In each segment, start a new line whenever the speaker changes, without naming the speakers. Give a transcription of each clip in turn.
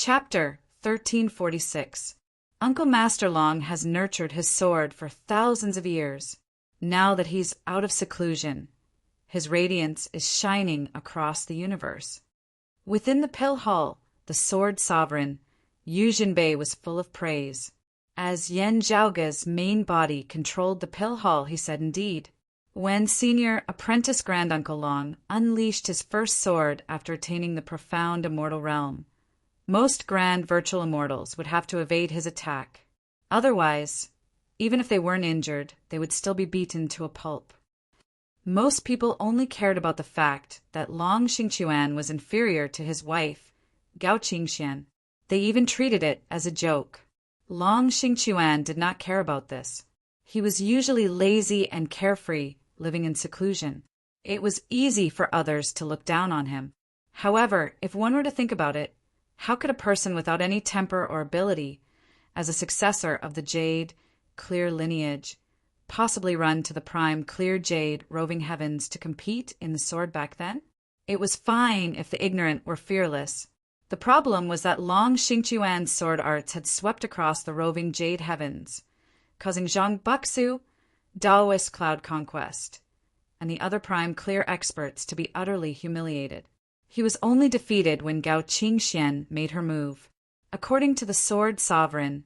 Chapter 1346. Uncle Master Long has nurtured his sword for thousands of years. Now that he's out of seclusion, his radiance is shining across the universe. Within the pill hall, the sword sovereign, Yu Jinbei, was full of praise. As Yan Zhaoge's main body controlled the pill hall, he said indeed. When Senior Apprentice Granduncle Long unleashed his first sword after attaining the profound immortal realm, most grand virtual immortals would have to evade his attack. Otherwise, even if they weren't injured, they would still be beaten to a pulp. Most people only cared about the fact that Long Xingquan was inferior to his wife, Gao Qingxian. They even treated it as a joke. Long Xingquan did not care about this. He was usually lazy and carefree, living in seclusion. It was easy for others to look down on him. However, if one were to think about it, how could a person without any temper or ability, as a successor of the Jade, Clear lineage, possibly run to the prime Clear Jade roving heavens to compete in the sword back then? It was fine if the ignorant were fearless. The problem was that Long Xingquan's sword arts had swept across the roving Jade heavens, causing Zhang Buxu, Daoist Cloud Conquest, and the other prime Clear experts to be utterly humiliated. He was only defeated when Gao Qingxian made her move. According to the sword sovereign,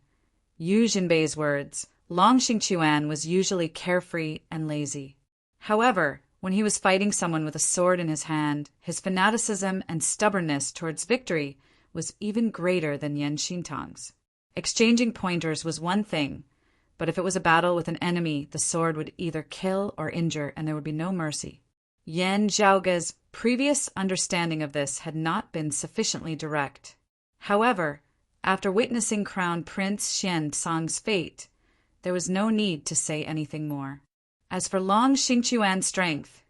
Yu Jinbei's words, Long Xingquan was usually carefree and lazy. However, when he was fighting someone with a sword in his hand, his fanaticism and stubbornness towards victory was even greater than Yan Xintong's. Exchanging pointers was one thing, but if it was a battle with an enemy, the sword would either kill or injure, and there would be no mercy. Yan Zhaoge's previous understanding of this had not been sufficiently direct. However, after witnessing Crown Prince Xian Song's fate, there was no need to say anything more. As for Long Xingquan's strength,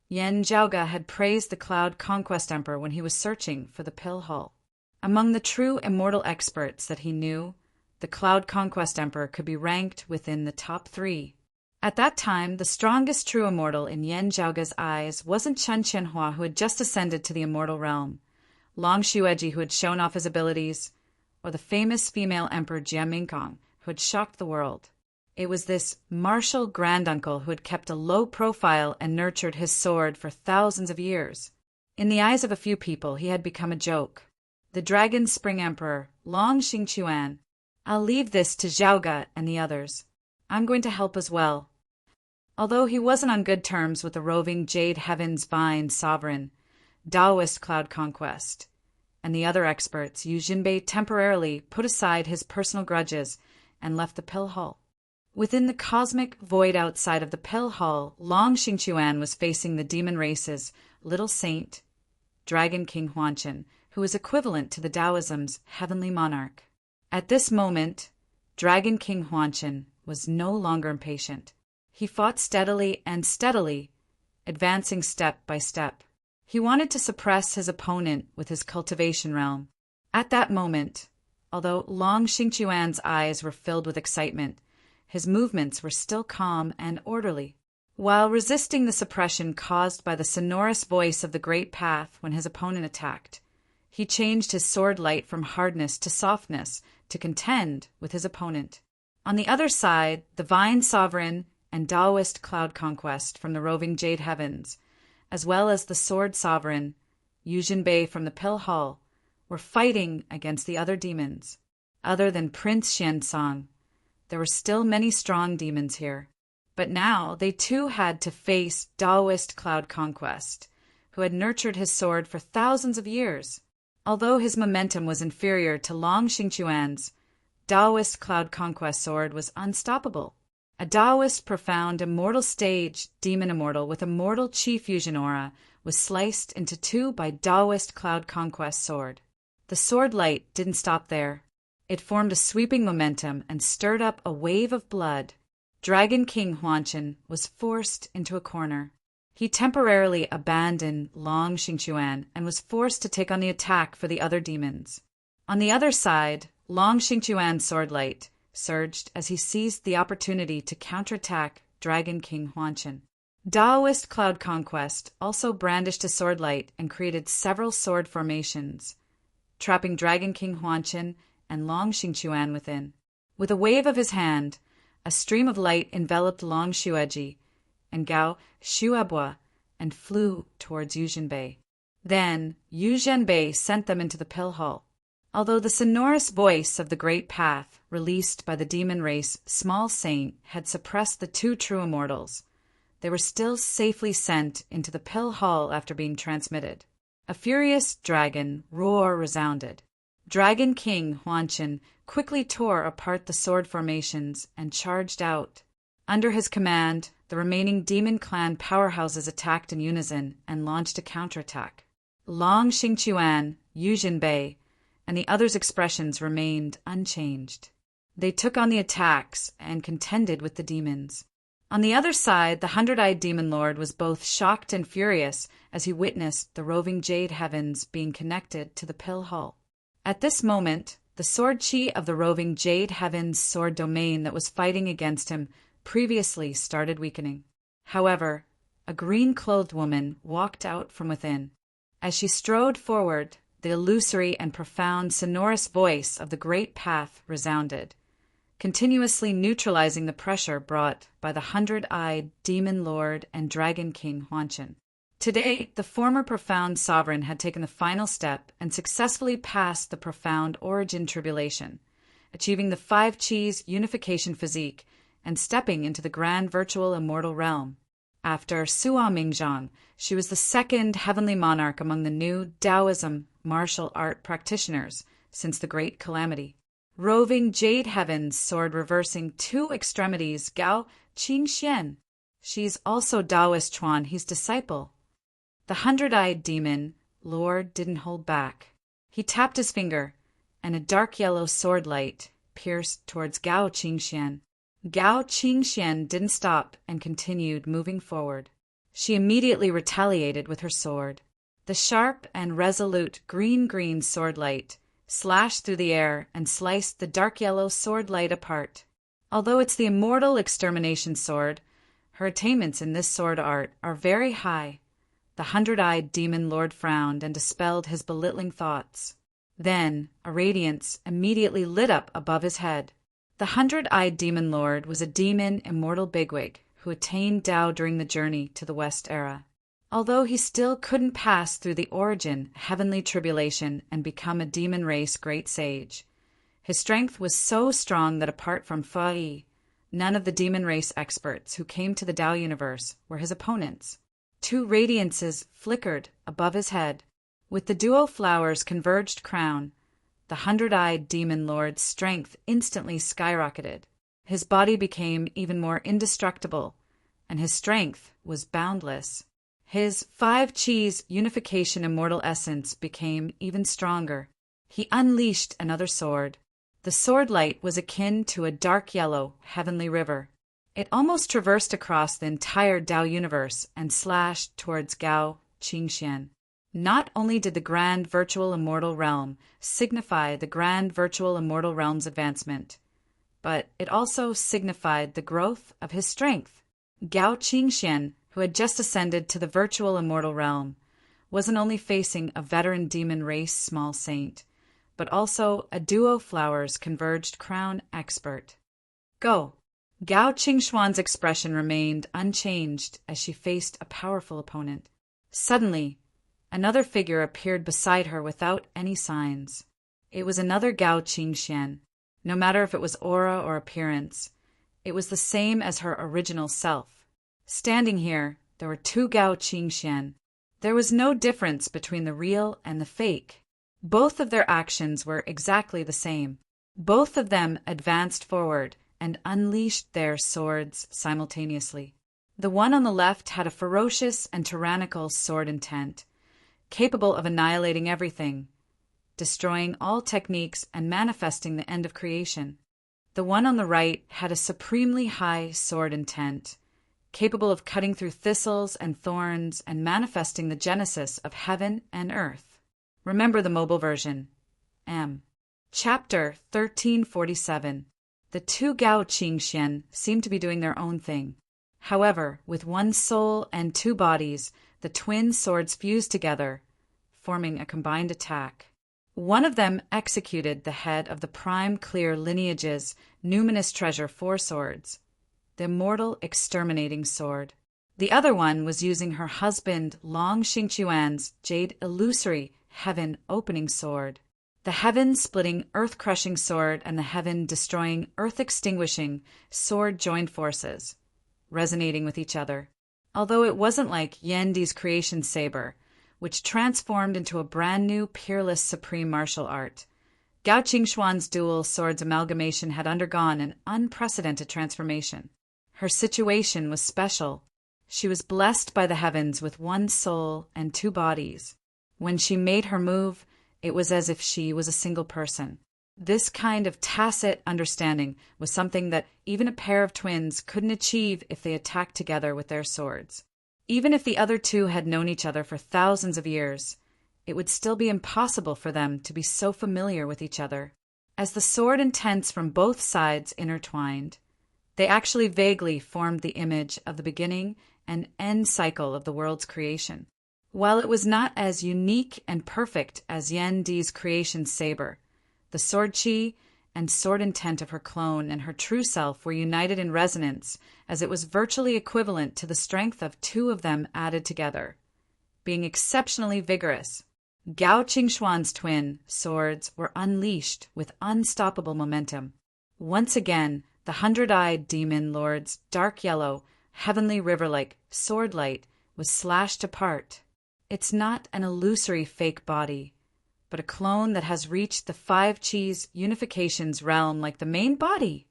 Yan Zhaoge had praised the Cloud Conquest Emperor when he was searching for the pill hall. Among the true immortal experts that he knew, the Cloud Conquest Emperor could be ranked within the top 3. At that time, the strongest true immortal in Yan Zhaoge's eyes wasn't Chen Qianhua, who had just ascended to the immortal realm, Long Xueji, who had shown off his abilities, or the famous female emperor Jia Mingkong, who had shocked the world. It was this martial granduncle who had kept a low profile and nurtured his sword for thousands of years. In the eyes of a few people, he had become a joke. The Dragon Spring Emperor, Long Xingquan. I'll leave this to Zhaoge and the others. I'm going to help as well. Although he wasn't on good terms with the roving Jade Heavens Vine Sovereign, Daoist Cloud Conquest, and the other experts, Yu Jinbei temporarily put aside his personal grudges and left the pill hall. Within the cosmic void outside of the pill hall, Long Xingquan was facing the demon race's little saint, Dragon King Huanchen, who was equivalent to the Taoism's heavenly monarch. At this moment, Dragon King Huanchen was no longer impatient. He fought steadily, advancing step by step. He wanted to suppress his opponent with his cultivation realm. At that moment, although Long Xingquan's eyes were filled with excitement, his movements were still calm and orderly. While resisting the suppression caused by the sonorous voice of the Great Path when his opponent attacked, he changed his sword light from hardness to softness to contend with his opponent. On the other side, the Vine Sovereign and Daoist Cloud Conquest from the roving Jade Heavens, as well as the Sword Sovereign, Yu Jinbei from the Pill Hall, were fighting against the other demons. Other than Prince Xiansong, there were still many strong demons here. But now they too had to face Daoist Cloud Conquest, who had nurtured his sword for thousands of years. Although his momentum was inferior to Long Xingquan's, Daoist Cloud Conquest sword was unstoppable. A Daoist profound immortal stage demon immortal with immortal chi fusion aura was sliced into 2 by Daoist Cloud Conquest sword. The sword light didn't stop there. It formed a sweeping momentum and stirred up a wave of blood. Dragon King Huanchen was forced into a corner. He temporarily abandoned Long Xingquan and was forced to take on the attack for the other demons. On the other side, Long Xingquan's sword light surged as he seized the opportunity to counterattack Dragon King Huanchen. Daoist Cloud Conquest also brandished a sword light and created several sword formations, trapping Dragon King Huanchen and Long Xingquan within. With a wave of his hand, a stream of light enveloped Long Xueji and Gao Xuebua and flew towards Yuzhenbei. Then Yuzhenbei sent them into the pill hall. Although the sonorous voice of the Great Path, released by the demon race Small Saint, had suppressed the two true immortals, they were still safely sent into the pill hall after being transmitted. A furious dragon roar resounded. Dragon King Huanchen quickly tore apart the sword formations and charged out. Under his command, the remaining demon clan powerhouses attacked in unison and launched a counterattack. Long Xingquan, Yuzhenbei, and the others' expressions remained unchanged. They took on the attacks and contended with the demons. On the other side, the 100-eyed demon lord was both shocked and furious as he witnessed the roving jade heavens being connected to the pill hall. At this moment, the sword chi of the roving jade heavens sword domain that was fighting against him previously started weakening. However, a green-clothed woman walked out from within. As she strode forward, the illusory and profound sonorous voice of the Great Path resounded, continuously neutralizing the pressure brought by the 100-eyed demon lord and dragon king Huanchen. Today, the former profound sovereign had taken the final step and successfully passed the profound origin tribulation, achieving the 5 Chi's unification physique and stepping into the grand virtual immortal realm. After Sua Mingzhang, she was the second heavenly monarch among the new Taoism martial art practitioners since the Great Calamity. Roving jade heavens soared, reversing 2 extremities Gao Qingxian. She's also Taoist Chuan, his disciple. The 100-eyed demon lord didn't hold back. He tapped his finger, and a dark yellow sword light pierced towards Gao Qingxian. Gao Qingxian didn't stop and continued moving forward. She immediately retaliated with her sword. The sharp and resolute green sword light slashed through the air and sliced the dark yellow sword light apart. Although it's the immortal extermination sword, her attainments in this sword art are very high. The 100-eyed demon lord frowned and dispelled his belittling thoughts. Then a radiance immediately lit up above his head. The 100-eyed demon lord was a demon immortal bigwig who attained Tao during the journey to the West era. Although he still couldn't pass through the origin heavenly tribulation and become a demon race great sage, his strength was so strong that apart from Fa, none of the demon race experts who came to the Tao universe were his opponents. 2 radiances flickered above his head. With the duo flower's converged crown, the 100-eyed demon lord's strength instantly skyrocketed. His body became even more indestructible, and his strength was boundless. His 5 Chi's unification immortal essence became even stronger. He unleashed another sword. The sword light was akin to a dark yellow heavenly river. It almost traversed across the entire Tao universe and slashed towards Gao Qingxian. Not only did the grand virtual immortal realm signify the grand virtual immortal realm's advancement, but it also signified the growth of his strength. Gao Qingxian, who had just ascended to the virtual immortal realm, wasn't only facing a veteran demon race small saint, but also a duo flowers converged crown expert. Go! Gao Qingxuan's expression remained unchanged as she faced a powerful opponent. Suddenly, another figure appeared beside her without any signs. It was another Gao Qingxian. No matter if it was aura or appearance, it was the same as her original self. Standing here, there were 2 Gao Qingxian. There was no difference between the real and the fake. Both of their actions were exactly the same. Both of them advanced forward and unleashed their swords simultaneously. The one on the left had a ferocious and tyrannical sword intent, capable of annihilating everything, destroying all techniques and manifesting the end of creation. The one on the right had a supremely high sword intent, capable of cutting through thistles and thorns and manifesting the genesis of heaven and earth. Remember the mobile version. M. Chapter 1347. The 2 Gao Qingxian seemed to be doing their own thing. However, with 1 soul and 2 bodies, the twin swords fused together, forming a combined attack. One of them executed the head of the prime clear lineage's numinous treasure 4 swords, the immortal exterminating sword. The other one was using her husband Long Xingqiuan's jade illusory heaven opening sword. The heaven-splitting, earth-crushing sword and the heaven-destroying, earth-extinguishing sword joined forces, resonating with each other. Although it wasn't like Yandi's creation saber, which transformed into a brand-new, peerless, supreme martial art, Gao Qingxuan's dual swords amalgamation had undergone an unprecedented transformation. Her situation was special. She was blessed by the heavens with 1 soul and 2 bodies. When she made her move, it was as if she was a single person. This kind of tacit understanding was something that even a pair of twins couldn't achieve if they attacked together with their swords. Even if the other two had known each other for thousands of years, it would still be impossible for them to be so familiar with each other. As the sword intents from both sides intertwined, they actually vaguely formed the image of the beginning and end cycle of the world's creation. While it was not as unique and perfect as Yan Di's creation saber, the sword chi and sword intent of her clone and her true self were united in resonance, as it was virtually equivalent to the strength of 2 of them added together. Being exceptionally vigorous, Gao Qingxuan's twin swords were unleashed with unstoppable momentum. Once again, the 100-eyed demon lord's dark yellow, heavenly river-like sword light was slashed apart. It's not an illusory fake body, but a clone that has reached the 5 Chi's unification's realm like the main body.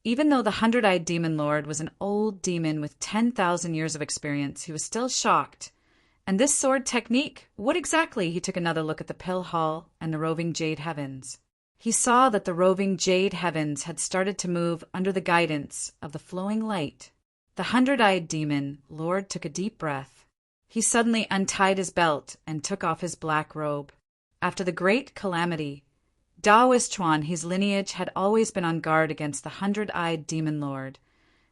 Even though the 100-eyed demon lord was an old demon with 10,000 years of experience, he was still shocked. And this sword technique, what exactly? He took another look at the pill hall and the roving jade heavens. He saw that the roving jade heavens had started to move under the guidance of the flowing light. The 100-eyed demon lord took a deep breath. He suddenly untied his belt and took off his black robe. After the great calamity, Daoist Chuan, his lineage, had always been on guard against the 100-eyed demon lord,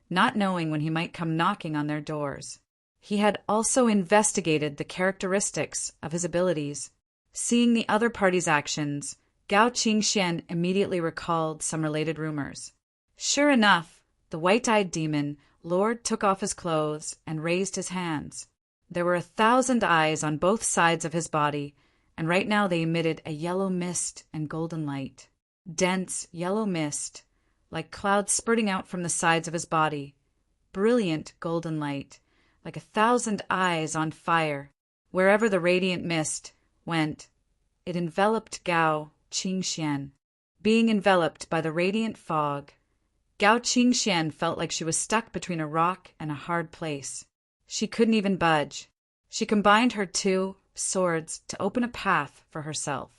not knowing when he might come knocking on their doors. He had also investigated the characteristics of his abilities. Seeing the other party's actions, Gao Qingxian immediately recalled some related rumors. Sure enough, the white-eyed demon lord took off his clothes and raised his hands. There were 1,000 eyes on both sides of his body, and right now they emitted a yellow mist and golden light. Dense yellow mist, like clouds spurting out from the sides of his body. Brilliant golden light, like 1,000 eyes on fire. Wherever the radiant mist went, it enveloped Gao Qingxian. Being enveloped by the radiant fog, Gao Qingxian felt like she was stuck between a rock and a hard place. She couldn't even budge. She combined her 2 swords to open a path for herself.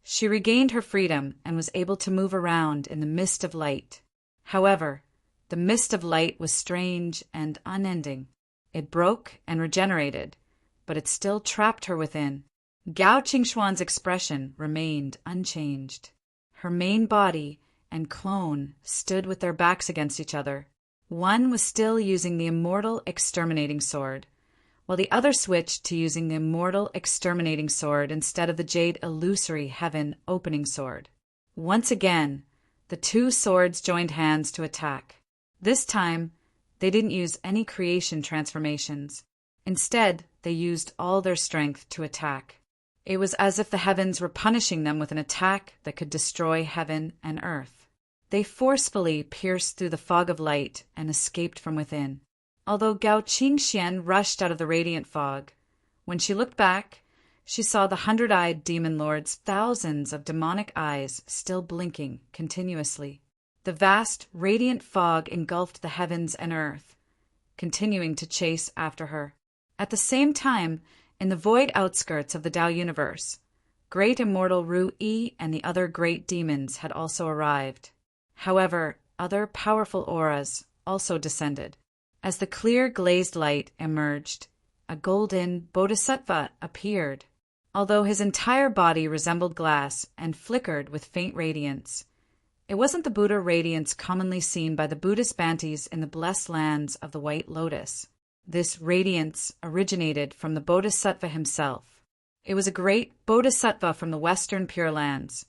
She regained her freedom and was able to move around in the mist of light. However, the mist of light was strange and unending. It broke and regenerated, but it still trapped her within. Gao Qingxuan's expression remained unchanged. Her main body and clone stood with their backs against each other. One was still using the immortal exterminating sword, while the other switched to using the immortal exterminating sword instead of the jade illusory heaven opening sword. Once again, the 2 swords joined hands to attack. This time, they didn't use any creation transformations. Instead, they used all their strength to attack. It was as if the heavens were punishing them with an attack that could destroy heaven and earth. They forcefully pierced through the fog of light and escaped from within. Although Gao Qingxian rushed out of the radiant fog, when she looked back, she saw the 100-eyed demon lord's thousands of demonic eyes still blinking continuously. The vast, radiant fog engulfed the heavens and earth, continuing to chase after her. At the same time, in the void outskirts of the Tao universe, great immortal Ru Yi and the other great demons had also arrived. However, other powerful auras also descended. As the clear glazed light emerged, a golden bodhisattva appeared. Although his entire body resembled glass and flickered with faint radiance, it wasn't the Buddha radiance commonly seen by the Buddhist Bhantes in the blessed lands of the White Lotus. This radiance originated from the bodhisattva himself. It was a great bodhisattva from the Western Pure Lands,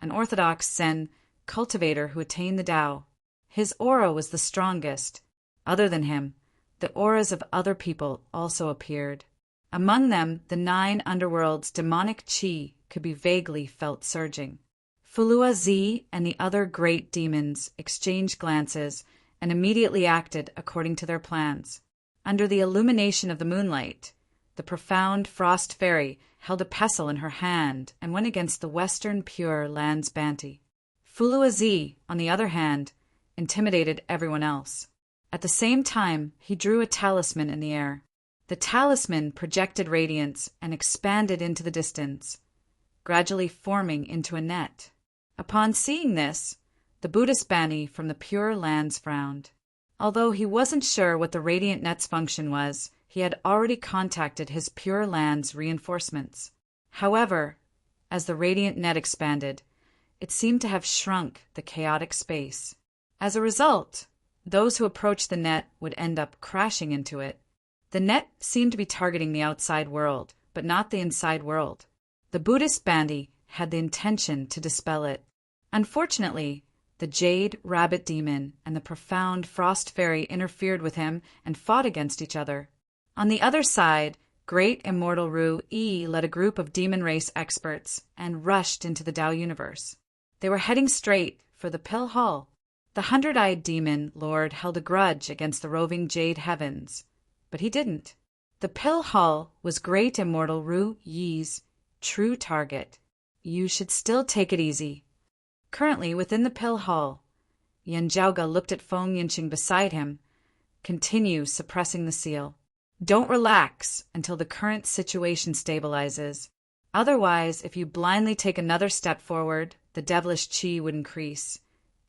an orthodox Zen cultivator who attained the Tao. His aura was the strongest. Other than him, the auras of other people also appeared. Among them, the 9 underworlds' demonic chi could be vaguely felt surging. Fulua Zi and the other great demons exchanged glances and immediately acted according to their plans. Under the illumination of the moonlight, the profound frost fairy held a pestle in her hand and went against the Western Pure Lands Banty. Fulua Zi, on the other hand, intimidated everyone else. At the same time, he drew a talisman in the air. The talisman projected radiance and expanded into the distance, gradually forming into a net. Upon seeing this, the Buddhist Bani from the Pure Lands frowned. Although he wasn't sure what the radiant net's function was, he had already contacted his Pure Lands reinforcements. However, as the radiant net expanded, it seemed to have shrunk the chaotic space. As a result, those who approached the net would end up crashing into it. The net seemed to be targeting the outside world, but not the inside world. The Buddhist Bandi had the intention to dispel it. Unfortunately, the Jade Rabbit Demon and the profound Frost Fairy interfered with him and fought against each other. On the other side, Great Immortal Ru Yi led a group of demon race experts and rushed into the Tao universe. They were heading straight for the Pill Hall. The 100-eyed demon lord held a grudge against the roving Jade Heavens, but he didn't. The Pill Hall was Great Immortal Ru Yi's true target. You should still take it easy. Currently within the Pill Hall, Yan Zhaoga looked at Feng Yinqing beside him. Continue suppressing the seal. Don't relax until the current situation stabilizes. Otherwise, if you blindly take another step forward, the devilish qi would increase,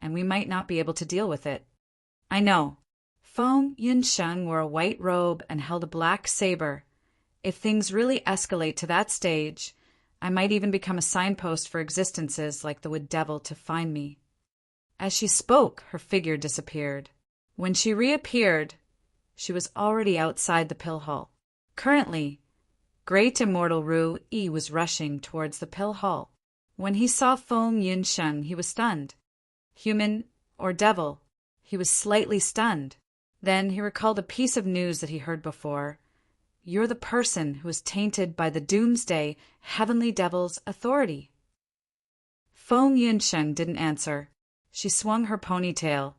and we might not be able to deal with it. I know. Feng Yinsheng wore a white robe and held a black saber. If things really escalate to that stage, I might even become a signpost for existences like the Wood Devil to find me. As she spoke, her figure disappeared. When she reappeared, she was already outside the Pill Hall. Currently, Great Immortal Ru Yi was rushing towards the Pill Hall. When he saw Feng Yinsheng, he was stunned. Human or devil, he was slightly stunned. Then he recalled a piece of news that he heard before. You're the person who is tainted by the Doomsday Heavenly Devil's authority. Feng Yinsheng didn't answer. She swung her ponytail,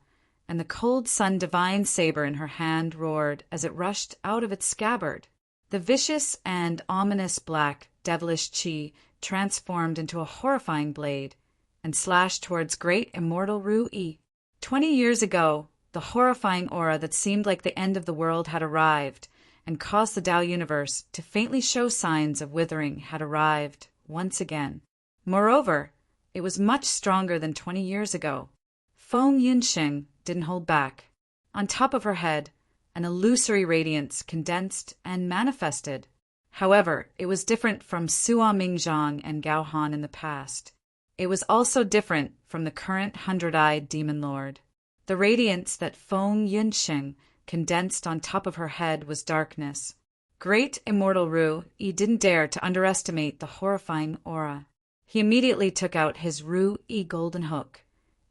and the cold sun divine saber in her hand roared as it rushed out of its scabbard. The vicious and ominous black, devilish qi transformed into a horrifying blade and slashed towards Great Immortal Ru Yi. 20 years ago, the horrifying aura that seemed like the end of the world had arrived, and caused the Tao universe to faintly show signs of withering had arrived once again. Moreover, it was much stronger than 20 years ago. Feng Yinsheng didn't hold back. On top of her head, an illusory radiance condensed and manifested. However, it was different from Sua Mingzhang and Gao Han in the past. It was also different from the current 100-eyed demon lord. The radiance that Feng Yinsheng condensed on top of her head was darkness. Great Immortal Ru Yi didn't dare to underestimate the horrifying aura. He immediately took out his Ru Yi golden hook,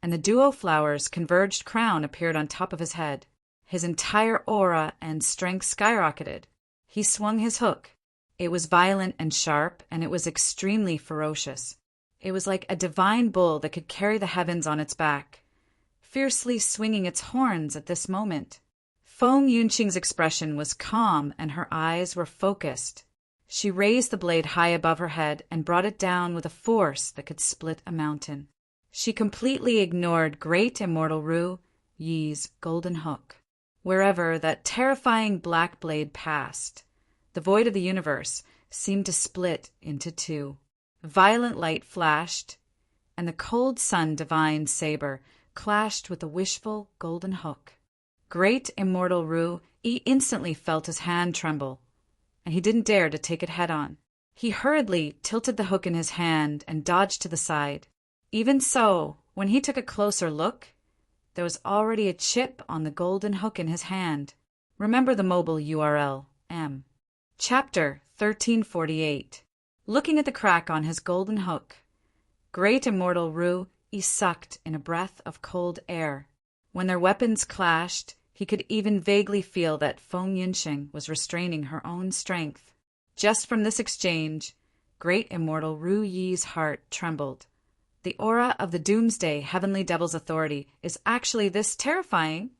and the duo flower's converged crown appeared on top of his head. His entire aura and strength skyrocketed. He swung his hook. It was violent and sharp, and it was extremely ferocious. It was like a divine bull that could carry the heavens on its back, fiercely swinging its horns at this moment. Feng Yunqing's expression was calm and her eyes were focused. She raised the blade high above her head and brought it down with a force that could split a mountain. She completely ignored Great Immortal Ru Yi's golden hook. Wherever that terrifying black blade passed, the void of the universe seemed to split into two. Violent light flashed, and the cold sun divine saber clashed with the wishful golden hook. Great Immortal Ru Yi instantly felt his hand tremble, and he didn't dare to take it head-on. He hurriedly tilted the hook in his hand and dodged to the side. Even so, when he took a closer look, there was already a chip on the golden hook in his hand. Remember the mobile URL, M. Chapter 1348. looking at the crack on his golden hook. Great immortal Ru-Yi sucked in a breath of cold air. When their weapons clashed, he could even vaguely feel that Feng Yunsheng was restraining her own strength. Just from this exchange, great immortal Ru-Yi's heart trembled. The aura of the doomsday heavenly devil's authority is actually this terrifying.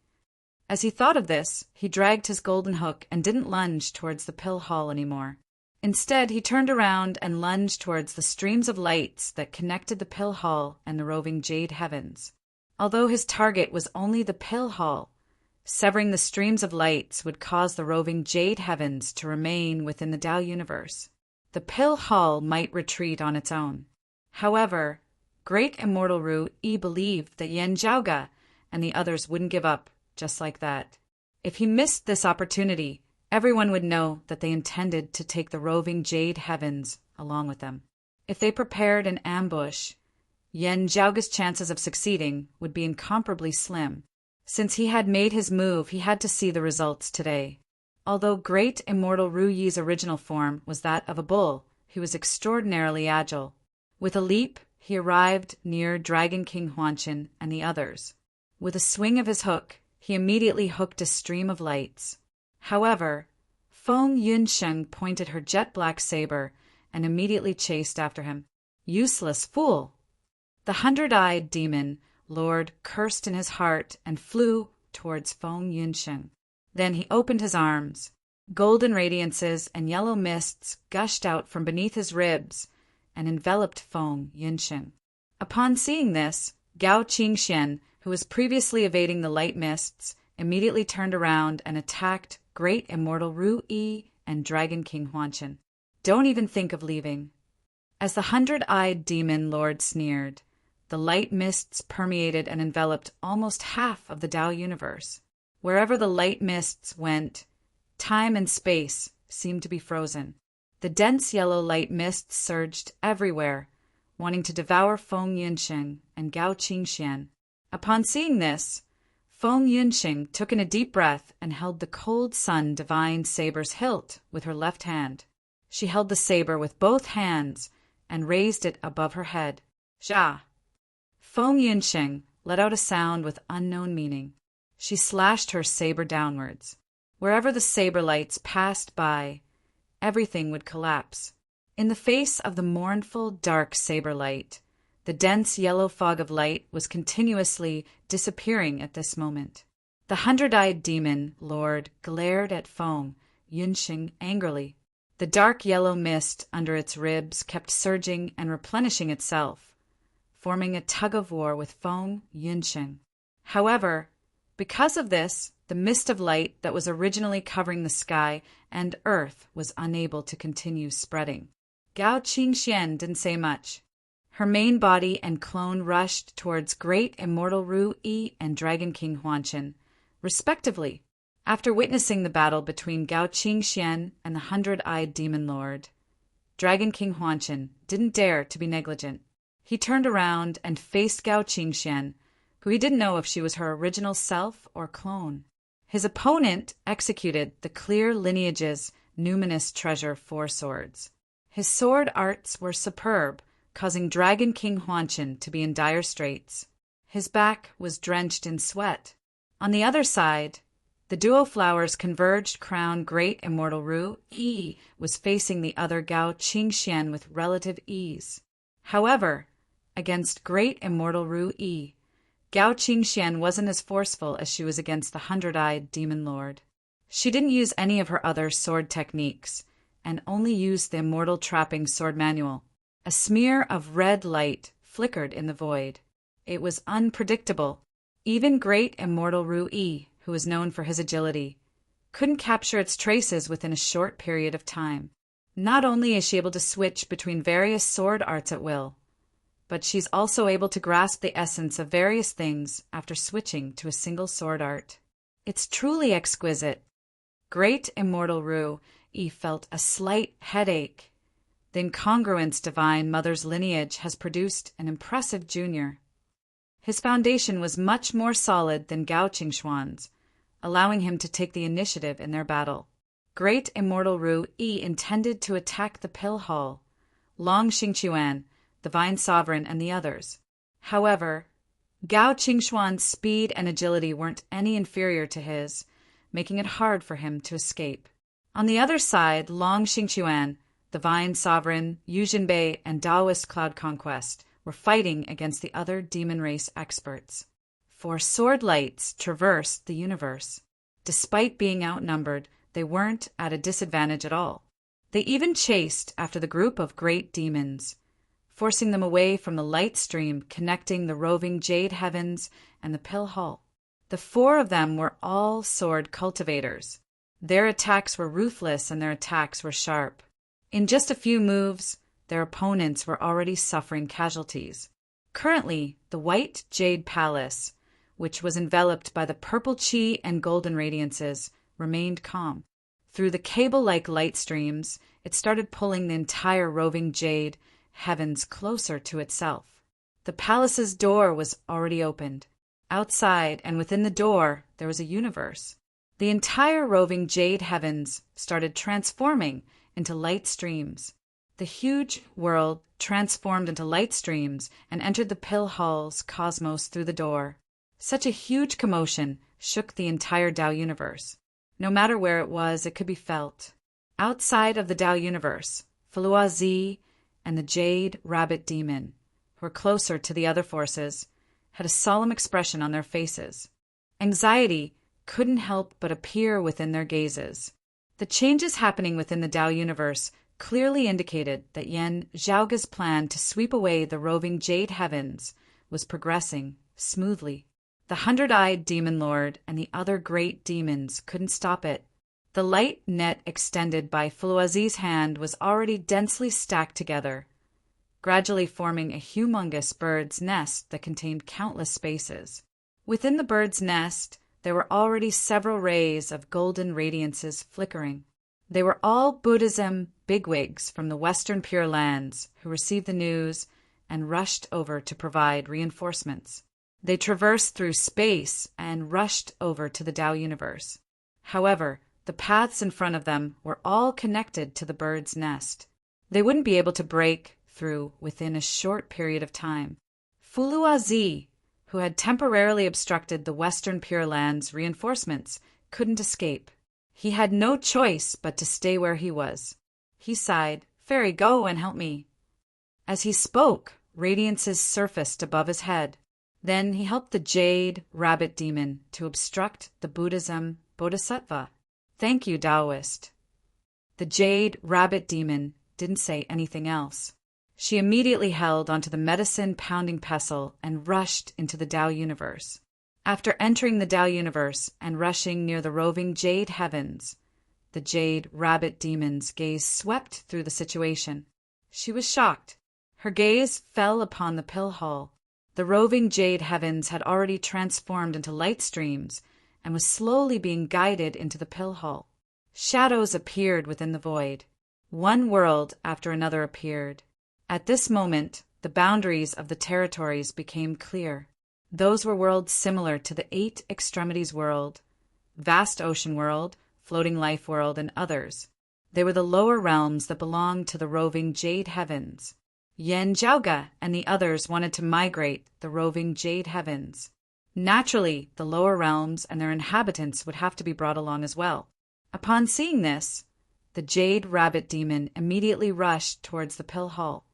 As he thought of this, he dragged his golden hook and didn't lunge towards the pill hall anymore. Instead, he turned around and lunged towards the streams of lights that connected the pill hall and the roving jade heavens. Although his target was only the pill hall, severing the streams of lights would cause the roving jade heavens to remain within the Tao universe. The pill hall might retreat on its own. However, great immortal Ru-Yi believed that Yan Zhaoga and the others wouldn't give up just like that. If he missed this opportunity, everyone would know that they intended to take the roving jade heavens along with them. If they prepared an ambush, Yan Zhaoga's chances of succeeding would be incomparably slim. Since he had made his move, he had to see the results today. Although great immortal Ru-Yi's original form was that of a bull, he was extraordinarily agile. With a leap, he arrived near Dragon King Huanshan and the others. With a swing of his hook, he immediately hooked a stream of lights. However, Feng Yunsheng pointed her jet-black saber and immediately chased after him. Useless fool! The 100-eyed demon lord cursed in his heart and flew towards Feng Yunsheng. Then he opened his arms. Golden radiances and yellow mists gushed out from beneath his ribs and enveloped Feng Yunsheng. Upon seeing this, Gao Qingxian, who was previously evading the light mists, immediately turned around and attacked great immortal Ru-Yi and Dragon King Huanshan. Don't even think of leaving. As the 100-eyed demon lord sneered, the light mists permeated and enveloped almost half of the Tao universe. Wherever the light mists went, time and space seemed to be frozen. The dense yellow light mists surged everywhere, wanting to devour Feng Yunsheng and Gao Qingxian. Upon seeing this, Feng Yunsheng took in a deep breath and held the cold sun divine saber's hilt with her left hand. She held the saber with both hands and raised it above her head. Zha! Feng Yunsheng let out a sound with unknown meaning. She slashed her saber downwards. Wherever the saber lights passed by, everything would collapse. In the face of the mournful, dark saber light, the dense yellow fog of light was continuously disappearing at this moment. The 100-eyed demon lord glared at Feng Yunsheng angrily. The dark yellow mist under its ribs kept surging and replenishing itself, forming a tug-of-war with Feng Yunsheng. However, because of this, the mist of light that was originally covering the sky and earth was unable to continue spreading. Gao Qingxian didn't say much. Her main body and clone rushed towards great immortal Ru-Yi and Dragon King Huanshan, respectively. After witnessing the battle between Gao Qingxian and the 100-eyed demon lord, Dragon King Huanshan didn't dare to be negligent. He turned around and faced Gao Qingxian, who he didn't know if she was her original self or clone. His opponent executed the clear lineage's numinous treasure 4 swords. His sword arts were superb, causing Dragon King Huanshan to be in dire straits. His back was drenched in sweat. On the other side, the duo flowers converged crown great immortal Ru-Yi was facing the other Gao Qingxian with relative ease. However, against great immortal Ru-Yi, Gao Qingxian wasn't as forceful as she was against the 100-eyed demon lord. She didn't use any of her other sword techniques, and only used the immortal trapping sword manual. A smear of red light flickered in the void. It was unpredictable. Even great immortal Ru-Yi, who was known for his agility, couldn't capture its traces within a short period of time. Not only is she able to switch between various sword arts at will, but she's also able to grasp the essence of various things after switching to a single sword art. It's truly exquisite. Great immortal Ru-Yi felt a slight headache. The incongruence divine mother's lineage has produced an impressive junior. His foundation was much more solid than Gao Qingxuan's, allowing him to take the initiative in their battle. Great immortal Ru-Yi intended to attack the pill hall, Long Xingquan, the Vine Sovereign, and the others. However, Gao Qingxuan's speed and agility weren't any inferior to his, making it hard for him to escape. On the other side, Long Xingquan, the Vine Sovereign, Yujinbei, and Taoist Cloud Conquest were fighting against the other demon race experts. For sword lights traversed the universe. Despite being outnumbered, they weren't at a disadvantage at all. They even chased after the group of great demons, forcing them away from the light stream connecting the roving jade heavens and the Pill Hall. The 4 of them were all sword cultivators. Their attacks were ruthless and their attacks were sharp. In just a few moves, their opponents were already suffering casualties. Currently, the White Jade Palace, which was enveloped by the purple chi and golden radiances, remained calm. Through the cable-like light streams, it started pulling the entire roving jade heavens closer to itself. The palace's door was already opened. Outside and within the door, there was a universe. The entire roving jade heavens started transforming into light streams. The huge world transformed into light streams and entered the Pill Hall's cosmos through the door. Such a huge commotion shook the entire Tao universe. No matter where it was, it could be felt. Outside of the Tao universe, Falua Zi and the Jade Rabbit Demon, who were closer to the other forces, had a solemn expression on their faces. Anxiety couldn't help but appear within their gazes. The changes happening within the Tao universe clearly indicated that Yan Zhaoge's plan to sweep away the roving jade heavens was progressing smoothly. The 100-eyed demon lord and the other great demons couldn't stop it. The light net extended by Fluazi's hand was already densely stacked together, gradually forming a humongous bird's nest that contained countless spaces. Within the bird's nest, there were already several rays of golden radiances flickering. They were all Buddhism bigwigs from the Western Pure Lands who received the news and rushed over to provide reinforcements. They traversed through space and rushed over to the Tao universe. However, the paths in front of them were all connected to the bird's nest. They wouldn't be able to break through within a short period of time. Fulua Zi, who had temporarily obstructed the Western Pure Lands reinforcements, couldn't escape. He had no choice but to stay where he was. He sighed, "Fairy, go and help me." As he spoke, radiances surfaced above his head. Then he helped the Jade Rabbit Demon to obstruct the Buddhism Bodhisattva. "Thank you, Taoist." The Jade Rabbit Demon didn't say anything else. She immediately held onto the medicine-pounding pestle and rushed into the Tao universe. After entering the Tao universe and rushing near the roving jade heavens, the Jade Rabbit Demon's gaze swept through the situation. She was shocked. Her gaze fell upon the Pill Hall. The roving jade heavens had already transformed into light streams and was slowly being guided into the Pill Hall. Shadows appeared within the void. One world after another appeared. At this moment, the boundaries of the territories became clear. Those were worlds similar to the 8 Extremities world, Vast Ocean world, Floating Life world, and others. They were the lower realms that belonged to the roving jade heavens. Yan Zhaoge and the others wanted to migrate the roving jade heavens. Naturally, the lower realms and their inhabitants would have to be brought along as well. Upon seeing this, the Jade Rabbit Demon immediately rushed towards the Pill Hall.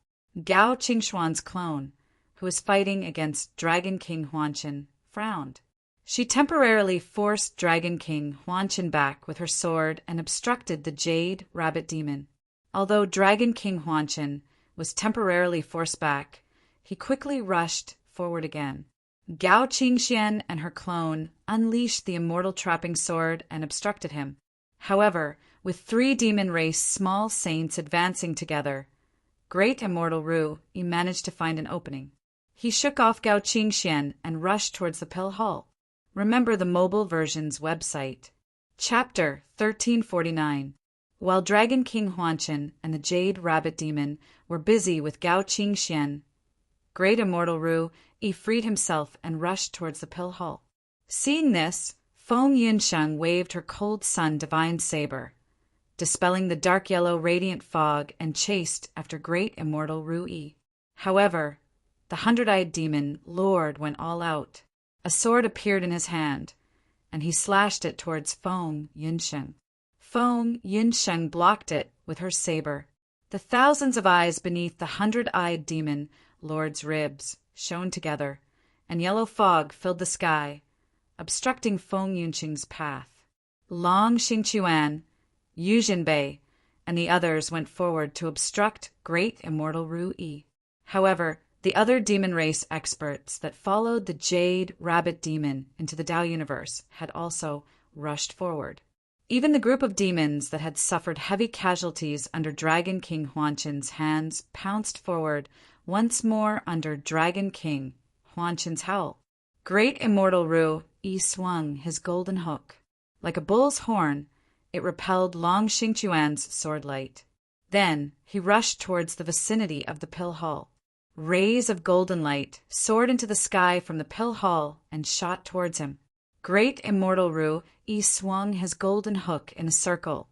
Gao Qingxuan's clone, who was fighting against Dragon King Huanchen, frowned. She temporarily forced Dragon King Huanchen back with her sword and obstructed the Jade Rabbit Demon. Although Dragon King Huanchen was temporarily forced back, he quickly rushed forward again. Gao Qingxian and her clone unleashed the immortal trapping sword and obstructed him. However, with 3 demon race small saints advancing together, Great Immortal Ru, he managed to find an opening. He shook off Gao Qingxian and rushed towards the Pill Hall. Remember the mobile version's website. Chapter 1349. While Dragon King Huanchen and the Jade Rabbit Demon were busy with Gao Qingxian, Great Immortal Ru freed himself and rushed towards the Pill Hall. Seeing this, Feng Yunsheng waved her cold sun divine saber. dispelling the dark yellow radiant fog, and chased after great immortal Ru-yi. However, the 100-eyed demon lord went all out. A sword appeared in his hand, and he slashed it towards Feng Yunsheng. Feng Yunsheng blocked it with her saber. The thousands of eyes beneath the 100-eyed demon lord's ribs shone together, and yellow fog filled the sky, obstructing Feng Yunsheng's path. Long Xingqiuan, Yu Jinbei, and the others went forward to obstruct great immortal Ru-yi. However, the other demon race experts that followed the Jade Rabbit Demon into the Tao universe had also rushed forward. Even the group of demons that had suffered heavy casualties under Dragon King Huanchen's hands pounced forward once more under Dragon King Huanchen's howl. Great immortal Ru-yi swung his golden hook. Like a bull's horn, it repelled Long Xingqiuan's sword light. Then he rushed towards the vicinity of the pill hall. Rays of golden light soared into the sky from the pill hall and shot towards him. Great immortal Ru-yi swung his golden hook in a circle,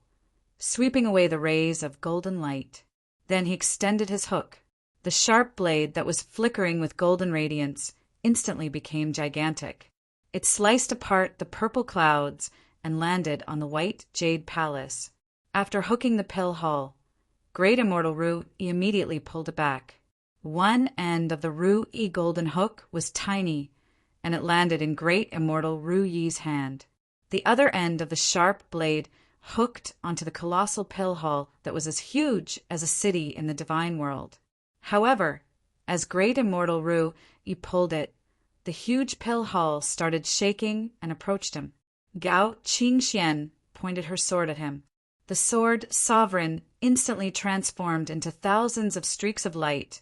sweeping away the rays of golden light. Then he extended his hook. The sharp blade that was flickering with golden radiance instantly became gigantic. It sliced apart the purple clouds and landed on the white jade palace. After hooking the pill hall, great immortal Ru-yi immediately pulled it back. One end of the Ru-yi golden hook was tiny, and it landed in great immortal Ru-yi's hand. The other end of the sharp blade hooked onto the colossal pill hall that was as huge as a city in the divine world. However, as great immortal Ru-yi pulled it, the huge pill hall started shaking and approached him. Gao Qingxian pointed her sword at him. The sword sovereign instantly transformed into thousands of streaks of light,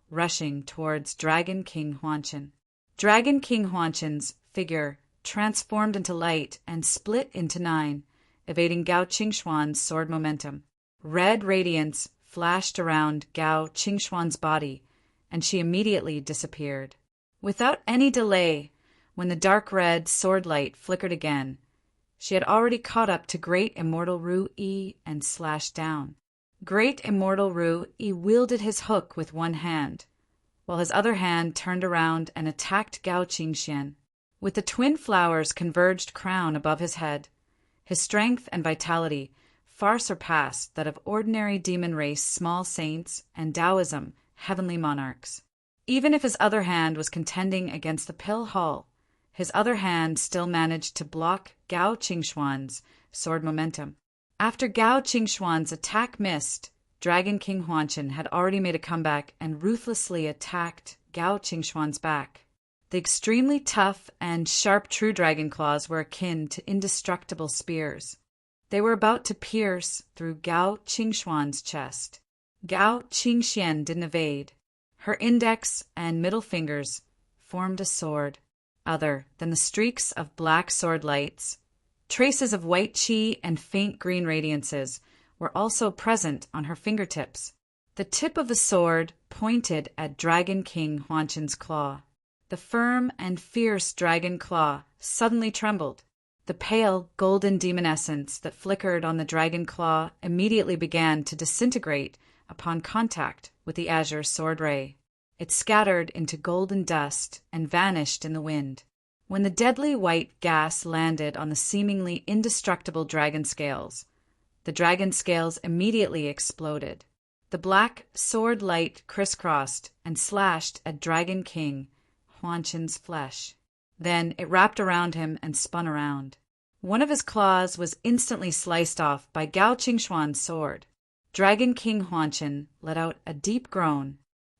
rushing towards Dragon King Huanchen. Dragon King Huanchen's figure transformed into light and split into 9, evading Gao Qingxuan's sword momentum. Red radiance flashed around Gao Qingxuan's body, and she immediately disappeared. Without any delay, when the dark red sword light flickered again, she had already caught up to great immortal Ru-yi and slashed down. Great immortal Ru-yi wielded his hook with one hand, while his other hand turned around and attacked Gao Qingxian. With the twin flowers' converged crown above his head, his strength and vitality far surpassed that of ordinary demon race small saints and Taoism heavenly monarchs. Even if his other hand was contending against the pill hall, his other hand still managed to block Gao Qingxuan's sword momentum. After Gao Qingxuan's attack missed, Dragon King Huanchen had already made a comeback and ruthlessly attacked Gao Qingxuan's back. The extremely tough and sharp true dragon claws were akin to indestructible spears. They were about to pierce through Gao Qingxuan's chest. Gao Qingxian didn't evade. Her index and middle fingers formed a sword, other than the streaks of black sword lights. Traces of white qi and faint green radiances were also present on her fingertips. The tip of the sword pointed at Dragon King Huanchen's claw. The firm and fierce dragon claw suddenly trembled. The pale golden demon essence that flickered on the dragon claw immediately began to disintegrate upon contact with the azure sword ray. It scattered into golden dust and vanished in the wind. When the deadly white gas landed on the seemingly indestructible dragon scales, the dragon scales immediately exploded. The black sword light crisscrossed and slashed at Dragon King Huanchen's flesh. Then it wrapped around him and spun around. One of his claws was instantly sliced off by Gao Qingxuan's sword. Dragon King Huanchen let out a deep groan.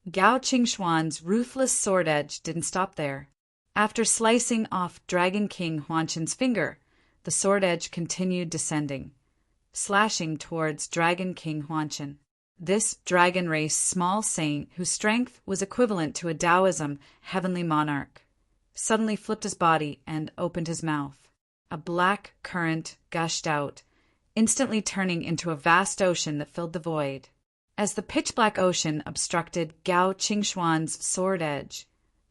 Gao Qingxuan's ruthless sword edge didn't stop there. After slicing off Dragon King Huanchen's finger, the sword edge continued descending, slashing towards Dragon King Huanchen. This dragon race small saint, whose strength was equivalent to a Taoism heavenly monarch, suddenly flipped his body and opened his mouth. A black current gushed out, instantly turning into a vast ocean that filled the void. As the pitch-black ocean obstructed Gao Qingxuan's sword edge,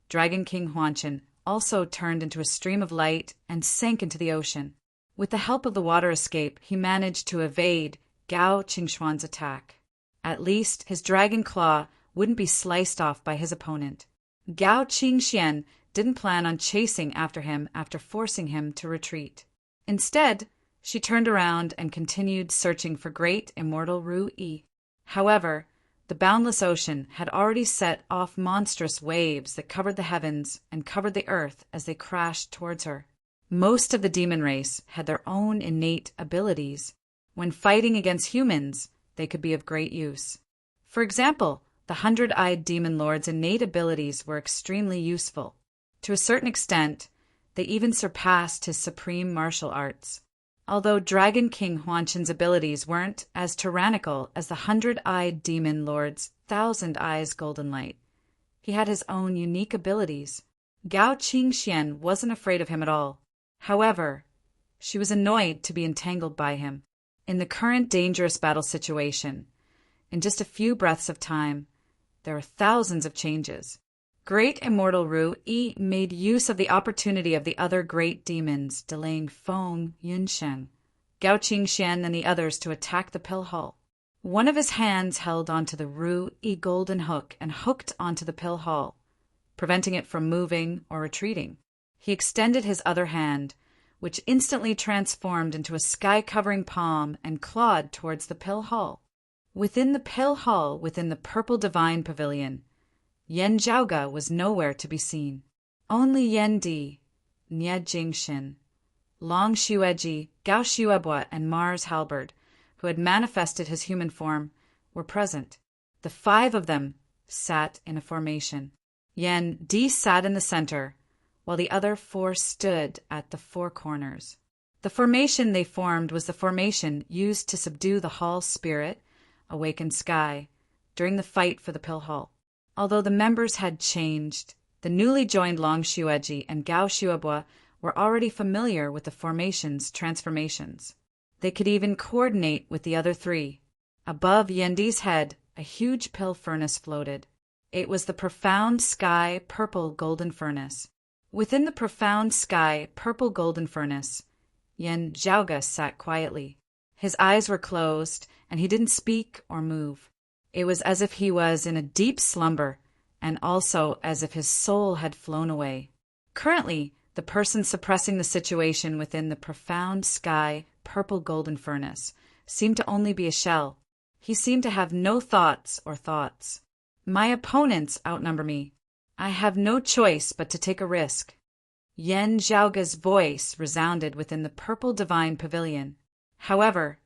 Dragon King Huanchen also turned into a stream of light and sank into the ocean. With the help of the water escape, he managed to evade Gao Qingxuan's attack. At least his dragon claw wouldn't be sliced off by his opponent. Gao Qingxian didn't plan on chasing after him after forcing him to retreat. Instead, she turned around and continued searching for great immortal Ru Yi. However, the boundless ocean had already set off monstrous waves that covered the heavens and covered the earth as they crashed towards her. Most of the demon race had their own innate abilities. When fighting against humans, they could be of great use. For example, the 100-eyed demon lord's innate abilities were extremely useful. To a certain extent, they even surpassed his supreme martial arts. Although Dragon King Huanchen's abilities weren't as tyrannical as the 100-eyed demon lord's 1,000 eyes golden light, he had his own unique abilities. Gao Qingxian wasn't afraid of him at all. However, she was annoyed to be entangled by him. In the current dangerous battle situation, in just a few breaths of time, there are thousands of changes. Great immortal Ru Yi made use of the opportunity of the other great demons, delaying Feng Yunshen, Gao Qingxian, and the others to attack the pill hall. One of his hands held onto the Ru Yi golden hook and hooked onto the pill hall, preventing it from moving or retreating. He extended his other hand, which instantly transformed into a sky-covering palm and clawed towards the pill hall. Within the pill hall, within the purple divine pavilion, Yan Zhaoge was nowhere to be seen. Only Yan Di, Nie Jingxin, Long Xueji, Gao Xuebua, and Mars Halberd, who had manifested his human form, were present. The 5 of them sat in a formation. Yan Di sat in the center, while the other 4 stood at the 4 corners. The formation they formed was the formation used to subdue the hall's spirit, awakened sky, during the fight for the pill hall. Although the members had changed, the newly joined Long Xueji and Gao Xuebua were already familiar with the formation's transformations. They could even coordinate with the other 3. Above Yendi's head, a huge pill furnace floated. It was the profound sky purple golden furnace. Within the profound sky purple golden furnace, Yan Zhaoge sat quietly. His eyes were closed, and he didn't speak or move. It was as if he was in a deep slumber, and also as if his soul had flown away. Currently, the person suppressing the situation within the profound sky purple golden furnace seemed to only be a shell. He seemed to have no thoughts or thoughts. My opponents outnumber me. I have no choice but to take a risk. Yan Zhaoge's voice resounded within the purple divine pavilion. However,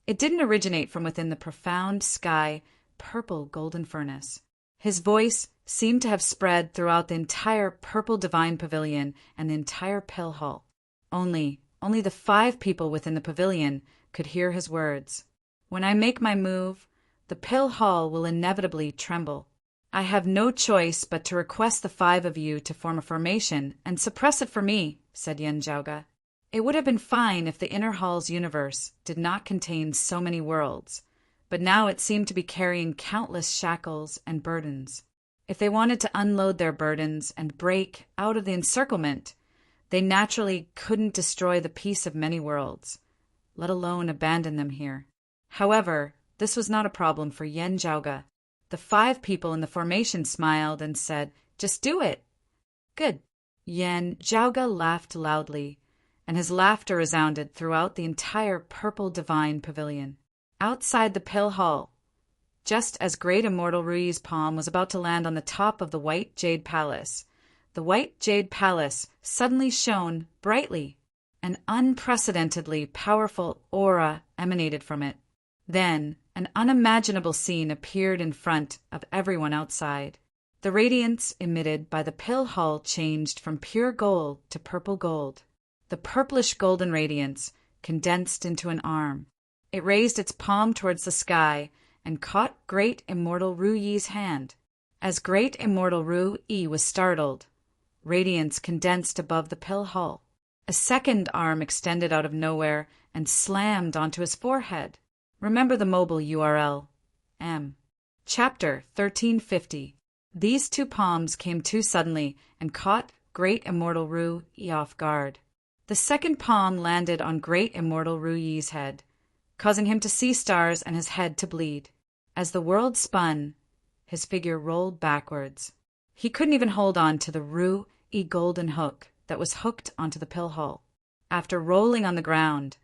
it didn't originate from within the profound sky purple golden furnace. His voice seemed to have spread throughout the entire purple divine pavilion and the entire pill hall. Only the 5 people within the pavilion could hear his words. When I make my move, the pill hall will inevitably tremble. I have no choice but to request the 5 of you to form a formation and suppress it for me, said Yan Zhaoge. It would have been fine if the inner hall's universe did not contain so many worlds, but now it seemed to be carrying countless shackles and burdens. If they wanted to unload their burdens and break out of the encirclement, they naturally couldn't destroy the peace of many worlds, let alone abandon them here. However, this was not a problem for Yan Zhaoge. The 5 people in the formation smiled and said, "Just do it." Good. Yan Zhaoge laughed loudly, and his laughter resounded throughout the entire purple divine pavilion. Outside the pill hall, just as great immortal Ru Yi's palm was about to land on the top of the white jade palace, the white jade palace suddenly shone brightly. An unprecedentedly powerful aura emanated from it. Then, an unimaginable scene appeared in front of everyone outside. The radiance emitted by the pill hall changed from pure gold to purple gold. The purplish golden radiance condensed into an arm. It raised its palm towards the sky and caught great immortal Ru Yi's hand. As great immortal Ru Yi was startled, radiance condensed above the pill hall. A second arm extended out of nowhere and slammed onto his forehead. Remember the mobile URL. M. Chapter 1350. These 2 palms came too suddenly and caught great immortal Ru Yi off guard. The second palm landed on great immortal Ru Yi's head. causing him to see stars and his head to bleed. As the world spun, his figure rolled backwards. He couldn't even hold on to the Ru-E golden hook that was hooked onto the pill hull. After rolling on the ground,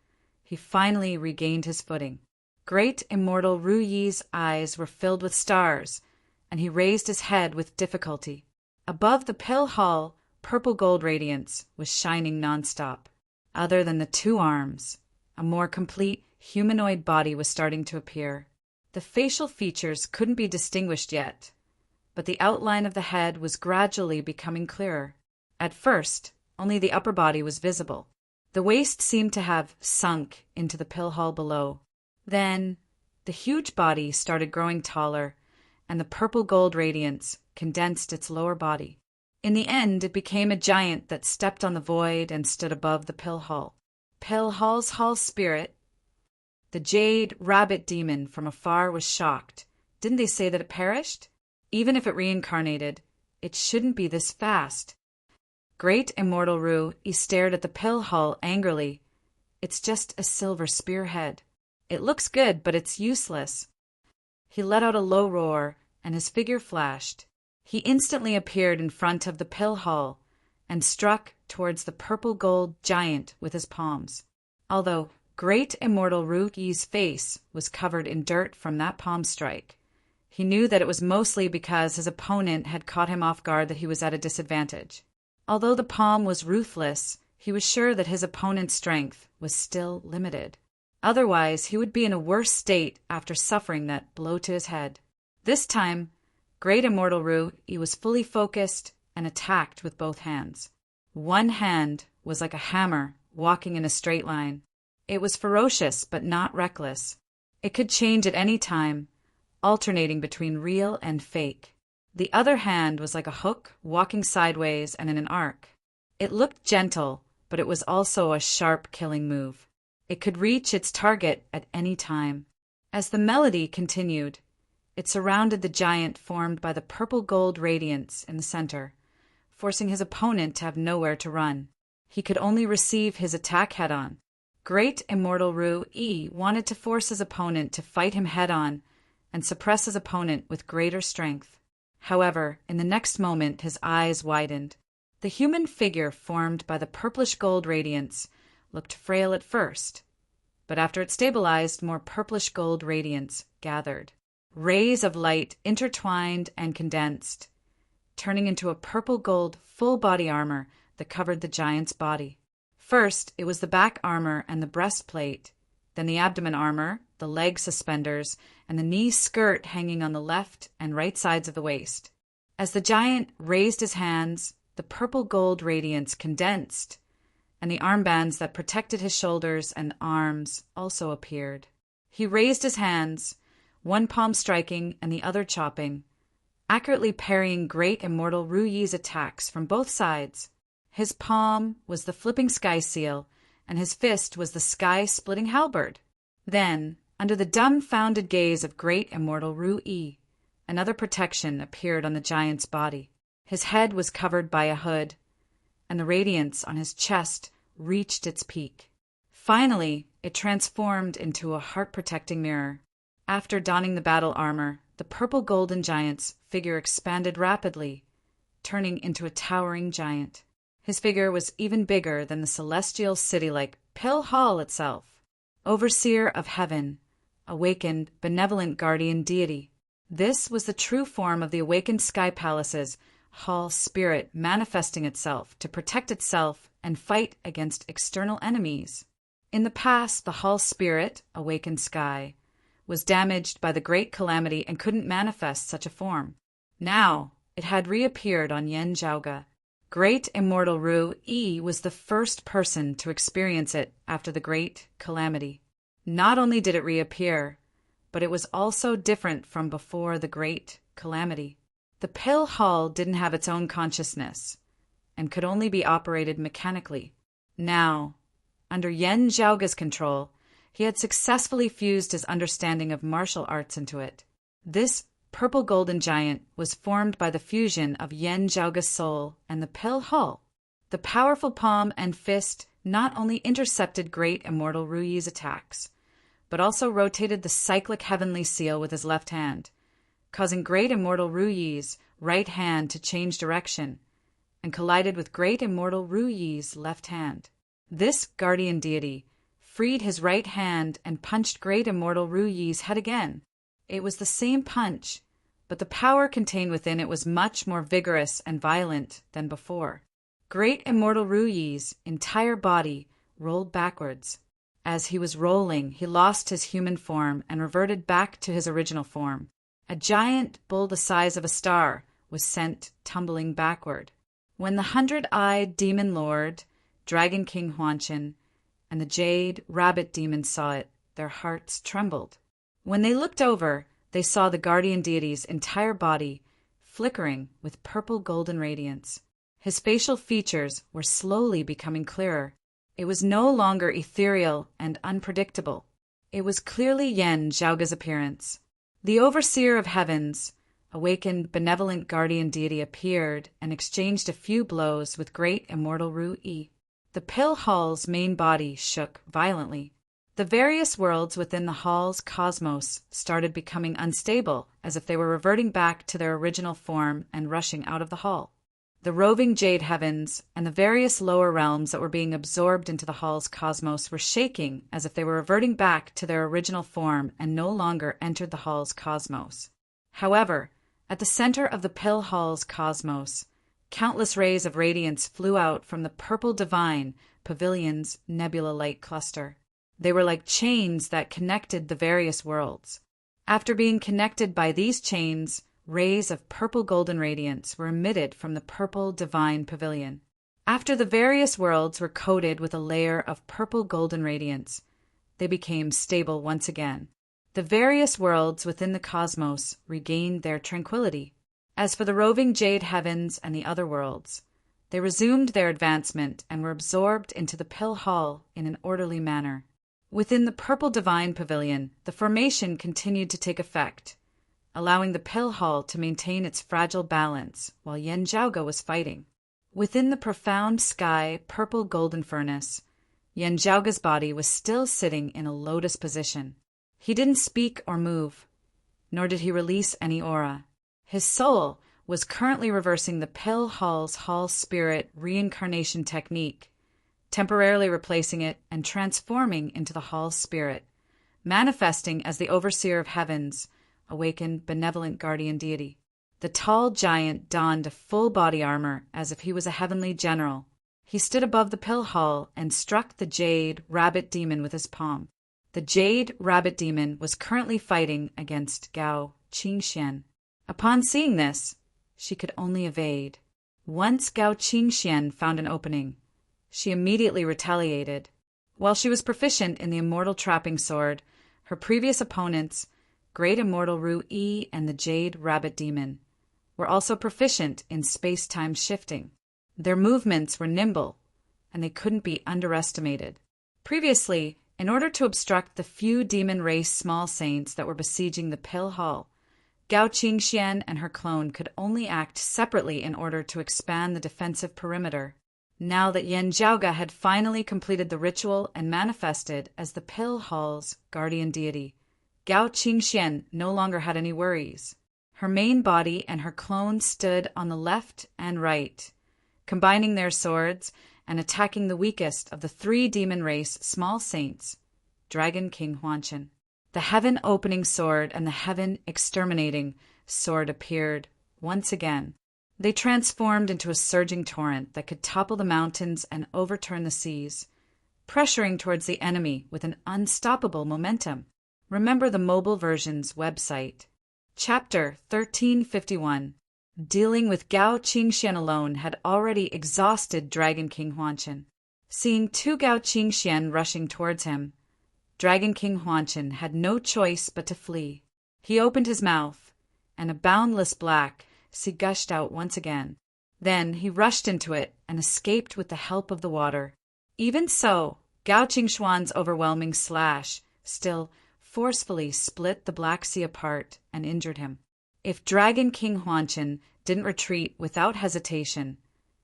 he finally regained his footing. Great immortal Ru-Yi's eyes were filled with stars, and he raised his head with difficulty. Above the pill hull, purple gold radiance was shining nonstop. Other than the two arms, a more complete humanoid body was starting to appear. The facial features couldn't be distinguished yet, but the outline of the head was gradually becoming clearer. At first, only the upper body was visible. The waist seemed to have sunk into the pill hull below. Then, the huge body started growing taller, and the purple gold radiance condensed its lower body. In the end, it became a giant that stepped on the void and stood above the pill hull. Pill hull's hall spirit, the jade rabbit demon from afar, was shocked. Didn't they say that it perished? Even if it reincarnated, it shouldn't be this fast. Great immortal Ru-E stared at the pill hull angrily. It's just a silver spearhead. It looks good, but it's useless. He let out a low roar, and his figure flashed. He instantly appeared in front of the pill hull and struck towards the purple gold giant with his palms. Although great immortal Ru-Yi's face was covered in dirt from that palm strike, he knew that it was mostly because his opponent had caught him off guard that he was at a disadvantage. Although the palm was ruthless, he was sure that his opponent's strength was still limited. Otherwise, he would be in a worse state after suffering that blow to his head. This time, great immortal Ru-E was fully focused and attacked with both hands. One hand was like a hammer walking in a straight line. It was ferocious but not reckless. It could change at any time, alternating between real and fake. The other hand was like a hook walking sideways and in an arc. It looked gentle, but it was also a sharp killing move. It could reach its target at any time. As the melody continued, it surrounded the giant formed by the purple gold radiance in the center, forcing his opponent to have nowhere to run. He could only receive his attack head-on. Great immortal Ru-E wanted to force his opponent to fight him head-on and suppress his opponent with greater strength. However, in the next moment his eyes widened. The human figure formed by the purplish gold radiance looked frail at first, but after it stabilized, more purplish gold radiance gathered. Rays of light intertwined and condensed, turning into a purple gold full body armor that covered the giant's body. First, it was the back armor and the breastplate, then the abdomen armor, the leg suspenders, and the knee skirt hanging on the left and right sides of the waist. As the giant raised his hands, the purple gold radiance condensed, and the armbands that protected his shoulders and arms also appeared. He raised his hands, one palm striking and the other chopping, accurately parrying great immortal Ru-Yi's attacks from both sides. His palm was the flipping sky seal, and his fist was the sky-splitting halberd. Then, under the dumbfounded gaze of great immortal Ru-E, another protection appeared on the giant's body. His head was covered by a hood, and the radiance on his chest reached its peak. Finally, it transformed into a heart-protecting mirror. After donning the battle armor, the purple golden giant's figure expanded rapidly, turning into a towering giant. His figure was even bigger than the celestial city-like Pill Hall itself. Overseer of heaven, awakened benevolent guardian deity. This was the true form of the awakened sky palace's hall spirit manifesting itself to protect itself and fight against external enemies. In the past, the hall spirit, awakened sky, was damaged by the great calamity and couldn't manifest such a form. Now, it had reappeared on Yanjiaoge. Great immortal Ru-E was the first person to experience it after the great calamity. Not only did it reappear, but it was also different from before the great calamity. The pill hall didn't have its own consciousness and could only be operated mechanically. Now, under Yanjiaoge's control, he had successfully fused his understanding of martial arts into it. This purple golden giant was formed by the fusion of Yanjiaoge's soul and the pill hull. The powerful palm and fist not only intercepted great immortal Ru-Yi's attacks, but also rotated the cyclic heavenly seal with his left hand, causing great immortal Ru Yi's right hand to change direction, and collided with great immortal Ru Yi's left hand. This guardian deity freed his right hand and punched great immortal Ru Yi's head again. It was the same punch, but the power contained within it was much more vigorous and violent than before. Great immortal Ru Yi's entire body rolled backwards. As he was rolling, he lost his human form and reverted back to his original form. A giant bull the size of a star was sent tumbling backward. When the 100-eyed demon lord, Dragon King Huanshan, and the jade rabbit demon saw it, their hearts trembled. When they looked over, they saw the guardian deity's entire body flickering with purple golden radiance. His facial features were slowly becoming clearer. It was no longer ethereal and unpredictable. It was clearly Yen Zhaoga's appearance. The overseer of heavens, awakened benevolent guardian deity, appeared and exchanged a few blows with great immortal Ru Yi. The pill hall's main body shook violently. The various worlds within the hall's cosmos started becoming unstable, as if they were reverting back to their original form and rushing out of the hall. The roving jade heavens and the various lower realms that were being absorbed into the hall's cosmos were shaking as if they were reverting back to their original form and no longer entered the hall's cosmos. However, at the center of the pill hall's cosmos, countless rays of radiance flew out from the purple divine pavilion's nebula light cluster. They were like chains that connected the various worlds. After being connected by these chains, rays of purple golden radiance were emitted from the purple divine pavilion. After the various worlds were coated with a layer of purple golden radiance, they became stable once again. The various worlds within the cosmos regained their tranquility. As for the roving jade heavens and the other worlds, they resumed their advancement and were absorbed into the pill hall in an orderly manner. Within the purple divine pavilion, the formation continued to take effect, allowing the pill hall to maintain its fragile balance while Yen Zhaoga was fighting. Within the profound sky purple golden furnace, Yen Zhaoga's body was still sitting in a lotus position. He didn't speak or move, nor did he release any aura. His soul was currently reversing the pill hall's hall spirit reincarnation technique, temporarily replacing it and transforming into the hall spirit, manifesting as the overseer of heavens, awakened benevolent guardian deity. The tall giant donned a full body armor as if he was a heavenly general. He stood above the pill hall and struck the jade rabbit demon with his palm. The jade rabbit demon was currently fighting against Gao Qingxian. Upon seeing this, she could only evade. Once Gao Qingxian found an opening, she immediately retaliated. While she was proficient in the immortal trapping sword, her previous opponents, Great Immortal Ru Yi and the Jade Rabbit Demon, were also proficient in space-time shifting. Their movements were nimble, and they couldn't be underestimated. Previously, in order to obstruct the few demon race small saints that were besieging the pill hall, Gao Qingxian and her clone could only act separately in order to expand the defensive perimeter. Now that Yen Zhaoga had finally completed the ritual and manifested as the pill hall's guardian deity, Gao Qingxian no longer had any worries. Her main body and her clone stood on the left and right, combining their swords and attacking the weakest of the three demon race small saints, Dragon King Huanshan. The heaven-opening sword and the heaven-exterminating sword appeared once again. They transformed into a surging torrent that could topple the mountains and overturn the seas, pressuring towards the enemy with an unstoppable momentum. Remember the mobile version's website. Chapter 1351. Dealing with Gao Qingxian alone had already exhausted Dragon King Huanshan. Seeing two Gao Qingxian rushing towards him, Dragon King Huanshan had no choice but to flee. He opened his mouth, and a boundless black sea gushed out once again. Then he rushed into it and escaped with the help of the water. Even so, Gao Qingxuan's overwhelming slash still forcefully split the Black Sea apart and injured him. If Dragon King Huanshan didn't retreat without hesitation,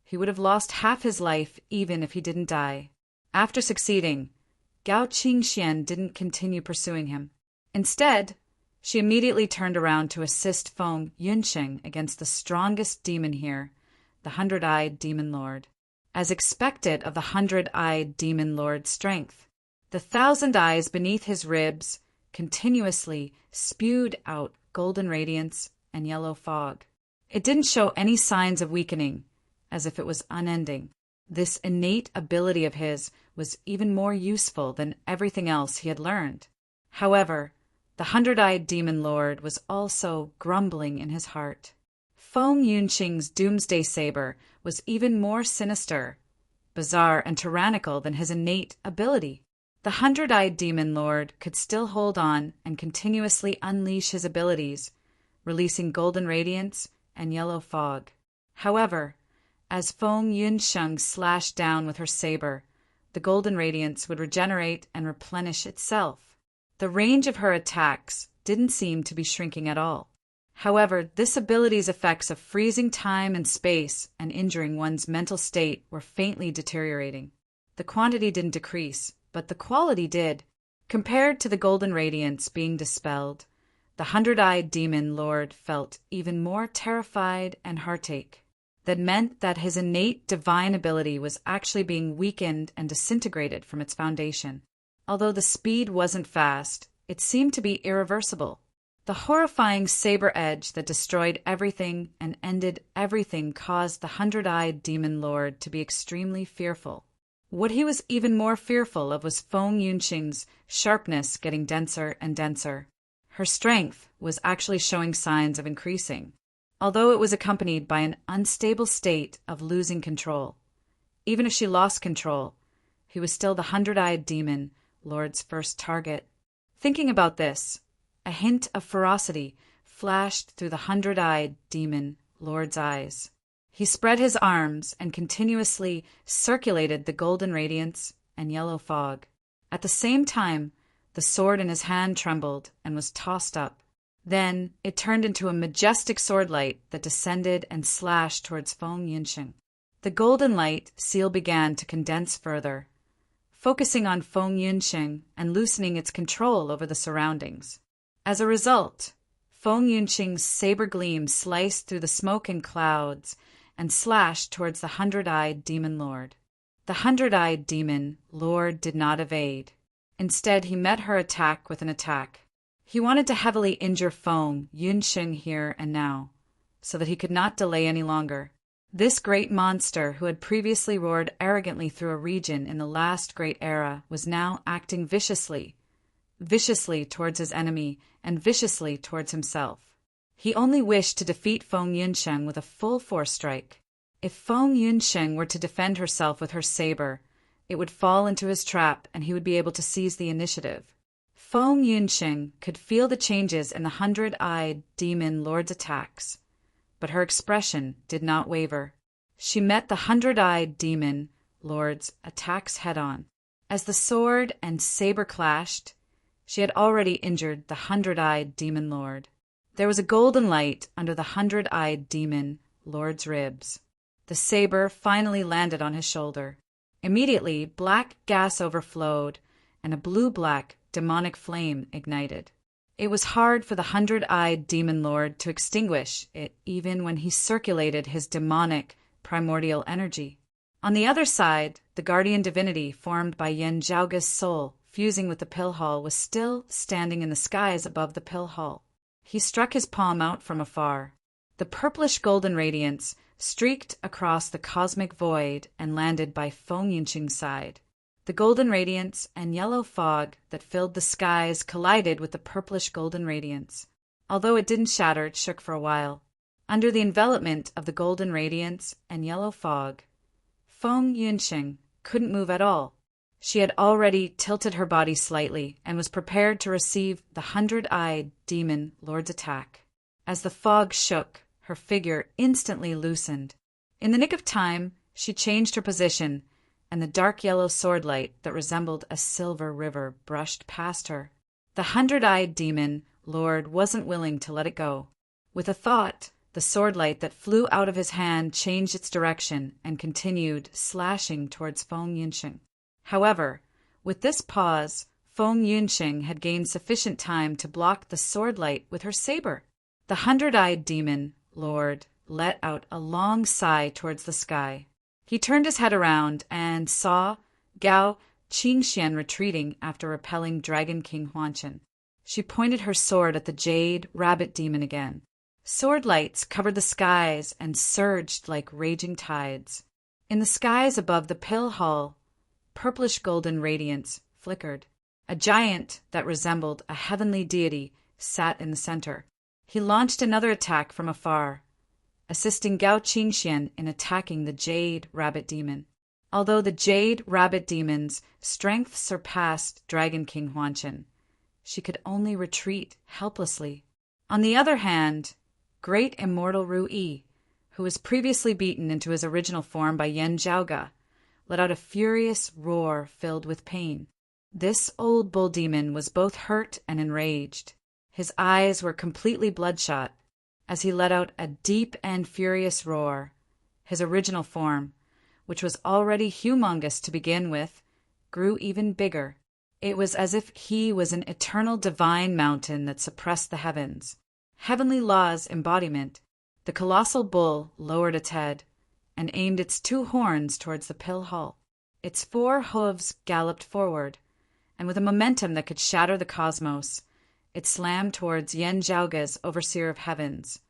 he would have lost half his life even if he didn't die. After succeeding, Gao Qingxian didn't continue pursuing him. Instead, she immediately turned around to assist Feng Yunsheng against the strongest demon here, the 100-eyed demon lord. As expected of the 100-eyed demon lord's strength, the 1,000 eyes beneath his ribs continuously spewed out golden radiance and yellow fog. It didn't show any signs of weakening, as if it was unending. This innate ability of his was even more useful than everything else he had learned. However, the 100-eyed demon lord was also grumbling in his heart. Feng Yunqing's doomsday saber was even more sinister, bizarre, and tyrannical than his innate ability. The 100-eyed demon lord could still hold on and continuously unleash his abilities, releasing golden radiance and yellow fog. However, as Feng Yunsheng slashed down with her saber, the golden radiance would regenerate and replenish itself. The range of her attacks didn't seem to be shrinking at all. However, this ability's effects of freezing time and space and injuring one's mental state were faintly deteriorating. The quantity didn't decrease, but the quality did. Compared to the golden radiance being dispelled, the 100-eyed demon lord felt even more terrified and heartache. That meant that his innate divine ability was actually being weakened and disintegrated from its foundation. Although the speed wasn't fast, it seemed to be irreversible. The horrifying saber edge that destroyed everything and ended everything caused the 100-eyed demon lord to be extremely fearful. What he was even more fearful of was Feng Yunqing's sharpness getting denser and denser. Her strength was actually showing signs of increasing, although it was accompanied by an unstable state of losing control. Even if she lost control, he was still the 100-eyed demon lord's first target. Thinking about this, a hint of ferocity flashed through the 100-eyed demon lord's eyes. He spread his arms and continuously circulated the golden radiance and yellow fog. At the same time, the sword in his hand trembled and was tossed up. Then it turned into a majestic sword light that descended and slashed towards Feng Yunsheng. The golden light seal began to condense further, focusing on Feng Yunsheng and loosening its control over the surroundings. As a result, Feng Yunqing's saber gleam sliced through the smoke and clouds and slashed towards the 100-eyed demon lord. The 100-eyed demon lord did not evade. Instead, he met her attack with an attack. He wanted to heavily injure Feng Yunsheng here and now, so that he could not delay any longer. This great monster, who had previously roared arrogantly through a region in the last great era, was now acting viciously towards his enemy and viciously towards himself. He only wished to defeat Feng Yunsheng with a full force strike. If Feng Yunsheng were to defend herself with her saber, it would fall into his trap and he would be able to seize the initiative. Feng Yunsheng could feel the changes in the 100-eyed demon lord's attacks, but her expression did not waver. She met the 100-eyed demon lord's attacks head-on. As the sword and saber clashed, she had already injured the 100-eyed demon lord. There was a golden light under the 100-eyed demon lord's ribs. The saber finally landed on his shoulder. Immediately, black gas overflowed, and a blue-black demonic flame ignited. It was hard for the 100-eyed demon lord to extinguish it even when he circulated his demonic primordial energy. On the other side, the guardian divinity formed by Yen Zhaoge's soul fusing with the pill hall was still standing in the skies above the pill hall. He struck his palm out from afar. The purplish golden radiance streaked across the cosmic void and landed by Feng Yunqing's side. The golden radiance and yellow fog that filled the skies collided with the purplish golden radiance. Although it didn't shatter, it shook for a while. Under the envelopment of the golden radiance and yellow fog, Feng Yunqing couldn't move at all. She had already tilted her body slightly and was prepared to receive the 100-eyed demon lord's attack. As the fog shook, her figure instantly loosened. In the nick of time, she changed her position, and the dark yellow sword light that resembled a silver river brushed past her. The 100-eyed demon lord wasn't willing to let it go. With a thought, the sword light that flew out of his hand changed its direction and continued slashing towards Feng Yunqing. However, With this pause, Feng Yunxing had gained sufficient time to block the sword light with her saber. The 100-eyed demon lord let out a long sigh towards the sky. He turned his head around and saw Gao Qingxian retreating after repelling Dragon King Huanchen. She pointed her sword at the jade rabbit demon again. Sword lights covered the skies and surged like raging tides. In the skies above the pill hall, purplish-golden radiance flickered. A giant that resembled a heavenly deity sat in the center. He launched another attack from afar, assisting Gao Qingxian in attacking the jade rabbit demon. Although the jade rabbit demon's strength surpassed Dragon King Huanchen, she could only retreat helplessly. On the other hand, great immortal Ru Yi, who was previously beaten into his original form by Yan Zhaoge, let out a furious roar filled with pain. This old bull demon was both hurt and enraged. His eyes were completely bloodshot as he let out a deep and furious roar. His original form, which was already humongous to begin with, grew even bigger. It was as if he was an eternal divine mountain that suppressed the heavens. Heavenly law's embodiment, the colossal bull lowered its head and aimed its 2 horns towards the pill hall. Its 4 hooves galloped forward, and with a momentum that could shatter the cosmos, it slammed towards Yan Zhaoge's overseer of heavens,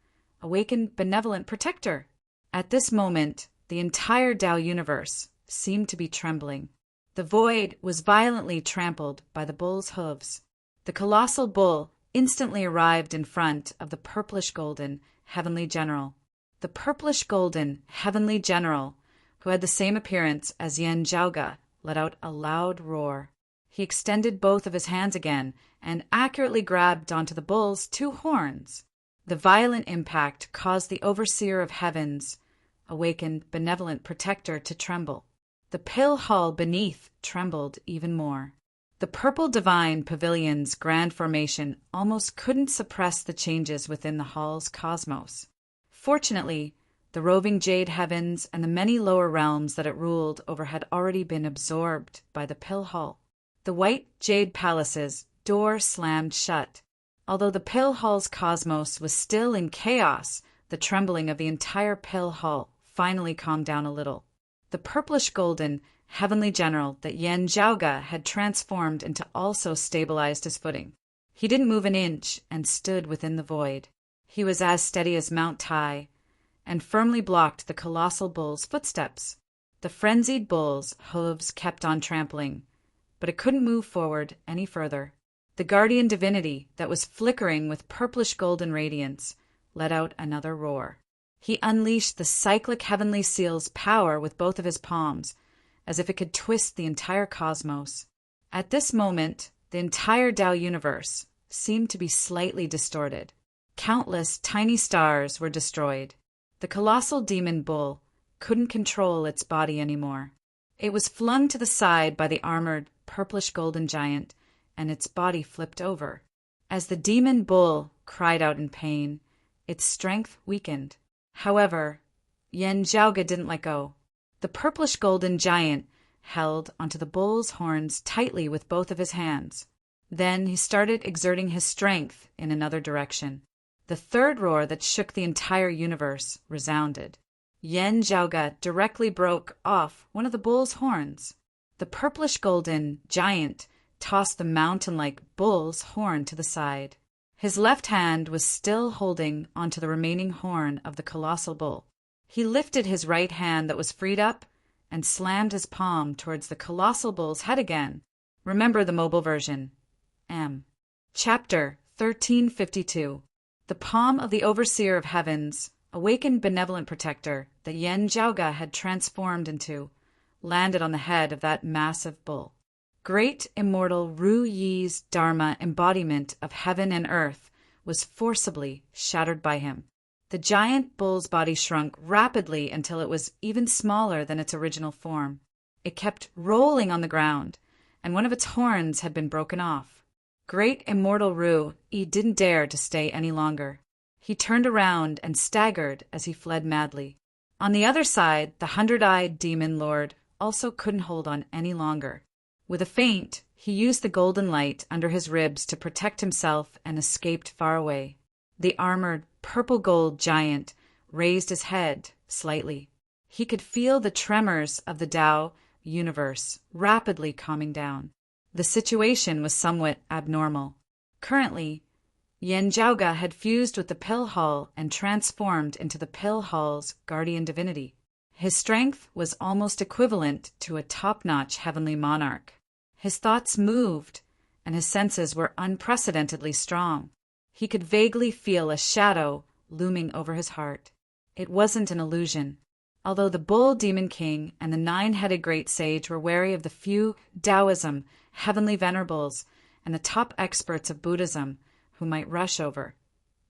awakened benevolent protector. At this moment, the entire Dao universe seemed to be trembling. The void was violently trampled by the bull's hooves. The colossal bull instantly arrived in front of the purplish-golden heavenly general. The purplish-golden heavenly general, who had the same appearance as Yan Zhaoge, let out a loud roar. He extended both of his hands again and accurately grabbed onto the bull's 2 horns. The violent impact caused the overseer of heavens, awakened benevolent protector, to tremble. The pill hall beneath trembled even more. The purple divine pavilion's grand formation almost couldn't suppress the changes within the hall's cosmos. Fortunately, the roving jade heavens and the many lower realms that it ruled over had already been absorbed by the pill hall. The white jade palace's door slammed shut. Although the pill hall's cosmos was still in chaos, the trembling of the entire pill hall finally calmed down a little. The purplish-golden heavenly general that Yan Zhaoge had transformed into also stabilized his footing. He didn't move an inch and stood within the void. He was as steady as Mount Tai and firmly blocked the colossal bull's footsteps. The frenzied bull's hooves kept on trampling, but it couldn't move forward any further. The guardian divinity that was flickering with purplish-golden radiance let out another roar. He unleashed the cyclic heavenly seal's power with both of his palms, as if it could twist the entire cosmos. At this moment, the entire Dao universe seemed to be slightly distorted. Countless tiny stars were destroyed. The colossal demon bull couldn't control its body anymore. It was flung to the side by the armored purplish-golden giant, and its body flipped over. As the demon bull cried out in pain, its strength weakened. However, Yan Zhaoge didn't let go. The purplish-golden giant held onto the bull's horns tightly with both of his hands. Then he started exerting his strength in another direction. The third roar that shook the entire universe resounded. Yan Zhaoge directly broke off one of the bull's horns. The purplish-golden giant tossed the mountain-like bull's horn to the side. His left hand was still holding onto the remaining horn of the colossal bull. He lifted his right hand that was freed up and slammed his palm towards the colossal bull's head again. Remember the mobile version. M. Chapter 1352. The palm of the Overseer of Heavens, awakened benevolent protector that Yan Zhaoge had transformed into, landed on the head of that massive bull. Great immortal Ru Yi's Dharma embodiment of heaven and earth was forcibly shattered by him. The giant bull's body shrunk rapidly until it was even smaller than its original form. It kept rolling on the ground, and one of its horns had been broken off. Great immortal Ru Yi didn't dare to stay any longer. He turned around and staggered as he fled madly. On the other side, the 100-eyed demon lord also couldn't hold on any longer. With a feint, he used the golden light under his ribs to protect himself and escaped far away. The armored, purple-gold giant raised his head slightly. He could feel the tremors of the Tao universe rapidly calming down. The situation was somewhat abnormal. Currently, Yen Zhaoga had fused with the Pill Hall and transformed into the Pill Hall's guardian divinity. His strength was almost equivalent to a top-notch heavenly monarch. His thoughts moved, and his senses were unprecedentedly strong. He could vaguely feel a shadow looming over his heart. It wasn't an illusion. Although the Bull Demon King and the nine-headed Great Sage were wary of the few Taoism, heavenly venerables, and the top experts of Buddhism who might rush over,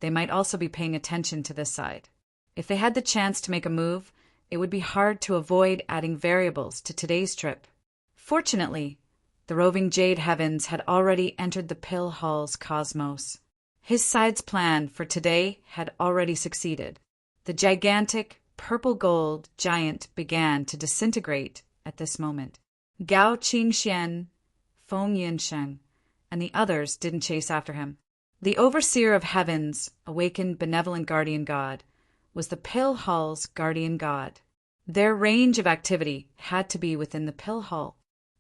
they might also be paying attention to this side. If they had the chance to make a move, it would be hard to avoid adding variables to today's trip. Fortunately, the roving Jade Heavens had already entered the Pill Hall's cosmos. His side's plan for today had already succeeded. The gigantic, purple-gold giant began to disintegrate at this moment. Gao Qingxian, Feng Yinsheng, and the others didn't chase after him. The Overseer of Heavens, awakened benevolent guardian god, was the Pill Hall's guardian god. Their range of activity had to be within the Pill Hall.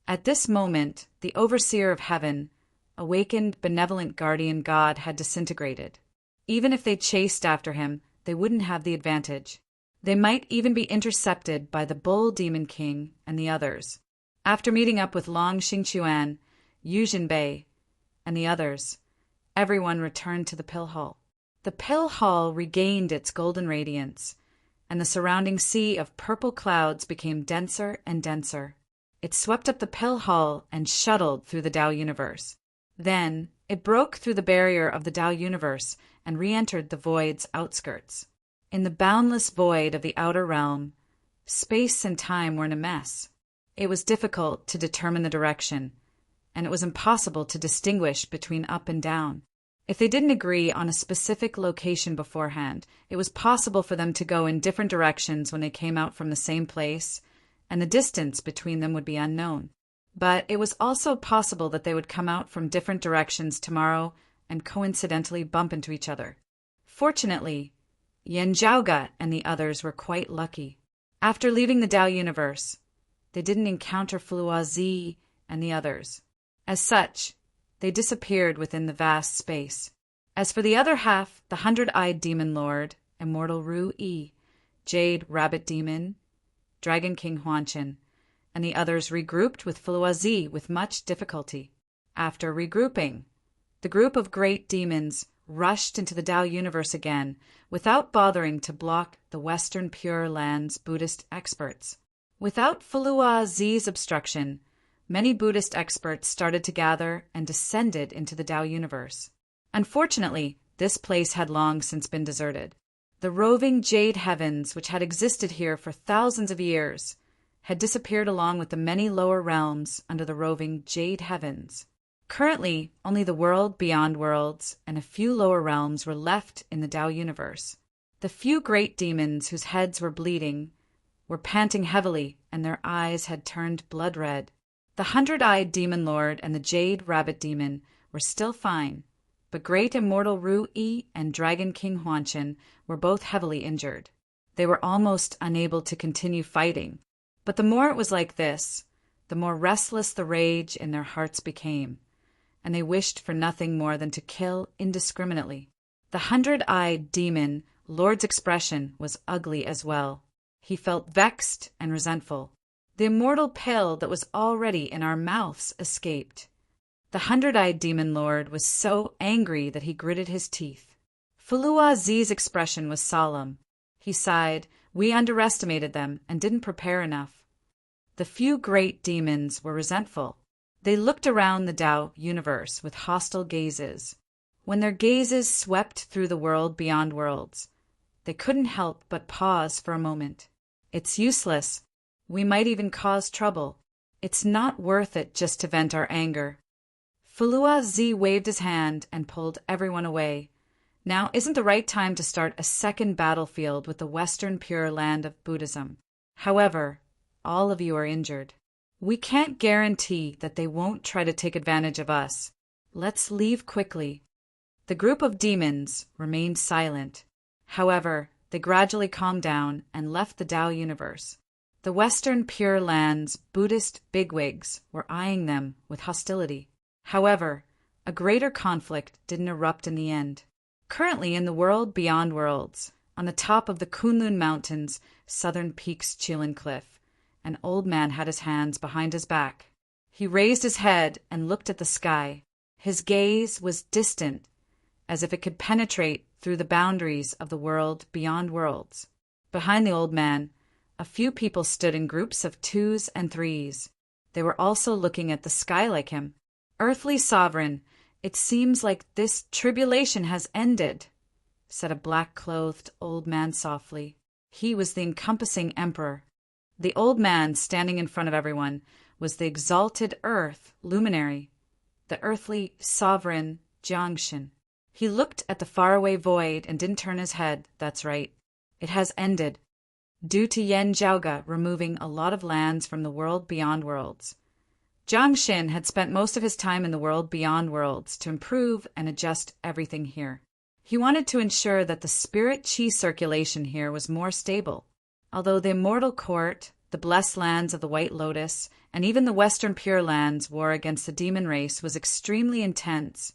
At this moment, the Overseer of Heaven, awakened benevolent guardian god, had disintegrated. Even if they chased after him, they wouldn't have the advantage. They might even be intercepted by the Bull Demon King and the others. After meeting up with Long Xingquan, Yu Jinbei, and the others, everyone returned to the Pill Hall. The Pill Hall regained its golden radiance, and the surrounding sea of purple clouds became denser and denser. It swept up the Pill Hall and shuttled through the Tao universe. Then, it broke through the barrier of the Tao universe and re-entered the void's outskirts. In the boundless void of the outer realm, space and time were in a mess. It was difficult to determine the direction, and it was impossible to distinguish between up and down. If they didn't agree on a specific location beforehand, it was possible for them to go in different directions when they came out from the same place, and the distance between them would be unknown. But it was also possible that they would come out from different directions tomorrow and coincidentally bump into each other. Fortunately, Yen Zhaoga and the others were quite lucky. After leaving the Tao universe, they didn't encounter Flua Zi and the others. As such, they disappeared within the vast space. As for the other half, the 100-eyed Demon Lord, Immortal Ru Yi, Jade Rabbit Demon, Dragon King Huanchen, and the others regrouped with Flua Zi with much difficulty. After regrouping, the group of great demons rushed into the Tao universe again without bothering to block the Western Pure Land's Buddhist experts. Without Flua Zi's obstruction, many Buddhist experts started to gather and descended into the Tao universe. Unfortunately, this place had long since been deserted. The roving Jade Heavens, which had existed here for thousands of years, had disappeared along with the many lower realms under the roving Jade Heavens. Currently, only the world beyond worlds and a few lower realms were left in the Tao universe. The few great demons whose heads were bleeding were panting heavily, and their eyes had turned blood red. The 100-eyed Demon Lord and the Jade Rabbit Demon were still fine, but Great Immortal Ru Yi and Dragon King Huanchen were both heavily injured. They were almost unable to continue fighting, but the more it was like this, the more restless the rage in their hearts became, and they wished for nothing more than to kill indiscriminately. The 100-eyed Demon Lord's expression was ugly as well. He felt vexed and resentful. The immortal pill that was already in our mouths escaped. The 100-eyed Demon Lord was so angry that he gritted his teeth. Flua Zi's expression was solemn. He sighed. We underestimated them and didn't prepare enough. The few great demons were resentful. They looked around the Tao universe with hostile gazes. When their gazes swept through the world beyond worlds, they couldn't help but pause for a moment. It's useless. We might even cause trouble. It's not worth it just to vent our anger. Flua Zi waved his hand and pulled everyone away. Now isn't the right time to start a second battlefield with the Western Pure Land of Buddhism. However, all of you are injured. We can't guarantee that they won't try to take advantage of us. Let's leave quickly." The group of demons remained silent. However, they gradually calmed down and left the Tao universe. The Western Pure Land's Buddhist bigwigs were eyeing them with hostility. However, a greater conflict didn't erupt in the end. Currently in the world beyond worlds, on the top of the Kunlun Mountains' southern peaks Chilin Cliff, an old man had his hands behind his back. He raised his head and looked at the sky. His gaze was distant, as if it could penetrate through the boundaries of the world beyond worlds. Behind the old man, a few people stood in groups of 2s and 3s. They were also looking at the sky like him. "Earthly sovereign, it seems like this tribulation has ended," said a black-clothed old man softly. He was the encompassing emperor. The old man standing in front of everyone was the exalted earth luminary, the earthly sovereign Jiangshan. He looked at the faraway void and didn't turn his head. "That's right. It has ended, due to Yen Zhaoga removing a lot of lands from the world beyond worlds. Jiangshan had spent most of his time in the world beyond worlds to improve and adjust everything here. He wanted to ensure that the spirit chi circulation here was more stable. Although the Immortal Court, the Blessed Lands of the White Lotus, and even the Western Pure Lands' war against the demon race was extremely intense,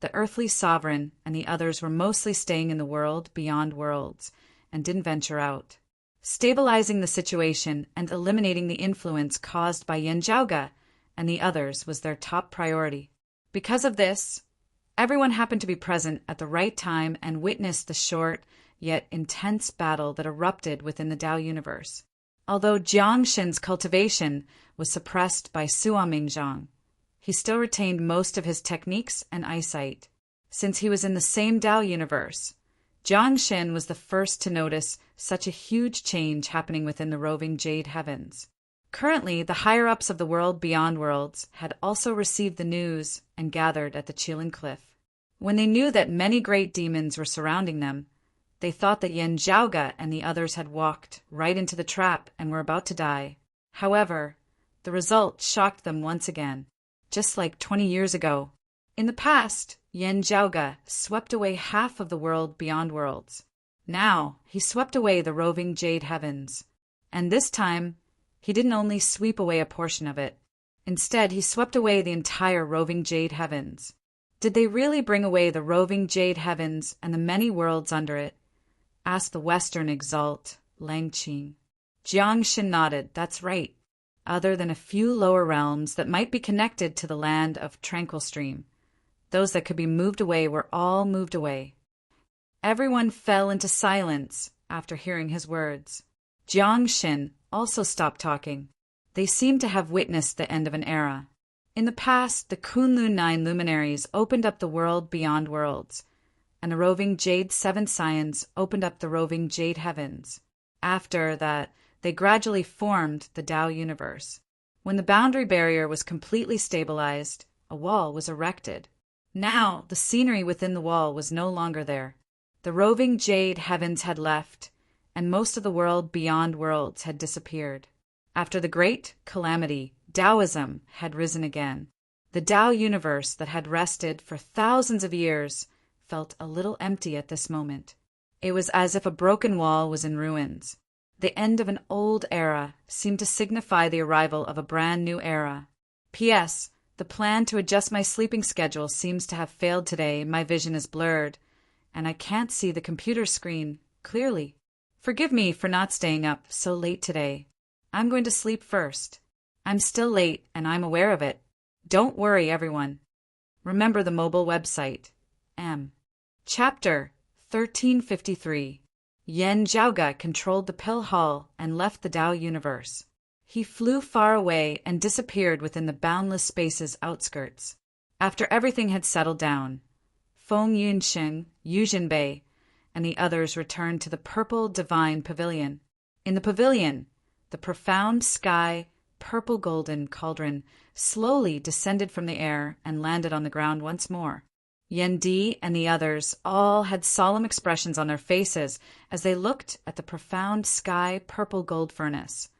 the earthly sovereign and the others were mostly staying in the world beyond worlds and didn't venture out. Stabilizing the situation and eliminating the influence caused by Yen Zhaoga and the others was their top priority. Because of this, everyone happened to be present at the right time and witnessed the short yet intense battle that erupted within the Tao universe. Although Jiangshan's cultivation was suppressed by Suamingzhang, he still retained most of his techniques and eyesight. Since he was in the same Tao universe, Jiangshan was the first to notice such a huge change happening within the roving Jade Heavens. Currently, the higher-ups of the world beyond worlds had also received the news and gathered at the Chilin Cliff. When they knew that many great demons were surrounding them, they thought that Yen Zhaoga and the others had walked right into the trap and were about to die. However, the result shocked them once again, just like 20 years ago. In the past, Yen Zhaoga swept away half of the world beyond worlds. Now, he swept away the roving Jade Heavens. And this time, he didn't only sweep away a portion of it. Instead, he swept away the entire roving Jade Heavens. Did they really bring away the roving Jade Heavens and the many worlds under it? Asked the Western Exalt, Langqing. Jiangshan nodded. That's right. Other than a few lower realms that might be connected to the land of Tranquil Stream, those that could be moved away were all moved away. Everyone fell into silence after hearing his words. Jiangshan also stopped talking. They seemed to have witnessed the end of an era. In the past, the Kunlun 9 luminaries opened up the world beyond worlds, and the roving Jade 7 Scions opened up the roving Jade Heavens. After that, they gradually formed the Tao universe. When the boundary barrier was completely stabilized, a wall was erected. Now, the scenery within the wall was no longer there. The roving Jade Heavens had left, and most of the world beyond worlds had disappeared. After the great calamity, Taoism had risen again. The Tao universe that had rested for thousands of years felt a little empty at this moment. It was as if a broken wall was in ruins. The end of an old era seemed to signify the arrival of a brand new era. P.S. The plan to adjust my sleeping schedule seems to have failed today. My vision is blurred, and I can't see the computer screen clearly. Forgive me for not staying up so late today. I'm going to sleep first. I'm still late, and I'm aware of it. Don't worry, everyone. Remember the mobile website. M. Chapter 1353. Yen Zhaoga controlled the pill hall and left the Tao universe. He flew far away and disappeared within the boundless space's outskirts. After everything had settled down, Feng Yunsheng, Yuzhenbei, and the others returned to the purple divine pavilion. In the pavilion, the profound sky, purple-golden cauldron slowly descended from the air and landed on the ground once more. Yen Di and the others all had solemn expressions on their faces as they looked at the profound sky purple gold furnace.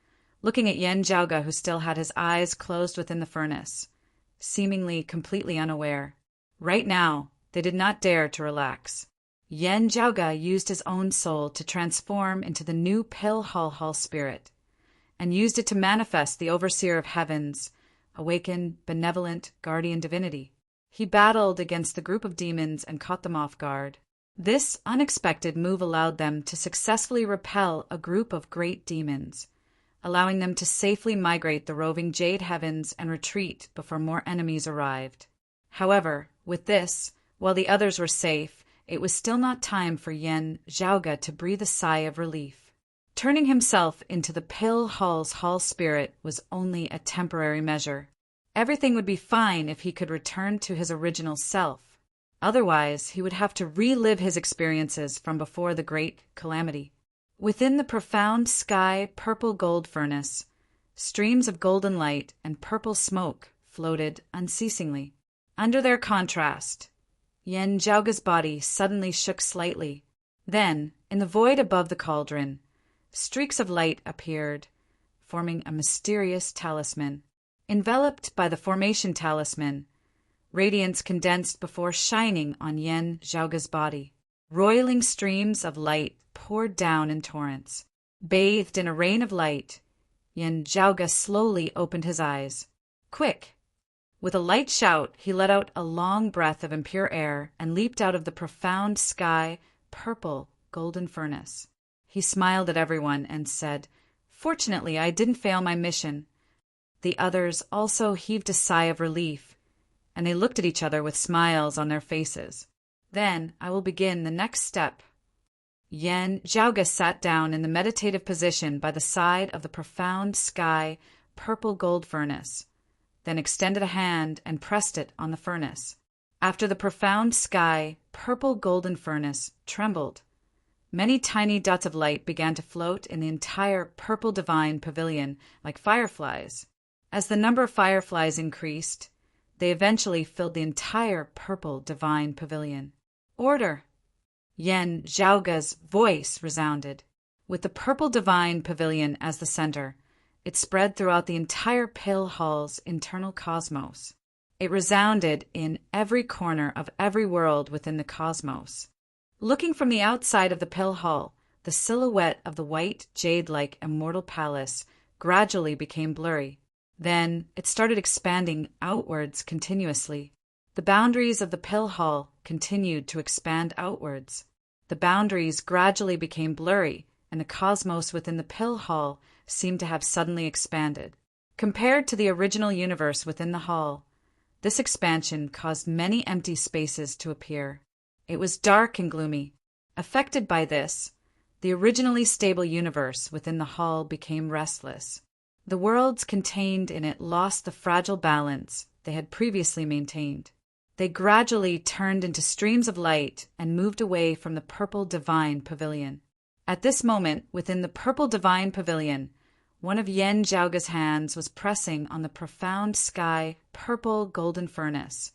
looking at Yen Zhaoge, who still had his eyes closed within the furnace, seemingly completely unaware. Right now, they did not dare to relax. Yen Zhaoge used his own soul to transform into the new Pill Hall spirit, and used it to manifest the overseer of heavens, awakened, benevolent, guardian divinity. He battled against the group of demons and caught them off guard. This unexpected move allowed them to successfully repel a group of great demons, allowing them to safely migrate the roving jade heavens and retreat before more enemies arrived. However, with this, while the others were safe, it was still not time for Yen Zhaoge to breathe a sigh of relief. Turning himself into the Pill Hall's hall spirit was only a temporary measure. Everything would be fine if he could return to his original self. Otherwise, he would have to relive his experiences from before the great calamity. Within the profound sky purple gold furnace, streams of golden light and purple smoke floated unceasingly. Under their contrast, Yen Zhaoge's body suddenly shook slightly. Then, in the void above the cauldron, streaks of light appeared, forming a mysterious talisman. Enveloped by the formation talisman, radiance condensed before shining on Yen Zhaoge's body. Roiling streams of light poured down in torrents. Bathed in a rain of light, Yen Zhaoge slowly opened his eyes. Quick! With a light shout, he let out a long breath of impure air and leaped out of the profound sky, purple, golden furnace. He smiled at everyone and said, "Fortunately, I didn't fail my mission." The others also heaved a sigh of relief, and they looked at each other with smiles on their faces. "Then I will begin the next step." Yen Zhaoge sat down in the meditative position by the side of the profound sky, purple gold furnace, then extended a hand and pressed it on the furnace. After the profound sky, purple golden furnace trembled. Many tiny dots of light began to float in the entire purple divine pavilion like fireflies. As the number of fireflies increased, they eventually filled the entire purple divine pavilion. "Order!" Yen Zhaoge's voice resounded. With the purple divine pavilion as the center, it spread throughout the entire Pill Hall's internal cosmos. It resounded in every corner of every world within the cosmos. Looking from the outside of the Pill Hall, the silhouette of the white, jade-like immortal palace gradually became blurry. Then it started expanding outwards continuously. The boundaries of the Pill Hall continued to expand outwards. The boundaries gradually became blurry, and the cosmos within the Pill Hall seemed to have suddenly expanded. Compared to the original universe within the hall, this expansion caused many empty spaces to appear. It was dark and gloomy. Affected by this, the originally stable universe within the hall became restless. The worlds contained in it lost the fragile balance they had previously maintained. They gradually turned into streams of light and moved away from the purple divine pavilion. At this moment, within the purple divine pavilion, one of Yen Zhaoge's hands was pressing on the profound sky purple golden furnace,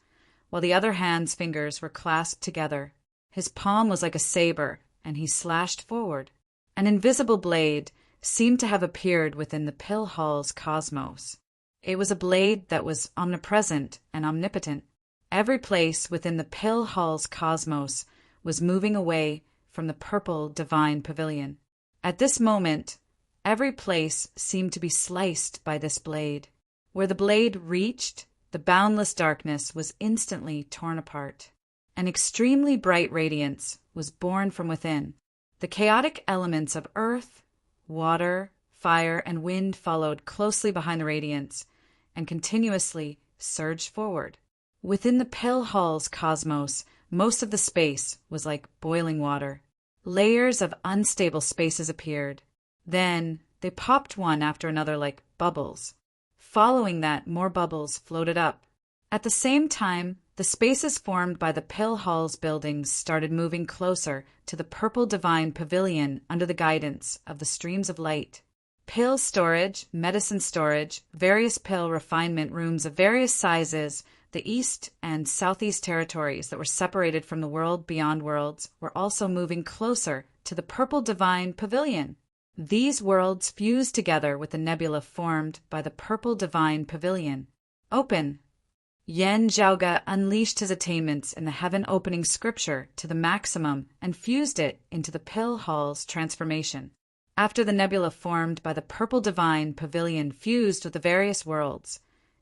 while the other hand's fingers were clasped together. His palm was like a saber, and he slashed forward. An invisible blade seemed to have appeared within the Pill Hall's cosmos. It was a blade that was omnipresent and omnipotent. Every place within the Pill Hall's cosmos was moving away from the purple divine pavilion. At this moment, every place seemed to be sliced by this blade. Where the blade reached, the boundless darkness was instantly torn apart. An extremely bright radiance was born from within. The chaotic elements of earth, water, fire, and wind followed closely behind the radiance and continuously surged forward. Within the Pill Hall's cosmos, most of the space was like boiling water. Layers of unstable spaces appeared. Then they popped one after another like bubbles. Following that, more bubbles floated up. At the same time, the spaces formed by the Pill Hall's buildings started moving closer to the purple divine pavilion under the guidance of the streams of light. Pill storage, medicine storage, various pill refinement rooms of various sizes, the east and southeast territories that were separated from the world beyond worlds were also moving closer to the purple divine pavilion. These worlds fused together with the nebula formed by the purple divine pavilion. Open. Yen Zhaoge unleashed his attainments in the heaven-opening scripture to the maximum and fused it into the pill hall's transformation. After the nebula formed by the purple divine pavilion fused with the various worlds,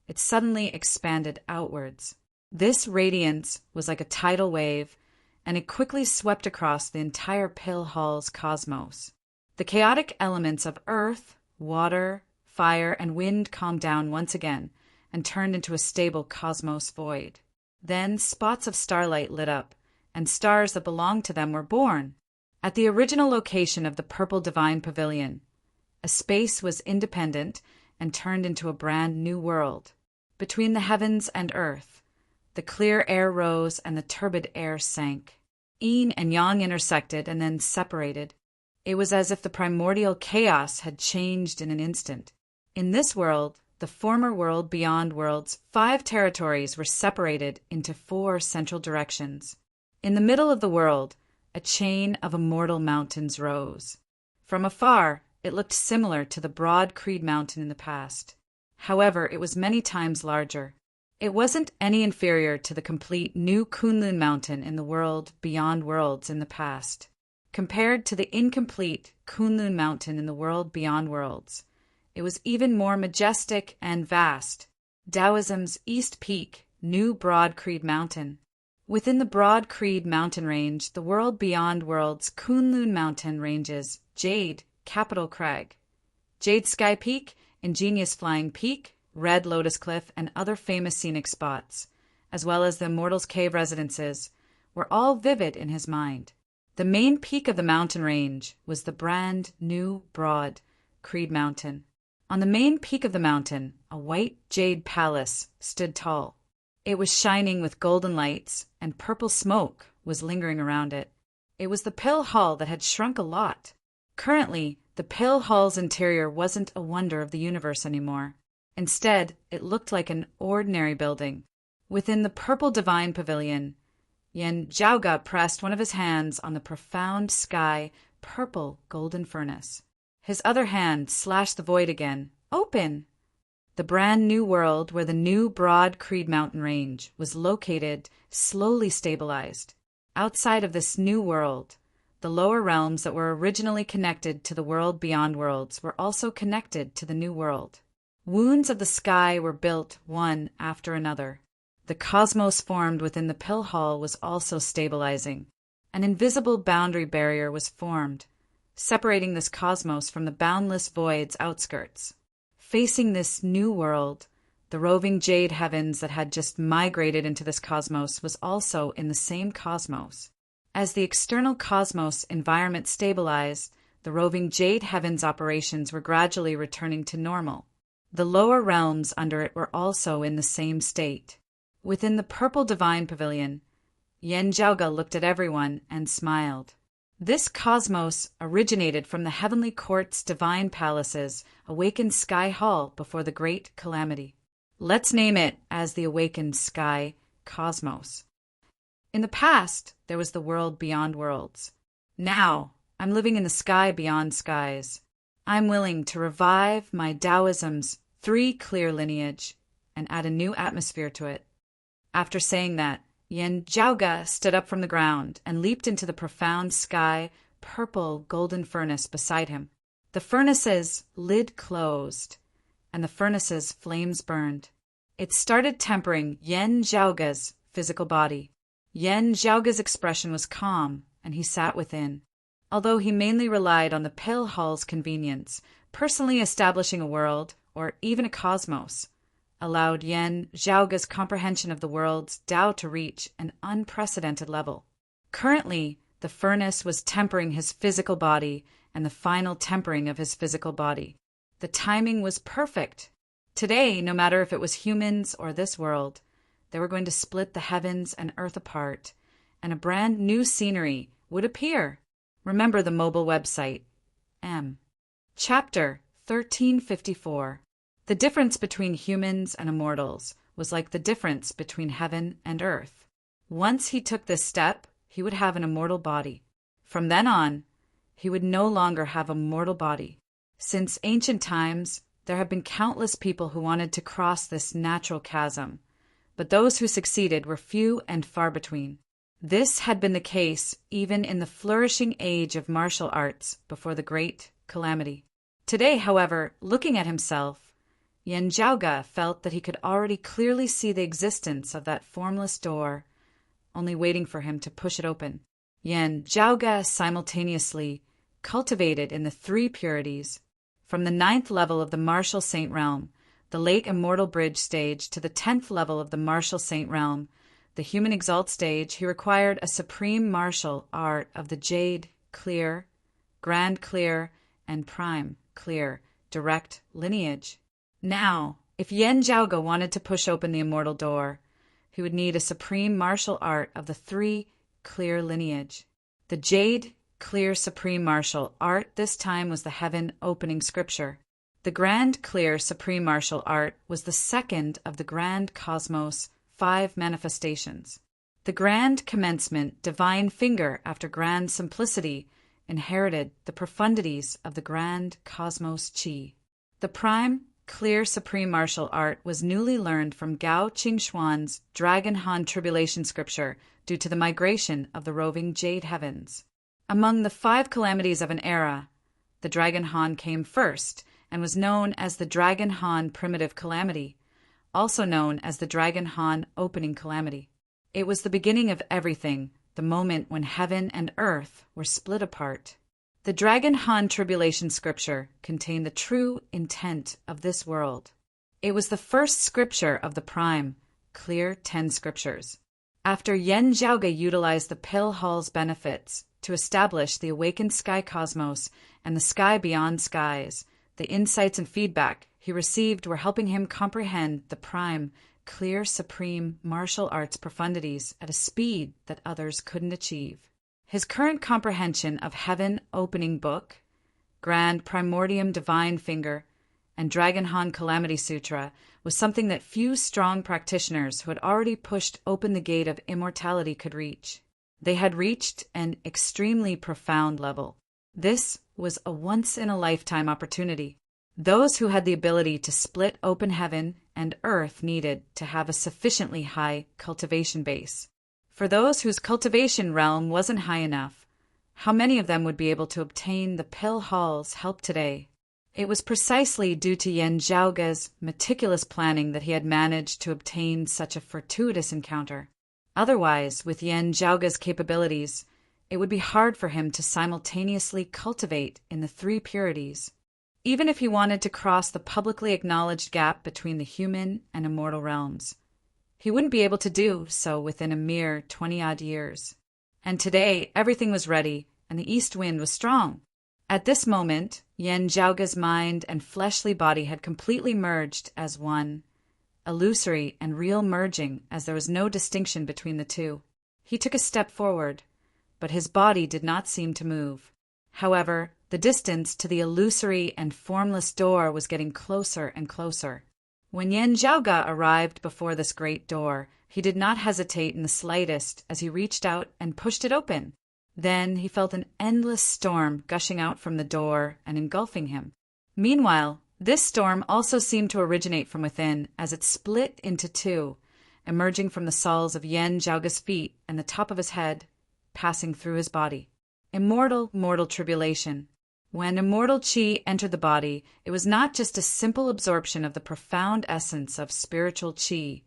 it suddenly expanded outwards. This radiance was like a tidal wave, and it quickly swept across the entire pill hall's cosmos. The chaotic elements of earth, water, fire, and wind calmed down once again and turned into a stable cosmos void. Then spots of starlight lit up, and stars that belonged to them were born. At the original location of the purple divine pavilion, a space was independent and turned into a brand new world. Between the heavens and earth, the clear air rose and the turbid air sank. Yin and yang intersected and then separated. It was as if the primordial chaos had changed in an instant. In this world, the former world beyond worlds, 5 territories were separated into 4 central directions. In the middle of the world, a chain of immortal mountains rose. From afar, it looked similar to the broad Creed Mountain in the past. However, it was many times larger. It wasn't any inferior to the complete new Kunlun Mountain in the world beyond worlds in the past. Compared to the incomplete Kunlun Mountain in the world beyond worlds, it was even more majestic and vast. Taoism's East Peak, New Broad Creed Mountain. Within the Broad Creed Mountain Range, the world beyond worlds Kunlun Mountain ranges Jade, Capital Crag, Jade Sky Peak, Ingenious Flying Peak, Red Lotus Cliff, and other famous scenic spots, as well as the Immortals Cave residences, were all vivid in his mind. The main peak of the mountain range was the brand new Broad Creed Mountain. On the main peak of the mountain, a white jade palace stood tall. It was shining with golden lights, and purple smoke was lingering around it. It was the pill hall that had shrunk a lot. Currently, the pill hall's interior wasn't a wonder of the universe anymore. Instead, it looked like an ordinary building. Within the purple divine pavilion, Yen Zhaoge pressed one of his hands on the profound sky purple golden furnace. His other hand slashed the void again. Open! The brand new world where the new Broad Creed Mountain Range was located slowly stabilized. Outside of this new world, the lower realms that were originally connected to the world beyond worlds were also connected to the new world. Wounds of the sky were built one after another. The cosmos formed within the pill hall was also stabilizing. An invisible boundary barrier was formed, separating this cosmos from the boundless void's outskirts. Facing this new world, the roving jade heavens that had just migrated into this cosmos was also in the same cosmos. As the external cosmos environment stabilized, the roving jade heavens operations were gradually returning to normal. The lower realms under it were also in the same state. Within the purple divine pavilion, Yen Zhaoge looked at everyone and smiled. This cosmos originated from the heavenly court's divine palaces, awakened sky hall before the great calamity. Let's name it as the awakened sky cosmos. In the past, there was the world beyond worlds. Now, I'm living in the sky beyond skies. I'm willing to revive my Taoism's 3 clear lineage and add a new atmosphere to it. After saying that, Yen Zhaoge stood up from the ground and leaped into the profound sky purple golden furnace beside him. The furnace's lid closed, and the furnace's flames burned. It started tempering Yen Zhaoge's physical body. Yen Zhaoge's expression was calm, and he sat within. Although he mainly relied on the pill hall's convenience, personally establishing a world, or even a cosmos, allowed Yen Zhaoge's comprehension of the world's Tao to reach an unprecedented level. Currently, the furnace was tempering his physical body and the final tempering of his physical body. The timing was perfect. Today, no matter if it was humans or this world, they were going to split the heavens and earth apart, and a brand new scenery would appear. Remember the mobile website, M. Chapter 1354. The difference between humans and immortals was like the difference between heaven and earth. Once he took this step, he would have an immortal body. From then on, he would no longer have a mortal body. Since ancient times, there have been countless people who wanted to cross this natural chasm, but those who succeeded were few and far between. This had been the case even in the flourishing age of martial arts before the Great Calamity. Today, however, looking at himself, Yan Zhaoge felt that he could already clearly see the existence of that formless door, only waiting for him to push it open. Yan Zhaoge simultaneously cultivated in the three purities, from the 9th level of the martial saint realm, the late immortal bridge stage, to the 10th level of the martial saint realm, the human exalt stage. He required a supreme martial art of the jade clear, grand clear, and prime clear, direct lineage. Now, if Yan Zhaoge wanted to push open the immortal door, he would need a supreme martial art of the three clear lineage. The jade clear supreme martial art this time was the heaven opening scripture. The grand clear supreme martial art was the second of the grand cosmos 5 manifestations. The grand commencement divine finger after grand simplicity inherited the profundities of the grand cosmos chi. The prime clear supreme martial art was newly learned from Gao Qingxuan's Dragon Han tribulation scripture due to the migration of the roving jade heavens. Among the 5 calamities of an era, the Dragon Han came first and was known as the Dragon Han primitive calamity, also known as the Dragon Han opening calamity. It was the beginning of everything, the moment when heaven and earth were split apart. The Dragon Han tribulation scripture contained the true intent of this world. It was the first scripture of the prime, clear 10 scriptures. After Yan Zhaoge utilized the pill hall's benefits to establish the awakened sky cosmos and the sky beyond skies, the insights and feedback he received were helping him comprehend the prime, clear supreme martial arts profundities at a speed that others couldn't achieve. His current comprehension of Heaven Opening Book, Grand Primordium Divine Finger, and Dragon Han Calamity Sutra was something that few strong practitioners who had already pushed open the gate of immortality could reach. They had reached an extremely profound level. This was a once-in-a-lifetime opportunity. Those who had the ability to split open heaven and earth needed to have a sufficiently high cultivation base. For those whose cultivation realm wasn't high enough, how many of them would be able to obtain the pill hall's help today? It was precisely due to Yan Zhaoge's meticulous planning that he had managed to obtain such a fortuitous encounter. Otherwise, with Yan Zhaoge's capabilities, it would be hard for him to simultaneously cultivate in the 3 purities. Even if he wanted to cross the publicly acknowledged gap between the human and immortal realms, he wouldn't be able to do so within a mere 20-odd years. And today, everything was ready, and the east wind was strong. At this moment, Yan Zhaoge's mind and fleshly body had completely merged as one, illusory and real merging, as there was no distinction between the two. He took a step forward, but his body did not seem to move. However, the distance to the illusory and formless door was getting closer and closer. When Yan Zhaoge arrived before this great door, he did not hesitate in the slightest as he reached out and pushed it open. Then he felt an endless storm gushing out from the door and engulfing him. Meanwhile, this storm also seemed to originate from within as it split into 2, emerging from the soles of Yan Zhaoge's feet and the top of his head, passing through his body. Immortal mortal tribulation. When immortal chi entered the body, it was not just a simple absorption of the profound essence of spiritual chi,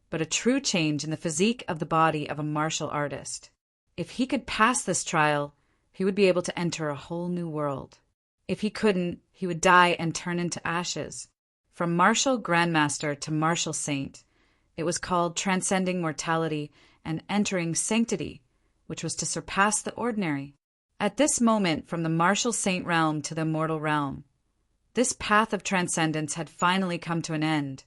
but a true change in the physique of the body of a martial artist. If he could pass this trial, he would be able to enter a whole new world. If he couldn't, he would die and turn into ashes. From martial grandmaster to martial saint, it was called transcending mortality and entering sanctity, which was to surpass the ordinary. At this moment, from the martial saint realm to the immortal realm, this path of transcendence had finally come to an end,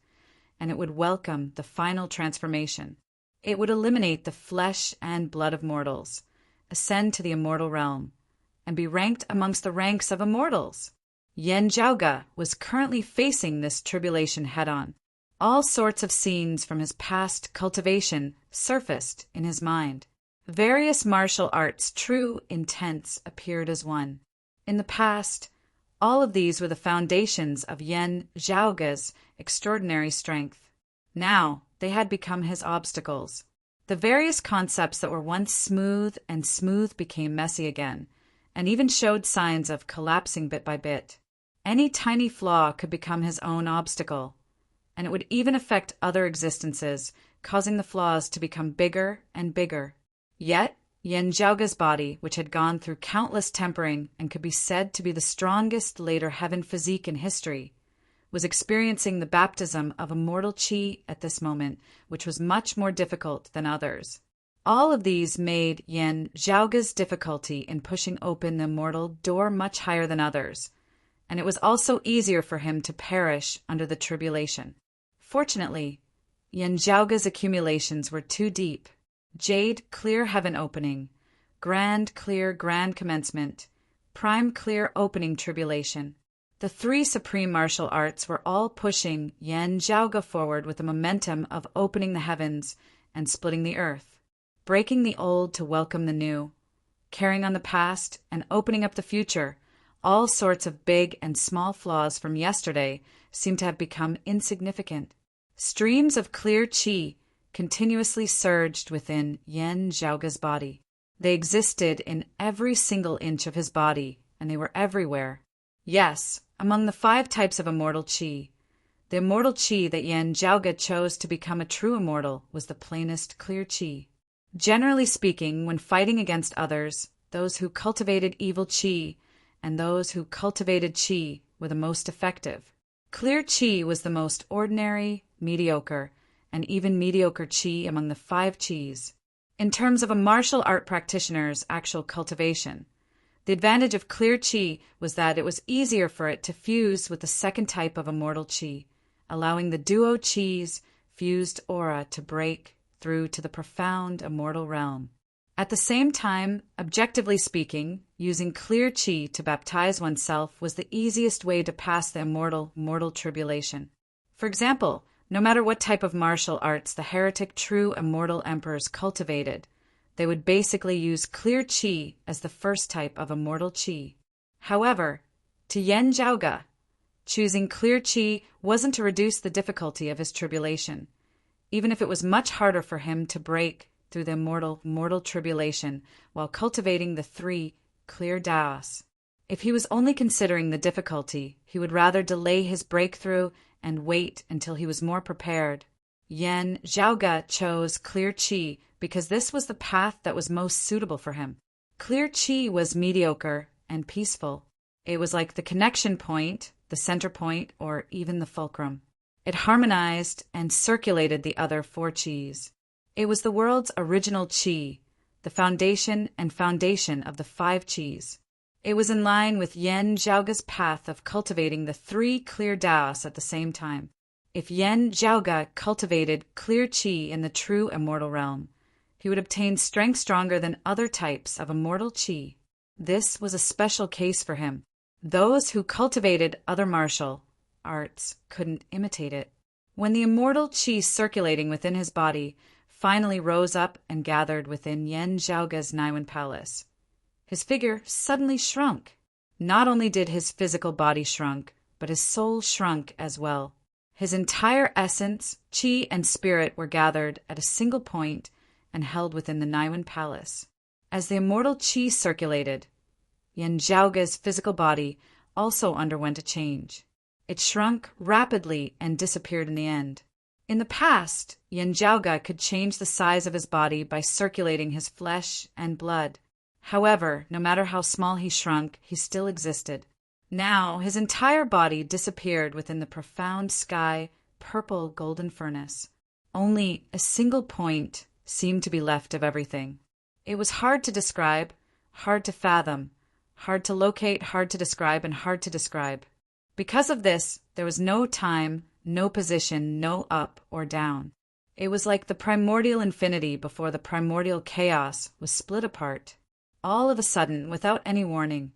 and it would welcome the final transformation. It would eliminate the flesh and blood of mortals, ascend to the immortal realm, and be ranked amongst the ranks of immortals. Yan Zhaoge was currently facing this tribulation head-on. All sorts of scenes from his past cultivation surfaced in his mind. Various martial arts' true intents appeared as one. In the past, all of these were the foundations of Yen Zhaoge's extraordinary strength. Now, they had become his obstacles. The various concepts that were once smooth and smooth became messy again, and even showed signs of collapsing bit by bit. Any tiny flaw could become his own obstacle, and it would even affect other existences, causing the flaws to become bigger and bigger. Yet, Yen Zhaoge's body, which had gone through countless tempering and could be said to be the strongest later heaven physique in history, was experiencing the baptism of immortal qi at this moment, which was much more difficult than others. All of these made Yen Zhaoge's difficulty in pushing open the immortal door much higher than others, and it was also easier for him to perish under the tribulation. Fortunately, Yen Zhaoge's accumulations were too deep. Jade, clear heaven opening, grand, clear, grand commencement, prime, clear, opening tribulation. The three supreme martial arts were all pushing Yen Zhaoge forward with the momentum of opening the heavens and splitting the earth, breaking the old to welcome the new, carrying on the past and opening up the future. All sorts of big and small flaws from yesterday seemed to have become insignificant. Streams of clear qi continuously surged within Yen Zhaoge's body. They existed in every single inch of his body, and they were everywhere. Yes, among the 5 types of immortal qi, the immortal qi that Yen Zhaoge chose to become a true immortal was the plainest clear qi. Generally speaking, when fighting against others, those who cultivated evil qi and those who cultivated qi were the most effective. Clear qi was the most ordinary, mediocre, and even mediocre qi among the 5 qis. In terms of a martial art practitioner's actual cultivation, the advantage of clear qi was that it was easier for it to fuse with the second type of immortal qi, allowing the duo qi's fused aura to break through to the profound immortal realm. At the same time, objectively speaking, using clear qi to baptize oneself was the easiest way to pass the mortal tribulation. For example, no matter what type of martial arts the heretic true immortal emperors cultivated, they would basically use clear qi as the first type of immortal qi. However, to Yen Zhaoge, choosing clear qi wasn't to reduce the difficulty of his tribulation, even if it was much harder for him to break through the mortal tribulation while cultivating the 3 clear daos. If he was only considering the difficulty, he would rather delay his breakthrough and wait until he was more prepared. Yen Zhaoge chose clear qi because this was the path that was most suitable for him. Clear qi was mediocre and peaceful. It was like the connection point, the center point, or even the fulcrum. It harmonized and circulated the other 4 qis. It was the world's original qi, the foundation of the 5 qis. It was in line with Yen Zhaoge's path of cultivating the 3 clear daos at the same time. If Yen Zhaoge cultivated clear qi in the true immortal realm, he would obtain strength stronger than other types of immortal qi. This was a special case for him. Those who cultivated other martial arts couldn't imitate it. When the immortal qi circulating within his body finally rose up and gathered within Yen Zhaoge's Naiwen Palace, his figure suddenly shrunk. Not only did his physical body shrunk, but his soul shrunk as well. His entire essence, qi and spirit were gathered at a single point and held within the Naiwen Palace. As the immortal qi circulated, Yen Zhaoge's physical body also underwent a change. It shrunk rapidly and disappeared in the end. In the past, Yen Zhaoge could change the size of his body by circulating his flesh and blood. However, no matter how small he shrunk, he still existed. Now, his entire body disappeared within the profound sky, purple golden furnace. Only a single point seemed to be left of everything. It was hard to describe, hard to fathom, hard to locate, hard to describe, and hard to describe. Because of this, there was no time, no position, no up or down. It was like the primordial infinity before the primordial chaos was split apart. All of a sudden, without any warning,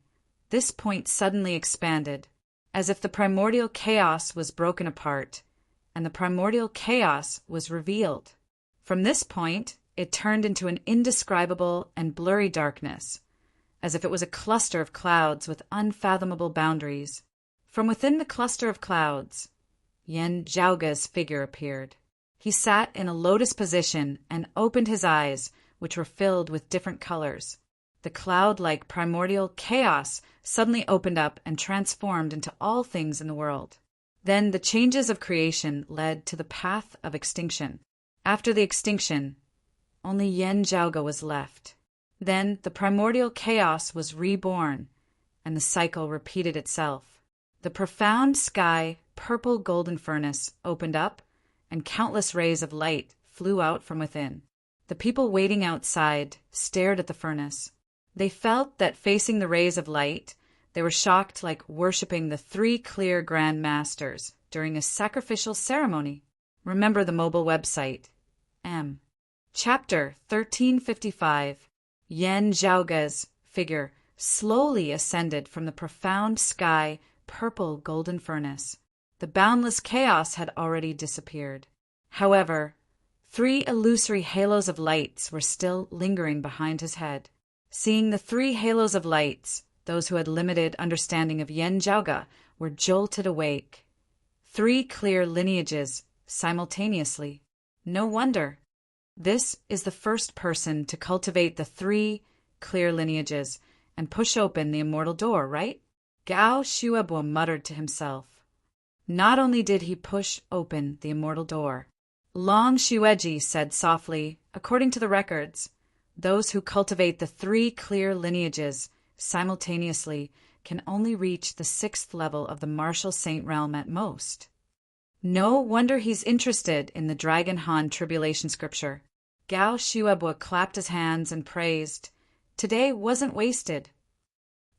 this point suddenly expanded, as if the primordial chaos was broken apart, and the primordial chaos was revealed. From this point, it turned into an indescribable and blurry darkness, as if it was a cluster of clouds with unfathomable boundaries. From within the cluster of clouds, Yen Zhaoge's figure appeared. He sat in a lotus position and opened his eyes, which were filled with different colors. The cloud-like primordial chaos suddenly opened up and transformed into all things in the world. Then the changes of creation led to the path of extinction. After the extinction, only Yen Zhaoge was left. Then the primordial chaos was reborn, and the cycle repeated itself. The profound sky, purple golden furnace opened up, and countless rays of light flew out from within. The people waiting outside stared at the furnace. They felt that facing the rays of light, they were shocked like worshipping the three clear Grand Masters during a sacrificial ceremony. Remember the mobile website. M. Chapter 1355. Yen Zhaoge's figure slowly ascended from the profound sky, purple golden furnace. The boundless chaos had already disappeared. However, 3 illusory halos of lights were still lingering behind his head. Seeing the 3 halos of lights, those who had limited understanding of Yen Zhaoge were jolted awake. 3 clear lineages simultaneously. No wonder. This is the first person to cultivate the 3 clear lineages and push open the immortal door, right? Gao Shuebo muttered to himself. Not only did he push open the immortal door, Long Xueji said softly, according to the records, those who cultivate the 3 clear lineages simultaneously can only reach the 6th level of the martial saint realm at most. No wonder he's interested in the Dragon Han tribulation scripture. Gao Shuebo clapped his hands and praised. Today wasn't wasted.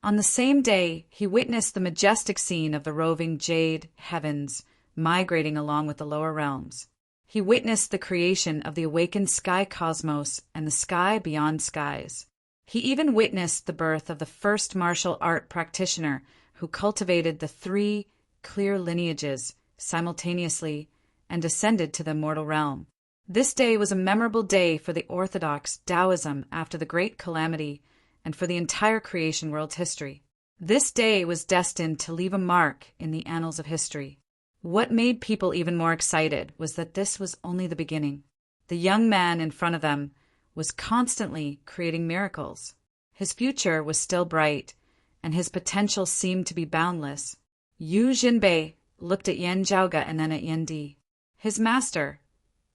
On the same day, he witnessed the majestic scene of the roving jade heavens migrating along with the lower realms. He witnessed the creation of the awakened sky cosmos and the sky beyond skies. He even witnessed the birth of the first martial art practitioner who cultivated the 3 clear lineages simultaneously and ascended to the immortal realm. This day was a memorable day for the orthodox Taoism after the Great Calamity and for the entire creation world's history. This day was destined to leave a mark in the annals of history. What made people even more excited was that this was only the beginning. The young man in front of them was constantly creating miracles. His future was still bright, and his potential seemed to be boundless. Yu Jinbei looked at Yen Zhaoge and then at Yen Di. His master,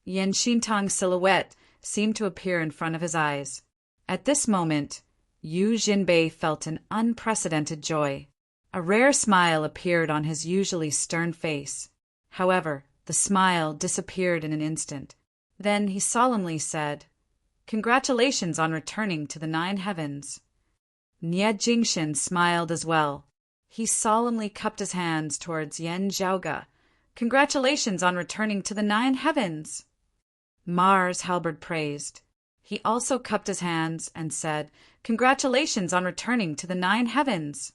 Yen Xintong's silhouette, seemed to appear in front of his eyes. At this moment, Yu Jinbei felt an unprecedented joy. A rare smile appeared on his usually stern face. However, the smile disappeared in an instant. Then he solemnly said, "Congratulations on returning to the 9 heavens." Nie Jingxian smiled as well. He solemnly cupped his hands towards Yen Zhaoge. "Congratulations on returning to the 9 heavens." Mars Halberd praised. He also cupped his hands and said, "Congratulations on returning to the 9 heavens."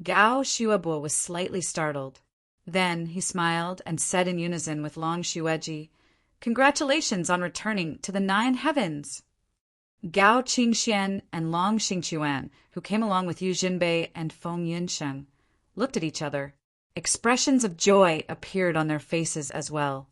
Gao Shuebo was slightly startled. Then he smiled and said in unison with Long Xueji, "Congratulations on returning to the 9 heavens." Gao Qingxian and Long Xingquan, who came along with Yu Jinbei and Feng Yunsheng, looked at each other. Expressions of joy appeared on their faces as well.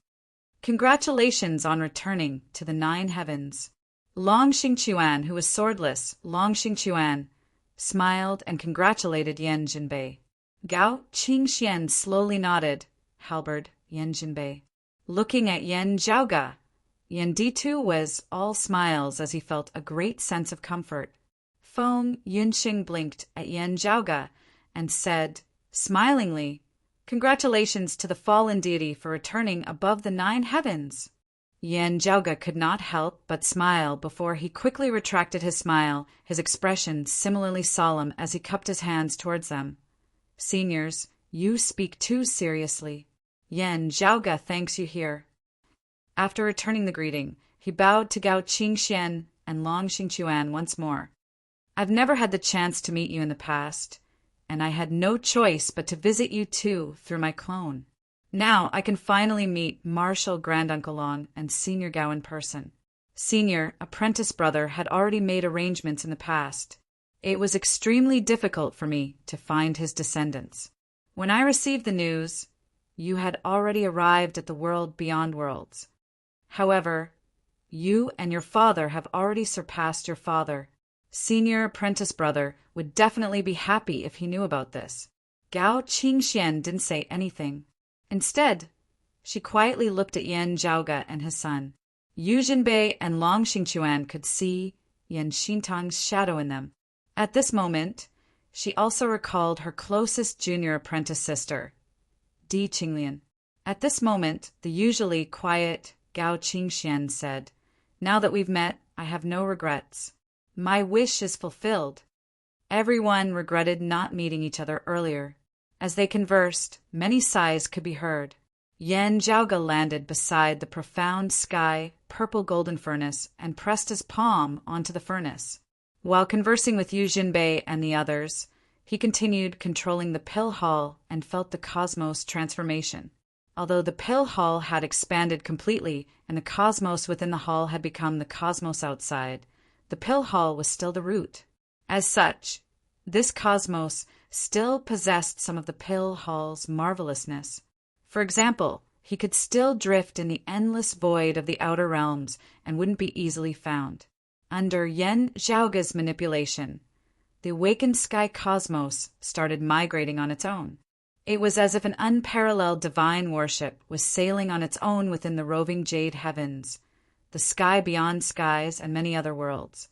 "Congratulations on returning to the 9 heavens." Long Xingquan, who was swordless, Long Xingquan, smiled and congratulated Yen Jinbei. Gao Qingxian slowly nodded. Halberd, Yen Jinbei. Looking at Yen Zhaoge, Yen Ditu was all smiles as he felt a great sense of comfort. Feng Yunxing blinked at Yen Zhaoge and said, smilingly, "Congratulations to the fallen deity for returning above the 9 heavens." Yen Zhaoge could not help but smile before he quickly retracted his smile, his expression similarly solemn as he cupped his hands towards them. "Seniors, you speak too seriously. Yen Zhaoge thanks you here." After returning the greeting, he bowed to Gao Qingxian and Long Xingquan once more. "I've never had the chance to meet you in the past, and I had no choice but to visit you too through my clone. Now I can finally meet Marshal Granduncle Long and Senior Gao in person." Senior, apprentice brother, had already made arrangements in the past. It was extremely difficult for me to find his descendants. When I received the news, you had already arrived at the world beyond worlds. However, you and your father have already surpassed your father. Senior apprentice brother would definitely be happy if he knew about this. Gao Qingxian didn't say anything. Instead, she quietly looked at Yan Zhaoge and his son. Yu Jinbei and Long Xingquan could see Yan Xintang's shadow in them. At this moment, she also recalled her closest junior apprentice sister, Di Qinglian. At this moment, the usually quiet Gao Qingxian said, "Now that we've met, I have no regrets. My wish is fulfilled." Everyone regretted not meeting each other earlier. As they conversed, many sighs could be heard. Yan Zhaoge landed beside the profound sky purple golden furnace and pressed his palm onto the furnace. While conversing with Yu Jinbei and the others, he continued controlling the pill hall and felt the cosmos transformation. Although the pill hall had expanded completely and the cosmos within the hall had become the cosmos outside, the pill hall was still the root. As such, this cosmos still possessed some of the pill hall's marvelousness. For example, he could still drift in the endless void of the outer realms and wouldn't be easily found. Under Yan Zhaoge's manipulation, the awakened sky cosmos started migrating on its own. It was as if an unparalleled divine worship was sailing on its own within the roving jade heavens, the sky beyond skies, and many other worlds.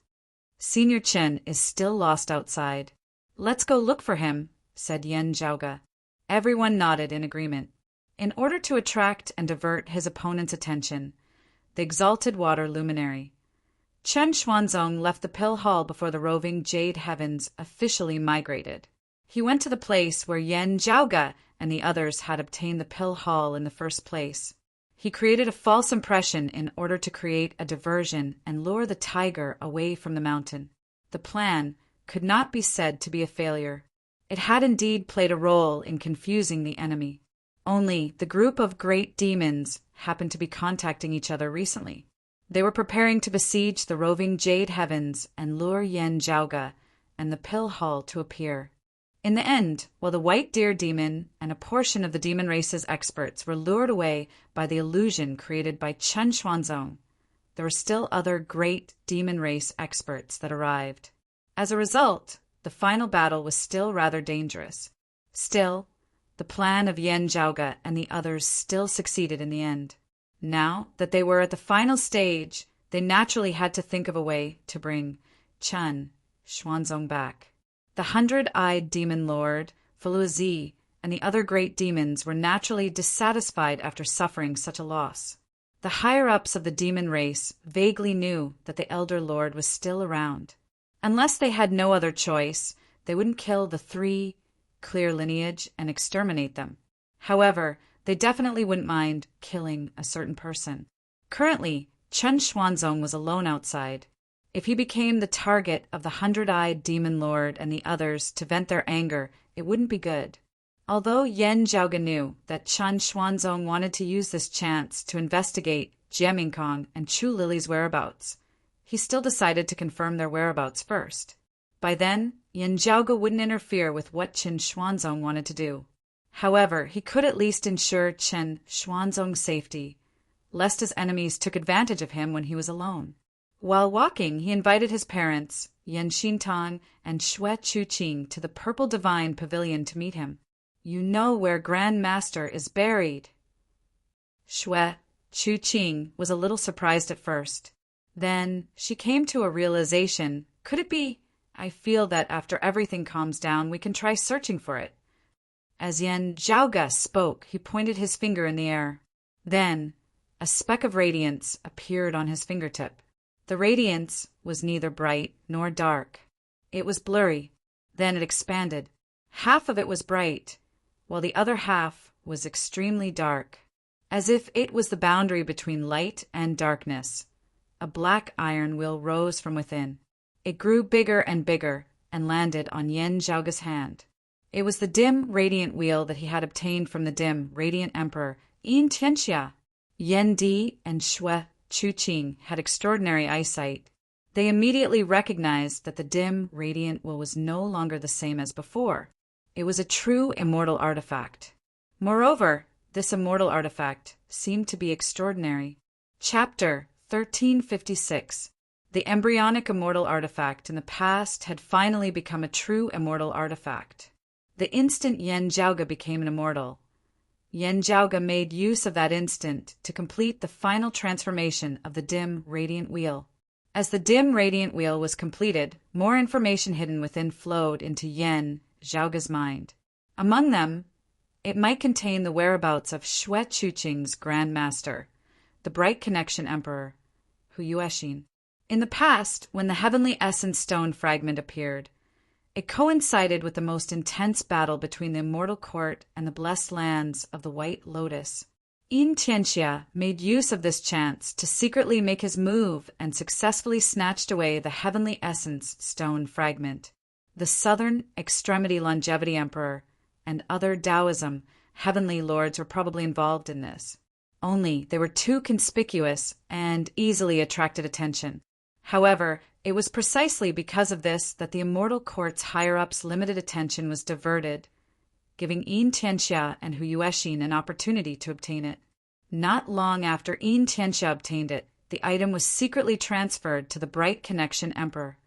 Senior Chen is still lost outside. "Let's go look for him," said Yan Zhaoge. Everyone nodded in agreement. In order to attract and divert his opponent's attention, the exalted water luminary, Chen Xuanzong left the pill hall before the roving jade heavens officially migrated. He went to the place where Yan Zhaoge and the others had obtained the pill hall in the first place. He created a false impression in order to create a diversion and lure the tiger away from the mountain. The plan could not be said to be a failure. It had indeed played a role in confusing the enemy. Only the group of great demons happened to be contacting each other recently. They were preparing to besiege the roving jade heavens and lure Yan Zhaoge and the pill hall to appear. In the end, while the white deer demon and a portion of the demon race's experts were lured away by the illusion created by Chen Xuanzong, there were still other great demon race experts that arrived. As a result, the final battle was still rather dangerous. Still, the plan of Yan Zhaoge and the others still succeeded in the end. Now that they were at the final stage, they naturally had to think of a way to bring Chen Xuanzong back. The 100-eyed demon lord, Feluzi, and the other great demons were naturally dissatisfied after suffering such a loss. The higher-ups of the demon race vaguely knew that the Elder Lord was still around. Unless they had no other choice, they wouldn't kill the 3 clear lineage and exterminate them. However, they definitely wouldn't mind killing a certain person. Currently, Chen Xuanzong was alone outside. If he became the target of the 100-eyed demon lord and the others to vent their anger, it wouldn't be good. Although Yan Zhaoge knew that Chen Xuanzong wanted to use this chance to investigate Jiamingkong and Chu Lily's whereabouts, he still decided to confirm their whereabouts first. By then, Yan Zhaoge wouldn't interfere with what Chen Xuanzong wanted to do. However, he could at least ensure Chen Xuanzong's safety, lest his enemies took advantage of him when he was alone. While walking, he invited his parents, Yan Xintang and Xue Chuqing, to the Purple Divine Pavilion to meet him. "You know where Grand Master is buried." Xue Chuqing was a little surprised at first. Then she came to a realization. Could it be? I feel that after everything calms down, we can try searching for it. As Yan Zhaoge spoke, he pointed his finger in the air. Then, a speck of radiance appeared on his fingertip. The radiance was neither bright nor dark. It was blurry. Then it expanded. Half of it was bright, while the other half was extremely dark. As if it was the boundary between light and darkness, a black iron wheel rose from within. It grew bigger and bigger and landed on Yan Zhaoge's hand. It was the dim, radiant wheel that he had obtained from the dim, radiant emperor, Yin Tianxia. Yan Di and Xue Chuqing had extraordinary eyesight. They immediately recognized that the dim, radiant will was no longer the same as before. It was a true immortal artifact. Moreover, this immortal artifact seemed to be extraordinary. Chapter 1356. The embryonic immortal artifact in the past had finally become a true immortal artifact. The instant Yen Zhaoge became an immortal, Yen Zhaoge made use of that instant to complete the final transformation of the dim, radiant wheel. As the dim, radiant wheel was completed, more information hidden within flowed into Yen Zhaoge's mind. Among them, it might contain the whereabouts of Xue Chuqing's Grand Master, the Bright Connection Emperor, Hu Yuexin. In the past, when the Heavenly Essence Stone fragment appeared, it coincided with the most intense battle between the Immortal Court and the blessed lands of the White Lotus. Yin Tianxia made use of this chance to secretly make his move and successfully snatched away the Heavenly Essence Stone fragment. The Southern Extremity Longevity Emperor and other Taoism heavenly lords were probably involved in this. Only they were too conspicuous and easily attracted attention. However, it was precisely because of this that the Immortal Court's higher-ups' limited attention was diverted, giving Yin Tianxia and Hu Yuexin an opportunity to obtain it. Not long after Yin Tianxia obtained it, the item was secretly transferred to the Bright Connection Emperor,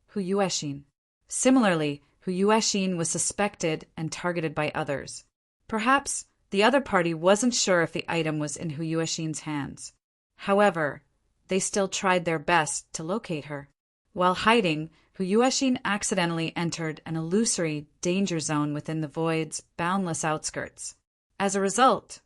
Hu Yuexin. Similarly, Hu Yuexin was suspected and targeted by others. Perhaps the other party wasn't sure if the item was in Hu Yuexin's hands. However, they still tried their best to locate her. While hiding, Hu Yuexin accidentally entered an illusory danger zone within the void's boundless outskirts. As a result,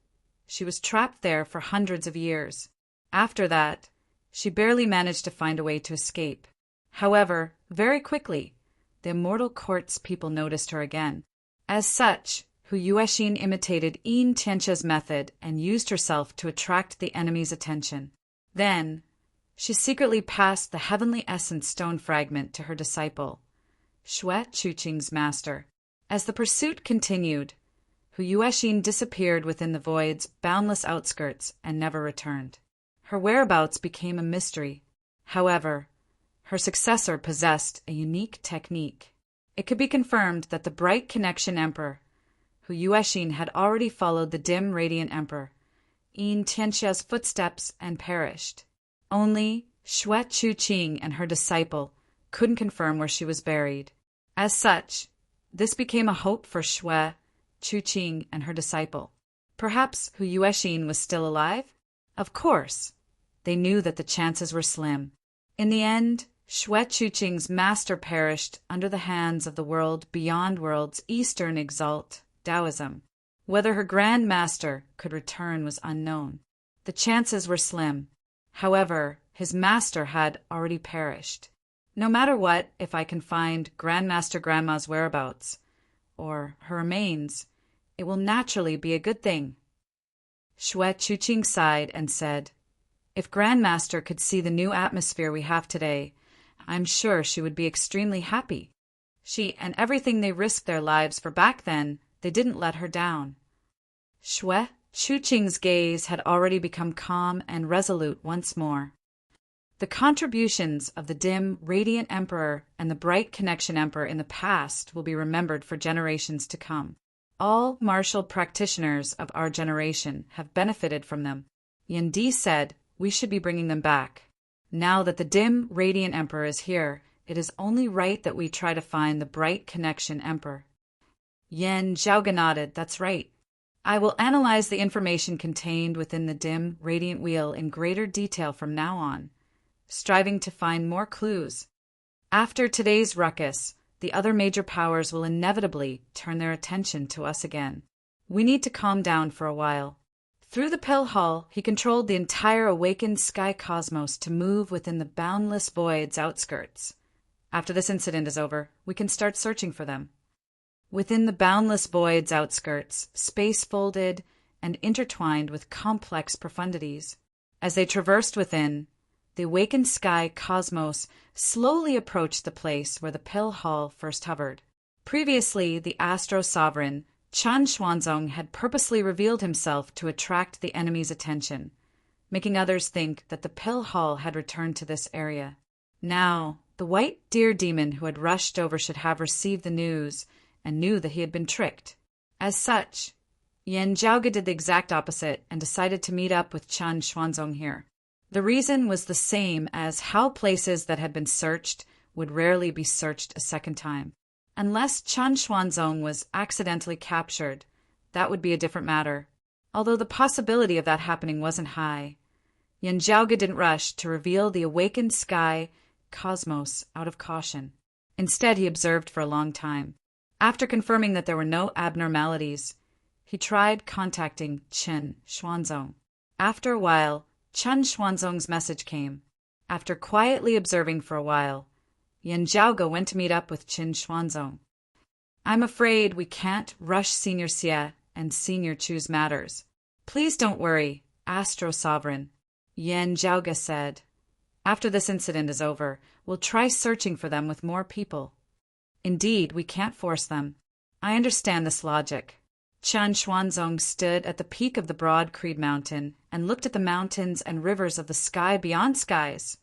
she was trapped there for hundreds of years. After that, she barely managed to find a way to escape. However, very quickly, the Immortal Court's people noticed her again. As such, Hu Yuexin imitated Yin Tianxia's method and used herself to attract the enemy's attention. Then, she secretly passed the Heavenly Essence Stone fragment to her disciple, Xue Chuqing's master. As the pursuit continued, Hu Yuexin disappeared within the void's boundless outskirts and never returned. Her whereabouts became a mystery. However, her successor possessed a unique technique. It could be confirmed that the Bright Connection Emperor, Hu Yuexin, had already followed the dim, radiant Emperor, Yin Tianxia's footsteps and perished. Only Xue Chuqing and her disciple couldn't confirm where she was buried. As such, this became a hope for Xue Chuqing and her disciple. Perhaps Hu Yuexin was still alive? Of course, they knew that the chances were slim. In the end, Xue Chuqing's master perished under the hands of the world beyond world's Eastern exalt, Taoism. Whether her Grand Master could return was unknown. The chances were slim. However, his master had already perished. No matter what, if I can find Grandmaster Grandma's whereabouts, or her remains, it will naturally be a good thing. Xue Chuqing sighed and said, "If Grandmaster could see the new atmosphere we have today, I'm sure she would be extremely happy. She and everything they risked their lives for back then, they didn't let her down." Xue Chuqing's gaze had already become calm and resolute once more. The contributions of the dim, radiant Emperor and the Bright Connection Emperor in the past will be remembered for generations to come. All martial practitioners of our generation have benefited from them. Yin Di said we should be bringing them back. Now that the dim, radiant Emperor is here, it is only right that we try to find the Bright Connection Emperor. Yen Zhaoge nodded. That's right. I will analyze the information contained within the dim, radiant wheel in greater detail from now on, striving to find more clues. After today's ruckus, the other major powers will inevitably turn their attention to us again. We need to calm down for a while. Through the pill hall, he controlled the entire awakened sky cosmos to move within the boundless void's outskirts. After this incident is over, we can start searching for them. Within the boundless void's outskirts, space folded and intertwined with complex profundities. As they traversed within, the awakened sky cosmos slowly approached the place where the pill hall first hovered. Previously, the Astro Sovereign, Chan Xuanzong, had purposely revealed himself to attract the enemy's attention, making others think that the pill hall had returned to this area. Now, the white deer demon who had rushed over should have received the news and knew that he had been tricked. As such, Yan Zhaoge did the exact opposite and decided to meet up with Chen Xuanzong here. The reason was the same as how places that had been searched would rarely be searched a second time. Unless Chen Xuanzong was accidentally captured, that would be a different matter, although the possibility of that happening wasn't high. Yan Zhaoge didn't rush to reveal the awakened sky cosmos out of caution. Instead, he observed for a long time. After confirming that there were no abnormalities, he tried contacting Chen Xuanzong. After a while, Chen Xuanzong's message came. After quietly observing for a while, Yan Zhaoge went to meet up with Chen Xuanzong. I'm afraid we can't rush Senior Xie and Senior Chu's matters. Please don't worry, Astro Sovereign, Yan Zhaoge said. After this incident is over, we'll try searching for them with more people. Indeed, we can't force them. I understand this logic. Chen Xuanzong stood at the peak of the broad Creed Mountain and looked at the mountains and rivers of the sky beyond skies.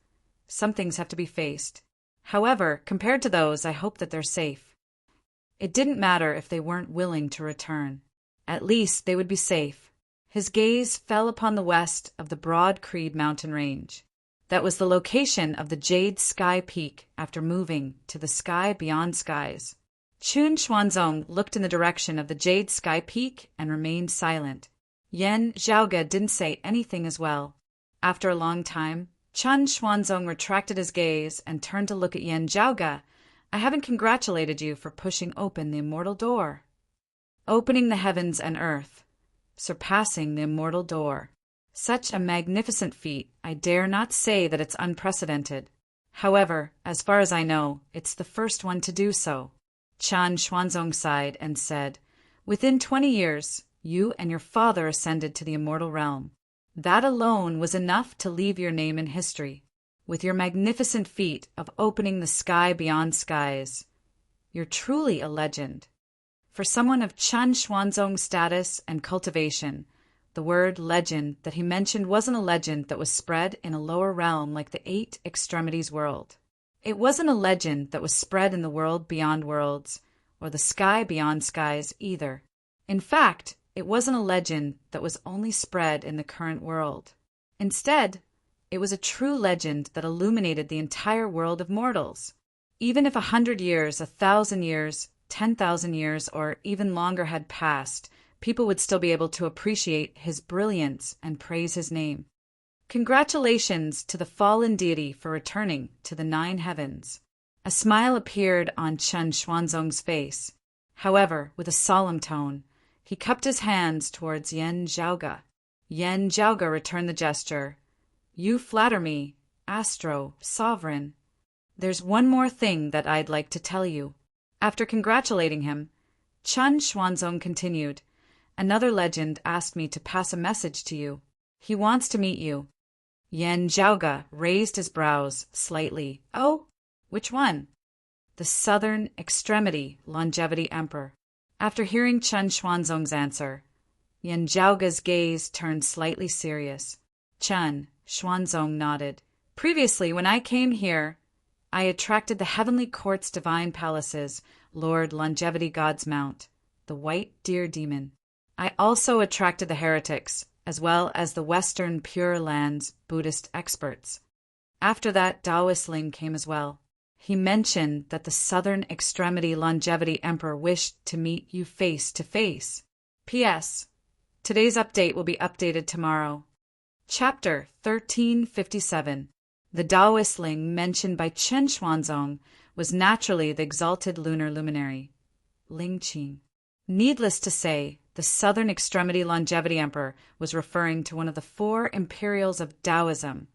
Some things have to be faced. However, compared to those, I hope that they're safe. It didn't matter if they weren't willing to return. At least they would be safe. His gaze fell upon the west of the broad Creed mountain range. That was the location of the Jade Sky Peak after moving to the sky beyond skies. Chen Xuanzong looked in the direction of the Jade Sky Peak and remained silent. Yan Zhaoge didn't say anything as well. After a long time, Chen Xuanzong retracted his gaze and turned to look at Yan Zhaoge. I haven't congratulated you for pushing open the immortal door. Opening the heavens and earth. Surpassing the immortal door. Such a magnificent feat, I dare not say that it's unprecedented. However, as far as I know, it's the first one to do so. Chen Xuanzong sighed and said, Within 20 years, you and your father ascended to the immortal realm. That alone was enough to leave your name in history. With your magnificent feat of opening the sky beyond skies, you're truly a legend. For someone of Chen Xuanzong's status and cultivation, the word legend that he mentioned wasn't a legend that was spread in a lower realm like the Eight Extremities world. It wasn't a legend that was spread in the world beyond worlds, or the sky beyond skies either. In fact, it wasn't a legend that was only spread in the current world. Instead, it was a true legend that illuminated the entire world of mortals. Even if 100 years, 1,000 years, 10,000 years, or even longer had passed, people would still be able to appreciate his brilliance and praise his name. Congratulations to the fallen deity for returning to the 9 heavens. A smile appeared on Chen Xuanzong's face. However, with a solemn tone, he cupped his hands towards Yan Zhaoge. Yan Zhaoge returned the gesture. You flatter me, Astro Sovereign. There's one more thing that I'd like to tell you. After congratulating him, Chen Xuanzong continued. Another legend asked me to pass a message to you. He wants to meet you. Yan Zhaoge raised his brows slightly. Oh, which one? The Southern Extremity Longevity Emperor. After hearing Chen Xuanzong's answer, Yan Zhaoge's gaze turned slightly serious. Chen Xuanzong nodded. Previously, when I came here, I attracted the Heavenly Court's divine palaces, Lord Longevity God's Mount, the White Deer Demon. I also attracted the heretics, as well as the Western Pure Lands Buddhist experts. After that, Taoist Ling came as well. He mentioned that the Southern Extremity Longevity Emperor wished to meet you face to face. P.S. Today's update will be updated tomorrow. Chapter 1357. The Taoist Ling mentioned by Chen Xuanzong was naturally the exalted lunar luminary, Ling Qing. Needless to say, the Southern Extremity Longevity Emperor was referring to one of the 4 imperials of Taoism,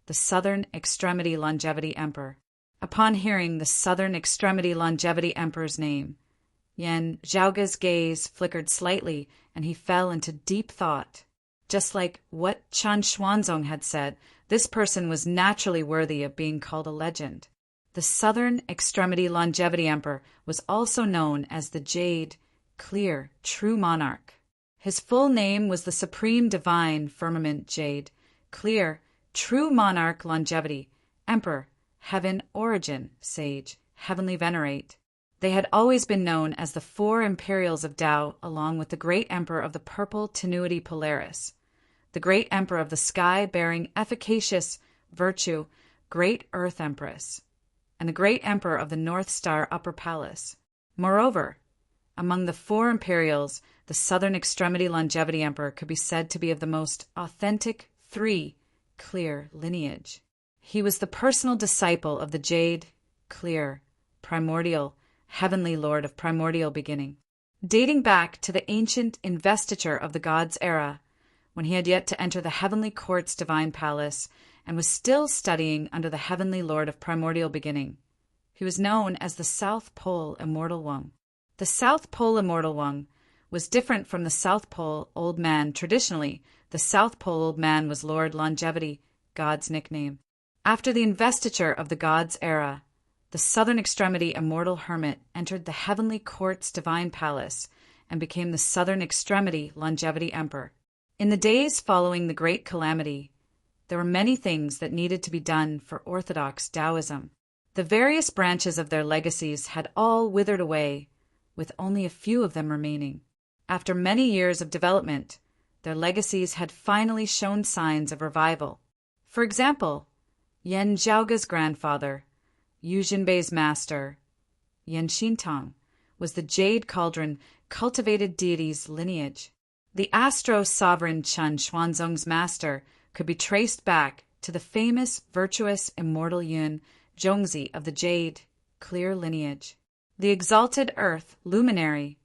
the Southern Extremity Longevity Emperor. Upon hearing the Southern Extremity Longevity Emperor's name, Yan Zhaoge's gaze flickered slightly and he fell into deep thought. Just like what Chen Xuanzong had said, this person was naturally worthy of being called a legend. The Southern Extremity Longevity Emperor was also known as the Jade, Clear, True Monarch. His full name was the Supreme Divine Firmament Jade, Clear, True Monarch Longevity, Emperor, heaven origin, sage, heavenly venerate. They had always been known as the four imperials of Tao, along with the great emperor of the purple tenuity Polaris, the great emperor of the sky-bearing efficacious virtue, great earth empress, and the great emperor of the North Star upper palace. Moreover, among the four imperials, the southern extremity longevity emperor could be said to be of the most authentic three clear lineage. He was the personal disciple of the jade, clear, primordial, heavenly lord of primordial beginning, dating back to the ancient investiture of the gods' era, when he had yet to enter the heavenly court's divine palace and was still studying under the heavenly lord of primordial beginning. He was known as the South Pole Immortal One. The South Pole Immortal One was different from the South Pole Old Man. Traditionally, the South Pole Old Man was Lord Longevity, God's nickname. After the investiture of the gods' era, the southern extremity immortal hermit entered the heavenly court's divine palace and became the southern extremity longevity emperor. In the days following the great calamity, there were many things that needed to be done for orthodox Taoism. The various branches of their legacies had all withered away, with only a few of them remaining. After many years of development, their legacies had finally shown signs of revival. For example, Yan Zhaoga's grandfather, Yu Jinbei's master, Yan Xintong, was the Jade Cauldron cultivated deity's lineage. The astro-sovereign Chen Xuanzong's master could be traced back to the famous, virtuous, immortal Yun Zhongzi of the Jade, clear lineage. The exalted earth luminary,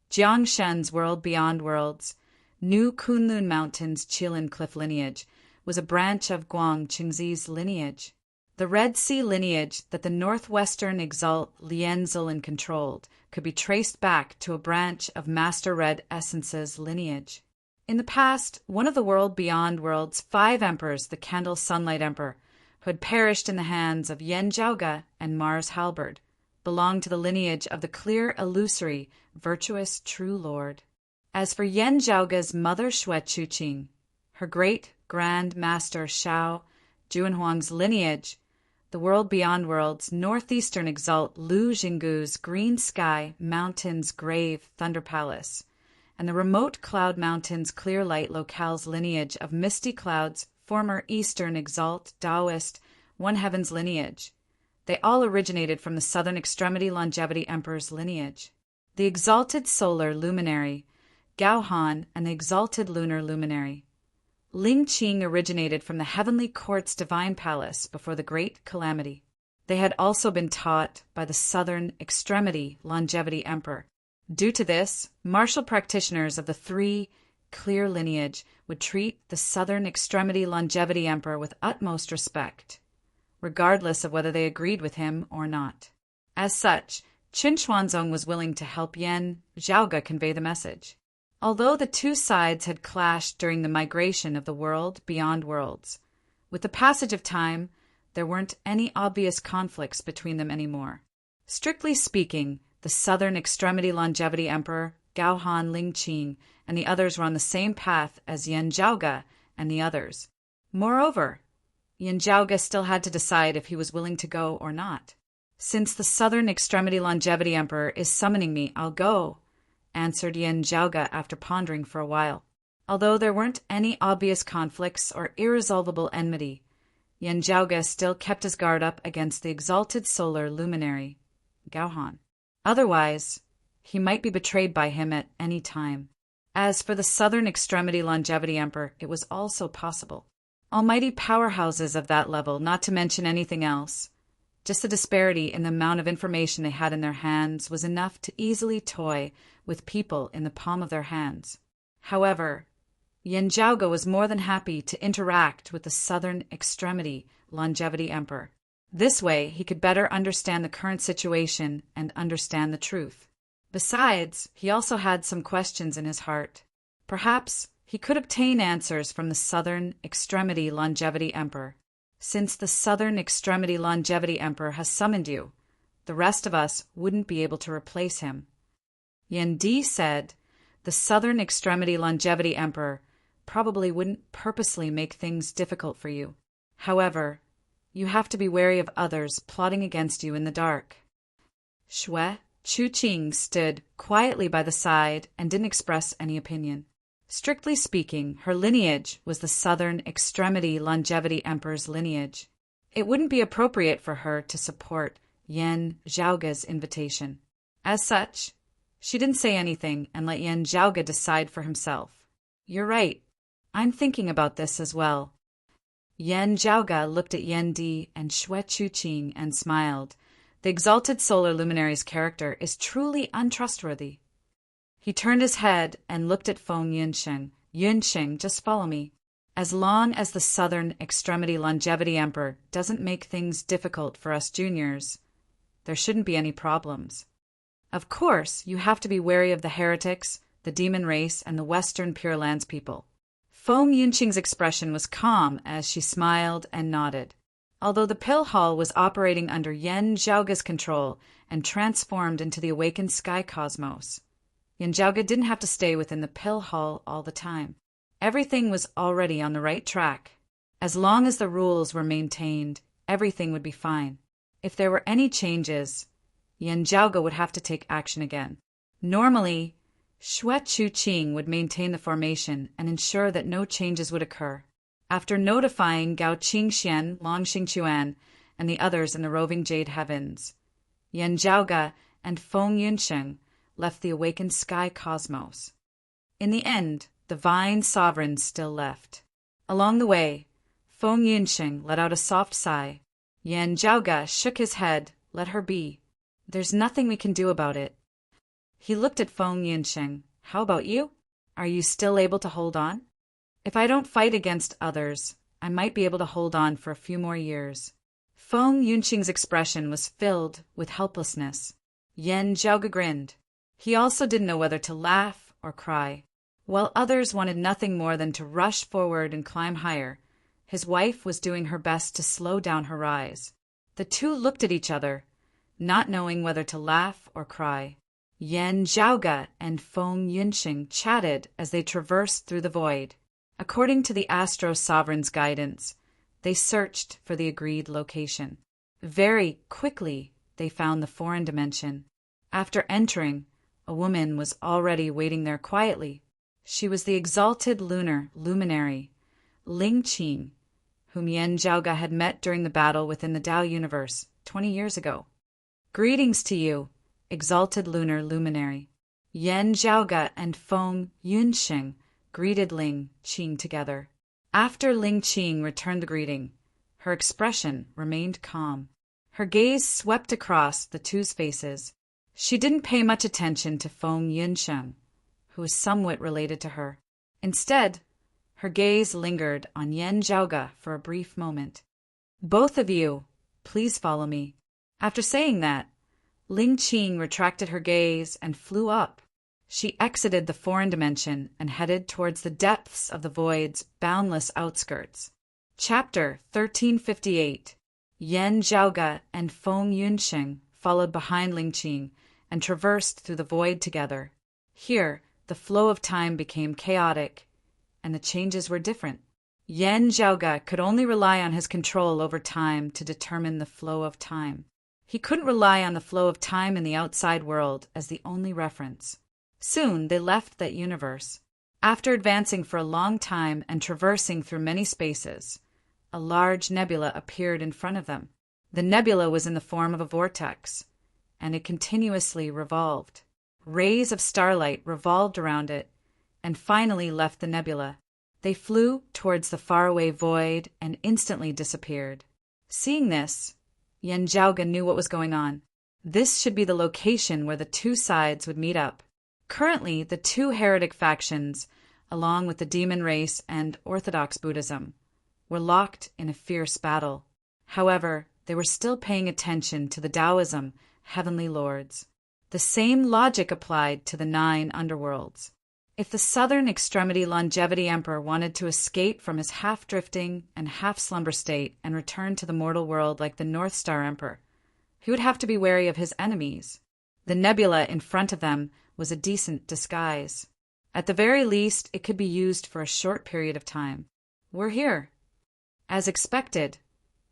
Jiang Shen's world beyond worlds, New Kunlun Mountains Qilin cliff lineage, was a branch of Guang Qingzi's lineage. The Red Sea lineage that the northwestern exalt Lien Zilin controlled could be traced back to a branch of Master Red Essence's lineage. In the past, one of the world beyond worlds' 5 emperors, the Candle Sunlight Emperor, who had perished in the hands of Yan Zhaoga and Mars Halberd, belonged to the lineage of the clear, illusory, virtuous, true Lord. As for Yan Zhaoga's mother Xue Chuqing, her great grand master Shao Juanhuang's lineage, the world beyond worlds northeastern exalt Lu Jinggu's green sky mountains grave thunder palace, and the remote cloud mountains clear light locale's lineage of misty clouds former eastern exalt Taoist one heaven's lineage. They all originated from the southern extremity longevity emperor's lineage. The exalted solar luminary Gao Han and the exalted lunar luminary Ling Qing originated from the heavenly court's divine palace before the great calamity. They had also been taught by the southern extremity longevity emperor. Due to this, martial practitioners of the 3 clear lineage would treat the southern extremity longevity emperor with utmost respect, regardless of whether they agreed with him or not. As such, Qin Xuanzong was willing to help Yan Zhaoga convey the message. Although the two sides had clashed during the migration of the world beyond worlds, with the passage of time, there weren't any obvious conflicts between them anymore. Strictly speaking, the southern extremity longevity emperor, Gao Han Ling Qing, and the others were on the same path as Yan Zhaoga and the others. Moreover, Yan Zhaoga still had to decide if he was willing to go or not. Since the southern extremity longevity emperor is summoning me, I'll go, answered Yan Zhaoga after pondering for a while. Although there weren't any obvious conflicts or irresolvable enmity, Yan Zhaoga still kept his guard up against the exalted solar luminary, Gao Han. Otherwise, he might be betrayed by him at any time. As for the southern extremity longevity emperor, it was also possible. Almighty powerhouses of that level, not to mention anything else, just the disparity in the amount of information they had in their hands was enough to easily toy with people in the palm of their hands. However, Yan Zhaoga was more than happy to interact with the southern extremity longevity emperor. This way, he could better understand the current situation and understand the truth. Besides, he also had some questions in his heart. Perhaps he could obtain answers from the southern extremity longevity emperor. Since the southern extremity longevity emperor has summoned you, the rest of us wouldn't be able to replace him. Yan Di said, the southern extremity longevity emperor probably wouldn't purposely make things difficult for you. However, You have to be wary of others plotting against you in the dark. Xue Chuqing stood quietly by the side and didn't express any opinion. Strictly speaking, her lineage was the Southern Extremity Longevity Emperor's lineage. It wouldn't be appropriate for her to support Yan Zhaoge's invitation. As such, she didn't say anything and let Yan Zhaoge decide for himself. You're right. I'm thinking about this as well. Yan Zhaoge looked at Yan Di and Xue Chuqing and smiled. The exalted solar luminary's character is truly untrustworthy. He turned his head and looked at Feng Yunsheng. Yunsheng, just follow me. As long as the Southern Extremity Longevity Emperor doesn't make things difficult for us juniors, there shouldn't be any problems. Of course, you have to be wary of the heretics, the demon race, and the Western Pure Lands people. Feng Yunsheng's expression was calm as she smiled and nodded. Although the pill hall was operating under Yan Zhaoge's control and transformed into the awakened sky cosmos, Yan Zhaoge didn't have to stay within the pill hall all the time. Everything was already on the right track. As long as the rules were maintained, everything would be fine. If there were any changes, Yan Zhaoge would have to take action again. Normally, Xue Chuqing would maintain the formation and ensure that no changes would occur. After notifying Gao Qingxian, Long Xingquan, and the others in the roving Jade Heavens, Yan Zhaoge and Feng Yunsheng left the awakened sky cosmos. In the end, the Vine Sovereign still left. Along the way, Feng Yunsheng let out a soft sigh. Yan Zhaoge shook his head. Let her be. There's nothing we can do about it. He looked at Feng Yunsheng. How about you? Are you still able to hold on? If I don't fight against others, I might be able to hold on for a few more years. Feng Yunsheng's expression was filled with helplessness. Yan Zhaoge grinned. He also didn't know whether to laugh or cry. While others wanted nothing more than to rush forward and climb higher, his wife was doing her best to slow down her rise. The two looked at each other, not knowing whether to laugh or cry. Yan Zhaoge and Feng Yunsheng chatted as they traversed through the void. According to the Astro Sovereign's guidance, they searched for the agreed location. Very quickly, they found the foreign dimension. After entering, a woman was already waiting there quietly. She was the exalted lunar luminary, Ling Qing, whom Yan Zhaoge had met during the battle within the Tao universe 20 years ago. Greetings to you, exalted lunar luminary. Yan Zhaoge and Feng Yunsheng greeted Ling Qing together. After Ling Qing returned the greeting, her expression remained calm. Her gaze swept across the two's faces. She didn't pay much attention to Feng Yunsheng, who was somewhat related to her. Instead, her gaze lingered on Yan Zhaoge for a brief moment. Both of you, please follow me. After saying that, Ling Qing retracted her gaze and flew up. She exited the foreign dimension and headed towards the depths of the void's boundless outskirts. Chapter 1358. Yan Zhaoge and Feng Yunsheng followed behind Ling Qing and traversed through the void together. Here, the flow of time became chaotic, and the changes were different. Yan Zhaoge could only rely on his control over time to determine the flow of time. He couldn't rely on the flow of time in the outside world as the only reference. Soon they left that universe. After advancing for a long time and traversing through many spaces, a large nebula appeared in front of them. The nebula was in the form of a vortex, and it continuously revolved. Rays of starlight revolved around it and finally left the nebula. They flew towards the faraway void and instantly disappeared. Seeing this, Yan Zhaoge knew what was going on. This should be the location where the two sides would meet up. Currently, the two heretic factions, along with the demon race and Orthodox Buddhism, were locked in a fierce battle. However, they were still paying attention to the Taoism heavenly lords. The same logic applied to the 9 underworlds. If the Southern Extremity Longevity Emperor wanted to escape from his half-drifting and half-slumber state and return to the mortal world like the North Star Emperor, he would have to be wary of his enemies. The nebula in front of them was a decent disguise. At the very least, it could be used for a short period of time. We're here. As expected,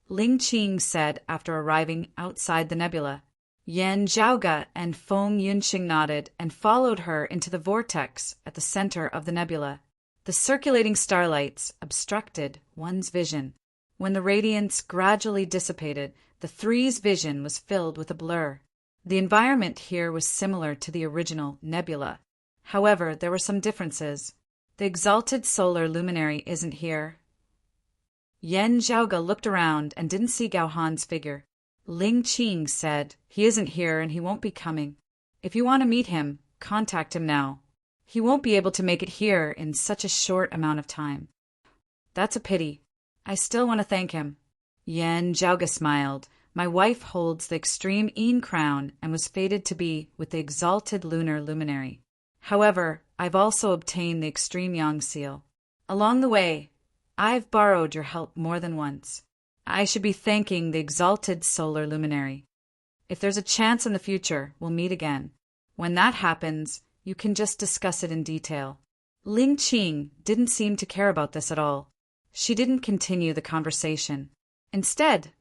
Ling Qing said after arriving outside the nebula. Yan Zhaoge and Feng Yunxing nodded and followed her into the vortex at the center of the nebula. The circulating starlights obstructed one's vision. When the radiance gradually dissipated, the three's vision was filled with a blur. The environment here was similar to the original nebula. However, there were some differences. The exalted solar luminary isn't here. Yan Zhaoge looked around and didn't see Gao Han's figure. Ling Qing said, "He isn't here and he won't be coming. If you want to meet him, contact him now. He won't be able to make it here in such a short amount of time." "That's a pity. I still want to thank him." Yan Zhaoge smiled. "My wife holds the extreme Yin crown and was fated to be with the exalted lunar luminary. However, I've also obtained the extreme Yang seal. Along the way, I've borrowed your help more than once. I should be thanking the exalted solar luminary. If there's a chance in the future, we'll meet again. When that happens, you can just discuss it in detail." Ling Qing didn't seem to care about this at all. She didn't continue the conversation. Instead,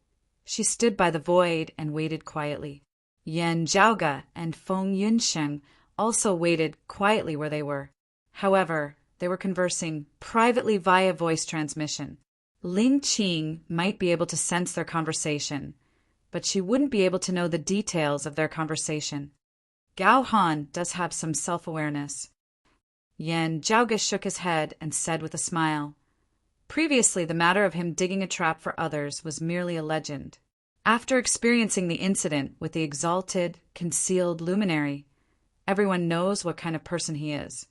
she stood by the void and waited quietly. Yan Zhaoge and Feng Yunsheng also waited quietly where they were. However, they were conversing privately via voice transmission. Ling Qing might be able to sense their conversation, but she wouldn't be able to know the details of their conversation. Gao Han does have some self-awareness. Yan Zhaoge shook his head and said with a smile, "Previously, the matter of him digging a trap for others was merely a legend. After experiencing the incident with the exalted, concealed luminary, everyone knows what kind of person he is."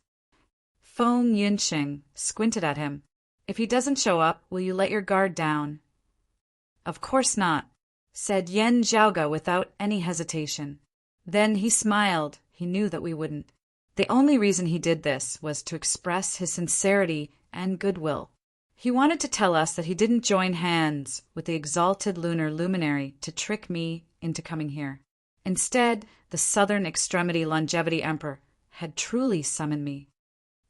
Feng Yunxing squinted at him. "If he doesn't show up, will you let your guard down?" "Of course not," said Yan Zhaoge without any hesitation. Then he smiled. He knew that we wouldn't. The only reason he did this was to express his sincerity and goodwill. He wanted to tell us that he didn't join hands with the exalted lunar luminary to trick me into coming here. Instead, the Southern Extremity Longevity Emperor had truly summoned me.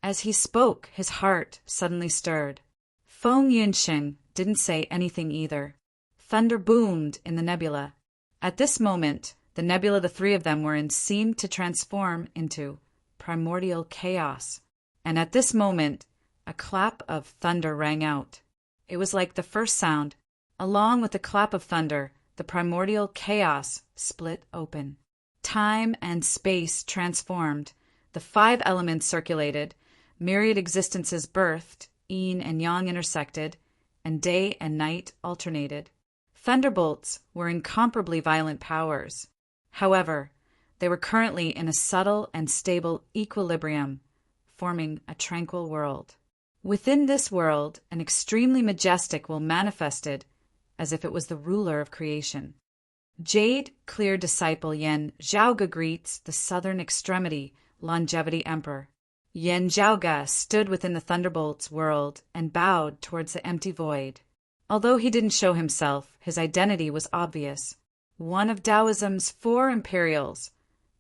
As he spoke, his heart suddenly stirred. Feng Yunxing didn't say anything either. Thunder boomed in the nebula. At this moment, the nebula the three of them were in seemed to transform into primordial chaos. And at this moment, a clap of thunder rang out. It was like the first sound. Along with the clap of thunder, the primordial chaos split open. Time and space transformed. The 5 elements circulated. Myriad existences birthed. Yin and Yang intersected, and day and night alternated. Thunderbolts were incomparably violent powers. However, they were currently in a subtle and stable equilibrium, forming a tranquil world. Within this world, an extremely majestic will manifested as if it was the ruler of creation. Jade Clear disciple Yan Zhaoge greets the Southern Extremity Longevity Emperor. Yan Zhaoge stood within the Thunderbolt's world and bowed towards the empty void. Although he didn't show himself, his identity was obvious. One of Taoism's 4 imperials,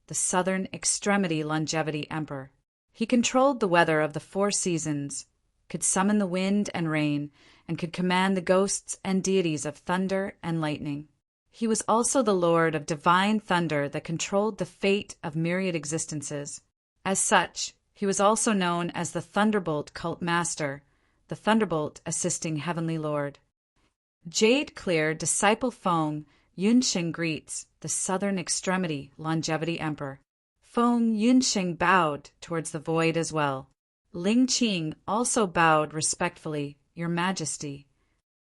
the Southern Extremity Longevity Emperor. He controlled the weather of the 4 seasons, could summon the wind and rain, and could command the ghosts and deities of thunder and lightning. He was also the lord of divine thunder that controlled the fate of myriad existences. As such, he was also known as the Thunderbolt Cult Master, the Thunderbolt Assisting Heavenly Lord. Jade Clear disciple Feng Yunxing greets the Southern Extremity Longevity Emperor. Feng Yunxing bowed towards the void as well. Ling Qing also bowed respectfully, "Your Majesty."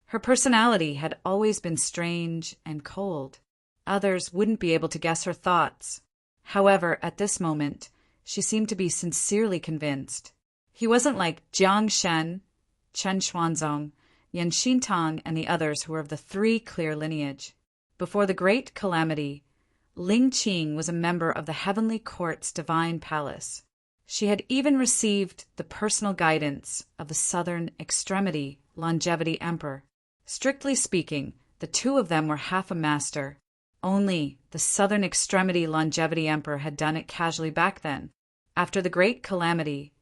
Her personality had always been strange and cold. Others wouldn't be able to guess her thoughts. However, at this moment, she seemed to be sincerely convinced. He wasn't like Jiang Shen, Chen Xuanzong, Yan Xintang, and the others who were of the 3 clear lineage. Before the great calamity, Ling Qing was a member of the Heavenly Court's Divine Palace. She had even received the personal guidance of the Southern Extremity Longevity Emperor. Strictly speaking, the 2 of them were half a master. Only the Southern Extremity Longevity Emperor had done it casually back then. After the great calamity,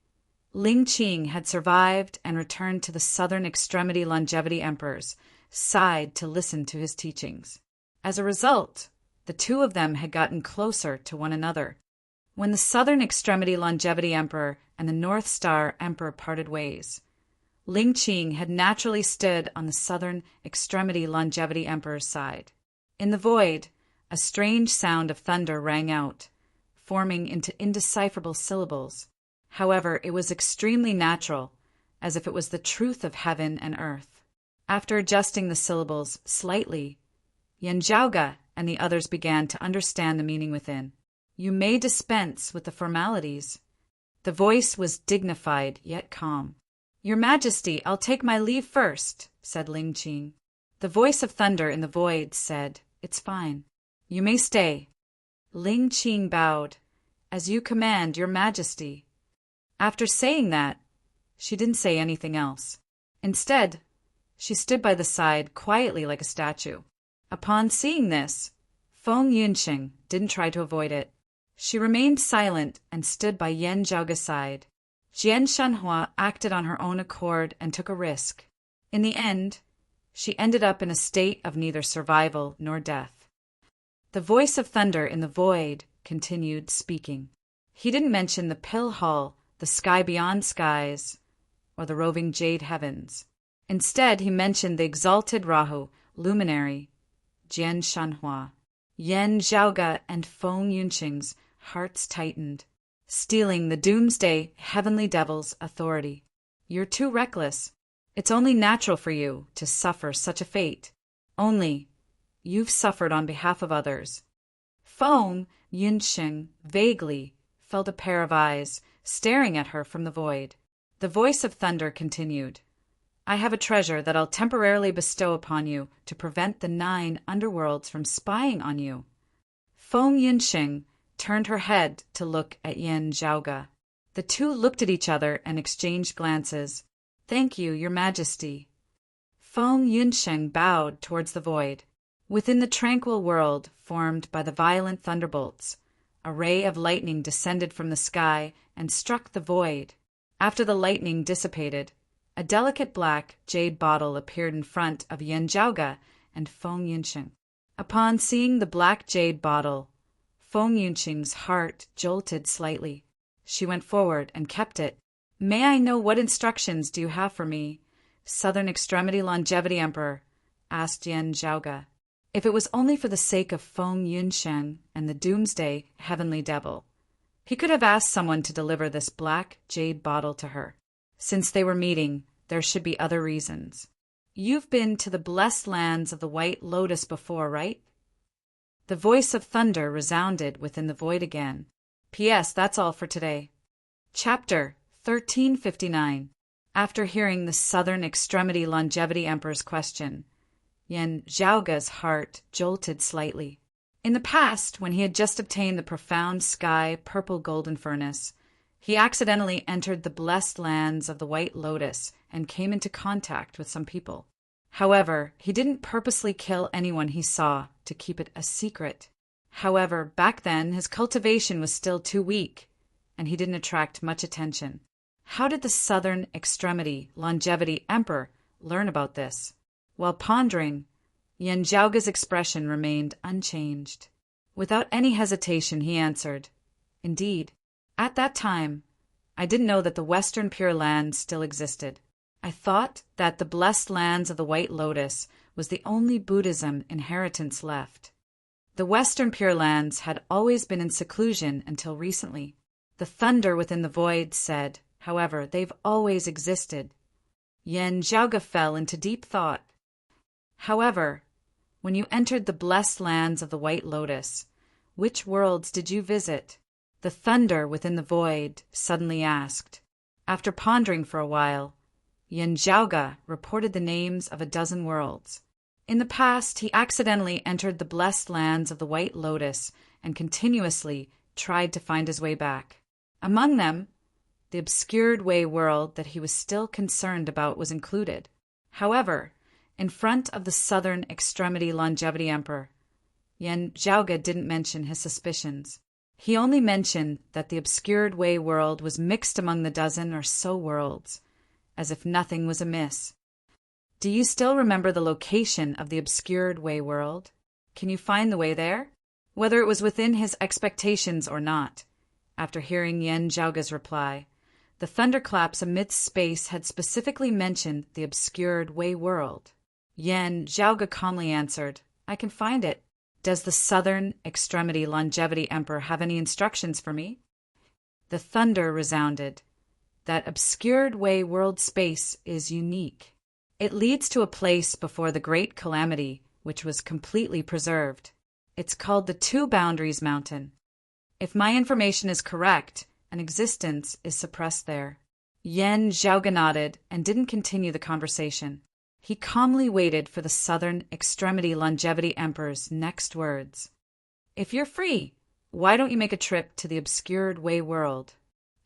Ling Qing had survived and returned to the Southern Extremity Longevity Emperor's side to listen to his teachings. As a result, the two of them had gotten closer to one another. When the Southern Extremity Longevity Emperor and the North Star Emperor parted ways, Ling Qing had naturally stood on the Southern Extremity Longevity Emperor's side. In the void, a strange sound of thunder rang out, forming into indecipherable syllables. However, it was extremely natural, as if it was the truth of heaven and earth. After adjusting the syllables slightly, Yan Zhaoge and the others began to understand the meaning within. You may dispense with the formalities. The voice was dignified yet calm. Your Majesty, I'll take my leave first, said Ling Qing. The voice of thunder in the void said, It's fine. You may stay. Ling Qing bowed. As you command, Your Majesty. After saying that, she didn't say anything else. Instead, she stood by the side quietly like a statue. Upon seeing this, Feng Yunqing didn't try to avoid it. She remained silent and stood by Yan Zhaoge's side. Jian Shanhua acted on her own accord and took a risk. In the end, she ended up in a state of neither survival nor death. The voice of thunder in the void continued speaking. He didn't mention the pill hall, the sky beyond skies, or the roving jade heavens. Instead, he mentioned the exalted Rahu, luminary, Jian Shanhua. Yan Zhaoge and Feng Yunqing's hearts tightened, stealing the doomsday heavenly devil's authority. You're too reckless. It's only natural for you to suffer such a fate. Only, you've suffered on behalf of others. Feng Yunqing vaguely felt a pair of eyes staring at her from the void. The voice of thunder continued. I have a treasure that I'll temporarily bestow upon you to prevent the 9 underworlds from spying on you. Feng Yunqing turned her head to look at Yan Zhaoge. The two looked at each other and exchanged glances. Thank you, Your Majesty. Feng Yunqing bowed towards the void. Within the tranquil world formed by the violent thunderbolts, a ray of lightning descended from the sky and struck the void. After the lightning dissipated, a delicate black jade bottle appeared in front of Yan Zhaoge and Feng Yunqing. Upon seeing the black jade bottle, Feng Yunqing's heart jolted slightly. She went forward and kept it. May I know what instructions do you have for me, Southern Extremity Longevity Emperor? Asked Yan Zhaoge. If it was only for the sake of Feng Yunqing and the doomsday heavenly devil, he could have asked someone to deliver this black jade bottle to her. Since they were meeting, there should be other reasons. You've been to the blessed lands of the White Lotus before, right? The voice of thunder resounded within the void again. P.S. That's all for today. Chapter 1359. After hearing the Southern Extremity Longevity Emperor's question, Yan Zhaoge's heart jolted slightly. In the past, when he had just obtained the profound sky purple golden furnace, he accidentally entered the blessed lands of the White Lotus and came into contact with some people. However, he didn't purposely kill anyone he saw to keep it a secret. However, back then his cultivation was still too weak, and he didn't attract much attention. How did the Southern Extremity Longevity Emperor learn about this? While pondering, Yan Zhaoge's expression remained unchanged. Without any hesitation, he answered, Indeed, at that time, I didn't know that the Western Pure Land still existed. I thought that the blessed lands of the White Lotus was the only Buddhism inheritance left. The Western Pure Lands had always been in seclusion until recently. The thunder within the void said, however, they've always existed. Yan Zhaoge fell into deep thought. However, when you entered the blessed lands of the White Lotus, which worlds did you visit? The thunder within the void suddenly asked. After pondering for a while, Yan Zhaoge reported the names of a dozen worlds. In the past, he accidentally entered the blessed lands of the White Lotus and continuously tried to find his way back. Among them, the obscured way world that he was still concerned about was included. However, in front of the Southern Extremity Longevity Emperor, Yan Zhaoge didn't mention his suspicions. He only mentioned that the obscured way world was mixed among the dozen or so worlds, as if nothing was amiss. Do you still remember the location of the obscured way world? Can you find the way there? Whether it was within his expectations or not. After hearing Yen Zhaoge's reply, the thunderclaps amidst space had specifically mentioned the obscured way world. Yen Zhaoge calmly answered, I can find it. Does the Southern Extremity Longevity Emperor have any instructions for me? The thunder resounded. That obscured way world space is unique. It leads to a place before the Great Calamity, which was completely preserved. It's called the Two Boundaries Mountain. If my information is correct, an existence is suppressed there. Yen Zhaoge nodded and didn't continue the conversation. He calmly waited for the Southern Extremity Longevity Emperor's next words. If you're free, why don't you make a trip to the obscured way world?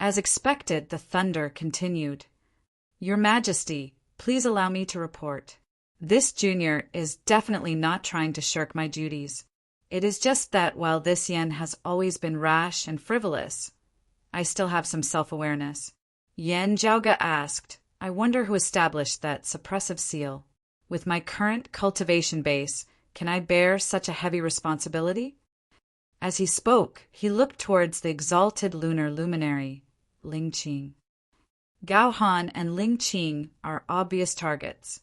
As expected, the thunder continued. Your Majesty, please allow me to report. This junior is definitely not trying to shirk my duties. It is just that while this Yen has always been rash and frivolous, I still have some self-awareness. Yen Zhaoge asked, I wonder who established that suppressive seal. With my current cultivation base, can I bear such a heavy responsibility? As he spoke, he looked towards the exalted lunar luminary, Ling Qing. Gao Han and Ling Qing are obvious targets.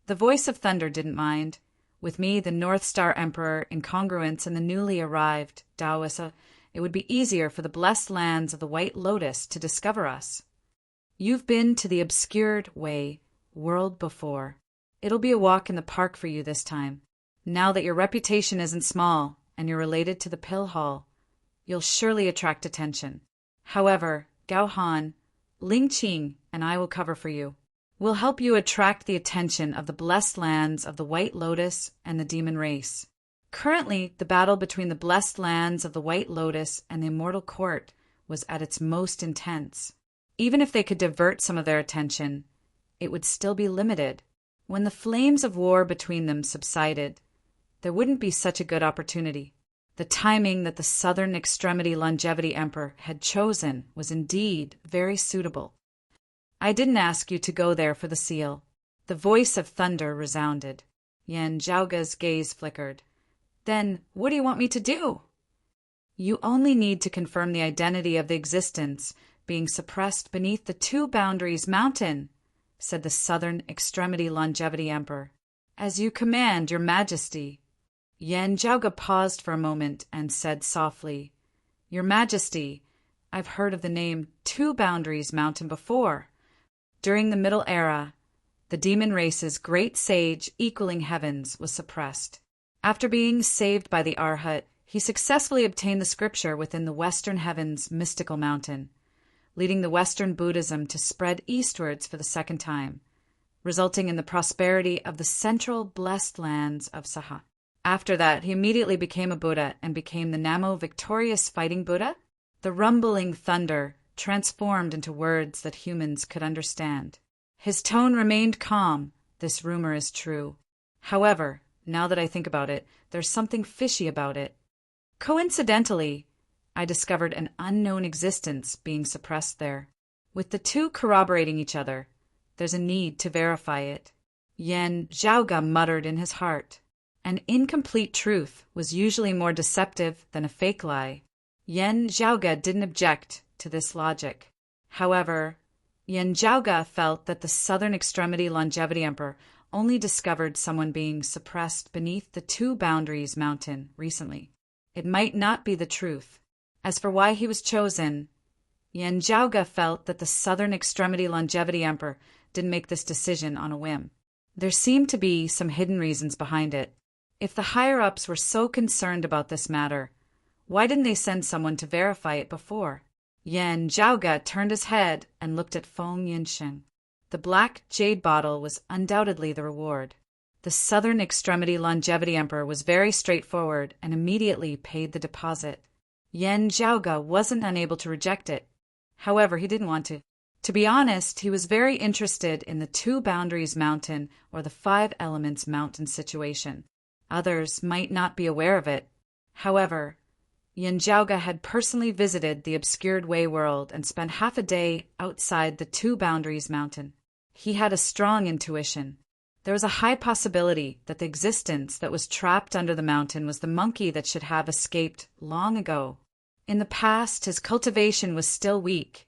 The voice of thunder didn't mind. With me, the North Star Emperor, incongruence, and the newly arrived Taoist, it would be easier for the blessed lands of the White Lotus to discover us. You've been to the obscured way world before. It'll be a walk in the park for you this time. Now that your reputation isn't small and you're related to the Pill Hall, you'll surely attract attention. However, Gao Han, Ling Qing, and I will cover for you. We'll help you attract the attention of the blessed lands of the White Lotus and the demon race. Currently, the battle between the blessed lands of the White Lotus and the Immortal Court was at its most intense. Even if they could divert some of their attention, it would still be limited. When the flames of war between them subsided, there wouldn't be such a good opportunity. The timing that the Southern Extremity Longevity Emperor had chosen was indeed very suitable. I didn't ask you to go there for the seal. The voice of thunder resounded. Yen Zhaoge's gaze flickered. Then what do you want me to do? You only need to confirm the identity of the existence being suppressed beneath the Two Boundaries Mountain, said the Southern Extremity Longevity Emperor. As you command, Your Majesty. Yen Zhaoge paused for a moment and said softly, Your Majesty, I've heard of the name Two Boundaries Mountain before. During the Middle Era, the demon race's great sage equaling heavens was suppressed. After being saved by the Arhat, he successfully obtained the scripture within the Western Heavens mystical mountain, leading the Western Buddhism to spread eastwards for the second time, resulting in the prosperity of the central blessed lands of Saha. After that, he immediately became a Buddha and became the Namo victorious fighting Buddha. The rumbling thunder transformed into words that humans could understand. His tone remained calm. This rumor is true. However, now that I think about it, there's something fishy about it. Coincidentally, I discovered an unknown existence being suppressed there. With the two corroborating each other, there's a need to verify it. Yen Zhaoge muttered in his heart. An incomplete truth was usually more deceptive than a fake lie. Yen Zhaoge didn't object to this logic. However, Yen Zhaoge felt that the Southern Extremity Longevity Emperor only discovered someone being suppressed beneath the Two Boundaries Mountain recently. It might not be the truth. As for why he was chosen, Yen Zhaoge felt that the Southern Extremity Longevity Emperor didn't make this decision on a whim. There seemed to be some hidden reasons behind it. If the higher-ups were so concerned about this matter, why didn't they send someone to verify it before? Yen Zhaoge turned his head and looked at Feng Yinsheng. The black jade bottle was undoubtedly the reward. The Southern Extremity Longevity Emperor was very straightforward and immediately paid the deposit. Yen Zhaoge wasn't unable to reject it. However, he didn't want to. To be honest, he was very interested in the Two Boundaries Mountain or the Five Elements Mountain situation. Others might not be aware of it. However, Yin Zhaoge had personally visited the obscured Wei world and spent half a day outside the Two Boundaries Mountain. He had a strong intuition. There was a high possibility that the existence that was trapped under the mountain was the monkey that should have escaped long ago. In the past, his cultivation was still weak,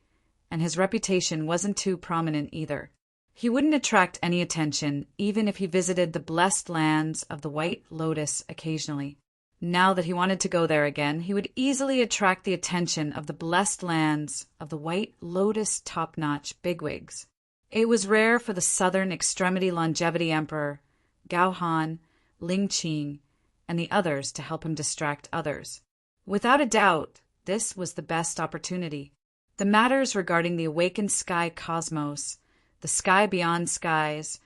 and his reputation wasn't too prominent either. He wouldn't attract any attention, even if he visited the blessed lands of the White Lotus occasionally. Now that he wanted to go there again, he would easily attract the attention of the blessed lands of the White Lotus top-notch bigwigs. It was rare for the Southern Extremity Longevity Emperor, Gao Han, Ling Qing, and the others to help him distract others. Without a doubt, this was the best opportunity. The matters regarding the awakened sky cosmos, the sky beyond skies,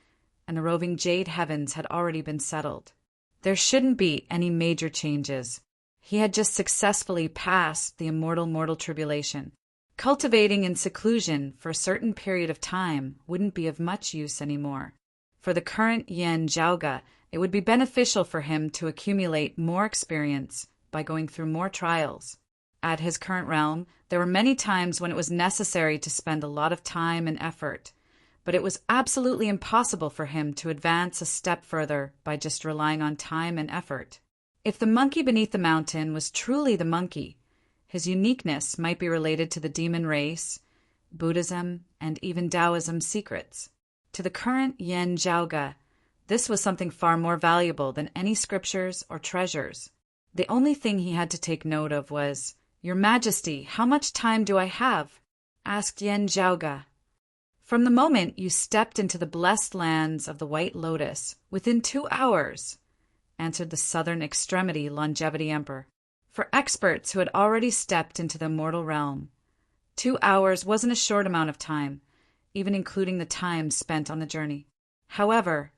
and the roving jade heavens had already been settled. There shouldn't be any major changes. He had just successfully passed the immortal mortal tribulation. Cultivating in seclusion for a certain period of time wouldn't be of much use anymore. For the current Yin Zhaoge, it would be beneficial for him to accumulate more experience by going through more trials. At his current realm, there were many times when it was necessary to spend a lot of time and effort, but it was absolutely impossible for him to advance a step further by just relying on time and effort. If the monkey beneath the mountain was truly the monkey, his uniqueness might be related to the demon race, Buddhism, and even Taoism secrets. To the current Yin Zhaoge, this was something far more valuable than any scriptures or treasures. The only thing he had to take note of was, "Your Majesty, how much time do I have?" asked Yin Zhaoge. "From the moment you stepped into the blessed lands of the White Lotus, within 2 hours," answered the Southern Extremity Longevity Emperor. For experts who had already stepped into the immortal realm, 2 hours wasn't a short amount of time, even including the time spent on the journey. However,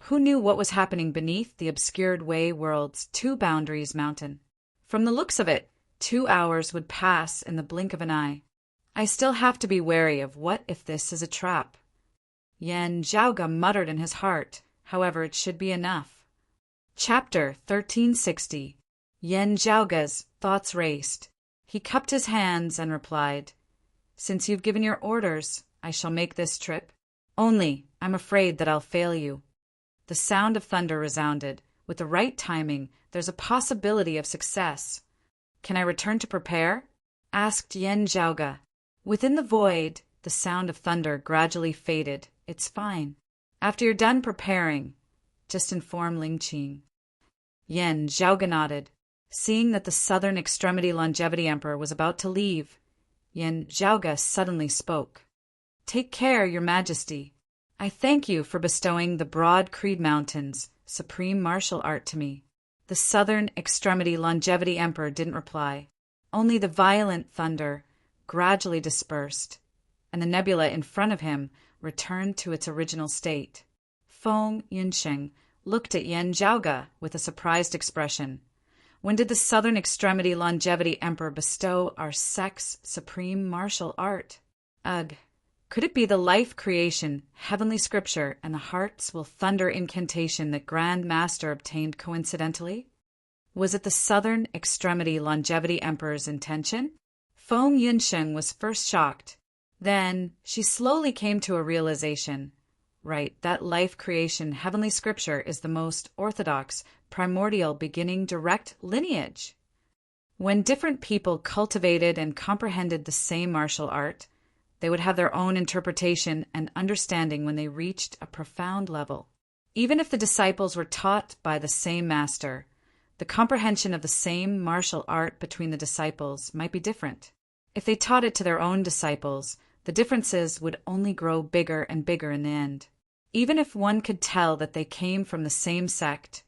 who knew what was happening beneath the obscured Wei world's Two Boundaries Mountain? From the looks of it, 2 hours would pass in the blink of an eye. I still have to be wary of what if this is a trap. Yin Zhaoge muttered in his heart, however, it should be enough. Chapter 1360. Yin Zhaoge's thoughts raced. He cupped his hands and replied, "Since you've given your orders, I shall make this trip. Only, I'm afraid that I'll fail you." The sound of thunder resounded. With the right timing, there's a possibility of success. "Can I return to prepare?" asked Yin Zhaoge. Within the void, the sound of thunder gradually faded. "It's fine. After you're done preparing, just inform Ling Qing." Yin Zhaoge nodded. Seeing that the Southern Extremity Longevity Emperor was about to leave, Yin Zhaoge suddenly spoke. "Take care, Your Majesty. I thank you for bestowing the Broad Creed Mountains, supreme martial art to me." The Southern Extremity Longevity Emperor didn't reply. Only the violent thunder gradually dispersed, and the nebula in front of him returned to its original state. Feng Yunsheng looked at Yin Zhaoge with a surprised expression. When did the Southern Extremity Longevity Emperor bestow our sect's supreme martial art? Ugh, could it be the life creation, heavenly scripture, and the hearts will thunder incantation that Grand Master obtained coincidentally? Was it the Southern Extremity Longevity Emperor's intention? Feng Yunsheng was first shocked. Then she slowly came to a realization. Right, that life creation heavenly scripture is the most orthodox, primordial beginning direct lineage. When different people cultivated and comprehended the same martial art, they would have their own interpretation and understanding when they reached a profound level. Even if the disciples were taught by the same master, the comprehension of the same martial art between the disciples might be different. If they taught it to their own disciples, the differences would only grow bigger and bigger in the end. Even if one could tell that they came from the same sect,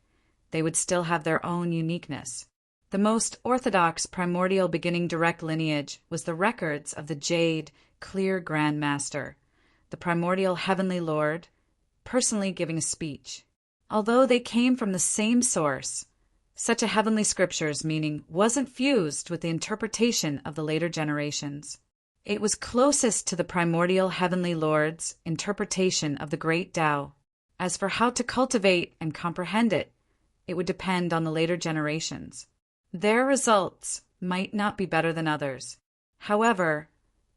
they would still have their own uniqueness. The most orthodox primordial beginning direct lineage was the records of the Jade, clear Grand Master, the primordial Heavenly Lord, personally giving a speech. Although they came from the same source, such a heavenly scripture's meaning wasn't fused with the interpretation of the later generations. It was closest to the primordial Heavenly Lord's interpretation of the Great Tao. As for how to cultivate and comprehend it, it would depend on the later generations. Their results might not be better than others. However,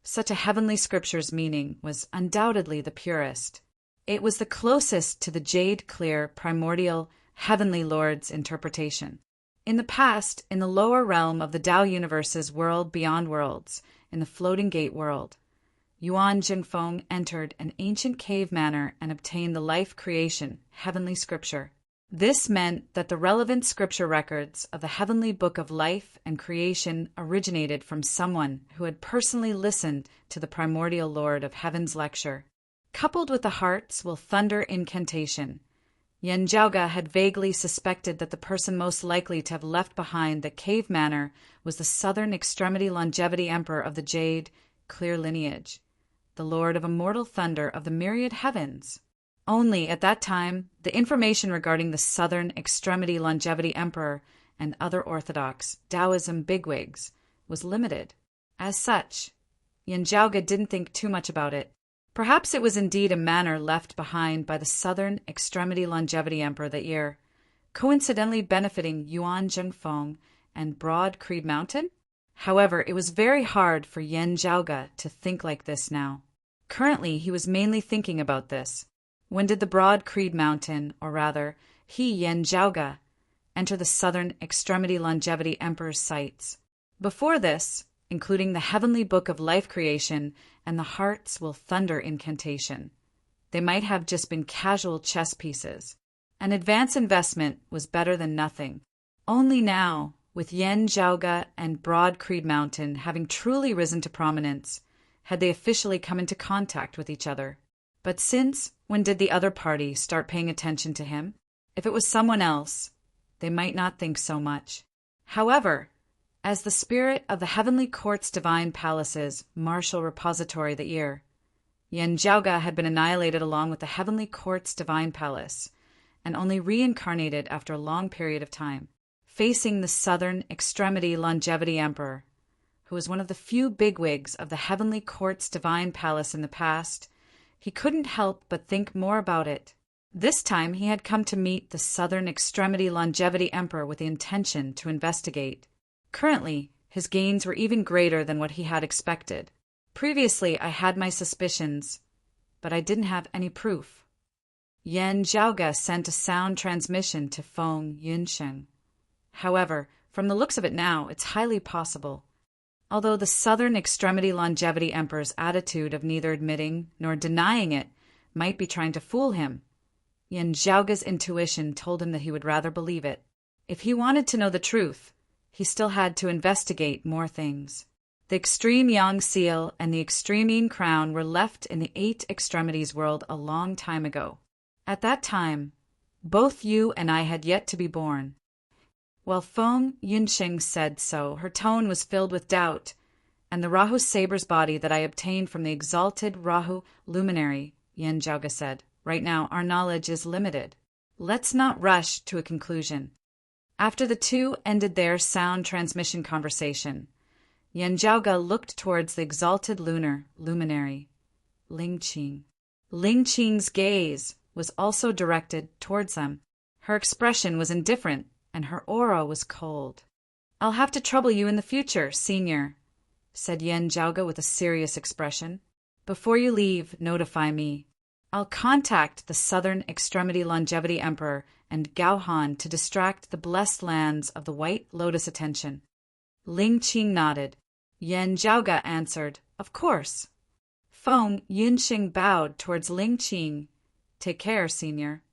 such a heavenly scripture's meaning was undoubtedly the purest. It was the closest to the jade-clear, primordial, heavenly Lord's interpretation. In the past, in the lower realm of the Tao universe's world beyond worlds, in the floating gate world, Yuan Jingfeng entered an ancient cave manor and obtained the life creation, heavenly scripture. This meant that the relevant scripture records of the heavenly book of life and creation originated from someone who had personally listened to the primordial Lord of Heaven's lecture. Coupled with the hearts will thunder incantation, Yen Jiaoge had vaguely suspected that the person most likely to have left behind the cave manor was the southern extremity longevity emperor of the Jade clear lineage, the Lord of immortal thunder of the myriad heavens. Only, at that time, the information regarding the southern extremity longevity emperor and other orthodox Taoism bigwigs was limited. As such, Yen Jiaoge didn't think too much about it. Perhaps it was indeed a manor left behind by the southern extremity longevity emperor that year, coincidentally benefiting Yuan Jingfeng and Broad Creed Mountain? However, it was very hard for Yen Jiaoge to think like this now. Currently, he was mainly thinking about this. When did the Broad Creed Mountain, or rather, he, Yen Jiaoge, enter the southern extremity longevity emperor's sights? Before this, including the heavenly book of life creation and the hearts will thunder incantation, they might have just been casual chess pieces. An advance investment was better than nothing. Only now, with Yen Jiaoge and Broad Creed Mountain having truly risen to prominence, had they officially come into contact with each other. But since, when did the other party start paying attention to him? If it was someone else, they might not think so much. However, as the spirit of the heavenly court's divine palace's martial repository that year, Yen Jiaoge had been annihilated along with the heavenly court's divine palace, and only reincarnated after a long period of time, facing the southern extremity longevity emperor, who was one of the few bigwigs of the heavenly court's divine palace in the past. He couldn't help but think more about it. This time he had come to meet the southern extremity longevity emperor with the intention to investigate. Currently, his gains were even greater than what he had expected. Previously, I had my suspicions, but I didn't have any proof. Yen Jiaoge sent a sound transmission to Feng Yunsheng. However, from the looks of it now, it's highly possible. Although the southern extremity longevity emperor's attitude of neither admitting nor denying it might be trying to fool him, Yen Jiaoge's intuition told him that he would rather believe it. If he wanted to know the truth, he still had to investigate more things. The extreme Yang seal and the extreme Yin crown were left in the eight extremities world a long time ago. At that time, both you and I had yet to be born. While Feng Yunsheng said so, her tone was filled with doubt, and the Rahu saber's body that I obtained from the exalted Rahu luminary, Yen Jiaoge said, right now our knowledge is limited. Let's not rush to a conclusion. After the two ended their sound transmission conversation, Yen Jiaoge looked towards the exalted lunar luminary, Ling Qing. Ling Qing's gaze was also directed towards them. Her expression was indifferent, and her aura was cold. "I'll have to trouble you in the future, Senior," said Yen Jiaoge with a serious expression. "Before you leave, notify me. I'll contact the southern extremity longevity emperor and Gao Han to distract the blessed lands of the White Lotus attention." Ling Qing nodded. Yen Jiaoge answered, "Of course." Feng Yunsheng bowed towards Ling Qing. "Take care, Senior."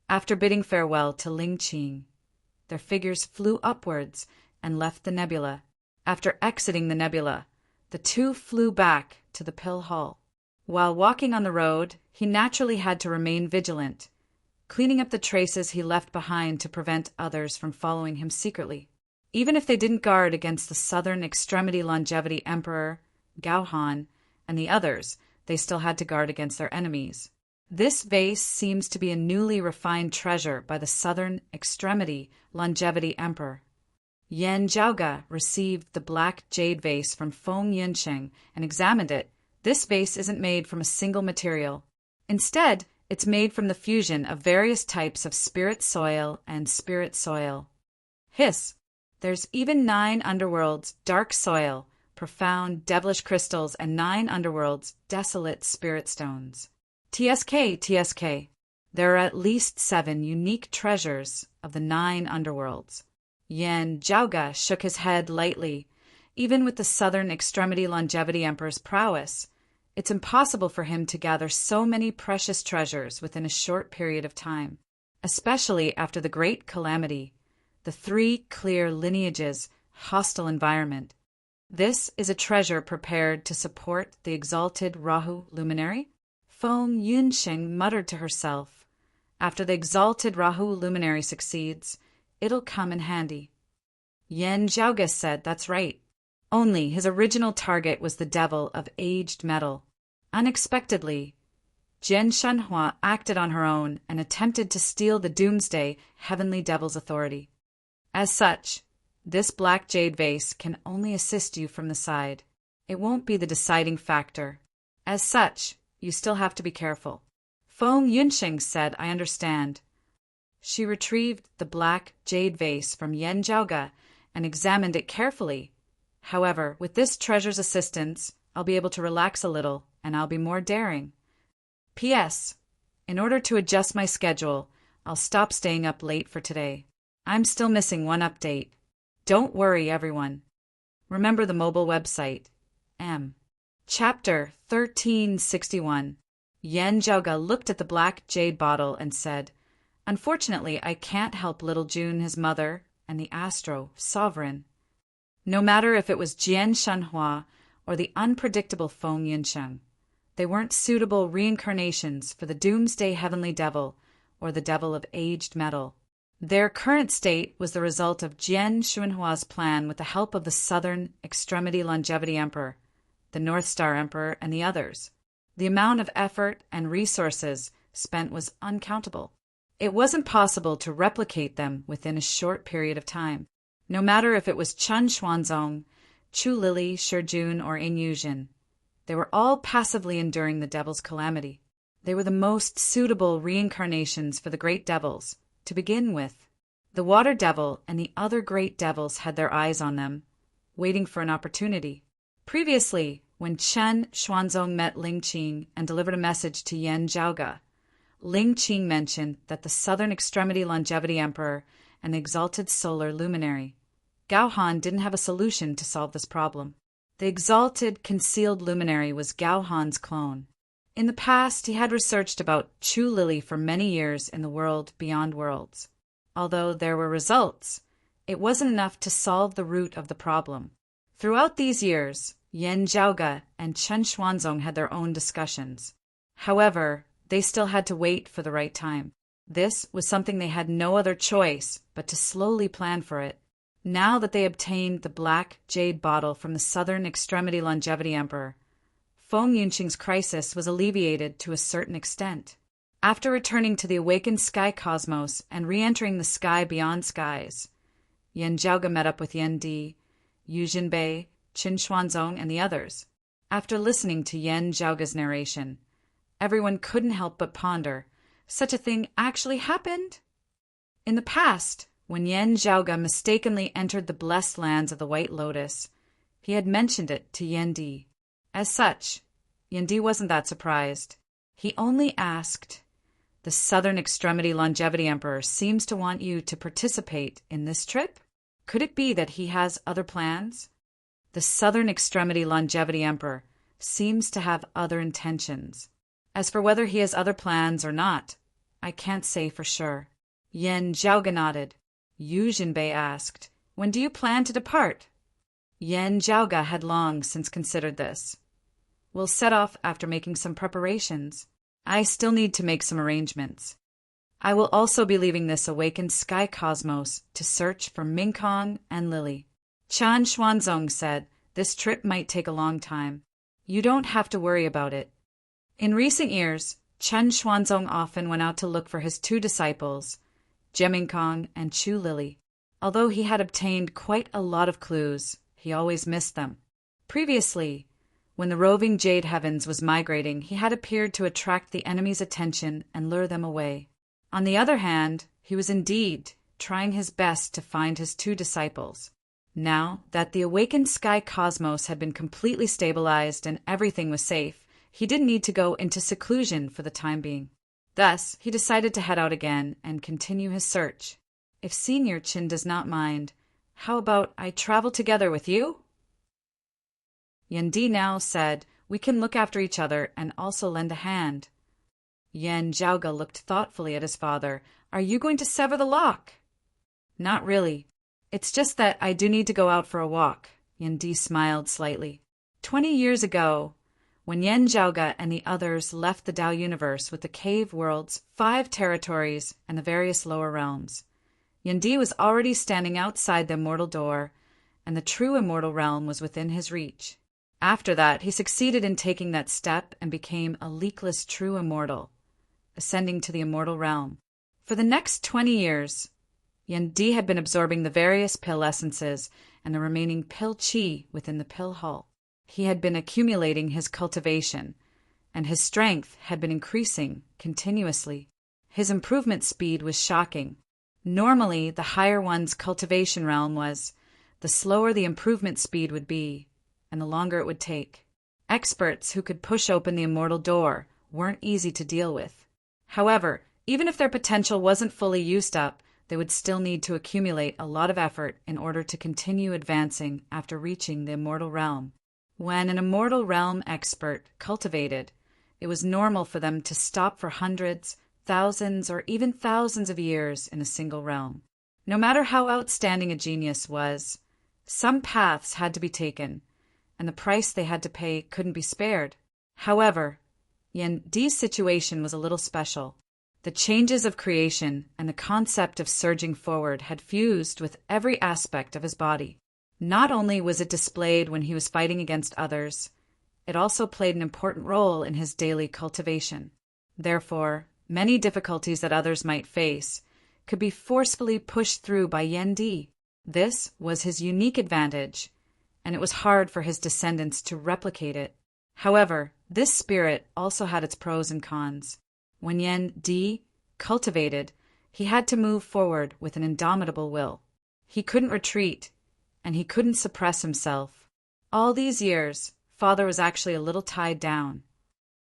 After bidding farewell to Ling Qing, their figures flew upwards and left the nebula. After exiting the nebula, the two flew back to the pill hall. While walking on the road, he naturally had to remain vigilant, cleaning up the traces he left behind to prevent others from following him secretly. Even if they didn't guard against the southern extremity longevity emperor, Gao Han, and the others, they still had to guard against their enemies. This vase seems to be a newly refined treasure by the southern extremity longevity emperor. Yen Jiaoge received the black jade vase from Feng Yunsheng and examined it. This vase isn't made from a single material. Instead, it's made from the fusion of various types of spirit soil and spirit soil. Hiss! There's even 9 underworlds, dark soil, profound, devilish crystals, and 9 underworlds, desolate spirit stones. TSK. There are at least 7 unique treasures of the 9 underworlds. Yen Jiaoge shook his head lightly. Even with the Southern Extremity Longevity Emperor's prowess, it's impossible for him to gather so many precious treasures within a short period of time, especially after the Great Calamity, the 3 clear lineages, hostile environment. This is a treasure prepared to support the exalted Rahu luminary? Feng Yunxing muttered to herself. After the exalted Rahu luminary succeeds, it'll come in handy. Yen Jiaoge said that's right. Only his original target was the devil of aged metal. Unexpectedly, Jian Shenhua acted on her own and attempted to steal the Doomsday Heavenly Devil's authority. As such, this black jade vase can only assist you from the side. It won't be the deciding factor. As such, you still have to be careful. Feng Yunxing said, I understand. She retrieved the black jade vase from Yen Jiaoge and examined it carefully. However, with this treasure's assistance, I'll be able to relax a little, and I'll be more daring. P.S. In order to adjust my schedule, I'll stop staying up late for today. I'm still missing one update. Don't worry, everyone. Remember the mobile website. M. Chapter 1361. Yen Jiaoge looked at the black jade bottle and said, Unfortunately, I can't help little June, his mother, and the Astro, Sovereign. No matter if it was Jian Shenhua or the unpredictable Feng Yunsheng, they weren't suitable reincarnations for the Doomsday Heavenly Devil or the Devil of Aged Metal. Their current state was the result of Jian Shenhua's plan with the help of the Southern Extremity Longevity Emperor, the North Star Emperor, and the others. The amount of effort and resources spent was uncountable. It wasn't possible to replicate them within a short period of time. No matter if it was Chen Xuanzong, Chu Lili, Shi Jun, or Ing Yuzhen, they were all passively enduring the devil's calamity. They were the most suitable reincarnations for the great devils. To begin with, the Water Devil and the other great devils had their eyes on them, waiting for an opportunity. Previously, when Chen Xuanzong met Ling Qing and delivered a message to Yen Jiaoge, Ling Qing mentioned that the Southern Extremity Longevity Emperor and the Exalted Solar Luminary, Gao Han, didn't have a solution to solve this problem. The Exalted Concealed Luminary was Gao Han's clone. In the past, he had researched about Chu Lili for many years in the world beyond worlds. Although there were results, it wasn't enough to solve the root of the problem. Throughout these years, Yen Jiaoge and Chen Xuanzong had their own discussions. However, they still had to wait for the right time. This was something they had no other choice but to slowly plan for it. Now that they obtained the black jade bottle from the Southern Extremity Longevity Emperor, Feng Yunxing's crisis was alleviated to a certain extent. After returning to the awakened sky cosmos and re-entering the sky beyond skies, Yen Jiaoge met up with Yen Di, Yu Jinbei, Qin Xuanzong, and the others. After listening to Yen Jiaoge's narration, everyone couldn't help but ponder, such a thing actually happened? In the past, when Yen Jiaoge mistakenly entered the blessed lands of the White Lotus, he had mentioned it to Yen Di. As such, Yen Di wasn't that surprised. He only asked, The Southern Extremity Longevity Emperor seems to want you to participate in this trip? Could it be that he has other plans? The Southern Extremity Longevity Emperor seems to have other intentions. As for whether he has other plans or not, I can't say for sure. Yen Jiaoge nodded. Yu Jinbei asked, When do you plan to depart? Yen Jiaoge had long since considered this. We'll set off after making some preparations. I still need to make some arrangements. I will also be leaving this awakened sky cosmos to search for Mingkong and Lily. Chan Xuanzong said, This trip might take a long time. You don't have to worry about it. In recent years, Chen Xuanzong often went out to look for his 2 disciples, Jemingkong and Chu Lili. Although he had obtained quite a lot of clues, he always missed them. Previously, when the roving Jade Heavens was migrating, he had appeared to attract the enemy's attention and lure them away. On the other hand, he was indeed trying his best to find his two disciples. Now that the awakened sky cosmos had been completely stabilized and everything was safe, he didn't need to go into seclusion for the time being. Thus, he decided to head out again and continue his search. If Senior Chin does not mind, how about I travel together with you? Yendi now said, we can look after each other and also lend a hand. Yan Zhaoge looked thoughtfully at his father. Are you going to sever the lock? Not really. It's just that I do need to go out for a walk. Yendi smiled slightly. 20 years ago, when Yan Zhaoge and the others left the Dao universe with the cave worlds, 5 territories, and the various lower realms, Yendi was already standing outside the immortal door, and the true immortal realm was within his reach. After that, he succeeded in taking that step and became a leakless true immortal, ascending to the immortal realm. For the next 20 years, Yendi had been absorbing the various pill essences and the remaining pill chi within the pill hull. He had been accumulating his cultivation, and his strength had been increasing continuously. His improvement speed was shocking. Normally, the higher one's cultivation realm was, the slower the improvement speed would be, and the longer it would take. Experts who could push open the immortal door weren't easy to deal with. However, even if their potential wasn't fully used up, they would still need to accumulate a lot of effort in order to continue advancing after reaching the immortal realm. When an immortal realm expert cultivated, it was normal for them to stop for hundreds, thousands, or even thousands of years in a single realm. No matter how outstanding a genius was, some paths had to be taken, and the price they had to pay couldn't be spared. However, Yendi's situation was a little special. The changes of creation and the concept of surging forward had fused with every aspect of his body. Not only was it displayed when he was fighting against others, it also played an important role in his daily cultivation. Therefore, many difficulties that others might face could be forcefully pushed through by Yendi. This was his unique advantage, and it was hard for his descendants to replicate it. However, this spirit also had its pros and cons. When Yendi cultivated, he had to move forward with an indomitable will. He couldn't retreat, and he couldn't suppress himself. All these years, Father was actually a little tied down.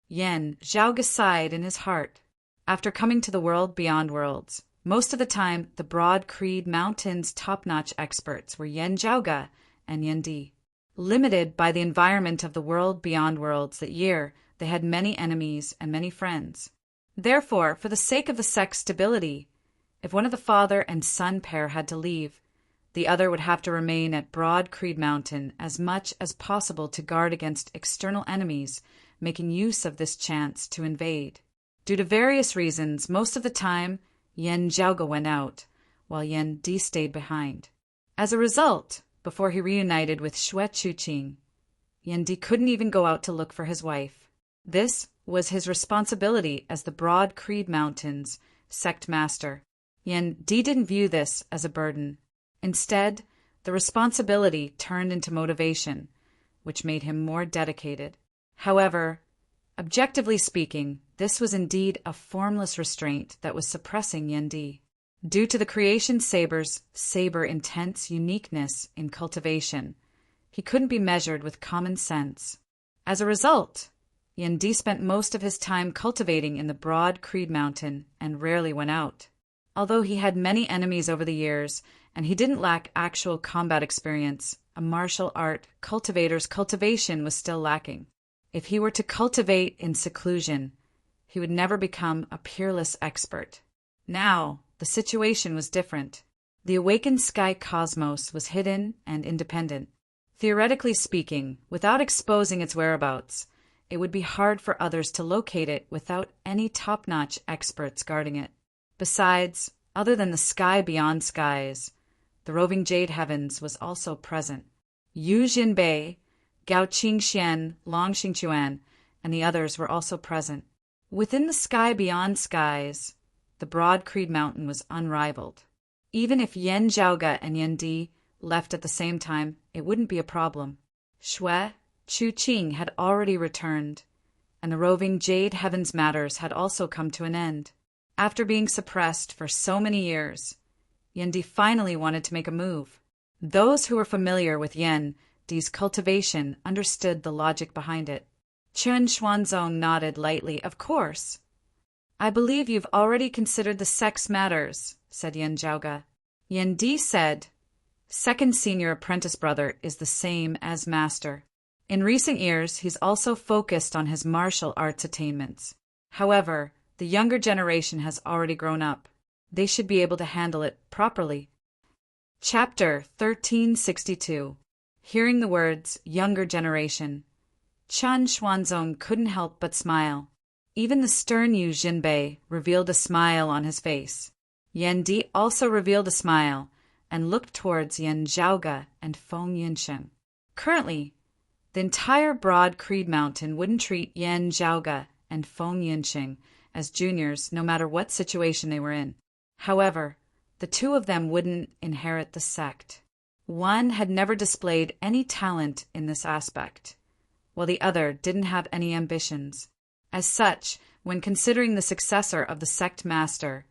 Yan Zhaoge sighed in his heart. After coming to the world beyond worlds, most of the time the Broad Creed Mountains' top-notch experts were Yan Zhaoge and Yendi. Limited by the environment of the world beyond worlds that year, they had many enemies and many friends. Therefore, for the sake of the sect's stability, if one of the father and son pair had to leave, the other would have to remain at Broad Creed Mountain as much as possible to guard against external enemies making use of this chance to invade. Due to various reasons, most of the time, Yan Zhaoge went out, while Yendi stayed behind. As a result, before he reunited with Xue Chuqing, Yendi couldn't even go out to look for his wife. This was his responsibility as the Broad Creed Mountains sect master. Yendi didn't view this as a burden. Instead, the responsibility turned into motivation, which made him more dedicated. However, objectively speaking, this was indeed a formless restraint that was suppressing Yendi. Due to the creation saber's intense uniqueness in cultivation, he couldn't be measured with common sense. As a result, Yendi spent most of his time cultivating in the Broad Creed Mountain and rarely went out. Although he had many enemies over the years, and he didn't lack actual combat experience, a martial art cultivator's cultivation was still lacking. If he were to cultivate in seclusion, he would never become a peerless expert. Now, the situation was different. The awakened sky cosmos was hidden and independent. Theoretically speaking, without exposing its whereabouts, it would be hard for others to locate it without any top-notch experts guarding it. Besides, other than the sky beyond skies, the roving jade heavens was also present. Yu Jinbei, Gao Qingxian, Long Xingquan, and the others were also present. Within the sky beyond skies, the Broad Creed Mountain was unrivaled. Even if Yan Zhaoge and Yendi left at the same time, it wouldn't be a problem. Xue Chuqing had already returned, and the roving Jade Heavens matters had also come to an end. After being suppressed for so many years, Yendi finally wanted to make a move. Those who were familiar with Yendi's cultivation understood the logic behind it. Chen Xuanzong nodded lightly. Of course. I believe you've already considered the sex matters, said Yan Zhaoga. Yendi said, second senior apprentice brother is the same as master. In recent years, he's also focused on his martial arts attainments. However, the younger generation has already grown up. They should be able to handle it properly. Chapter 1362. Hearing the words, younger generation, Chen Xuanzong couldn't help but smile. Even the stern Yu Jinbei revealed a smile on his face. Yendi also revealed a smile and looked towards Yan Zhaoga and Feng Yunsheng. Currently, the entire broad Creed Mountain wouldn't treat Yan Zhaoga and Feng Yunsheng as juniors no matter what situation they were in. However, the two of them wouldn't inherit the sect. One had never displayed any talent in this aspect, while the other didn't have any ambitions. As such, when considering the successor of the sect master,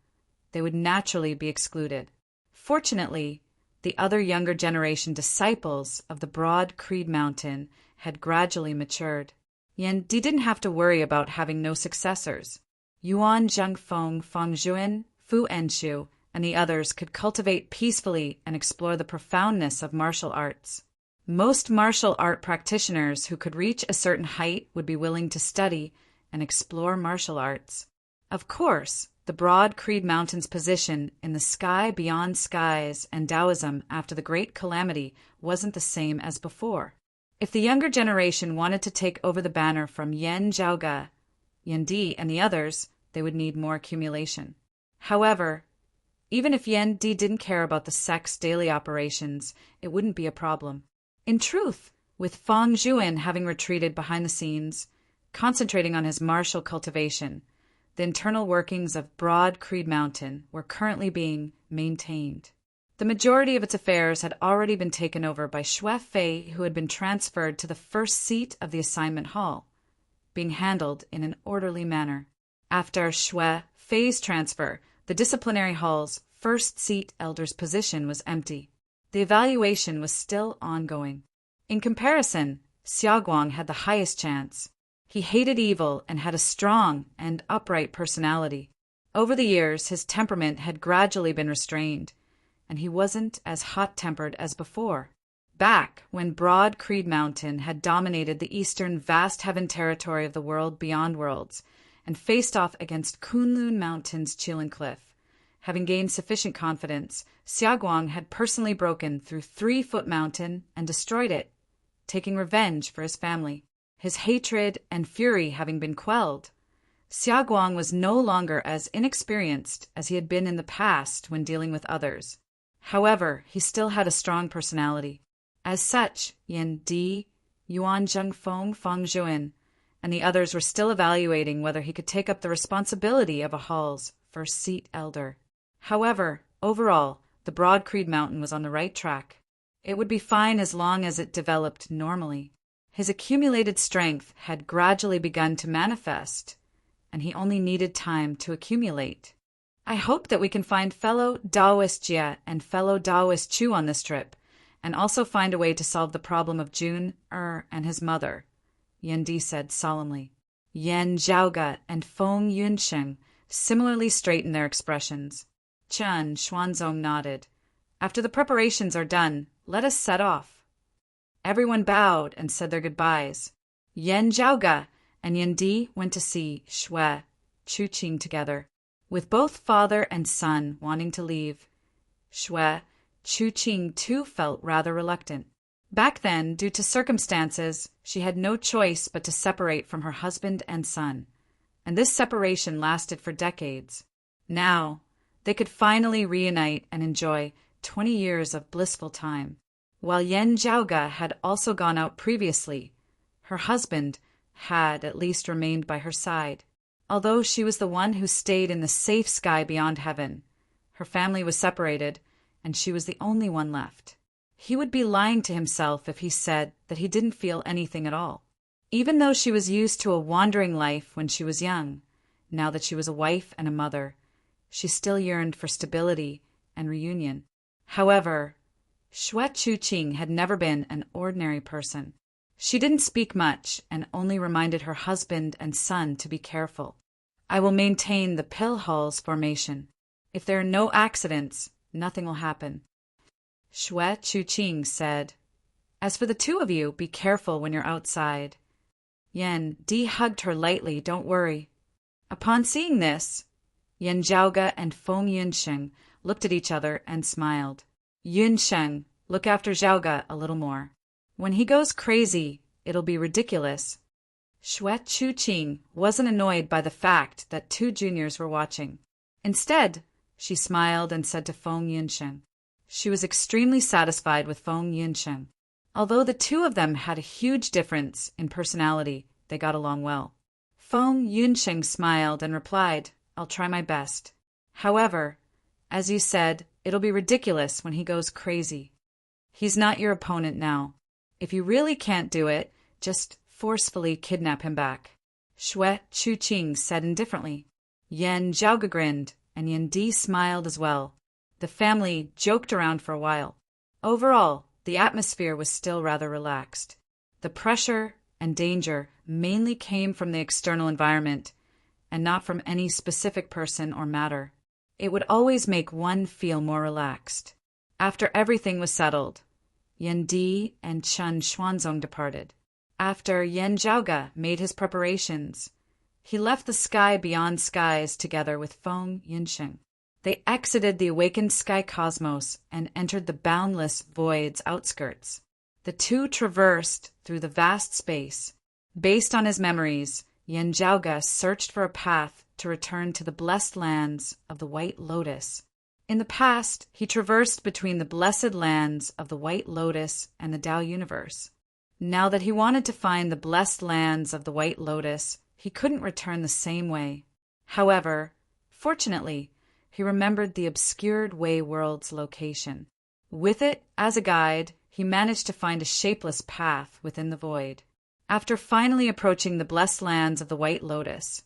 they would naturally be excluded. Fortunately, the other younger generation disciples of the broad Creed Mountain had gradually matured. Yendi didn't have to worry about having no successors. Yuan Zhengfeng, Feng Zhuan, Fu Enshu, and the others could cultivate peacefully and explore the profoundness of martial arts. Most martial art practitioners who could reach a certain height would be willing to study and explore martial arts. Of course, the broad Creed Mountain's position in the sky beyond skies and Taoism after the Great Calamity wasn't the same as before. If the younger generation wanted to take over the banner from Yan Zhaoga, Yendi, and the others, they would need more accumulation. However, even if Yendi didn't care about the sect's daily operations, it wouldn't be a problem. In truth, with Feng Zhuan having retreated behind the scenes, concentrating on his martial cultivation, the internal workings of broad Creed Mountain were currently being maintained. The majority of its affairs had already been taken over by Xue Fei, who had been transferred to the first seat of the assignment hall, being handled in an orderly manner. After Xue Fei's transfer, the disciplinary hall's first seat elder's position was empty. The evaluation was still ongoing. In comparison, Xiaoguang had the highest chance. He hated evil and had a strong and upright personality. Over the years, his temperament had gradually been restrained, and he wasn't as hot-tempered as before. Back when broad Creed Mountain had dominated the eastern vast heaven territory of the world beyond worlds and faced off against Kunlun Mountain's Qilin Cliff, having gained sufficient confidence, Xiaoguang had personally broken through 3-Foot Mountain and destroyed it, taking revenge for his family. His hatred and fury having been quelled, Xiaoguang was no longer as inexperienced as he had been in the past when dealing with others. However, he still had a strong personality. As such, Yendi, Yuan Zhengfeng, Feng Zhuan, and the others were still evaluating whether he could take up the responsibility of a hall's first seat elder. However, overall, the broad Creed Mountain was on the right track. It would be fine as long as it developed normally. His accumulated strength had gradually begun to manifest, and he only needed time to accumulate. I hope that we can find fellow Daoist Jie and fellow Daoist Chu on this trip, and also find a way to solve the problem of Jun, and his mother, Yendi said solemnly. Yan Zhaoga and Feng Yunsheng similarly straightened their expressions. Chen Xuanzong nodded. After the preparations are done, let us set off. Everyone bowed and said their goodbyes. Yan Zhaoga and Yendi went to see Xue Chuqing together, with both father and son wanting to leave. Xue Chuqing too felt rather reluctant. Back then, due to circumstances, she had no choice but to separate from her husband and son, and this separation lasted for decades. Now, they could finally reunite and enjoy 20 years of blissful time. While Yan Zhaoga had also gone out previously, her husband had at least remained by her side. Although she was the one who stayed in the safe sky beyond heaven, her family was separated, and she was the only one left. He would be lying to himself if he said that he didn't feel anything at all. Even though she was used to a wandering life when she was young, now that she was a wife and a mother, she still yearned for stability and reunion. However, Xue Chuqing had never been an ordinary person. She didn't speak much and only reminded her husband and son to be careful. I will maintain the pill halls formation. If there are no accidents, nothing will happen. Xue Chuqing said, As for the two of you, be careful when you're outside. Yan Di hugged her lightly, don't worry. Upon seeing this, Yan Zhaoge and Feng Yunsheng looked at each other and smiled. Yunsheng, look after Zhaoge a little more. When he goes crazy, it'll be ridiculous. Xue Chuqing wasn't annoyed by the fact that two juniors were watching. Instead, she smiled and said to Feng Yunsheng. She was extremely satisfied with Feng Yunsheng. Although the two of them had a huge difference in personality, they got along well. Feng Yunsheng smiled and replied, I'll try my best. However, as you said, it'll be ridiculous when he goes crazy. He's not your opponent now. If you really can't do it, just forcefully kidnap him back. Xue Chuqing said indifferently. Yan Zhaoge grinned, and Yan Di smiled as well. The family joked around for a while. Overall, the atmosphere was still rather relaxed. The pressure and danger mainly came from the external environment, and not from any specific person or matter. It would always make one feel more relaxed. After everything was settled, Yan Di and Chen Xuanzong departed. After Yan Zhaoge made his preparations, he left the sky beyond skies together with Feng Yunsheng. They exited the awakened sky cosmos and entered the boundless void's outskirts. The two traversed through the vast space. Based on his memories, Yan Zhaoge searched for a path to return to the blessed lands of the White Lotus. In the past, he traversed between the blessed lands of the White Lotus and the Tao universe. Now that he wanted to find the blessed lands of the White Lotus, he couldn't return the same way. However, fortunately, he remembered the obscured Way World's location. With it as a guide, he managed to find a shapeless path within the void. After finally approaching the blessed lands of the White Lotus,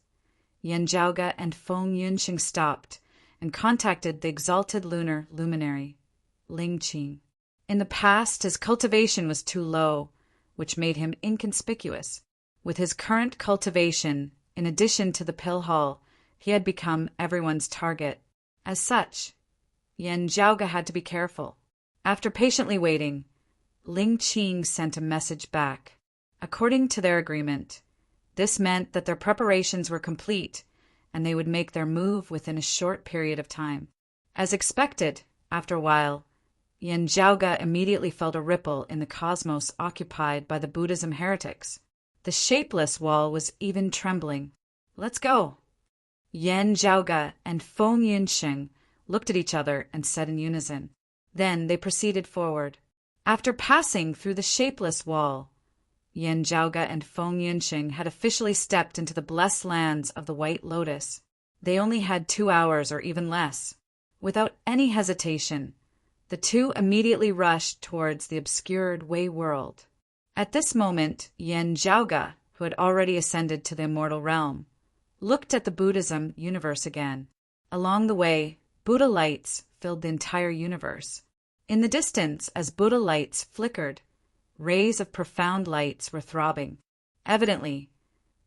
Yan Zhaoge and Feng Yunsheng stopped and contacted the exalted lunar luminary, Ling Qing. In the past, his cultivation was too low, which made him inconspicuous. With his current cultivation, in addition to the pill hall, he had become everyone's target. As such, Yan Zhaoge had to be careful. After patiently waiting, Ling Qing sent a message back. According to their agreement, this meant that their preparations were complete and they would make their move within a short period of time. As expected, after a while, Yan Zhaoge immediately felt a ripple in the cosmos occupied by the Buddhism heretics. The shapeless wall was even trembling. Let's go. Yan Zhaoge and Feng Yunsheng looked at each other and said in unison. Then they proceeded forward. After passing through the shapeless wall, Yan Zhaoge and Feng Yunsheng had officially stepped into the blessed lands of the White Lotus. They only had 2 hours or even less. Without any hesitation, the two immediately rushed towards the obscured Way World. At this moment, Yan Zhaoge, who had already ascended to the immortal realm, looked at the Buddhism universe again. Along the way, Buddha lights filled the entire universe. In the distance, as Buddha lights flickered, rays of profound lights were throbbing. Evidently,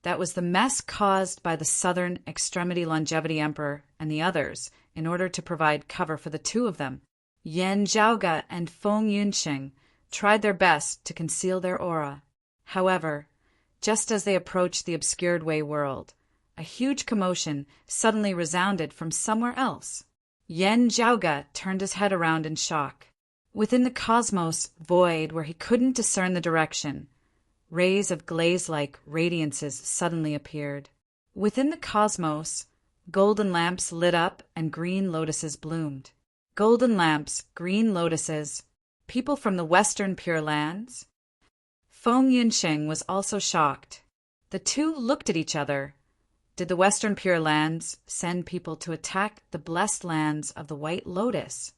that was the mess caused by the Southern Extremity Longevity Emperor and the others in order to provide cover for the two of them. Yan Zhaoge and Feng Yunsheng tried their best to conceal their aura. However, just as they approached the obscured Way World, a huge commotion suddenly resounded from somewhere else. Yan Zhaoge turned his head around in shock. Within the cosmos void where he couldn't discern the direction, rays of glaze-like radiances suddenly appeared. Within the cosmos, golden lamps lit up and green lotuses bloomed. Golden lamps, green lotuses, people from the Western Pure Lands? Feng Yunsheng was also shocked. The two looked at each other. Did the Western Pure Lands send people to attack the blessed lands of the White Lotus?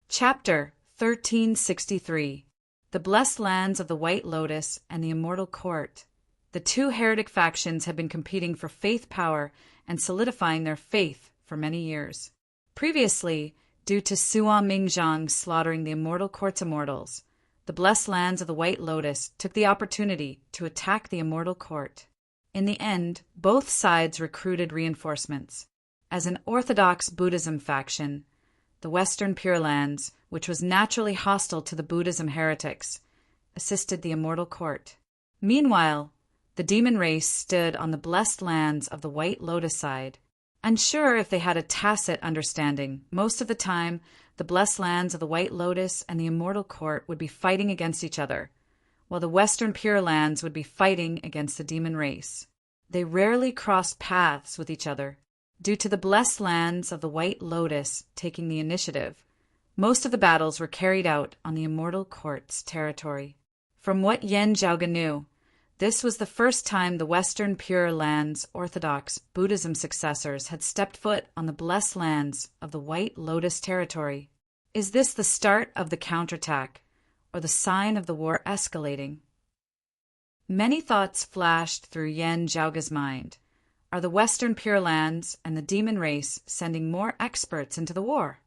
Chapter 1363. The Blessed Lands of the White Lotus and the Immortal Court. The two heretic factions had been competing for faith power and solidifying their faith for many years. Previously, Due to Sua Mingzhang slaughtering the immortal court's immortals, the blessed lands of the White Lotus took the opportunity to attack the immortal court. In the end, both sides recruited reinforcements. As an orthodox Buddhism faction, the Western Pure Lands, which was naturally hostile to the Buddhism heretics, assisted the immortal court. Meanwhile, the demon race stood on the blessed lands of the White Lotus side. Unsure if they had a tacit understanding, most of the time, the blessed lands of the White Lotus and the immortal court would be fighting against each other, while the Western Pure Lands would be fighting against the demon race. They rarely crossed paths with each other. Due to the blessed lands of the White Lotus taking the initiative, most of the battles were carried out on the immortal court's territory. From what Yen Zhaoge knew, this was the first time the Western Pure Lands Orthodox Buddhism successors had stepped foot on the blessed lands of the White Lotus territory. Is this the start of the counterattack, or the sign of the war escalating? Many thoughts flashed through Yen Zhaoge's mind. Are the Western Pure Lands and the demon race sending more experts into the war?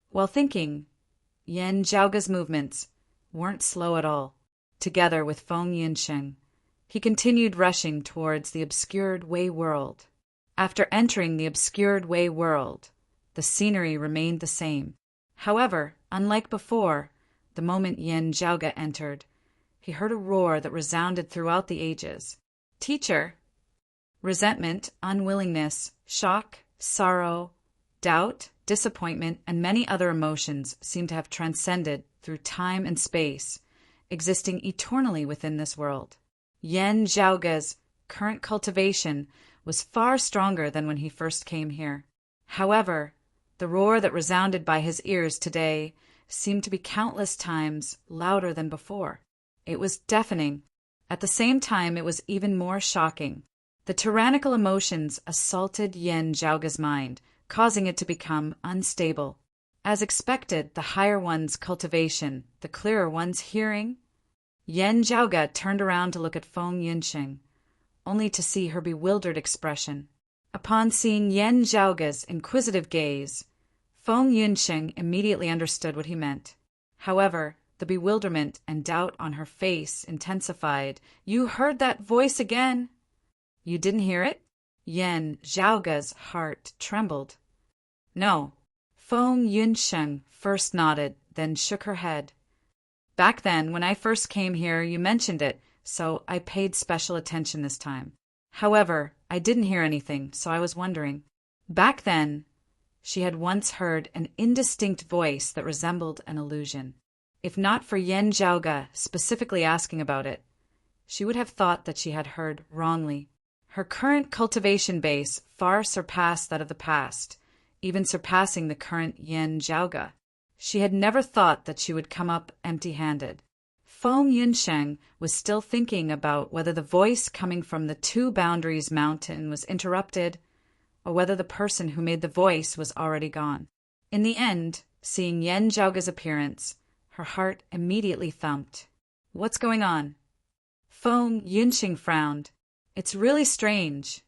While thinking, Yen Zhaoge's movements weren't slow at all. Together with Feng Yinsheng, he continued rushing towards the obscured Wei world. After entering the obscured Wei world, the scenery remained the same. However, unlike before, the moment Yen Zhaoge entered, he heard a roar that resounded throughout the ages. "Teacher!" Resentment, unwillingness, shock, sorrow, doubt, disappointment, and many other emotions seem to have transcended through time and space, existing eternally within this world. Yen Zhaoge's current cultivation was far stronger than when he first came here. However, the roar that resounded by his ears today seemed to be countless times louder than before. It was deafening. At the same time, it was even more shocking. The tyrannical emotions assaulted Yen Zhaoge's mind, causing it to become unstable. As expected, the higher one's cultivation, the clearer one's hearing. Yen Zhaoge turned around to look at Feng Yinsheng, only to see her bewildered expression. Upon seeing Yen Zhaoge's inquisitive gaze, Feng Yinsheng immediately understood what he meant. However, the bewilderment and doubt on her face intensified. "You heard that voice again?" "You didn't hear it?" Yen Zhaoge's heart trembled. "No." Feng Yunsheng first nodded, then shook her head. "Back then, when I first came here, you mentioned it, so I paid special attention this time. However, I didn't hear anything, so I was wondering." Back then, she had once heard an indistinct voice that resembled an illusion. If not for Yen Zhaoge specifically asking about it, she would have thought that she had heard wrongly. Her current cultivation base far surpassed that of the past, even surpassing the current Yen Zhaoge. She had never thought that she would come up empty-handed. Feng Yunsheng was still thinking about whether the voice coming from the Two Boundaries Mountain was interrupted, or whether the person who made the voice was already gone. In the end, seeing Yen Zhaoge's appearance, her heart immediately thumped. "What's going on?" Feng Yunsheng frowned. "It's really strange."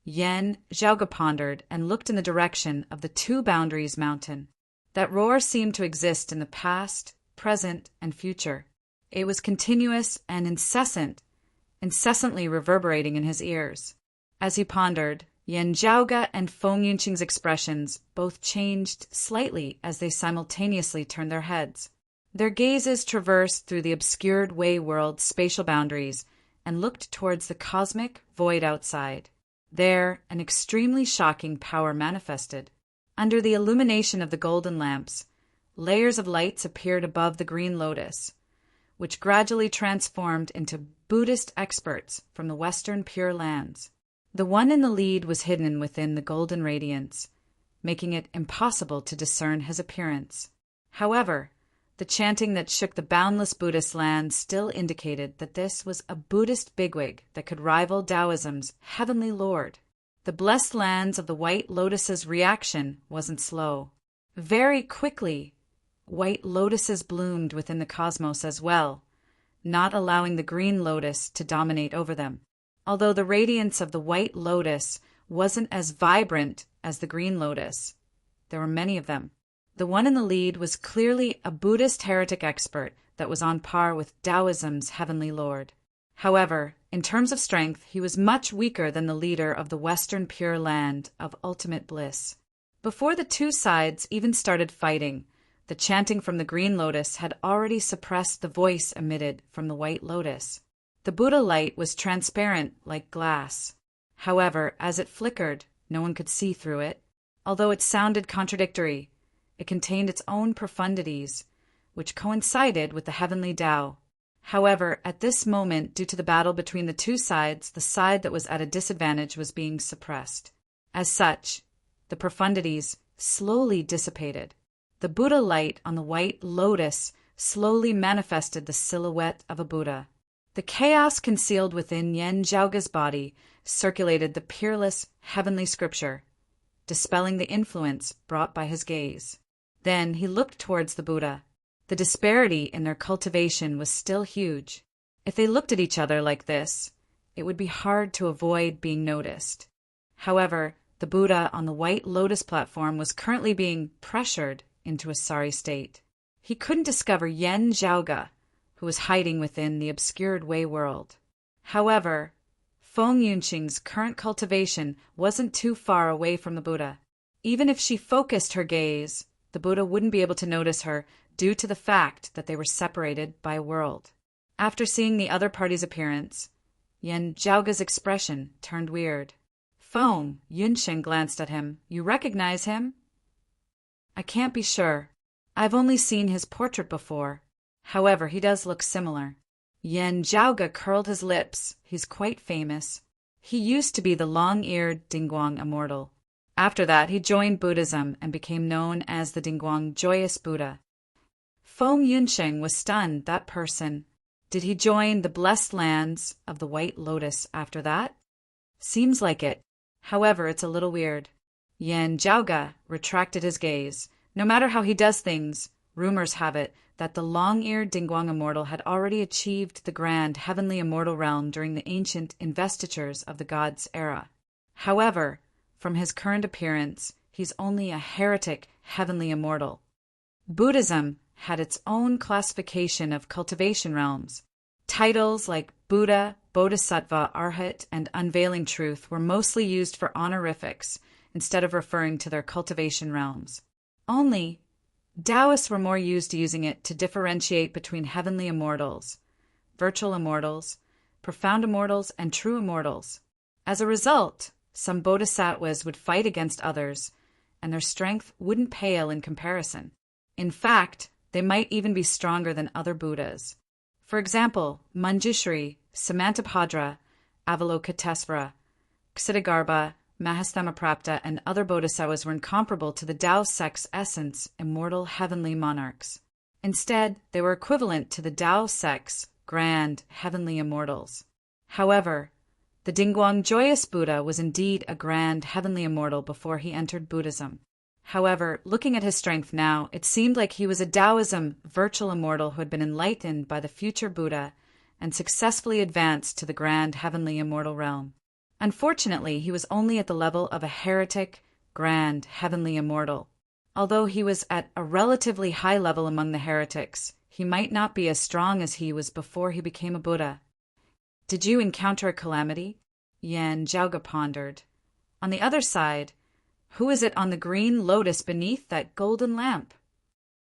Yen Zhaoge pondered and looked in the direction of the Two Boundaries Mountain. That roar seemed to exist in the past, present, and future. It was continuous and incessantly reverberating in his ears. As he pondered, Yen Zhaoge and Feng Yunsheng's expressions both changed slightly as they simultaneously turned their heads. Their gazes traversed through the obscured Wei world's spatial boundaries and looked towards the cosmic void outside. There, an extremely shocking power manifested. Under the illumination of the golden lamps, layers of lights appeared above the green lotus, which gradually transformed into Buddhist experts from the Western Pure Lands. The one in the lead was hidden within the golden radiance, making it impossible to discern his appearance. However, the chanting that shook the boundless Buddhist land still indicated that this was a Buddhist bigwig that could rival Taoism's heavenly lord. The blessed lands of the White Lotus's reaction wasn't slow. Very quickly, white lotuses bloomed within the cosmos as well, not allowing the green lotus to dominate over them. Although the radiance of the White Lotus wasn't as vibrant as the green lotus, there were many of them. The one in the lead was clearly a Buddhist heretic expert that was on par with Taoism's heavenly lord. However, in terms of strength, he was much weaker than the leader of the Western Pure Land of ultimate bliss. Before the two sides even started fighting, the chanting from the green lotus had already suppressed the voice emitted from the white lotus. The Buddha light was transparent like glass. However, as it flickered, no one could see through it. Although it sounded contradictory, it contained its own profundities, which coincided with the heavenly Tao. However, at this moment, due to the battle between the two sides, the side that was at a disadvantage was being suppressed. As such, the profundities slowly dissipated. The Buddha light on the white lotus slowly manifested the silhouette of a Buddha. The chaos concealed within Yen Zhaoga's body circulated the peerless heavenly scripture, dispelling the influence brought by his gaze. Then he looked towards the Buddha. The disparity in their cultivation was still huge. If they looked at each other like this, it would be hard to avoid being noticed. However, the Buddha on the white lotus platform was currently being pressured into a sorry state. He couldn't discover Yen Zhaoga, who was hiding within the obscured Wei world. However, Feng Yunqing's current cultivation wasn't too far away from the Buddha. Even if she focused her gaze, the Buddha wouldn't be able to notice her due to the fact that they were separated by a world. After seeing the other party's appearance, Yen Zhaoga's expression turned weird. Feng Yunqing glanced at him. "You recognize him?" "I can't be sure. I've only seen his portrait before. However, he does look similar." Yen Zhaoga curled his lips. "He's quite famous. He used to be the long-eared Dingguang immortal. After that, he joined Buddhism and became known as the Dingguang Joyous Buddha." Feng Yunqing was stunned. That person. Did he join the blessed lands of the White Lotus after that? Seems like it. However, it's a little weird. Yen Zhaoga retracted his gaze. No matter how he does things, rumors have it that the long-eared Dingguang immortal had already achieved the grand heavenly immortal realm during the ancient investitures of the gods' era. However, from his current appearance, he's only a heretic heavenly immortal. Buddhism had its own classification of cultivation realms. Titles like Buddha, Bodhisattva, Arhat, and Unveiling Truth were mostly used for honorifics instead of referring to their cultivation realms. Only, Taoists were more used to using it to differentiate between heavenly immortals, virtual immortals, profound immortals, and true immortals. As a result, some bodhisattvas would fight against others, and their strength wouldn't pale in comparison. In fact, they might even be stronger than other Buddhas. For example, Manjushri, Samantabhadra, Avalokitesvara, Ksitigarbha, Mahastamaprapta, and other bodhisattvas were incomparable to the Tao sect's essence, immortal heavenly monarchs. Instead, they were equivalent to the Tao sect's grand heavenly immortals. However, the Dingguang Joyous Buddha was indeed a grand heavenly immortal before he entered Buddhism. However, looking at his strength now, it seemed like he was a Taoism virtual immortal who had been enlightened by the future Buddha and successfully advanced to the grand heavenly immortal realm. Unfortunately, he was only at the level of a heretic, grand heavenly immortal. Although he was at a relatively high level among the heretics, he might not be as strong as he was before he became a Buddha. "Did you encounter a calamity?" Yen Zhaoga pondered. "On the other side, who is it on the green lotus beneath that golden lamp?"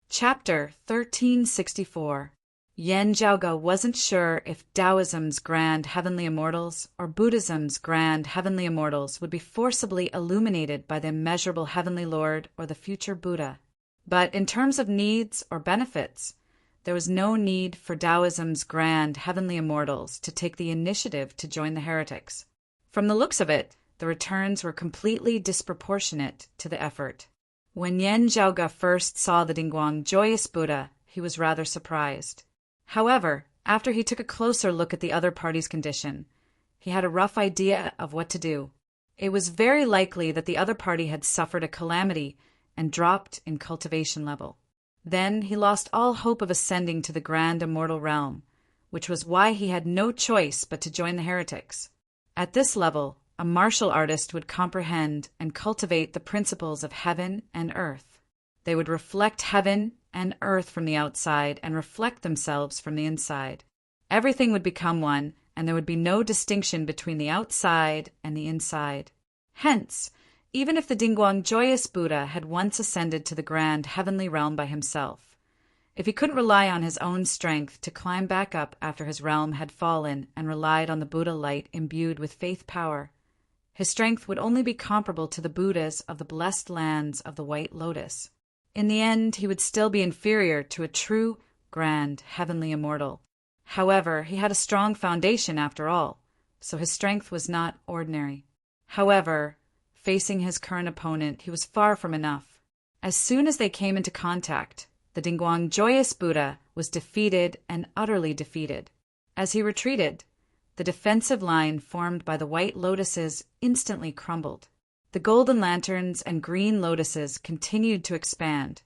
Chapter 1364. Yen Zhaoga wasn't sure if Taoism's grand heavenly immortals or Buddhism's grand heavenly immortals would be forcibly illuminated by the immeasurable heavenly Lord or the future Buddha. But in terms of needs or benefits, there was no need for Taoism's grand heavenly immortals to take the initiative to join the heretics. From the looks of it, the returns were completely disproportionate to the effort. When Yen Zhaoga first saw the Dingguang Joyous Buddha, he was rather surprised. However, after he took a closer look at the other party's condition, he had a rough idea of what to do. It was very likely that the other party had suffered a calamity and dropped in cultivation level. Then he lost all hope of ascending to the grand immortal realm, which was why he had no choice but to join the heretics. At this level, a martial artist would comprehend and cultivate the principles of heaven and earth. They would reflect heaven and earth from the outside and reflect themselves from the inside. Everything would become one, and there would be no distinction between the outside and the inside. Hence, even if the Dingguang joyous Buddha had once ascended to the grand heavenly realm by himself, if he couldn't rely on his own strength to climb back up after his realm had fallen and relied on the Buddha light imbued with faith power, his strength would only be comparable to the Buddhas of the blessed lands of the White Lotus. In the end, he would still be inferior to a true, grand, heavenly immortal. However, he had a strong foundation after all, so his strength was not ordinary. However, facing his current opponent, he was far from enough. As soon as they came into contact, the Dingguang joyous Buddha was defeated and utterly defeated. As he retreated, the defensive line formed by the white lotuses instantly crumbled. The golden lanterns and green lotuses continued to expand,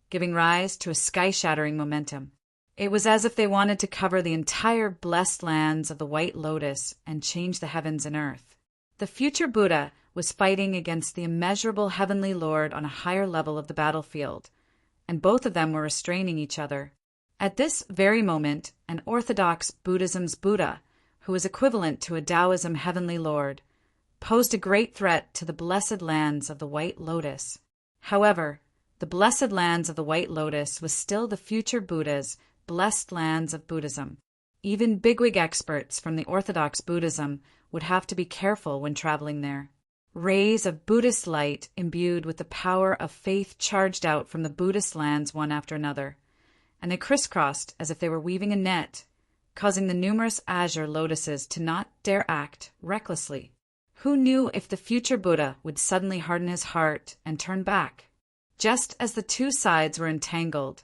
giving rise to a sky-shattering momentum. It was as if they wanted to cover the entire blessed lands of the White Lotus and change the heavens and earth. The future Buddha was fighting against the immeasurable heavenly Lord on a higher level of the battlefield, and both of them were restraining each other. At this very moment, an orthodox Buddhism's Buddha, who was equivalent to a Taoism heavenly Lord, posed a great threat to the blessed lands of the White Lotus. However, the blessed lands of the White Lotus was still the future Buddha's blessed lands of Buddhism. Even bigwig experts from the Orthodox Buddhism would have to be careful when traveling there. Rays of Buddhist light imbued with the power of faith charged out from the Buddhist lands one after another, and they crisscrossed as if they were weaving a net, causing the numerous azure lotuses to not dare act recklessly. Who knew if the future Buddha would suddenly harden his heart and turn back? Just as the two sides were entangled,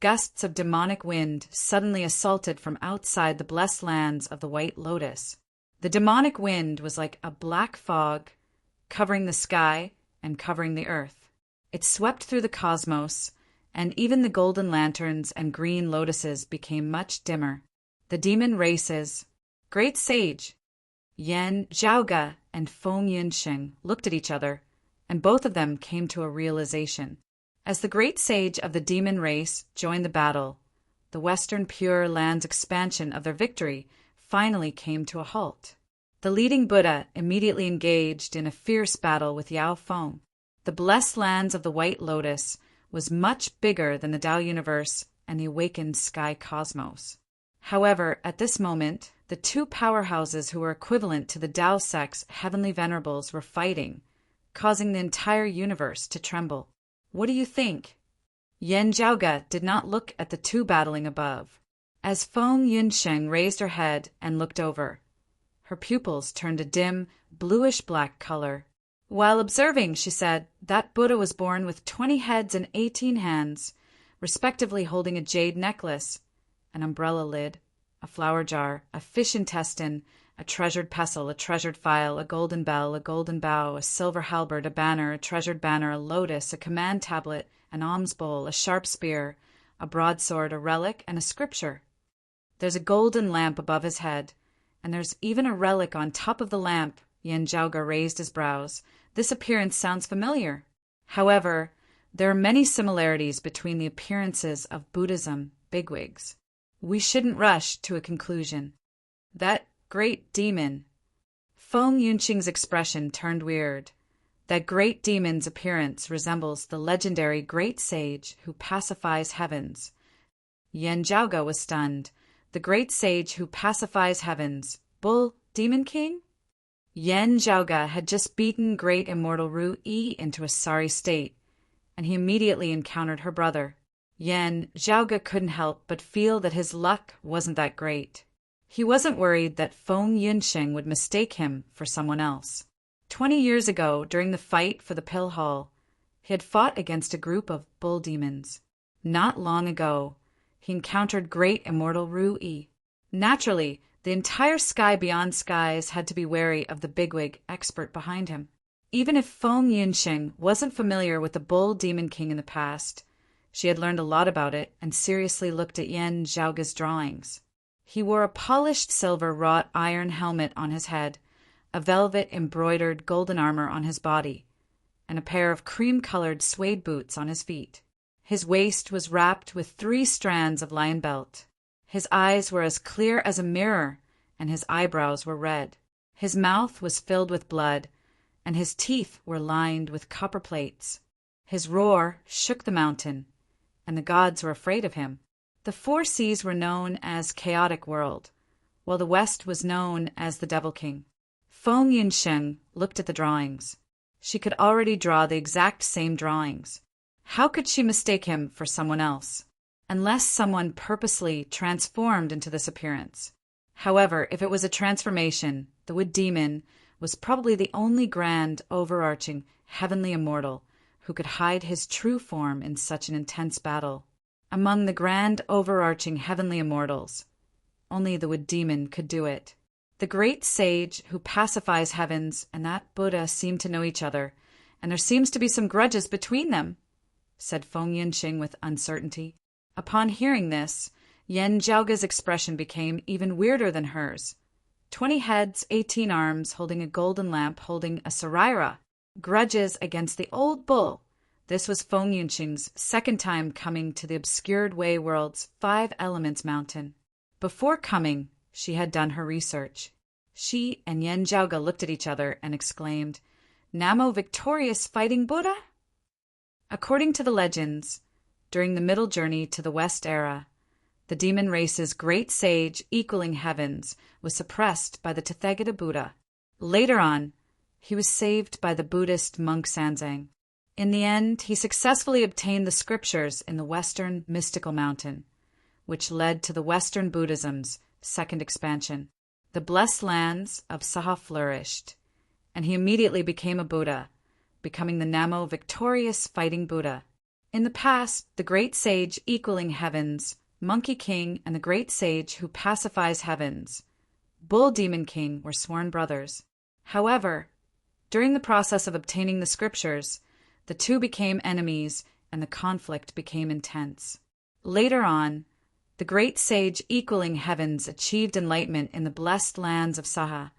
gusts of demonic wind suddenly assaulted from outside the blessed lands of the White Lotus. The demonic wind was like a black fog, covering the sky and covering the earth. It swept through the cosmos, and even the golden lanterns and green lotuses became much dimmer. The demon races, Great Sage, Yan Zhaoge and Feng Yunsheng looked at each other, and both of them came to a realization. As the great sage of the demon race joined the battle, the Western Pure Land's expansion of their victory finally came to a halt. The leading Buddha immediately engaged in a fierce battle with Yao Feng. The blessed lands of the White Lotus was much bigger than the Tao universe and the awakened sky cosmos. However, at this moment, the two powerhouses who were equivalent to the Tao sect's heavenly venerables were fighting, causing the entire universe to tremble. What do you think? Yan Zhaoge did not look at the two battling above. As Feng Yunsheng raised her head and looked over, her pupils turned a dim, bluish-black color. While observing, she said, that Buddha was born with 20 heads and 18 hands, respectively holding a jade necklace, an umbrella lid, a flower jar, a fish intestine, a treasured pestle, a treasured phial, a golden bell, a golden bow, a silver halberd, a banner, a treasured banner, a lotus, a command tablet, an alms bowl, a sharp spear, a broadsword, a relic, and a scripture. There's a golden lamp above his head, and there's even a relic on top of the lamp. Yan Zhaoge raised his brows. This appearance sounds familiar. However, there are many similarities between the appearances of Buddhism bigwigs. We shouldn't rush to a conclusion. That great demon. Feng Yunqing's expression turned weird. That great demon's appearance resembles the legendary great sage who pacifies heavens. Yan Zhaoge was stunned. The great sage who pacifies heavens. Bull Demon King? Yan Zhaoge had just beaten great immortal Ru Yi into a sorry state, and he immediately encountered her brother. Yan Zhaoge couldn't help but feel that his luck wasn't that great. He wasn't worried that Feng Yunsheng would mistake him for someone else. 20 years ago, during the fight for the Pill Hall, he had fought against a group of bull demons. Not long ago, he encountered great immortal Ru Yi. Naturally, the entire sky beyond skies had to be wary of the bigwig expert behind him. Even if Feng Yunsheng wasn't familiar with the bull demon king in the past, she had learned a lot about it and seriously looked at Yan Zhaoge's drawings. He wore a polished silver wrought iron helmet on his head, a velvet embroidered golden armor on his body, and a pair of cream-colored suede boots on his feet. His waist was wrapped with 3 strands of lion belt. His eyes were as clear as a mirror, and his eyebrows were red. His mouth was filled with blood, and his teeth were lined with copper plates. His roar shook the mountain, and the gods were afraid of him. The 4 seas were known as Chaotic World, while the west was known as the Devil King. Feng Yunsheng looked at the drawings. She could already draw the exact same drawings. How could she mistake him for someone else? Unless someone purposely transformed into this appearance. However, if it was a transformation, the Wood Demon was probably the only grand, overarching, heavenly immortal who could hide his true form in such an intense battle. Among the grand, overarching heavenly immortals, only the Wood Demon could do it. The great sage who pacifies heavens and that Buddha seem to know each other, and there seems to be some grudges between them, said Feng Yunxing with uncertainty. Upon hearing this, Yan Zhaoge's expression became even weirder than hers. 20 heads, 18 arms, holding a golden lamp, holding a saraira. Grudges against the old bull. This was Feng Yunxing's second time coming to the obscured Wei world's 5 Elements mountain. Before coming, she had done her research. She and Yan Zhaoge looked at each other and exclaimed, "Namo victorious fighting Buddha?" According to the legends, during the middle journey to the West era, the demon race's great sage equaling heavens was suppressed by the Tathagata Buddha. Later on, he was saved by the Buddhist monk Sanzang. In the end, he successfully obtained the scriptures in the Western mystical mountain, which led to the Western Buddhism's second expansion. The blessed lands of Saha flourished, and he immediately became a Buddha, becoming the Namo victorious fighting Buddha. In the past, the great sage equaling heavens, Monkey King, and the great sage who pacifies heavens, Bull Demon King, were sworn brothers. However, during the process of obtaining the scriptures, the two became enemies and the conflict became intense. Later on, the great sage equaling heavens achieved enlightenment in the blessed lands of Saha,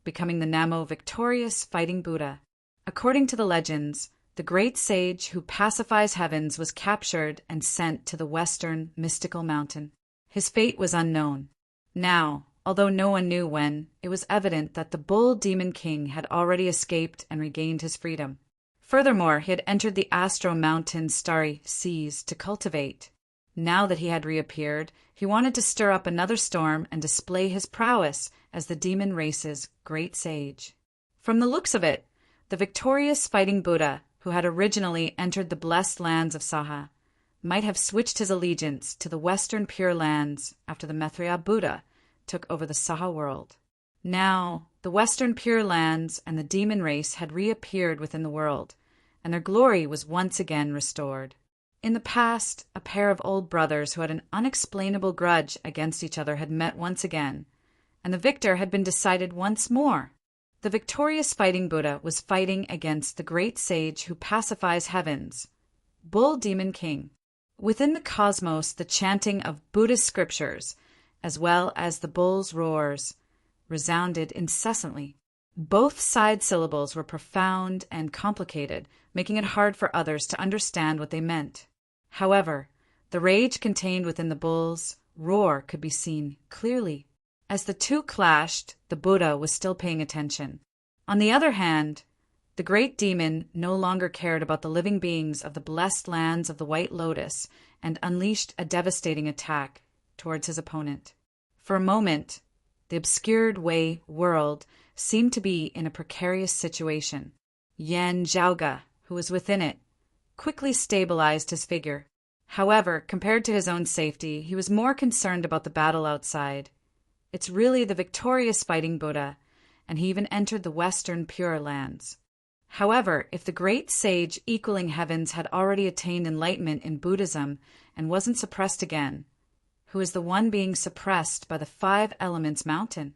becoming the Namo victorious fighting Buddha. According to the legends, the great sage who pacifies heavens was captured and sent to the Western mystical mountain. His fate was unknown. Now, although no one knew when, it was evident that the Bull Demon King had already escaped and regained his freedom. Furthermore, he had entered the Astro Mountain's starry seas to cultivate. Now that he had reappeared, he wanted to stir up another storm and display his prowess as the demon race's great sage. From the looks of it, the victorious fighting Buddha, who had originally entered the blessed lands of Saha, might have switched his allegiance to the Western Pure Lands after the Maitreya Buddha took over the Saha world. Now, the Western Pure Lands and the demon race had reappeared within the world, and their glory was once again restored. In the past, a pair of old brothers who had an unexplainable grudge against each other had met once again, and the victor had been decided once more. The victorious fighting Buddha was fighting against the great sage who pacifies heavens, Bull Demon King. Within the cosmos, the chanting of Buddhist scriptures, as well as the bull's roars, resounded incessantly. Both side syllables were profound and complicated, making it hard for others to understand what they meant. However, the rage contained within the bull's roar could be seen clearly. As the two clashed, the Buddha was still paying attention. On the other hand, the great demon no longer cared about the living beings of the blessed lands of the White Lotus and unleashed a devastating attack towards his opponent. For a moment, the obscured Wei world seemed to be in a precarious situation. Yan Zhaoge, who was within it, quickly stabilized his figure. However, compared to his own safety, he was more concerned about the battle outside. It's really the victorious fighting Buddha, and he even entered the Western Pure Lands. However, if the great sage equaling heavens had already attained enlightenment in Buddhism and wasn't suppressed again, who is the one being suppressed by the 5 Elements mountain?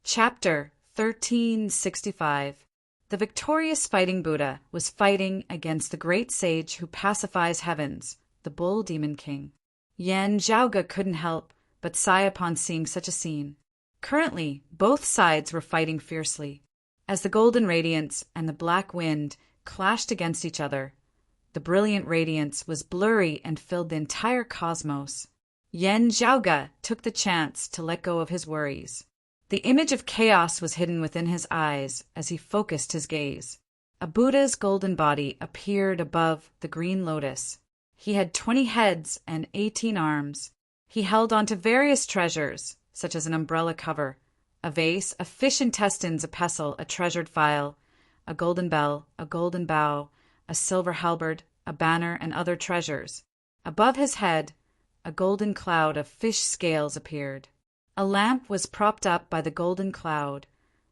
Chapter 1365. The victorious fighting Buddha was fighting against the great sage who pacifies heavens, the Bull Demon King. Yan Zhaoge couldn't help but sigh upon seeing such a scene. Currently, both sides were fighting fiercely. As the golden radiance and the black wind clashed against each other. The brilliant radiance was blurry and filled the entire cosmos. Yen Zhaoge took the chance to let go of his worries. The image of chaos was hidden within his eyes as he focused his gaze. A Buddha's golden body appeared above the green lotus. He had 20 heads and 18 arms. He held onto various treasures, such as an umbrella cover, a vase, a fish intestines, a pestle, a treasured phial, a golden bell, a golden bow, a silver halberd, a banner, and other treasures. Above his head, a golden cloud of fish scales appeared. A lamp was propped up by the golden cloud,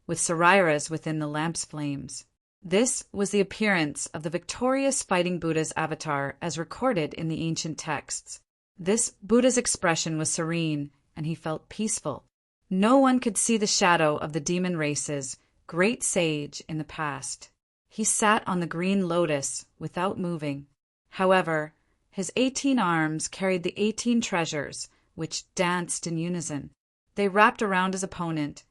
with sarairas within the lamp's flames. This was the appearance of the victorious fighting Buddha's avatar as recorded in the ancient texts. This Buddha's expression was serene, and he felt peaceful. No one could see the shadow of the demon race's great sage in the past. He sat on the green lotus without moving. However, his 18 arms carried the 18 treasures, which danced in unison. They wrapped around his opponent,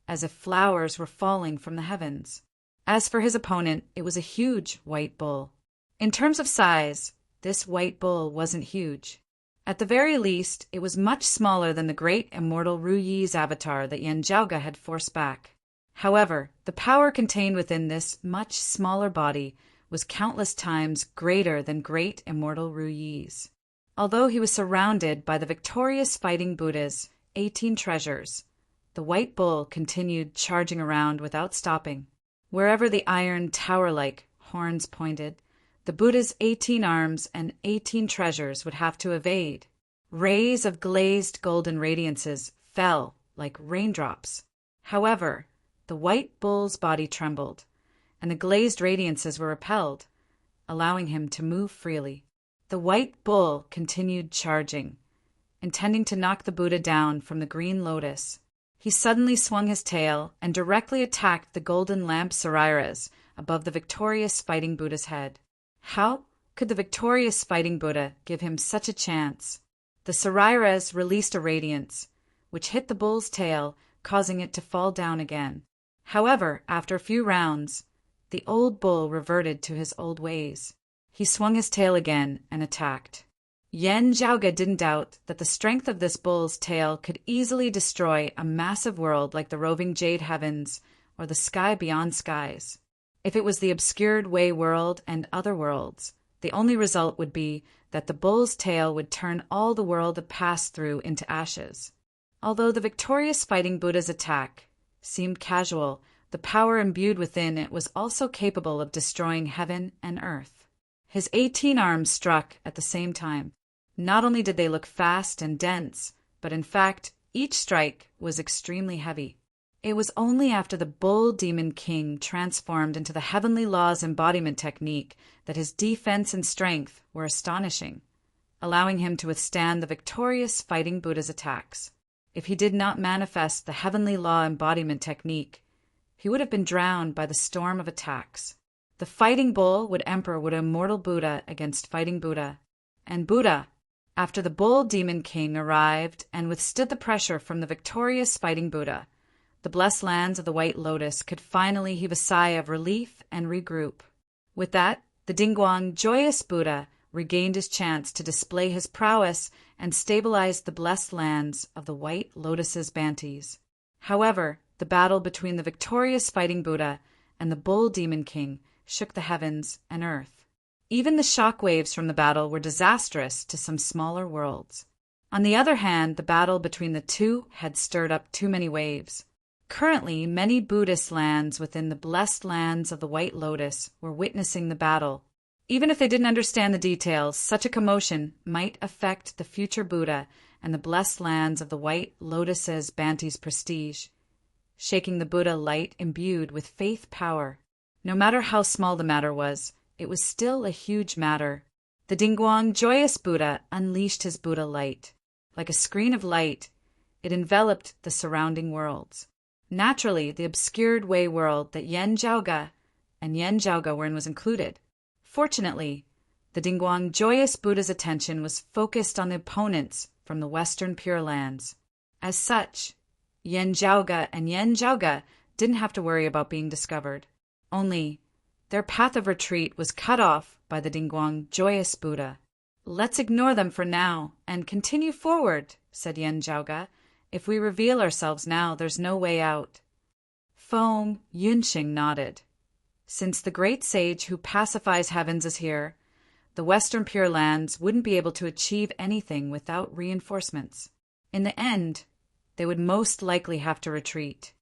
as if flowers were falling from the heavens. As for his opponent, it was a huge white bull. In terms of size, this white bull wasn't huge. At the very least, it was much smaller than the great immortal Ru Yi's avatar that Yen Zhaoge had forced back. However, the power contained within this much smaller body was countless times greater than great immortal Ru Yi's. Although he was surrounded by the victorious fighting Buddha's 18 treasures, the white bull continued charging around without stopping. Wherever the iron tower-like horns pointed, the Buddha's 18 arms and 18 treasures would have to evade. Rays of glazed golden radiances fell like raindrops. However, the white bull's body trembled, and the glazed radiances were repelled, allowing him to move freely. The white bull continued charging, intending to knock the Buddha down from the green lotus. He suddenly swung his tail and directly attacked the golden lamp sarairas above the victorious fighting Buddha's head. How could the victorious fighting Buddha give him such a chance? The sarairas released a radiance, which hit the bull's tail, causing it to fall down again. However, after a few rounds, the old bull reverted to his old ways. He swung his tail again and attacked. Yen Zhaoge didn't doubt that the strength of this bull's tail could easily destroy a massive world like the roving jade heavens or the sky beyond skies. If it was the obscured Wei world and other worlds, the only result would be that the bull's tail would turn all the world it passed through into ashes. Although the victorious fighting Buddha's attack seemed casual, the power imbued within it was also capable of destroying heaven and earth. His 18 arms struck at the same time. Not only did they look fast and dense, but in fact, each strike was extremely heavy. It was only after the Bull Demon King transformed into the Heavenly Law's embodiment technique that his defense and strength were astonishing, allowing him to withstand the victorious fighting Buddha's attacks. If he did not manifest the Heavenly Law embodiment technique, he would have been drowned by the storm of attacks. The fighting bull would emperor would immortal Buddha against fighting Buddha, and Buddha, after the Bull Demon King arrived and withstood the pressure from the victorious fighting Buddha, the blessed lands of the White Lotus could finally heave a sigh of relief and regroup. With that, the Dingguang joyous Buddha regained his chance to display his prowess and stabilize the blessed lands of the White Lotus's Bantis. However, the battle between the victorious fighting Buddha and the Bull Demon King shook the heavens and earth. Even the shock waves from the battle were disastrous to some smaller worlds. On the other hand, the battle between the two had stirred up too many waves. Currently, many Buddhist lands within the blessed lands of the White Lotus were witnessing the battle. Even if they didn't understand the details, such a commotion might affect the future Buddha and the blessed lands of the White Lotus's Banti's prestige, shaking the Buddha light imbued with faith power. No matter how small the matter was, it was still a huge matter. The Dingguang joyous Buddha unleashed his Buddha light. Like a screen of light, it enveloped the surrounding worlds. Naturally, the obscured Wei world that Yen Zhaoge were in was included. Fortunately, the Dingguang joyous Buddha's attention was focused on the opponents from the Western Pure Lands. As such, Yen Zhaoge didn't have to worry about being discovered. Only, Their path of retreat was cut off by the Dingguang joyous Buddha. "Let's ignore them for now and continue forward," said Yen Zhaoge. "If we reveal ourselves now, there's no way out." Feng Yunxing nodded. "Since the great sage who pacifies heavens is here, the Western Pure Lands wouldn't be able to achieve anything without reinforcements. In the end, they would most likely have to retreat.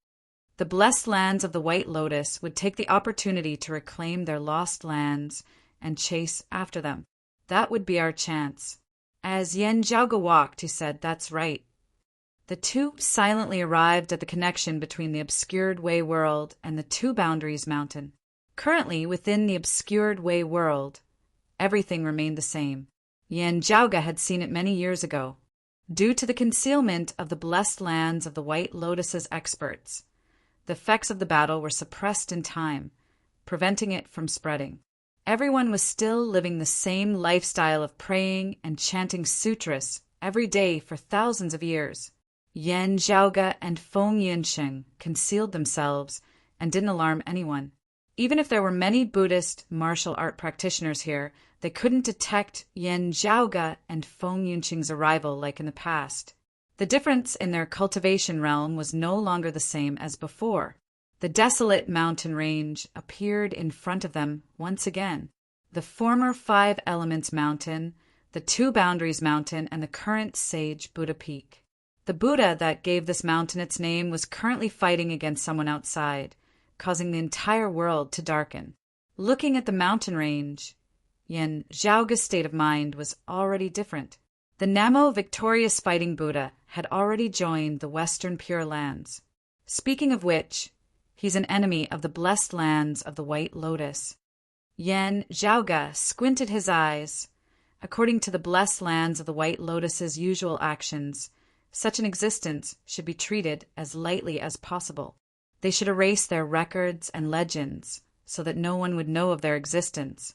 The blessed lands of the White Lotus would take the opportunity to reclaim their lost lands and chase after them. That would be our chance." As Yen Zhaoge walked, he said, "That's right." The two silently arrived at the connection between the obscured Way world and the Two Boundaries Mountain. Currently, within the obscured Way world, everything remained the same. Yen Zhaoge had seen it many years ago. Due to the concealment of the blessed lands of the White Lotus's experts, the effects of the battle were suppressed in time, preventing it from spreading. Everyone was still living the same lifestyle of praying and chanting sutras every day for thousands of years. Yen Zhaoge and Feng Yunxing concealed themselves and didn't alarm anyone. Even if there were many Buddhist martial art practitioners here, they couldn't detect Yen Zhaoge and Feng Yunxing's arrival like in the past. The difference in their cultivation realm was no longer the same as before. The desolate mountain range appeared in front of them once again. The former Five Elements Mountain, the Two Boundaries Mountain, and the current Sage Buddha Peak. The Buddha that gave this mountain its name was currently fighting against someone outside, causing the entire world to darken. Looking at the mountain range, Yen Zhaoge's state of mind was already different. The Namo victorious fighting Buddha had already joined the Western Pure Lands. Speaking of which, he's an enemy of the blessed lands of the White Lotus. Yen Zhaoge squinted his eyes. According to the blessed lands of the White Lotus's usual actions, such an existence should be treated as lightly as possible. They should erase their records and legends so that no one would know of their existence.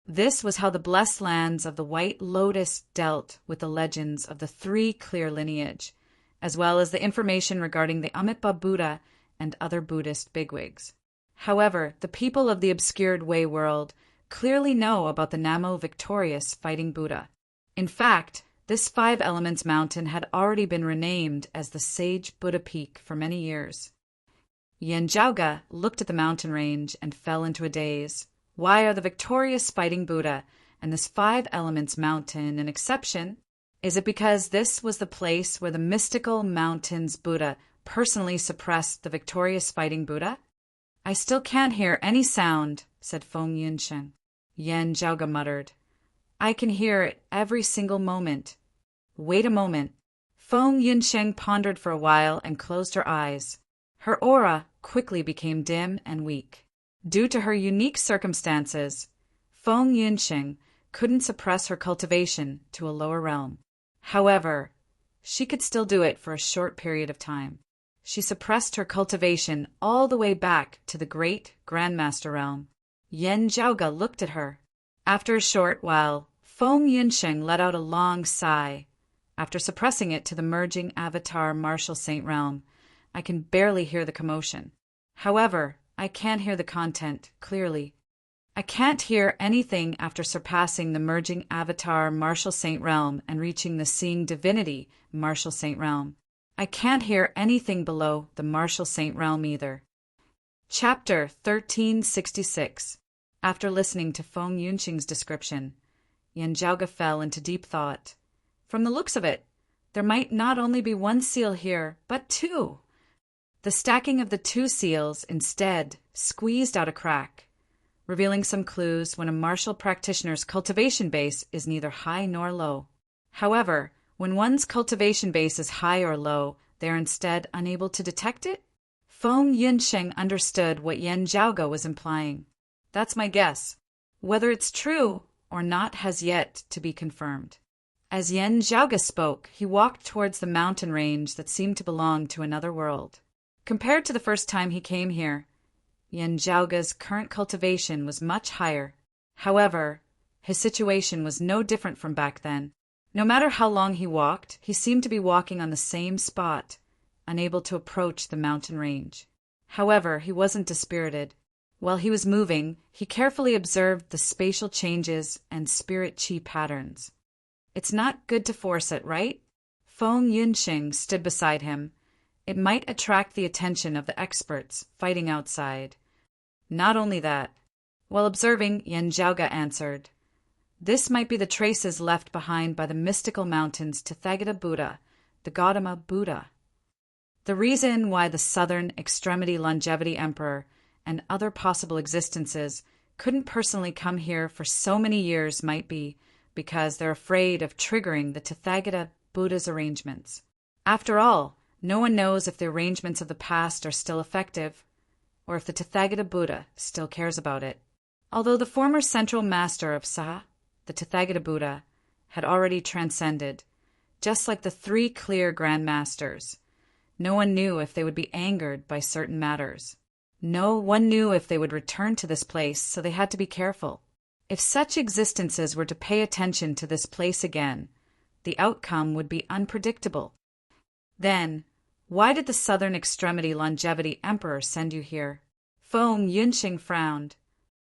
This was how the blessed lands of the White Lotus dealt with the legends of the three clear lineage, as well as the information regarding the Amitabha Buddha and other Buddhist bigwigs. However, the people of the obscured Way world clearly know about the Namo victorious fighting Buddha. In fact, this Five Elements Mountain had already been renamed as the Sage Buddha Peak for many years. Yen Zhaoge looked at the mountain range and fell into a daze. Why are the victorious fighting Buddha and this Five Elements Mountain an exception? Is it because this was the place where the mystical mountain's Buddha personally suppressed the victorious fighting Buddha? "I still can't hear any sound," said Feng Yunxing. Yen Zhaoge muttered. "I can hear it every single moment." "Wait a moment." Feng Yunxing pondered for a while and closed her eyes. Her aura quickly became dim and weak. Due to her unique circumstances, Feng Yunxing couldn't suppress her cultivation to a lower realm. However, she could still do it for a short period of time. She suppressed her cultivation all the way back to the great Grandmaster realm. Yen Zhaoge looked at her. After a short while, Feng Yunxing let out a long sigh. After suppressing it to the merging avatar martial saint realm, I can barely hear the commotion. However, I can hear the content clearly. I can't hear anything after surpassing the merging avatar martial saint realm and reaching the seeing divinity martial saint realm. I can't hear anything below the martial saint realm either. Chapter 1366. After listening to Feng Yunxing's description, Yen Zhaoge fell into deep thought. From the looks of it, there might not only be one seal here, but two. The stacking of the two seals instead squeezed out a crack, revealing some clues when a martial practitioner's cultivation base is neither high nor low. However, when one's cultivation base is high or low, they are instead unable to detect it? Feng Yunxing understood what Yen Zhaoge was implying. That's my guess. Whether it's true or not has yet to be confirmed. As Yen Zhaoge spoke, he walked towards the mountain range that seemed to belong to another world. Compared to the first time he came here, Yen Zhaoge's current cultivation was much higher. However, his situation was no different from back then. No matter how long he walked, he seemed to be walking on the same spot, unable to approach the mountain range. However, he wasn't dispirited. While he was moving, he carefully observed the spatial changes and spirit chi patterns. It's not good to force it, right? Feng Yunxing stood beside him. It might attract the attention of the experts fighting outside. Not only that, while observing, Yan Zhaoga answered, this might be the traces left behind by the mystical mountain's Tathagata Buddha, the Gautama Buddha. The reason why the southern extremity longevity emperor and other possible existences couldn't personally come here for so many years might be because they're afraid of triggering the Tathagata Buddha's arrangements. After all, no one knows if the arrangements of the past are still effective, or if the Tathagata Buddha still cares about it. Although the former central master of Saha, the Tathagata Buddha, had already transcended, just like the three clear Grand Masters, no one knew if they would be angered by certain matters. No one knew if they would return to this place, so they had to be careful. If such existences were to pay attention to this place again, the outcome would be unpredictable. Then, why did the Southern Extremity Longevity Emperor send you here? Feng Yunxing frowned.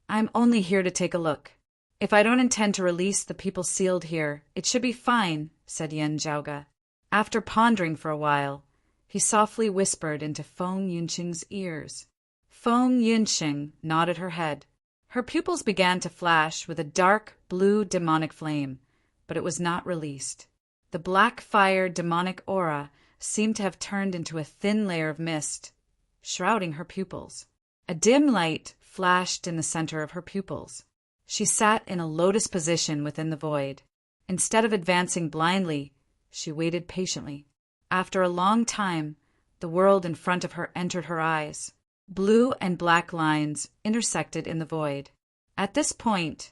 I'm only here to take a look. If I don't intend to release the people sealed here, it should be fine, said Yan Zhaoga. After pondering for a while, he softly whispered into Feng Yunxing's ears. Feng Yunxing nodded her head. Her pupils began to flash with a dark blue demonic flame, but it was not released. The black fire demonic aura seemed to have turned into a thin layer of mist, shrouding her pupils. A dim light flashed in the center of her pupils. She sat in a lotus position within the void. Instead of advancing blindly, she waited patiently. After a long time, the world in front of her entered her eyes. Blue and black lines intersected in the void. At this point,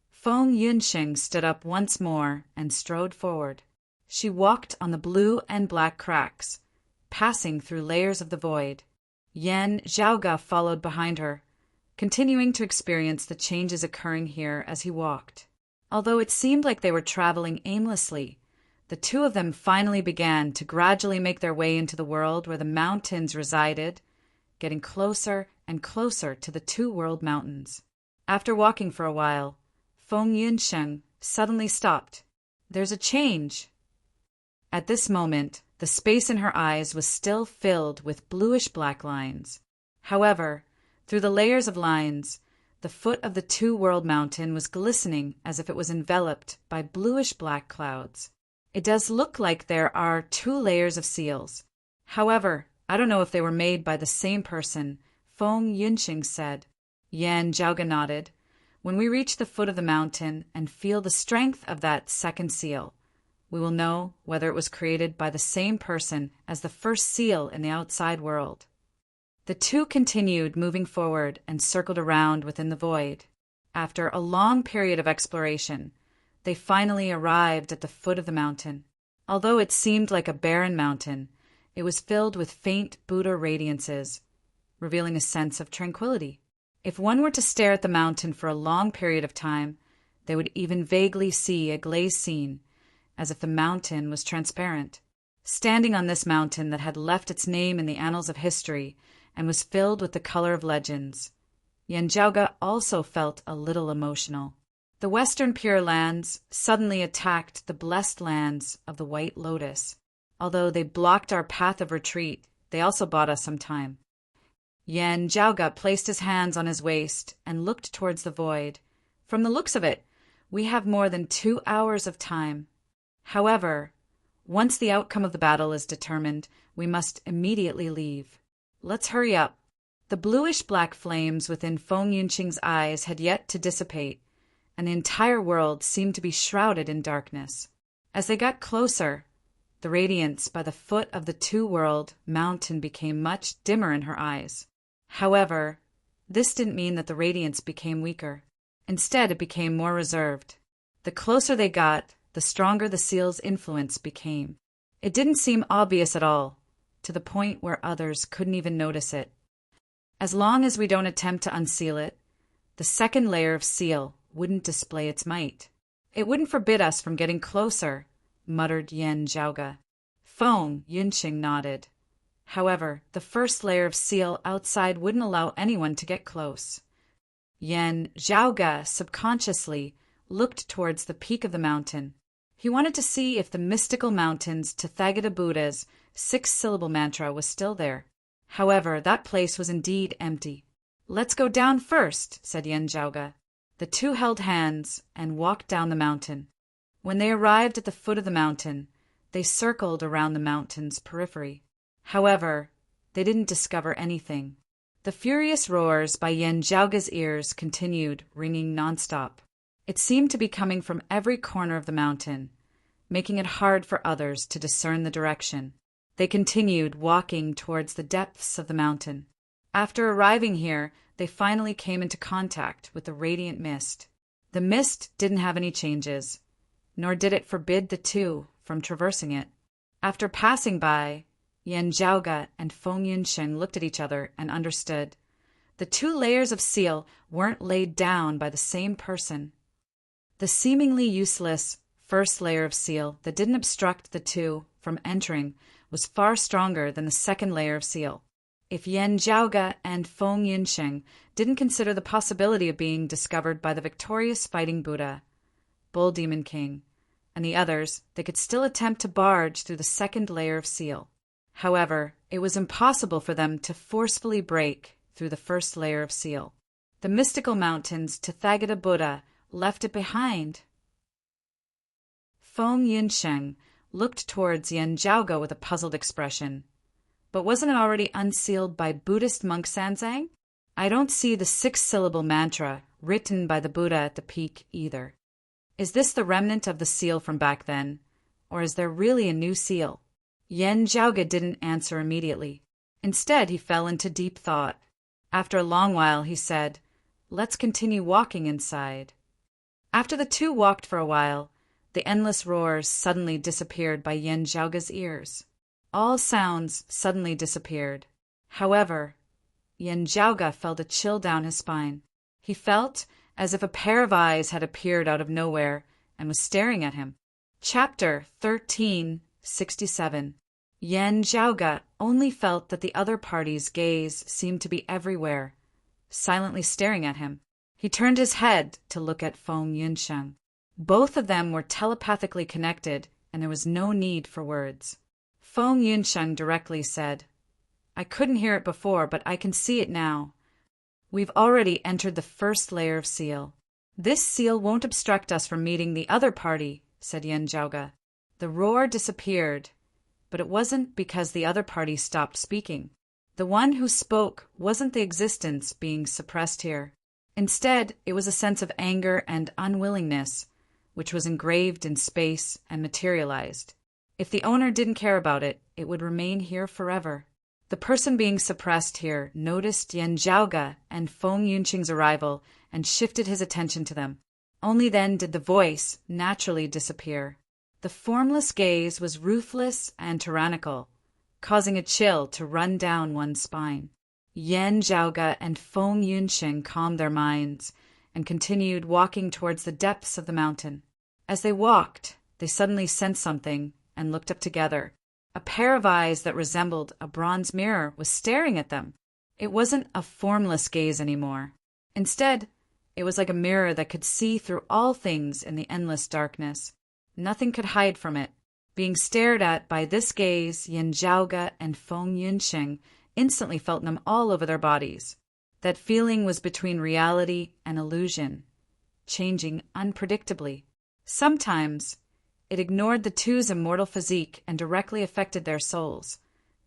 Feng Yunxing stood up once more and strode forward. She walked on the blue and black cracks, passing through layers of the void. Yan Zhaoga followed behind her, continuing to experience the changes occurring here as he walked. Although it seemed like they were traveling aimlessly, the two of them finally began to gradually make their way into the world where the mountains resided, getting closer and closer to the two world mountains. After walking for a while, Feng Yunxing suddenly stopped. There's a change. At this moment, the space in her eyes was still filled with bluish-black lines. However, through the layers of lines, the foot of the two-world mountain was glistening as if it was enveloped by bluish-black clouds. It does look like there are 2 layers of seals. However, I don't know if they were made by the same person, Feng Yunxing said. Yan Zhaoga nodded. When we reach the foot of the mountain and feel the strength of that second seal, we will know whether it was created by the same person as the first seal in the outside world. The two continued moving forward and circled around within the void. After a long period of exploration, they finally arrived at the foot of the mountain. Although it seemed like a barren mountain, it was filled with faint Buddha radiances, revealing a sense of tranquility. If one were to stare at the mountain for a long period of time, they would even vaguely see a glaze scene, as if the mountain was transparent. Standing on this mountain that had left its name in the annals of history and was filled with the color of legends, Yan Zhaoga also felt a little emotional. The Western Pure Lands suddenly attacked the blessed lands of the White Lotus. Although they blocked our path of retreat, they also bought us some time. Yan Zhaoga placed his hands on his waist and looked towards the void. From the looks of it, we have more than 2 hours of time. However, once the outcome of the battle is determined, we must immediately leave. Let's hurry up. The bluish-black flames within Feng Yunxing's eyes had yet to dissipate, and the entire world seemed to be shrouded in darkness. As they got closer, the radiance by the foot of the two-world mountain became much dimmer in her eyes. However, this didn't mean that the radiance became weaker. Instead, it became more reserved. The closer they got, the stronger the seal's influence became. It didn't seem obvious at all, to the point where others couldn't even notice it. As long as we don't attempt to unseal it, the second layer of seal wouldn't display its might. It wouldn't forbid us from getting closer, muttered Yan Zhaoga. Feng Yunxing nodded. However, the first layer of seal outside wouldn't allow anyone to get close. Yan Zhaoge subconsciously looked towards the peak of the mountain. He wanted to see if the mystical mountain's Tathagata Buddha's 6-syllable mantra was still there. However, that place was indeed empty. "Let's go down first," said Yan Zhaoge. The two held hands and walked down the mountain. When they arrived at the foot of the mountain, they circled around the mountain's periphery. However, they didn't discover anything. The furious roars by Yan Zhaoge's ears continued, ringing nonstop. It seemed to be coming from every corner of the mountain, making it hard for others to discern the direction. They continued walking towards the depths of the mountain. After arriving here, they finally came into contact with the radiant mist. The mist didn't have any changes, nor did it forbid the two from traversing it. After passing by, Yan Zhaoge and Feng Yunsheng looked at each other and understood. The two layers of seal weren't laid down by the same person. The seemingly useless first layer of seal that didn't obstruct the two from entering was far stronger than the second layer of seal. If Yan Zhaoge and Feng Yunsheng didn't consider the possibility of being discovered by the victorious fighting Buddha, Bull Demon King, and the others, they could still attempt to barge through the second layer of seal. However, it was impossible for them to forcefully break through the first layer of seal. The mystical mountain's Tathagata Buddha left it behind. Feng Yunsheng looked towards Yan Zhaoge with a puzzled expression. But wasn't it already unsealed by Buddhist monk Sanzang? I don't see the 6-syllable mantra written by the Buddha at the peak either. Is this the remnant of the seal from back then, or is there really a new seal? Yan Zhaoge didn't answer immediately. Instead, he fell into deep thought. After a long while, he said, "Let's continue walking inside." After the two walked for a while, the endless roars suddenly disappeared by Yan Zhaoge's ears. All sounds suddenly disappeared. However, Yan Zhaoge felt a chill down his spine. He felt as if a pair of eyes had appeared out of nowhere and was staring at him. Chapter 1367. Yan Zhaoge only felt that the other party's gaze seemed to be everywhere, silently staring at him. He turned his head to look at Feng Yunsheng. Both of them were telepathically connected, and there was no need for words. Feng Yunsheng directly said, "I couldn't hear it before, but I can see it now. We've already entered the first layer of seal. This seal won't obstruct us from meeting the other party," said Yan Zhaoge. The roar disappeared, but it wasn't because the other party stopped speaking. The one who spoke wasn't the existence being suppressed here. Instead, it was a sense of anger and unwillingness, which was engraved in space and materialized. If the owner didn't care about it, it would remain here forever. The person being suppressed here noticed Yan Zhaoge and Feng Yunsheng's arrival and shifted his attention to them. Only then did the voice naturally disappear. The formless gaze was ruthless and tyrannical, causing a chill to run down one's spine. Yan Zhaoge and Feng Yunsheng calmed their minds and continued walking towards the depths of the mountain. As they walked, they suddenly sensed something and looked up together. A pair of eyes that resembled a bronze mirror was staring at them. It wasn't a formless gaze anymore. Instead, it was like a mirror that could see through all things in the endless darkness. Nothing could hide from it. Being stared at by this gaze, Yan Zhaoge and Feng Yunsheng instantly felt them all over their bodies. That feeling was between reality and illusion, changing unpredictably. Sometimes it ignored the two's immortal physique and directly affected their souls,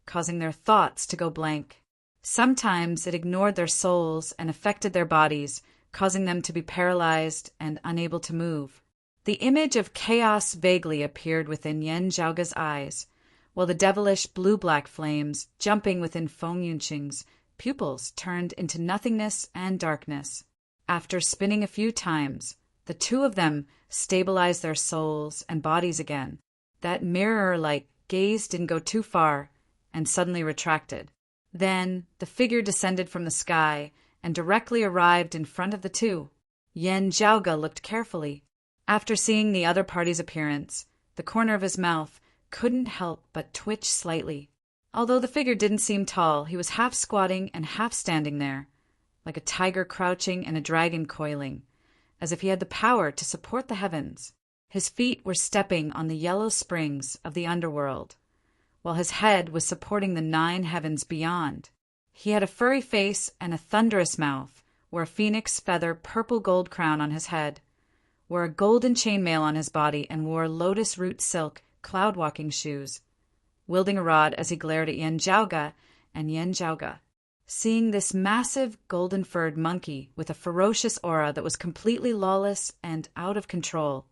causing their thoughts to go blank. Sometimes it ignored their souls and affected their bodies, causing them to be paralyzed and unable to move. The image of chaos vaguely appeared within Yan Zhaoge's eyes, while the devilish blue-black flames jumping within Feng Yunsheng's pupils turned into nothingness and darkness. After spinning a few times, the two of them stabilized their souls and bodies again. That mirror-like gaze didn't go too far and suddenly retracted. Then the figure descended from the sky and directly arrived in front of the two. Yan Zhaoge looked carefully. After seeing the other party's appearance, the corner of his mouth couldn't help but twitch slightly. Although the figure didn't seem tall, he was half squatting and half standing there, like a tiger crouching and a dragon coiling, as if he had the power to support the heavens. His feet were stepping on the yellow springs of the underworld, while his head was supporting the 9 heavens beyond. He had a furry face and a thunderous mouth, wore a phoenix feather purple gold crown on his head, wore a golden chainmail on his body, and wore lotus root silk cloud-walking shoes, wielding a rod as he glared at Yen Jiaoge and Yen Jiaoge. Seeing this massive golden-furred monkey with a ferocious aura that was completely lawless and out of control,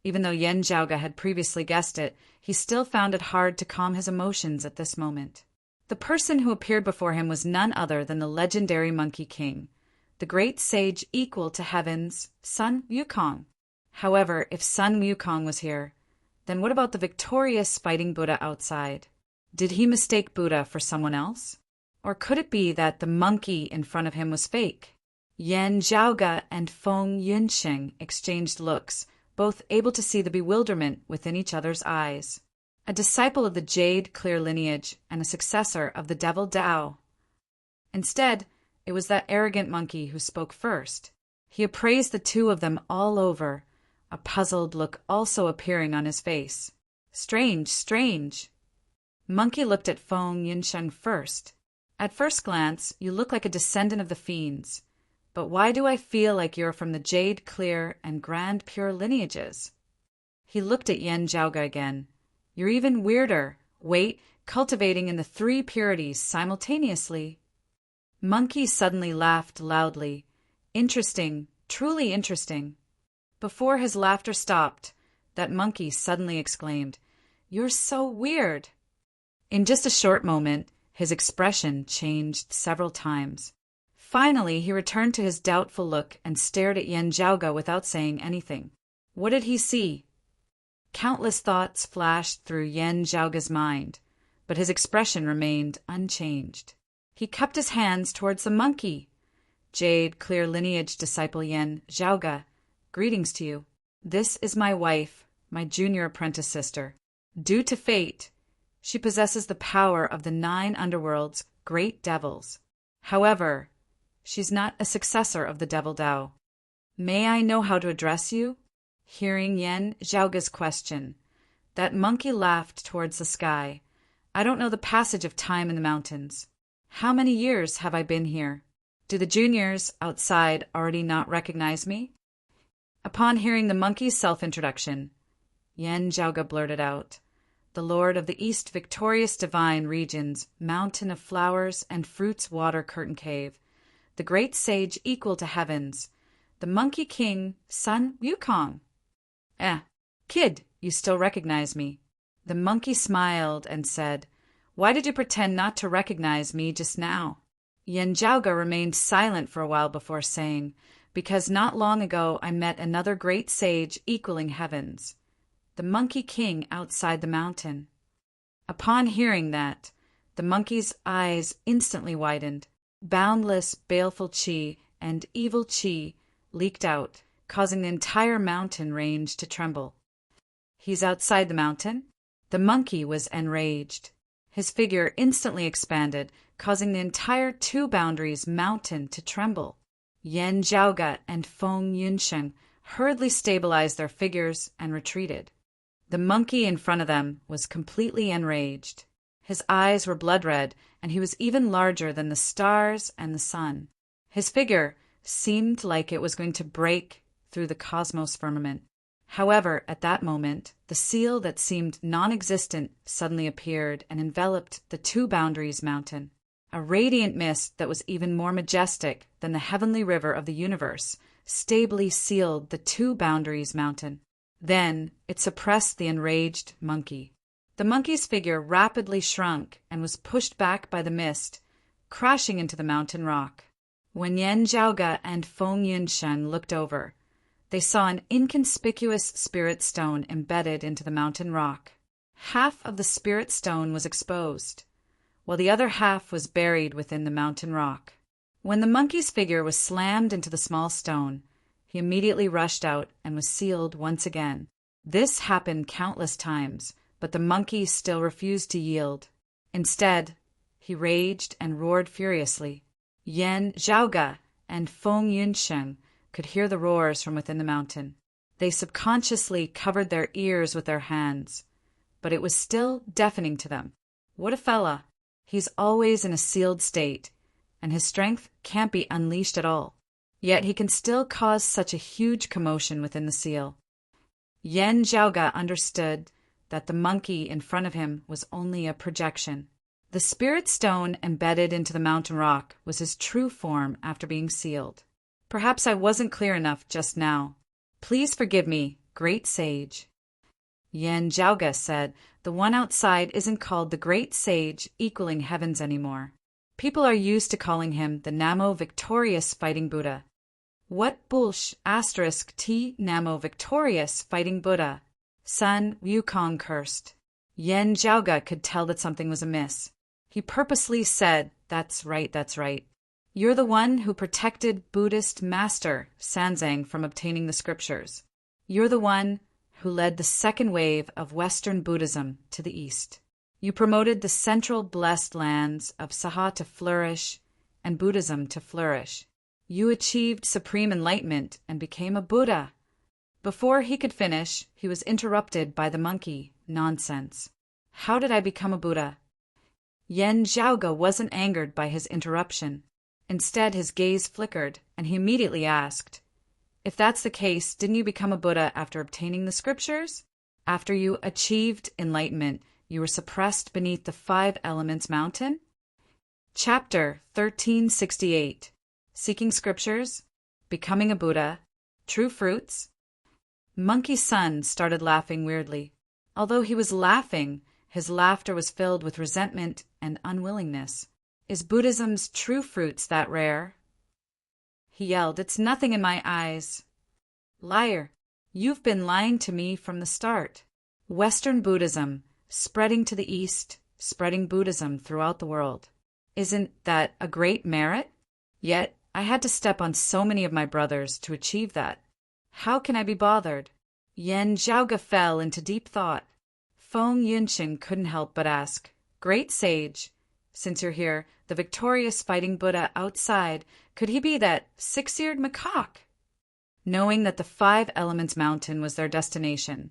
even though Yen Jiaoge had previously guessed it, he still found it hard to calm his emotions at this moment. The person who appeared before him was none other than the legendary Monkey King, the great sage equal to heaven's Sun Wukong. However, if Sun Wukong was here, then what about the victorious fighting Buddha outside? Did he mistake Buddha for someone else? Or could it be that the monkey in front of him was fake? Yen Jiaoge and Feng Yunsheng exchanged looks, both able to see the bewilderment within each other's eyes. A disciple of the Jade Clear lineage and a successor of the Devil Dao. Instead, it was that arrogant monkey who spoke first. He appraised the two of them all over, a puzzled look also appearing on his face. Strange, strange. Monkey looked at Feng Yunsheng first. At first glance, you look like a descendant of the fiends. But why do I feel like you're from the Jade Clear and Grand Pure lineages? He looked at Yen Jiaoge again. You're even weirder. Wait, cultivating in the 3 purities simultaneously. Monkey suddenly laughed loudly. Interesting, truly interesting. Before his laughter stopped, that monkey suddenly exclaimed, "You're so weird." In just a short moment, his expression changed several times. Finally, he returned to his doubtful look and stared at Yen Jiaoge without saying anything. What did he see? Countless thoughts flashed through Yen Jiaoge's mind, but his expression remained unchanged. He cupped his hands towards the monkey. Jade Clear lineage disciple Yen Jiaoge, greetings to you. This is my wife, my junior apprentice sister. Due to fate, she possesses the power of the 9 underworld's great devils. However, she's not a successor of the Devil Dao. May I know how to address you? Hearing Yen Jiaoge's question, that monkey laughed towards the sky. I don't know the passage of time in the mountains. How many years have I been here? Do the juniors outside already not recognize me? Upon hearing the monkey's self-introduction, Yen Jiaoge blurted out, the Lord of the East Victorious Divine Regions, Mountain of Flowers and Fruits Water Curtain Cave, the great sage equal to heavens, the Monkey King, Sun Wukong. Kid, you still recognize me. The monkey smiled and said, why did you pretend not to recognize me just now? Yen Jiaoge remained silent for a while before saying, because not long ago I met another great sage equaling heavens, the Monkey King outside the mountain. Upon hearing that, the monkey's eyes instantly widened. Boundless, baleful qi and evil qi leaked out, causing the entire mountain range to tremble. He's outside the mountain? The monkey was enraged. His figure instantly expanded, causing the entire 2 boundaries mountain to tremble. Yen Jiaoge and Feng Yunsheng hurriedly stabilized their figures and retreated. The monkey in front of them was completely enraged. His eyes were blood red, and he was even larger than the stars and the sun. His figure seemed like it was going to break through the cosmos firmament. However, at that moment, the seal that seemed non-existent suddenly appeared and enveloped the 2 boundaries mountain. A radiant mist that was even more majestic than the heavenly river of the universe stably sealed the 2 boundaries mountain. Then it suppressed the enraged monkey. The monkey's figure rapidly shrunk and was pushed back by the mist, crashing into the mountain rock. When Yen Jiaoge and Feng Yunsheng looked over, they saw an inconspicuous spirit stone embedded into the mountain rock. Half of the spirit stone was exposed, while the other half was buried within the mountain rock. When the monkey's figure was slammed into the small stone, he immediately rushed out and was sealed once again. This happened countless times, but the monkey still refused to yield. Instead, he raged and roared furiously. Yan Zhaoge and Feng Yunsheng could hear the roars from within the mountain. They subconsciously covered their ears with their hands, but it was still deafening to them. What a fella! He's always in a sealed state, and his strength can't be unleashed at all. Yet he can still cause such a huge commotion within the seal. Yan Zhaoge understood that the monkey in front of him was only a projection. The spirit stone embedded into the mountain rock was his true form after being sealed. Perhaps I wasn't clear enough just now. Please forgive me, great sage. Yan Zhaoge said the one outside isn't called the great sage equaling heavens anymore. People are used to calling him the Namo victorious fighting Buddha. What bullsh *t Namo victorious fighting Buddha? Sun Wukong cursed. Yan Zhaoge could tell that something was amiss. He purposely said, that's right. You're the one who protected Buddhist master Sanzang from obtaining the scriptures. You're the one who led the second wave of Western Buddhism to the east. You promoted the central blessed lands of Saha to flourish and Buddhism to flourish. You achieved supreme enlightenment and became a Buddha. Before he could finish, he was interrupted by the monkey. Nonsense. How did I become a Buddha? Yan Zhaoge wasn't angered by his interruption. Instead, his gaze flickered, and he immediately asked, if that's the case, didn't you become a Buddha after obtaining the scriptures? After you achieved enlightenment, you were suppressed beneath the 5 Elements mountain? Chapter 1368. Seeking Scriptures, Becoming a Buddha, True Fruits. Monkey's son started laughing weirdly. Although he was laughing, his laughter was filled with resentment and unwillingness. Is Buddhism's true fruits that rare? He yelled, it's nothing in my eyes. Liar, you've been lying to me from the start. Western Buddhism, spreading to the east, spreading Buddhism throughout the world. Isn't that a great merit? Yet, I had to step on so many of my brothers to achieve that. How can I be bothered? Yan Zhaoge fell into deep thought. Feng Yunsheng couldn't help but ask, great sage, since you're here, the victorious fighting Buddha outside, could he be that 6-eared macaque? Knowing that the 5 Elements mountain was their destination,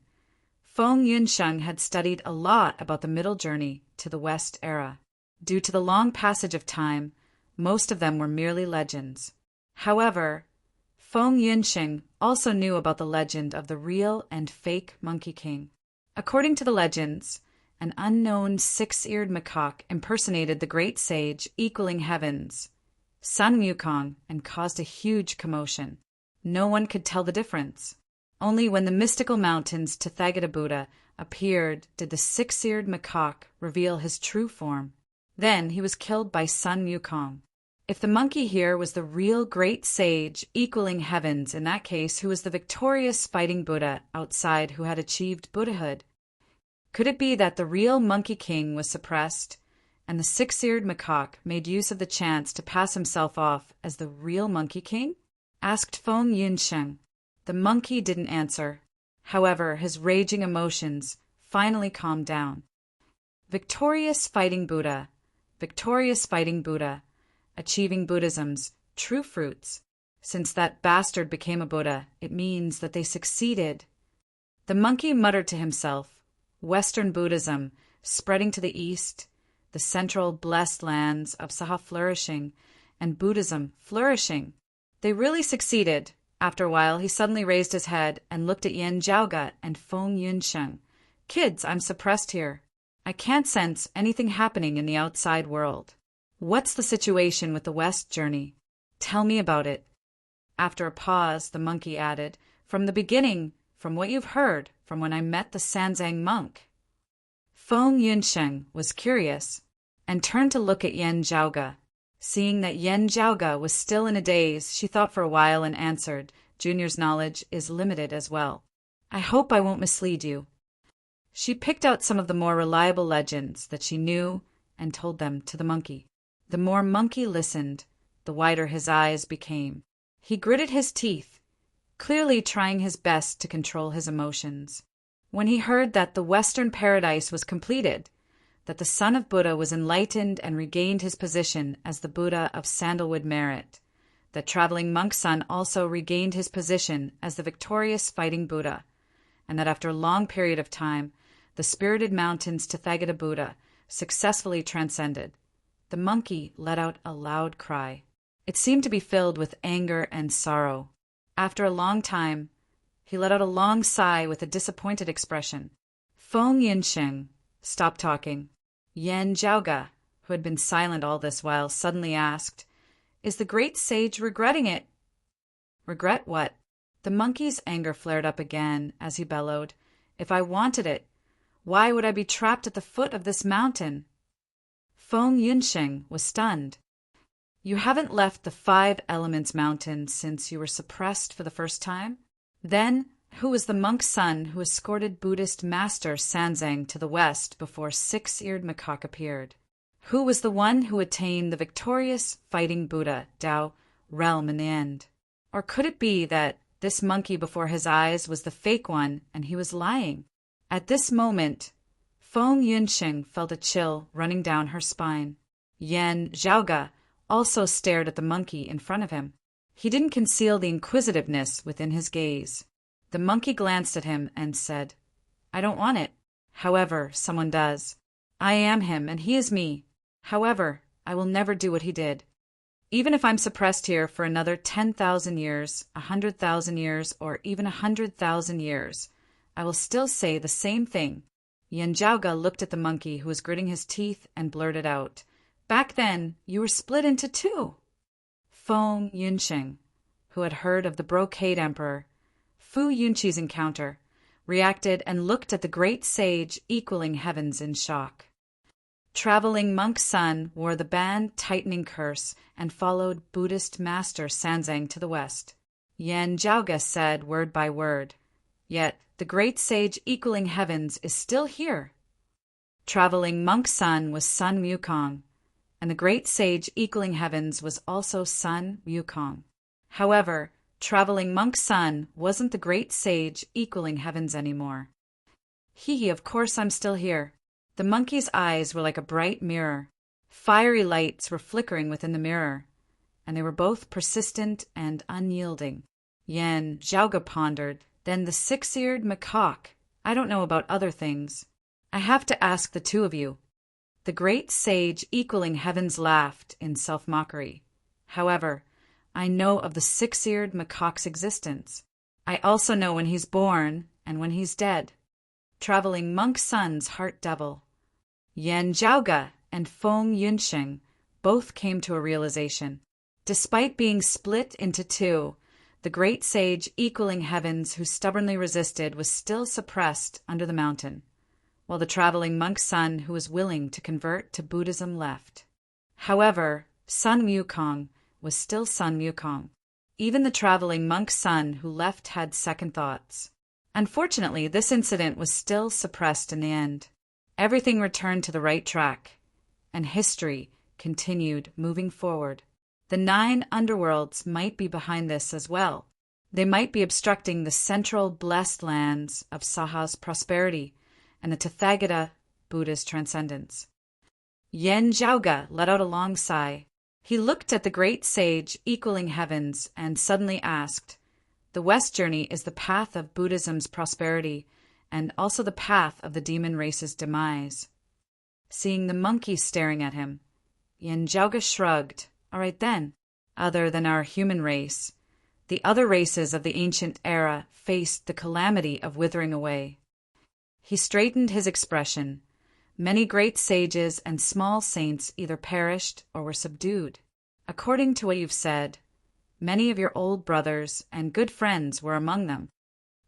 Feng Yunsheng had studied a lot about the middle journey to the West era. Due to the long passage of time, most of them were merely legends. However, Feng Yunsheng also knew about the legend of the real and fake Monkey King. According to the legends, an unknown 6-eared macaque impersonated the great sage equaling heavens, Sun Wukong, and caused a huge commotion. No one could tell the difference. Only when the mystical mountains Tathagata Buddha appeared did the 6-eared macaque reveal his true form. Then he was killed by Sun Wukong. If the monkey here was the real great sage equaling heavens, in that case, who was the victorious fighting Buddha outside who had achieved Buddhahood? Could it be that the real Monkey King was suppressed, and the 6-eared macaque made use of the chance to pass himself off as the real Monkey King? Asked Feng Yunsheng. The monkey didn't answer. However, his raging emotions finally calmed down. Victorious fighting Buddha, achieving Buddhism's true fruits. Since that bastard became a Buddha, it means that they succeeded. The monkey muttered to himself, Western Buddhism, spreading to the east, the central blessed lands of Saha flourishing, and Buddhism flourishing. They really succeeded. After a while, he suddenly raised his head and looked at Yan Zhaoge and Feng Yunsheng. Kids, I'm suppressed here. I can't sense anything happening in the outside world. What's the situation with the West journey? Tell me about it. After a pause, the monkey added, from the beginning, from what you've heard, from when I met the Sanzang monk. Feng Yunsheng was curious and turned to look at Yan Zhaoge. Seeing that Yan Zhaoge was still in a daze, she thought for a while and answered, Junior's knowledge is limited as well. I hope I won't mislead you. She picked out some of the more reliable legends that she knew and told them to the monkey. The more monkey listened, the wider his eyes became. He gritted his teeth, clearly trying his best to control his emotions. When he heard that the Western paradise was completed, that the son of Buddha was enlightened and regained his position as the Buddha of sandalwood merit, that traveling monk's son also regained his position as the victorious fighting Buddha, and that after a long period of time, the spirited mountains Tathagata Buddha successfully transcended. The monkey let out a loud cry. It seemed to be filled with anger and sorrow. After a long time, he let out a long sigh with a disappointed expression. Feng Yinsheng stopped talking. Yan Zhaoga, who had been silent all this while, suddenly asked, "Is the great sage regretting it?" "Regret what?" The monkey's anger flared up again as he bellowed, "If I wanted it, why would I be trapped at the foot of this mountain?" Feng Yunsheng was stunned. "You haven't left the Five Elements Mountain since you were suppressed for the first time? Then, who was the monk's son who escorted Buddhist master Sanzang to the west before Six-Eared Macaque appeared? Who was the one who attained the victorious fighting Buddha, Tao, realm in the end? Or could it be that this monkey before his eyes was the fake one and he was lying?" At this moment, Feng Yunsheng felt a chill running down her spine. Yan Zhaoga also stared at the monkey in front of him. He didn't conceal the inquisitiveness within his gaze. The monkey glanced at him and said, "I don't want it. However, someone does. I am him and he is me. However, I will never do what he did. Even if I'm suppressed here for another 10,000 years, 100,000 years, or even 100,000 years, I will still say the same thing." Yan Zhaoga looked at the monkey who was gritting his teeth and blurted out, "Back then, you were split into two." Feng Yunsheng, who had heard of the Brocade Emperor, Fu Yunqi's encounter, reacted and looked at the great sage equaling heavens in shock. Traveling monk's son wore the band-tightening curse and followed Buddhist master Sanzang to the west. Yan Zhaoga said word by word, "Yet the great sage equaling heavens is still here." Traveling monk's son was Sun Wukong, and the great sage equaling heavens was also Sun Wukong. However, traveling monk's son wasn't the great sage equaling heavens anymore. Of course I'm still here." The monkey's eyes were like a bright mirror. Fiery lights were flickering within the mirror, and they were both persistent and unyielding. Yan Zhaoga pondered, "Then the Six-Eared Macaque. I don't know about other things. I have to ask the two of you." The great sage equaling heavens laughed in self-mockery. "However, I know of the Six-Eared Macaque's existence. I also know when he's born and when he's dead." Traveling monk's son's heart devil, Yan Zhaoga and Feng Yunsheng both came to a realization. Despite being split into two, the great sage equaling heavens who stubbornly resisted was still suppressed under the mountain, while the traveling monk's son who was willing to convert to Buddhism left. However, Sun Wukong was still Sun Wukong. Even the traveling monk's son who left had second thoughts. Unfortunately, this incident was still suppressed in the end. Everything returned to the right track, and history continued moving forward. The 9 underworlds might be behind this as well. They might be obstructing the central blessed lands of Saha's prosperity and the Tathagata Buddha's transcendence. Yan Zhaoga let out a long sigh. He looked at the great sage equaling heavens and suddenly asked, "The West journey is the path of Buddhism's prosperity and also the path of the demon race's demise." Seeing the monkey staring at him, Yan Zhaoga shrugged. "All right then. Other than our human race, the other races of the ancient era faced the calamity of withering away." He straightened his expression. Many great sages and small saints either perished or were subdued. According to what you've said, many of your old brothers and good friends were among them.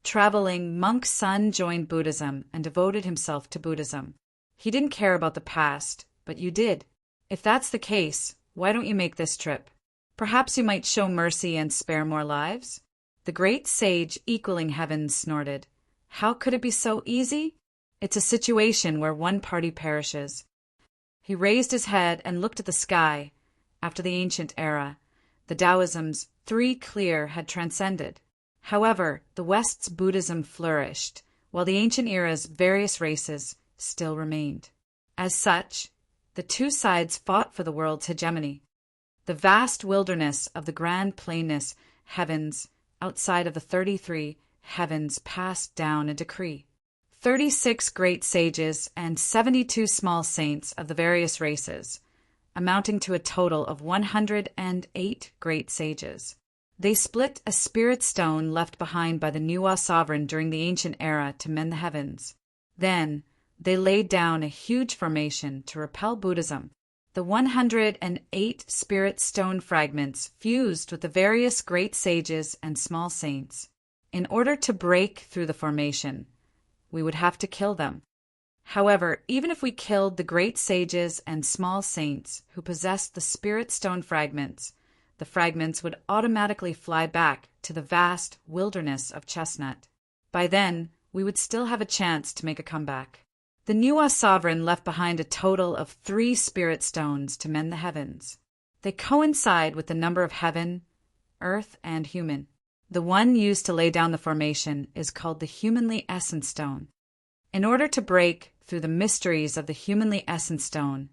Traveling monk's son joined Buddhism and devoted himself to Buddhism. He didn't care about the past, but you did. If that's the case, why don't you make this trip? Perhaps you might show mercy and spare more lives? The great sage equaling heavens snorted. "How could it be so easy? It's a situation where one party perishes." He raised his head and looked at the sky. After the ancient era, the Taoism's 3 clear had transcended. However, the West's Buddhism flourished, while the ancient era's various races still remained. As such, the two sides fought for the world's hegemony. The vast wilderness of the grand plainness heavens outside of the 33 heavens passed down a decree. 36 great sages and 72 small saints of the various races, amounting to a total of 108 great sages. They split a spirit stone left behind by the Nuwa sovereign during the ancient era to mend the heavens. Then, they laid down a huge formation to repel Buddhism. The 108 spirit stone fragments fused with the various great sages and small saints. In order to break through the formation, we would have to kill them. However, even if we killed the great sages and small saints who possessed the spirit stone fragments, the fragments would automatically fly back to the vast wilderness of Chestnut. By then, we would still have a chance to make a comeback. The Nuwa sovereign left behind a total of 3 spirit stones to mend the heavens. They coincide with the number of heaven, earth, and human. The one used to lay down the formation is called the Humanly Essence Stone. In order to break through the mysteries of the Humanly Essence Stone,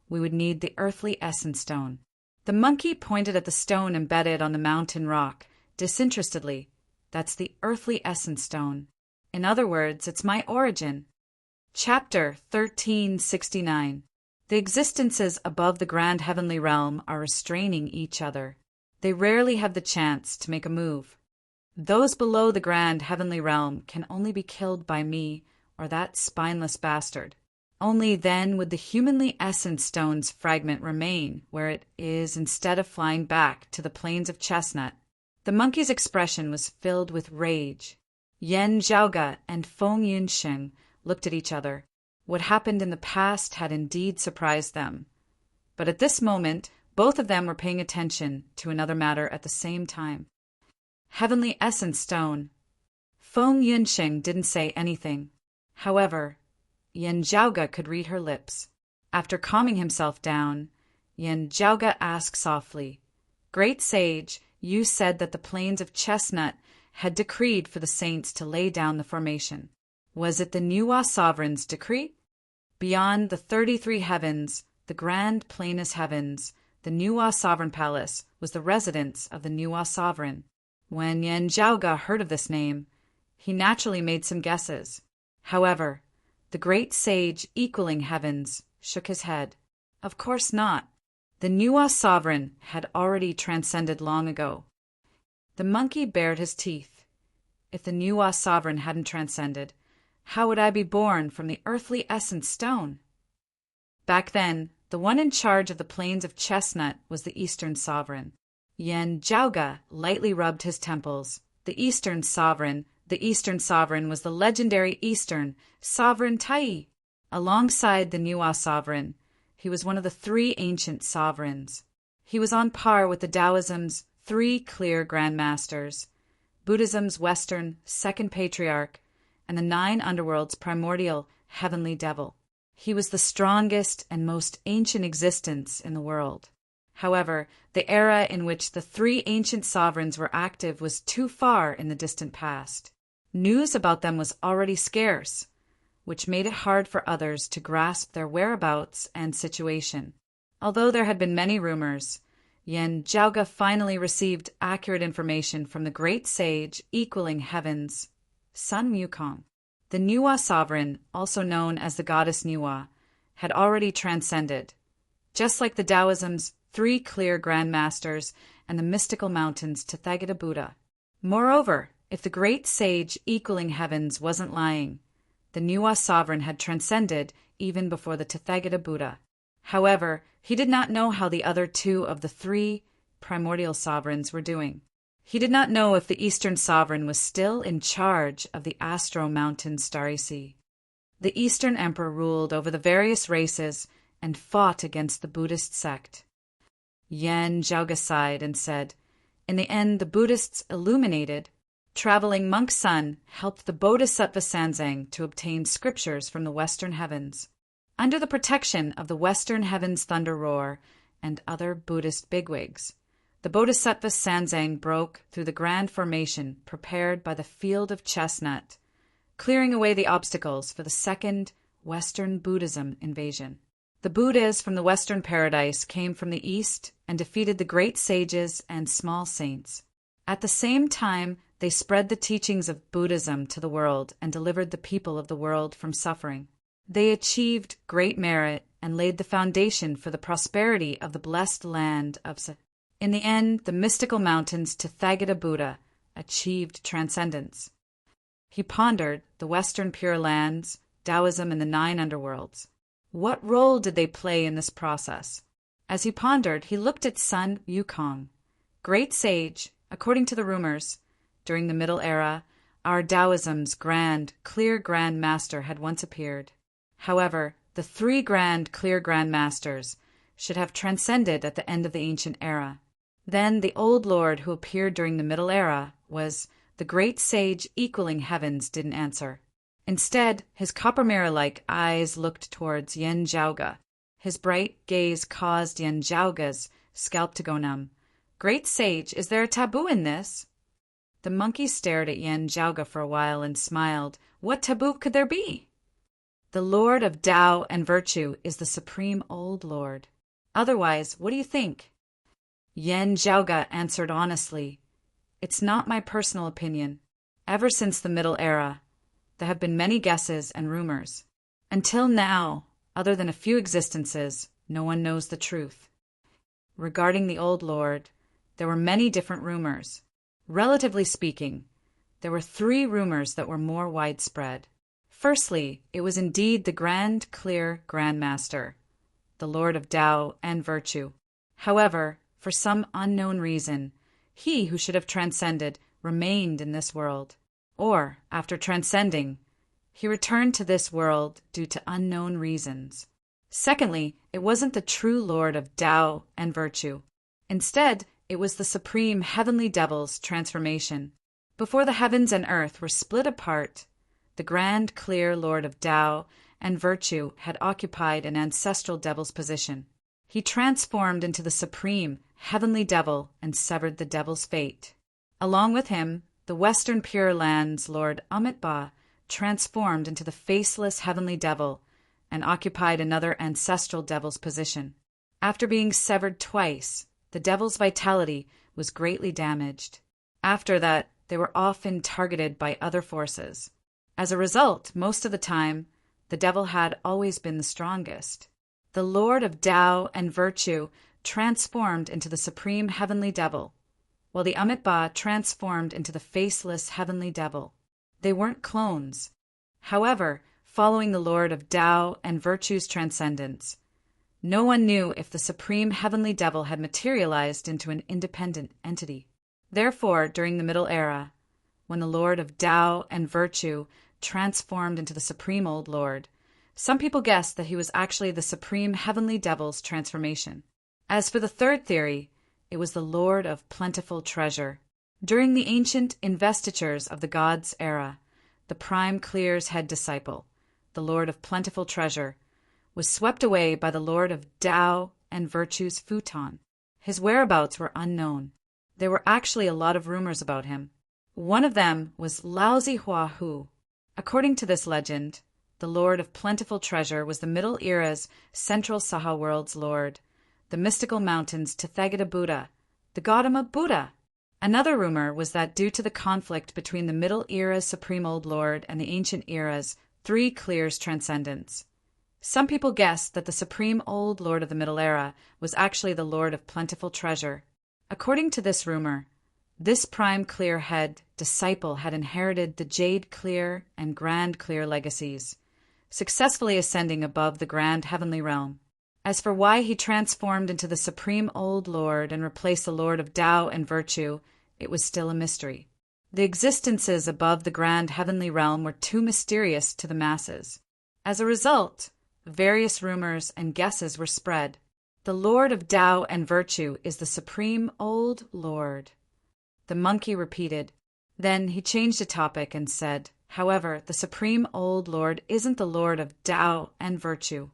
we would need the Earthly Essence Stone. The monkey pointed at the stone embedded on the mountain rock, disinterestedly. That's the Earthly Essence Stone. In other words, it's my origin. Chapter 1369. The existences above the grand heavenly realm are restraining each other. They rarely have the chance to make a move. Those below the grand heavenly realm can only be killed by me or that spineless bastard. Only then would the Humanly Essence Stone's fragment remain where it is instead of flying back to the plains of Chestnut. The monkey's expression was filled with rage. Yen Zhaoge and Feng Yunsheng looked at each other. What happened in the past had indeed surprised them. But at this moment, both of them were paying attention to another matter at the same time. Heavenly Essence Stone. Feng Yunsheng didn't say anything. However, Yen Zhaoge could read her lips. After calming himself down, Yen Zhaoge asked softly, "Great sage, you said that the plains of Chestnut had decreed for the saints to lay down the formation. Was it the Nuwa sovereign's decree? Beyond the 33 heavens, the grand plainest heavens, the Nuwa sovereign palace was the residence of the Nuwa sovereign. When Yen Zhaoge heard of this name, he naturally made some guesses. However, the great sage equaling heavens shook his head. Of course not. The Nuwa sovereign had already transcended long ago. The monkey bared his teeth. If the Nuwa sovereign hadn't transcended, how would I be born from the Earthly Essence Stone? Back then, the one in charge of the plains of Chestnut was the Eastern sovereign. Yen Zhaoge lightly rubbed his temples. The Eastern sovereign was the legendary Eastern sovereign Tai. Alongside the Nuwa sovereign, he was one of the 3 ancient sovereigns. He was on par with the Taoism's 3 clear grandmasters, Buddhism's Western second patriarch, and the 9 underworld's primordial heavenly devil. He was the strongest and most ancient existence in the world. However, the era in which the 3 ancient sovereigns were active was too far in the distant past. News about them was already scarce, which made it hard for others to grasp their whereabouts and situation. Although there had been many rumors, Yen Zhaoge finally received accurate information from the great sage equaling heavens, Sun Wukong. The Nuwa sovereign, also known as the goddess Nuwa, had already transcended, just like the Taoism's 3 clear grandmasters and the mystical mountain's Tathagata Buddha. Moreover, if the great sage equaling heavens wasn't lying, the Nuwa sovereign had transcended even before the Tathagata Buddha. However, he did not know how the other 2 of the 3 primordial sovereigns were doing. He did not know if the Eastern sovereign was still in charge of the Astro Mountain Starry Sea. The Eastern emperor ruled over the various races and fought against the Buddhist sect. Yen Zhaoge sighed and said, "In the end, the Buddhists illuminated. Traveling monk Sun helped the Bodhisattva Sanzang to obtain scriptures from the Western heavens. Under the protection of the Western heavens thunder roar and other Buddhist bigwigs, the Bodhisattva Sanzang broke through the grand formation prepared by the field of Chestnut, clearing away the obstacles for the second Western Buddhism invasion. The Buddhas from the Western paradise came from the East and defeated the great sages and small saints. At the same time, they spread the teachings of Buddhism to the world and delivered the people of the world from suffering. They achieved great merit and laid the foundation for the prosperity of the blessed land of Sa. In the end, the mystical mountains Tathagata Buddha achieved transcendence. He pondered the Western Pure Lands, Taoism, and the 9 underworlds. What role did they play in this process? As he pondered, he looked at Sun Wukong. Great sage, according to the rumors, during the Middle Era, our Taoism's clear Grand Master had once appeared. However, the 3 clear Grand Masters should have transcended at the end of the ancient era. Then the old Lord who appeared during the Middle Era was the great sage equaling heavens didn't answer. Instead, his copper mirror-like eyes looked towards Yen Zhaoga. His bright gaze caused Yen Zhaoga's scalp to go numb. Great sage, is there a taboo in this? The monkey stared at Yen Zhaoga for a while and smiled. What taboo could there be? The Lord of Tao and Virtue is the Supreme Old Lord. Otherwise, what do you think? Yen Zhaoga answered honestly. It's not my personal opinion. Ever since the Middle Era, there have been many guesses and rumors. Until now, other than a few existences, no one knows the truth. Regarding the Old Lord, there were many different rumors. Relatively speaking, there were 3 rumors that were more widespread. Firstly, it was indeed the clear Grand Master, the Lord of Tao and Virtue. However, for some unknown reason, he who should have transcended remained in this world. Or, after transcending, he returned to this world due to unknown reasons. Secondly, it wasn't the true Lord of Tao and Virtue. Instead, it was the supreme heavenly devil's transformation. Before the heavens and earth were split apart, the clear Lord of Tao and Virtue had occupied an ancestral devil's position. He transformed into the supreme heavenly devil and severed the devil's fate. Along with him, the Western Pure Lands Lord Amitabha transformed into the faceless heavenly devil and occupied another ancestral devil's position. After being severed twice, the devil's vitality was greatly damaged. After that, they were often targeted by other forces. As a result, most of the time, the devil had always been the strongest. The Lord of Tao and Virtue transformed into the supreme heavenly devil, while the Amitabha transformed into the faceless heavenly devil. They weren't clones. However, following the Lord of Tao and Virtue's transcendence, no one knew if the supreme heavenly devil had materialized into an independent entity. Therefore, during the Middle Era, when the Lord of Tao and Virtue transformed into the Supreme Old Lord, some people guessed that he was actually the supreme heavenly devil's transformation. As for the third theory, it was the Lord of Plentiful Treasure. During the ancient investitures of the gods' era, the Prime Clear's head disciple, the Lord of Plentiful Treasure, was swept away by the Lord of Tao and Virtue's futon. His whereabouts were unknown. There were actually a lot of rumors about him. One of them was Laozi Hua Hu. According to this legend, the Lord of Plentiful Treasure was the Middle Era's central Saha world's lord, the mystical mountains Tathagata Buddha, the Gautama Buddha. Another rumor was that due to the conflict between the Middle Era's Supreme Old Lord and the Ancient Era's 3 Clears transcendence, some people guessed that the Supreme Old Lord of the Middle Era was actually the Lord of Plentiful Treasure. According to this rumor, this Prime Clear head disciple had inherited the Jade Clear and Grand Clear legacies, successfully ascending above the Grand Heavenly Realm. As for why he transformed into the Supreme Old Lord and replaced the Lord of Tao and Virtue, it was still a mystery. The existences above the Grand Heavenly Realm were too mysterious to the masses. As a result, various rumors and guesses were spread. The Lord of Tao and Virtue is the Supreme Old Lord. The monkey repeated. Then he changed the topic and said, however, the Supreme Old Lord isn't the Lord of Tao and Virtue.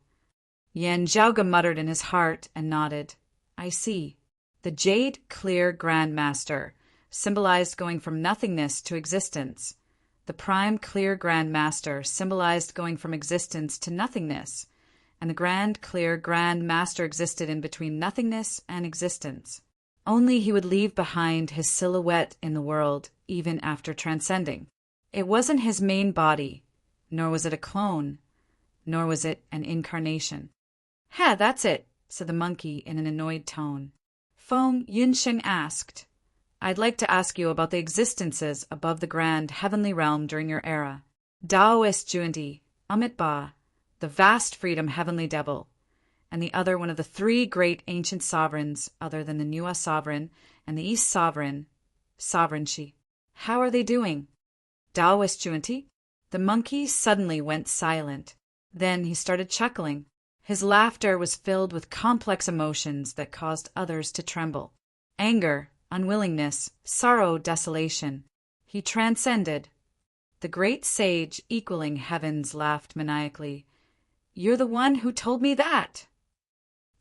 Yen Zhaoga muttered in his heart and nodded. I see. The Jade Clear Grand Master symbolized going from nothingness to existence, The prime clear Grand Master symbolized going from existence to nothingness, and the grand clear Grand Master existed in between nothingness and existence. Only he would leave behind his silhouette in the world even after transcending. It wasn't his main body, nor was it a clone, nor was it an incarnation. "Ha, that's it," said the monkey in an annoyed tone. Feng Yunsheng asked, "I'd like to ask you about the existences above the grand heavenly realm during your era. Daoist Jundi, Amit Ba, the vast freedom heavenly devil, and the other one of the three great ancient sovereigns other than the Nua sovereign and the East sovereign, Sovereign Shi. How are they doing?" "Daoist Jundi?" The monkey suddenly went silent. Then he started chuckling. His laughter was filled with complex emotions that caused others to tremble. Anger, unwillingness, sorrow, desolation. He transcended. The great sage equaling heavens laughed maniacally. "You're the one who told me that!"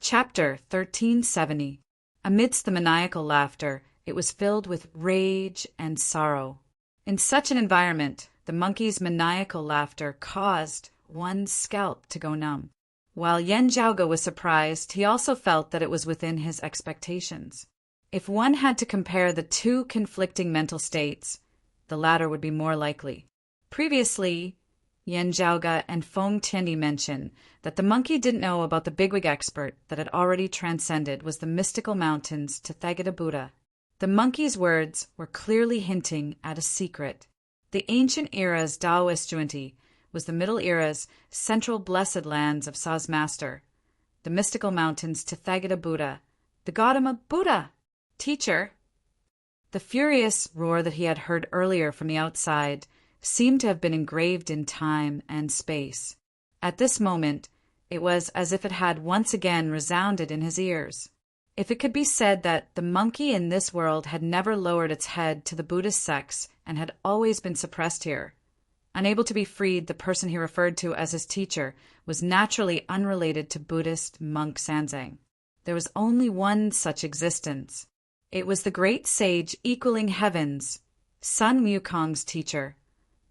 Chapter 1370. Amidst the maniacal laughter, it was filled with rage and sorrow. In such an environment, the monkey's maniacal laughter caused one's scalp to go numb. While Yen Zhaoge was surprised, he also felt that it was within his expectations. If one had to compare the two conflicting mental states, the latter would be more likely. Previously, Yen Zhaoge and Feng Tiandi mentioned that the monkey didn't know about the bigwig expert that had already transcended was the mystical mountains Tathagata Buddha. The monkey's words were clearly hinting at a secret. The ancient era's Taoist Junti was the Middle Era's central blessed lands of Sa's master, the mystical mountains Tathagata Buddha, the Gautama Buddha. "Teacher!" The furious roar that he had heard earlier from the outside seemed to have been engraved in time and space. At this moment, it was as if it had once again resounded in his ears. If it could be said that the monkey in this world had never lowered its head to the Buddhist sects and had always been suppressed here, unable to be freed, the person he referred to as his teacher was naturally unrelated to Buddhist monk Sanzang. There was only one such existence. It was the great sage equaling heavens, Sun Wukong's teacher,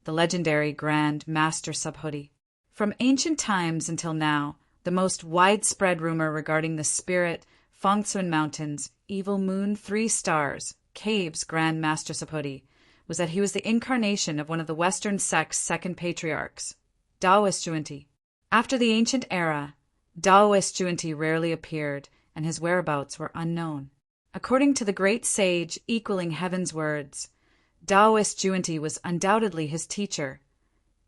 the legendary Grand Master Subhuti. From ancient times until now, the most widespread rumor regarding the spirit, Fangtsun Mountains, Evil Moon 3 Stars, Caves Grand Master Subhuti, was that he was the incarnation of one of the Western sect's second patriarchs, Taoist Junti. After the ancient era, Taoist Junti rarely appeared, and his whereabouts were unknown. According to the great sage equaling heaven's words, Taoist Junti was undoubtedly his teacher,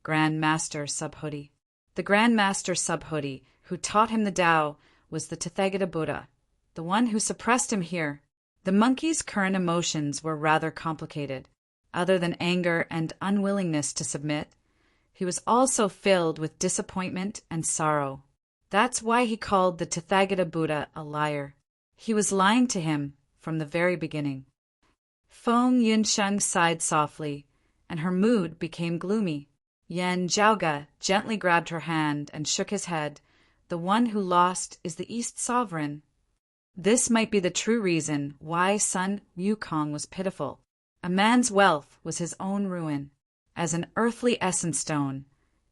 Grand Master Subhuti. The Grand Master Subhuti, who taught him the Tao, was the Tathagata Buddha, the one who suppressed him here. The monkey's current emotions were rather complicated. Other than anger and unwillingness to submit, he was also filled with disappointment and sorrow. That's why he called the Tathagata Buddha a liar. He was lying to him from the very beginning. Feng Yunsheng sighed softly, and her mood became gloomy. Yen Zhaoge gently grabbed her hand and shook his head. "The one who lost is the East Sovereign." This might be the true reason why Sun Wukong was pitiful. A man's wealth was his own ruin. As an earthly essence stone,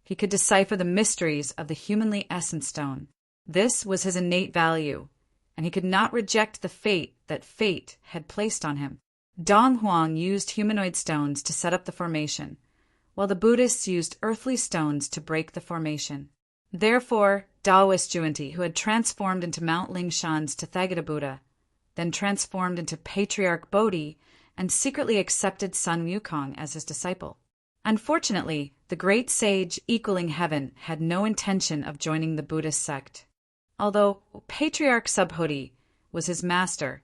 he could decipher the mysteries of the humanly essence stone. This was his innate value, and he could not reject the fate that fate had placed on him. Dong Huang used humanoid stones to set up the formation, while the Buddhists used earthly stones to break the formation. Therefore, Taoist Junti, who had transformed into Mount Lingshan's Tathagata Buddha, then transformed into Patriarch Bodhi, and secretly accepted Sun Wukong as his disciple. Unfortunately, the great sage equaling heaven had no intention of joining the Buddhist sect. Although Patriarch Subhuti was his master,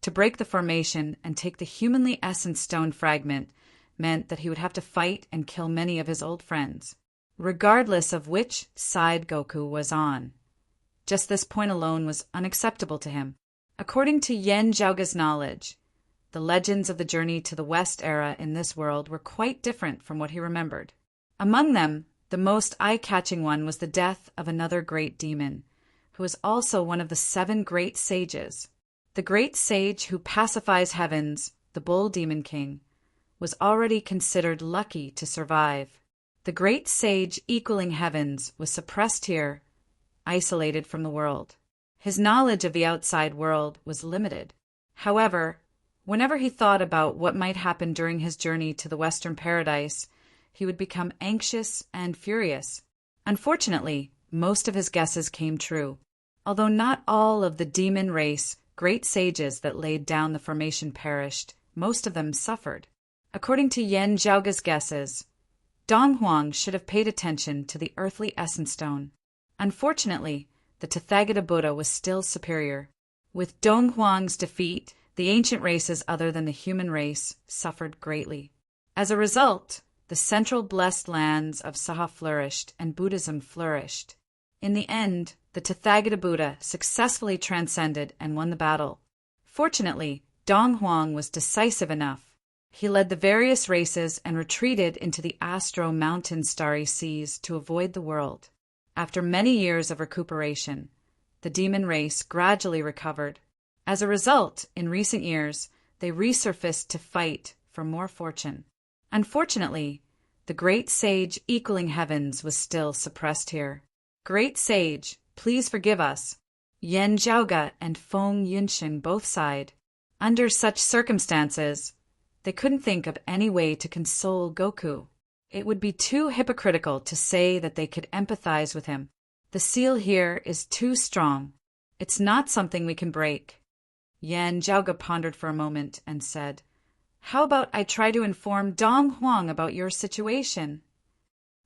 to break the formation and take the humanly essence stone fragment meant that he would have to fight and kill many of his old friends, regardless of which side Goku was on. Just this point alone was unacceptable to him. According to Yen Zhaoge's knowledge, the legends of the journey to the West era in this world were quite different from what he remembered. Among them, the most eye-catching one was the death of another great demon, who was also one of the 7 great sages. The great sage who pacifies heavens, the Bull Demon King, was already considered lucky to survive. The great sage equaling heavens was suppressed here, isolated from the world. His knowledge of the outside world was limited. However, whenever he thought about what might happen during his journey to the Western Paradise, he would become anxious and furious. Unfortunately, most of his guesses came true. Although not all of the demon race great sages that laid down the formation perished, most of them suffered. According to Yen Zhaoga's guesses, Dong Huang should have paid attention to the earthly essence stone. Unfortunately, the Tathagata Buddha was still superior. With Dong Huang's defeat, the ancient races other than the human race suffered greatly. As a result, the central blessed lands of Saha flourished and Buddhism flourished. In the end, the Tathagata Buddha successfully transcended and won the battle. Fortunately, Dong Huang was decisive enough. He led the various races and retreated into the Astro Mountain starry seas to avoid the world. After many years of recuperation, the demon race gradually recovered. As a result, in recent years, they resurfaced to fight for more fortune. Unfortunately, the great sage equaling heavens was still suppressed here. Great sage, please forgive us. Yen Zhaoga and Feng Yunshin both sighed. Under such circumstances, they couldn't think of any way to console Goku. It would be too hypocritical to say that they could empathize with him. The seal here is too strong. It's not something we can break. Yen Zhaoga pondered for a moment and said, "How about I try to inform Dong Huang about your situation?"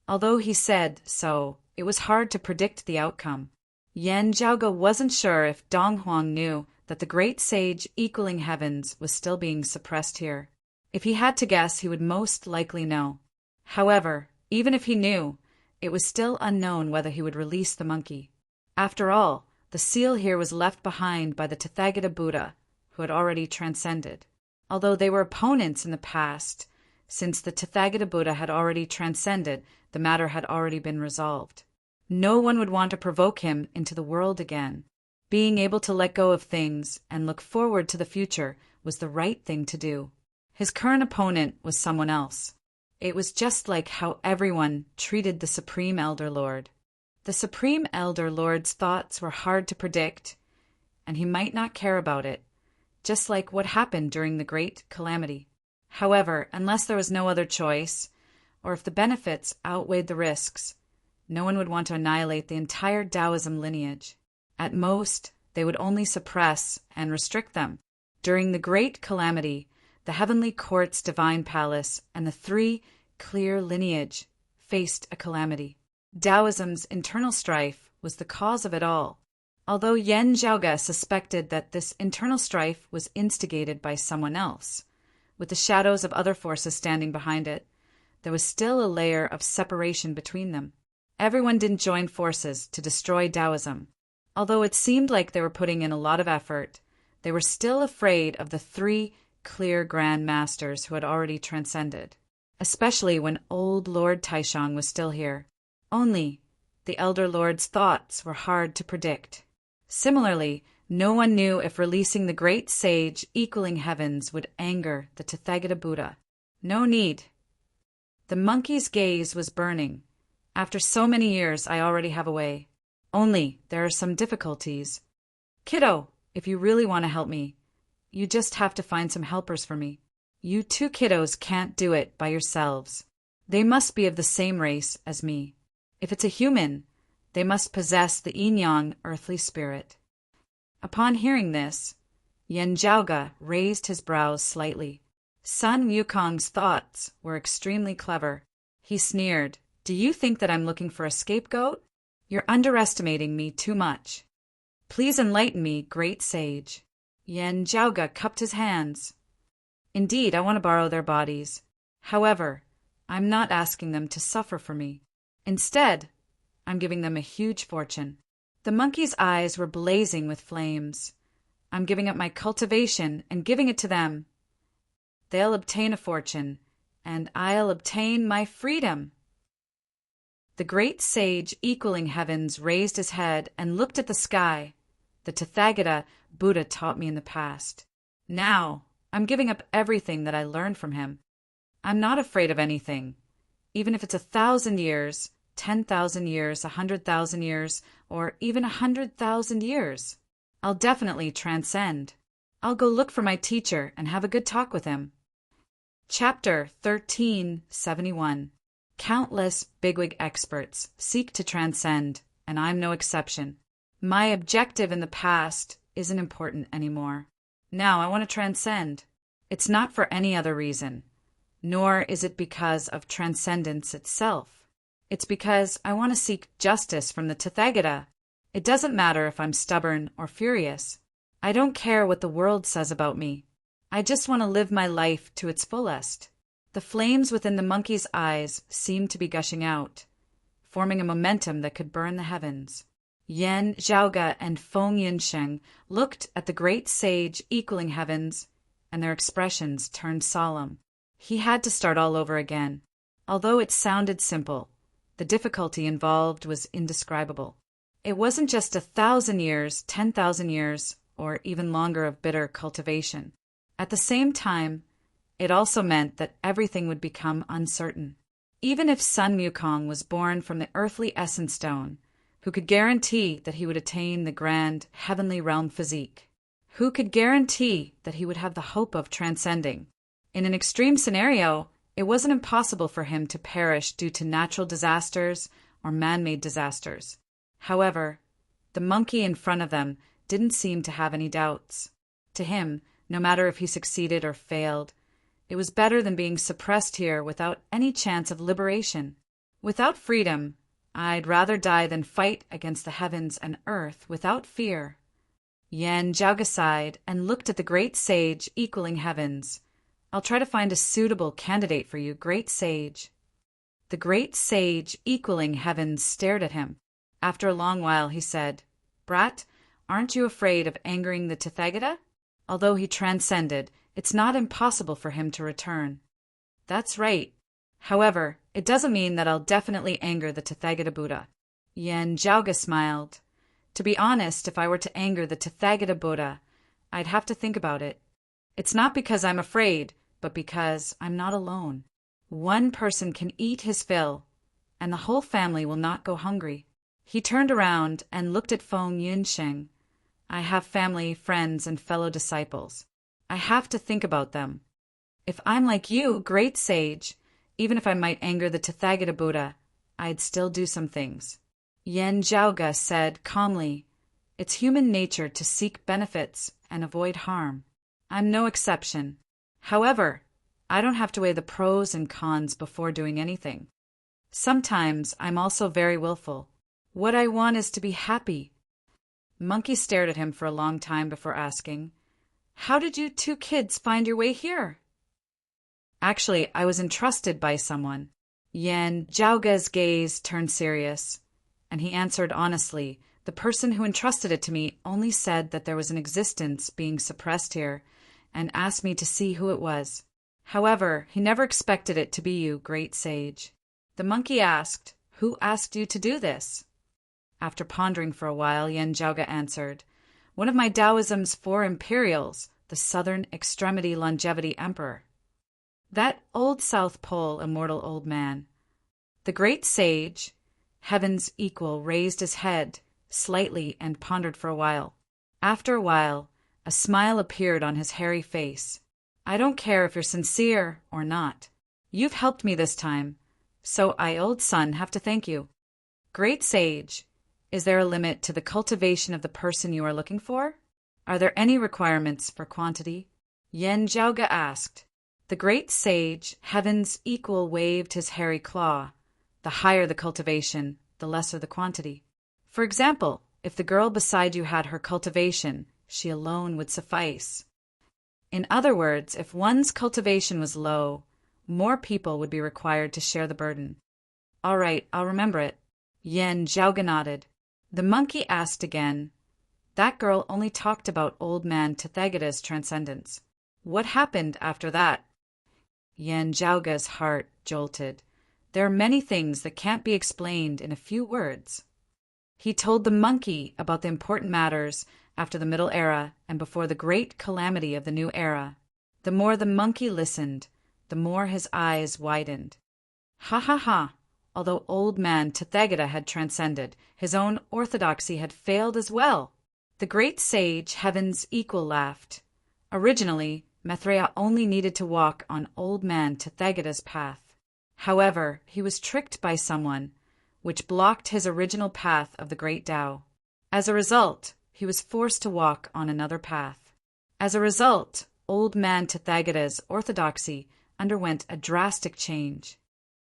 Although he said so, it was hard to predict the outcome. Yen Zhaoga wasn't sure if Dong Huang knew that the great sage equaling heavens was still being suppressed here. If he had to guess, he would most likely know. However, even if he knew, it was still unknown whether he would release the monkey. After all, the seal here was left behind by the Tathagata Buddha, who had already transcended. Although they were opponents in the past, since the Tathagata Buddha had already transcended, the matter had already been resolved. No one would want to provoke him into the world again. Being able to let go of things and look forward to the future was the right thing to do. His current opponent was someone else. It was just like how everyone treated the Supreme Elder Lord. The Supreme Elder Lord's thoughts were hard to predict, and he might not care about it, just like what happened during the Great Calamity. However, unless there was no other choice, or if the benefits outweighed the risks, no one would want to annihilate the entire Taoism lineage. At most, they would only suppress and restrict them. During the Great Calamity, the Heavenly Court's Divine Palace and the three clear lineage faced a calamity. Taoism's internal strife was the cause of it all. Although Yen Zhaoga suspected that this internal strife was instigated by someone else, with the shadows of other forces standing behind it, there was still a layer of separation between them. Everyone didn't join forces to destroy Taoism. Although it seemed like they were putting in a lot of effort, they were still afraid of the three clear Grand Masters who had already transcended, especially when old Lord Taishang was still here. Only, the Elder Lord's thoughts were hard to predict. Similarly, no one knew if releasing the great sage equaling heavens would anger the Tathagata Buddha. No need. The monkey's gaze was burning. After so many years, I already have a way. Only, there are some difficulties. Kiddo, if you really want to help me, you just have to find some helpers for me. You two kiddos can't do it by yourselves. They must be of the same race as me. If it's a human, they must possess the yin-yang earthly spirit. Upon hearing this, Yen Zhaoga raised his brows slightly. Sun Wukong's thoughts were extremely clever. He sneered, "Do you think that I'm looking for a scapegoat? You're underestimating me too much. Please enlighten me, great sage." Yen Zhaoga cupped his hands. "Indeed, I want to borrow their bodies. However, I'm not asking them to suffer for me. Instead, I'm giving them a huge fortune." The monkey's eyes were blazing with flames. "I'm giving up my cultivation and giving it to them. They'll obtain a fortune, and I'll obtain my freedom." The great sage equaling heavens raised his head and looked at the sky. The Tathagata Buddha taught me in the past. Now, I'm giving up everything that I learned from him. I'm not afraid of anything, even if it's 1,000 years, 10,000 years, 100,000 years, or even 100,000 years. I'll definitely transcend. I'll go look for my teacher and have a good talk with him. Chapter 1371. Countless bigwig experts seek to transcend, and I'm no exception. My objective in the past isn't important anymore. Now I want to transcend. It's not for any other reason, nor is it because of transcendence itself. It's because I want to seek justice from the Tathagata. It doesn't matter if I'm stubborn or furious. I don't care what the world says about me. I just want to live my life to its fullest. The flames within the monkey's eyes seemed to be gushing out, forming a momentum that could burn the heavens. Yan Zhaoge and Feng Yinsheng looked at the great sage equaling heavens, and their expressions turned solemn. He had to start all over again. Although it sounded simple, the difficulty involved was indescribable. It wasn't just 1,000 years, 10,000 years, or even longer of bitter cultivation. At the same time, it also meant that everything would become uncertain. Even if Sun Wukong was born from the earthly essence stone, who could guarantee that he would attain the grand heavenly realm physique? Who could guarantee that he would have the hope of transcending? In an extreme scenario, it wasn't impossible for him to perish due to natural disasters or man-made disasters. However, the monkey in front of them didn't seem to have any doubts. To him, no matter if he succeeded or failed, it was better than being suppressed here without any chance of liberation. Without freedom, I'd rather die than fight against the heavens and earth without fear. Yan Zhaoge sighed and looked at the great sage equaling heavens. I'll try to find a suitable candidate for you, great sage. The great sage equaling heavens stared at him. After a long while, he said, Brat, aren't you afraid of angering the Tathagata? Although he transcended, it's not impossible for him to return. That's right. However, it doesn't mean that I'll definitely anger the Tathagata Buddha. Yan Zhaoge smiled. To be honest, if I were to anger the Tathagata Buddha, I'd have to think about it. It's not because I'm afraid, but because I'm not alone. One person can eat his fill, and the whole family will not go hungry. He turned around and looked at Feng Yinsheng. I have family, friends, and fellow disciples. I have to think about them. If I'm like you, great sage, even if I might anger the Tathagata Buddha, I'd still do some things. Yan Zhaoge said calmly, It's human nature to seek benefits and avoid harm. I'm no exception. However, I don't have to weigh the pros and cons before doing anything. Sometimes I'm also very willful. What I want is to be happy. Monkey stared at him for a long time before asking, How did you two kids find your way here? Actually, I was entrusted by someone. Yan Zhaoge's gaze turned serious, and he answered honestly, The person who entrusted it to me only said that there was an existence being suppressed here, and asked me to see who it was. However, he never expected it to be you, great sage. The monkey asked, Who asked you to do this? After pondering for a while, Yan Zhaoge answered, One of my Taoism's 4 imperials, the Southern Extremity Longevity Emperor. That old South Pole immortal old man. The great sage, heaven's equal, raised his head slightly and pondered for a while. After a while, a smile appeared on his hairy face. I don't care if you're sincere or not. You've helped me this time, so I, old son, have to thank you. Great sage, is there a limit to the cultivation of the person you are looking for? Are there any requirements for quantity? Yan Zhaoge asked. The great sage, heaven's equal, waved his hairy claw. The higher the cultivation, the lesser the quantity. For example, if the girl beside you had her cultivation, she alone would suffice. In other words, if one's cultivation was low, more people would be required to share the burden. All right, I'll remember it. Yan Zhaoge nodded. The monkey asked again. That girl only talked about old man Tathagata's transcendence. What happened after that? Yan Zhaoge's heart jolted. There are many things that can't be explained in a few words. He told the monkey about the important matters after the Middle Era and before the great calamity of the New Era. The more the monkey listened, the more his eyes widened. Ha ha ha! Although old man Tathagata had transcended, his own orthodoxy had failed as well. The great sage, Heaven's equal, laughed. Originally, Maitreya only needed to walk on old man Tathagata's path. However, he was tricked by someone, which blocked his original path of the great Tao. As a result, he was forced to walk on another path. As a result, old man Tathagata's orthodoxy underwent a drastic change.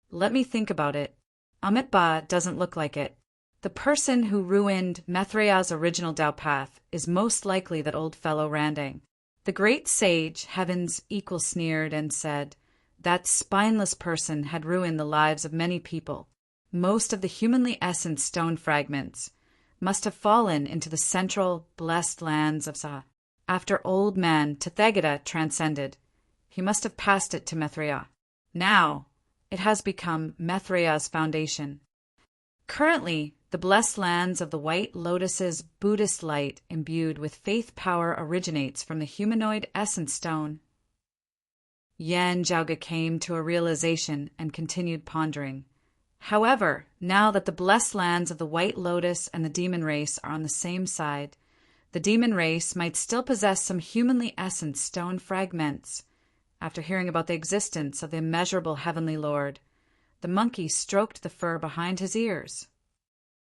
Let me think about it. Amitabha doesn't look like it. The person who ruined Maitreya's original Tao path is most likely that old fellow Randang. The great sage, Heaven's equal, sneered and said, that spineless person had ruined the lives of many people. Most of the humanly essence stone fragments must have fallen into the central, blessed lands of Sa. After old man Tathagata transcended, he must have passed it to Maitreya. Now, it has become Maitreya's foundation. Currently, the blessed lands of the White Lotus's Buddhist light imbued with faith power originates from the humanoid essence stone. Yan Zhaoga came to a realization and continued pondering. However, now that the blessed lands of the White Lotus and the demon race are on the same side, the demon race might still possess some humanly essence stone fragments. After hearing about the existence of the immeasurable heavenly lord, the monkey stroked the fur behind his ears.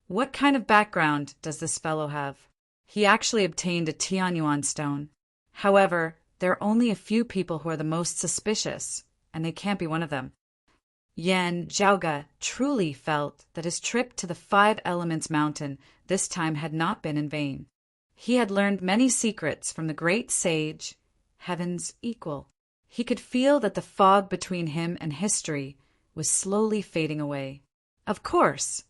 What kind of background does this fellow have? He actually obtained a Tianyuan stone. However, there are only a few people who are the most suspicious, and they can't be one of them. Yan Zhaoga truly felt that his trip to the Five Elements Mountain this time had not been in vain. He had learned many secrets from the great sage, Heaven's equal. He could feel that the fog between him and history was slowly fading away. Of course,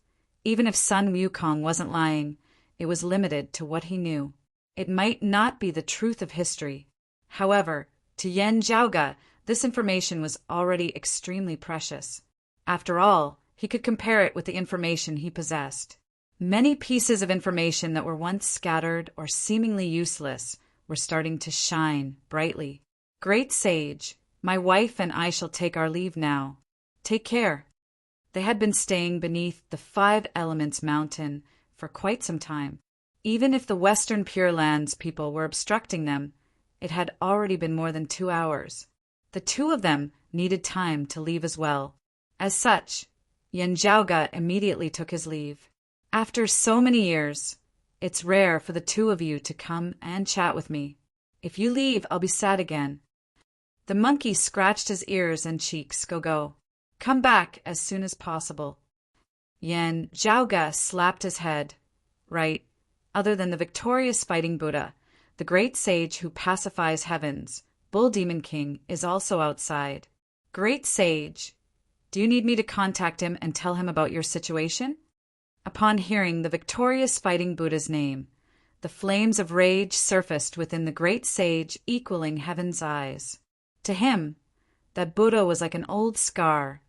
even if Sun Wukong wasn't lying, it was limited to what he knew. It might not be the truth of history. However, to Yan Zhaoga, this information was already extremely precious. After all, he could compare it with the information he possessed. Many pieces of information that were once scattered or seemingly useless were starting to shine brightly. Great sage, my wife and I shall take our leave now. Take care. They had been staying beneath the Five Elements Mountain for quite some time. Even if the Western Pure Lands people were obstructing them, it had already been more than 2 hours. The two of them needed time to leave as well. As such, Yan Zhaoga immediately took his leave. After so many years, it's rare for the two of you to come and chat with me. If you leave, I'll be sad again. The monkey scratched his ears and cheeks. Go. Come back as soon as possible. Yan Zhaoga slapped his head. Right. Other than the victorious fighting Buddha, the great sage who pacifies heavens, Bull Demon King, is also outside. Great sage, do you need me to contact him and tell him about your situation? Upon hearing the victorious fighting Buddha's name, the flames of rage surfaced within the great sage, equaling heaven's eyes. To him, that Buddha was like an old scar,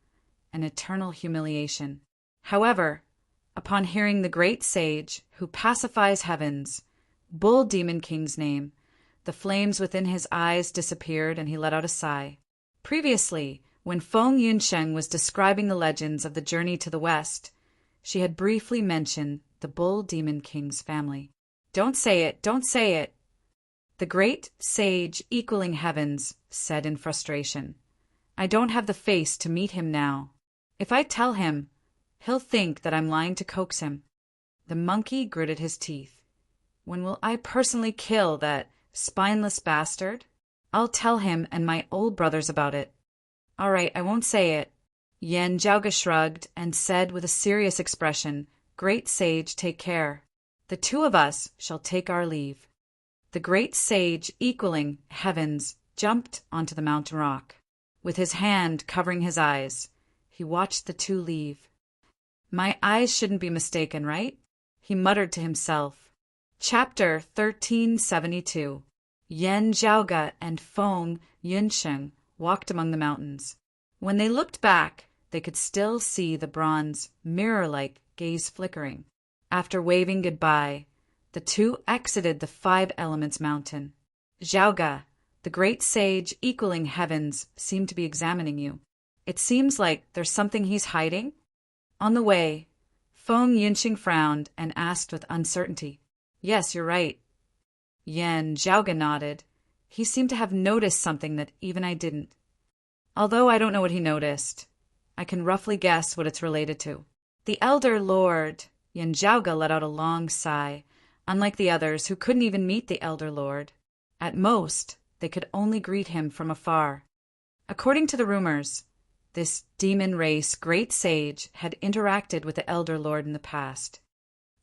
an eternal humiliation. However, upon hearing the great sage who pacifies heavens, Bull Demon King's name, the flames within his eyes disappeared and he let out a sigh. Previously, when Feng Yunsheng was describing the legends of the journey to the west, she had briefly mentioned the Bull Demon King's family. Don't say it, don't say it. The great sage equaling heavens said in frustration. I don't have the face to meet him now. If I tell him, he'll think that I'm lying to coax him. The monkey gritted his teeth. When will I personally kill that spineless bastard? I'll tell him and my old brothers about it. All right, I won't say it. Yan Zhaoga shrugged and said with a serious expression, Great sage, take care. The two of us shall take our leave. The great sage, equaling heavens, jumped onto the mountain rock. With his hand covering his eyes, he watched the two leave. My eyes shouldn't be mistaken, right? He muttered to himself. Chapter 1372. Yan Zhaoga and Feng Yunsheng walked among the mountains. When they looked back, they could still see the bronze, mirror-like gaze flickering. After waving goodbye, the two exited the Five Elements Mountain. Zhaoga, The great sage equaling heavens seemed to be examining you. It seems like there's something he's hiding. On the way, Feng Yunqing frowned and asked with uncertainty. Yes, you're right. Yan Zhaoga nodded. He seemed to have noticed something that even I didn't. Although I don't know what he noticed, I can roughly guess what it's related to. The Elder Lord. Yan Zhaoga let out a long sigh, unlike the others who couldn't even meet the Elder Lord. At most, they could only greet him from afar. According to the rumors, this demon race great sage had interacted with the Elder Lord in the past.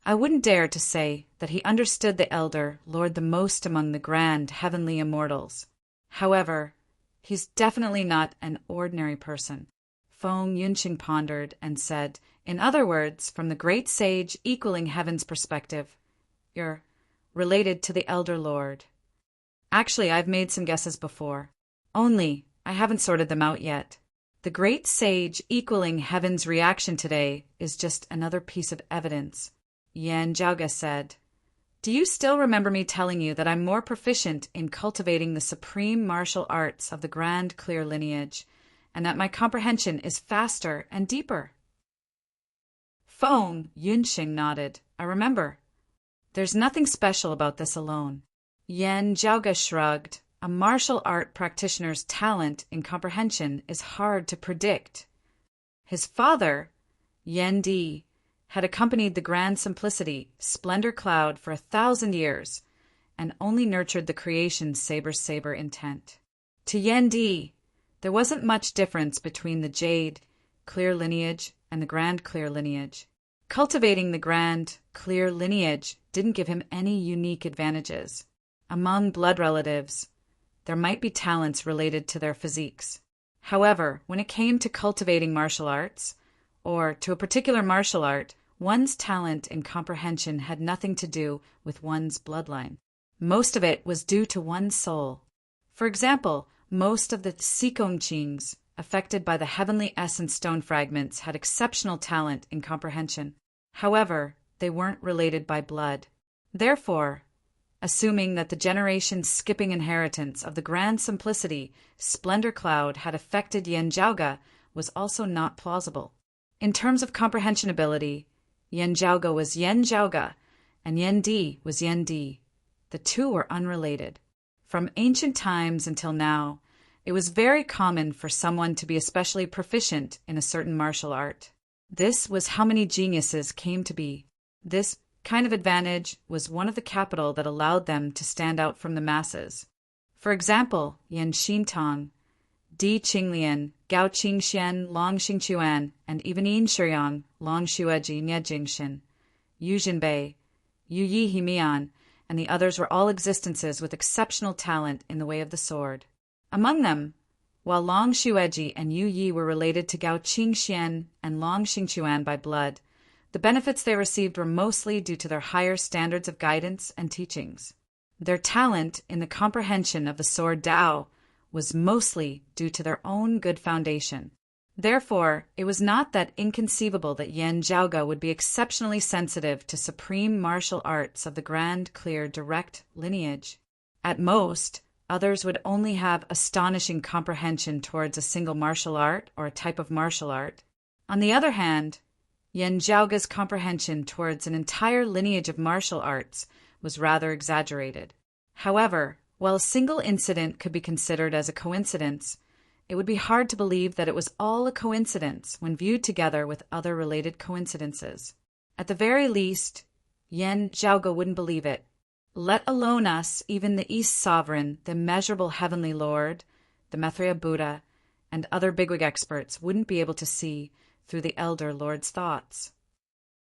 I wouldn't dare to say that he understood the Elder Lord the most among the grand heavenly immortals. However, he's definitely not an ordinary person. Feng Yunqing pondered and said, in other words, from the great sage equaling heaven's perspective, you're related to the Elder Lord. Actually, I've made some guesses before. Only, I haven't sorted them out yet. The great sage equaling heaven's reaction today is just another piece of evidence. Yan Zhaoga said, do you still remember me telling you that I'm more proficient in cultivating the supreme martial arts of the grand clear lineage, and that my comprehension is faster and deeper? Feng Yunqing nodded. I remember. There's nothing special about this alone. Yan Zhaoga shrugged. A martial art practitioner's talent in comprehension is hard to predict. His father, Yan Di, had accompanied the grand simplicity, splendor cloud for 1,000 years, and only nurtured the creation's saber intent. To Yan Di, there wasn't much difference between the jade, clear lineage, and the grand clear lineage. Cultivating the grand, clear lineage didn't give him any unique advantages. Among blood relatives, there might be talents related to their physiques. However, when it came to cultivating martial arts, or to a particular martial art, one's talent and comprehension had nothing to do with one's bloodline. Most of it was due to one's soul. For example, most of the Sikongqings affected by the heavenly essence stone fragments had exceptional talent in comprehension. However, they weren't related by blood. Therefore, assuming that the generation-skipping inheritance of the grand simplicity, splendor cloud had affected Yan Zhaoga was also not plausible. In terms of comprehension ability, Yan Zhaoga was Yan Zhaoga, and Yan Di was Yan Di. The two were unrelated. From ancient times until now, it was very common for someone to be especially proficient in a certain martial art. This was how many geniuses came to be. This kind of advantage was one of the capital that allowed them to stand out from the masses. For example, Yan Xintong, Di Qinglian, Gao Qingxian, Long Xingquan, and even Yin Shiyang, Long Xueji Niejingxin, Yu Jinbei, Yu Yi Himian, and the others were all existences with exceptional talent in the way of the sword. Among them, while Long Xueji and Yu Yi were related to Gao Qingxian and Long Xingquan by blood, the benefits they received were mostly due to their higher standards of guidance and teachings. Their talent in the comprehension of the sword Dao was mostly due to their own good foundation. Therefore, it was not that inconceivable that Yan Zhaoga would be exceptionally sensitive to supreme martial arts of the grand, clear, direct lineage. At most, others would only have astonishing comprehension towards a single martial art or a type of martial art. On the other hand, Yan Zhaoga's comprehension towards an entire lineage of martial arts was rather exaggerated. However, while a single incident could be considered as a coincidence, it would be hard to believe that it was all a coincidence when viewed together with other related coincidences. At the very least, Yan Zhaoga wouldn't believe it. Let alone us, even the East Sovereign, the immeasurable Heavenly Lord, the Maitreya Buddha, and other bigwig experts wouldn't be able to see through the Elder Lord's thoughts.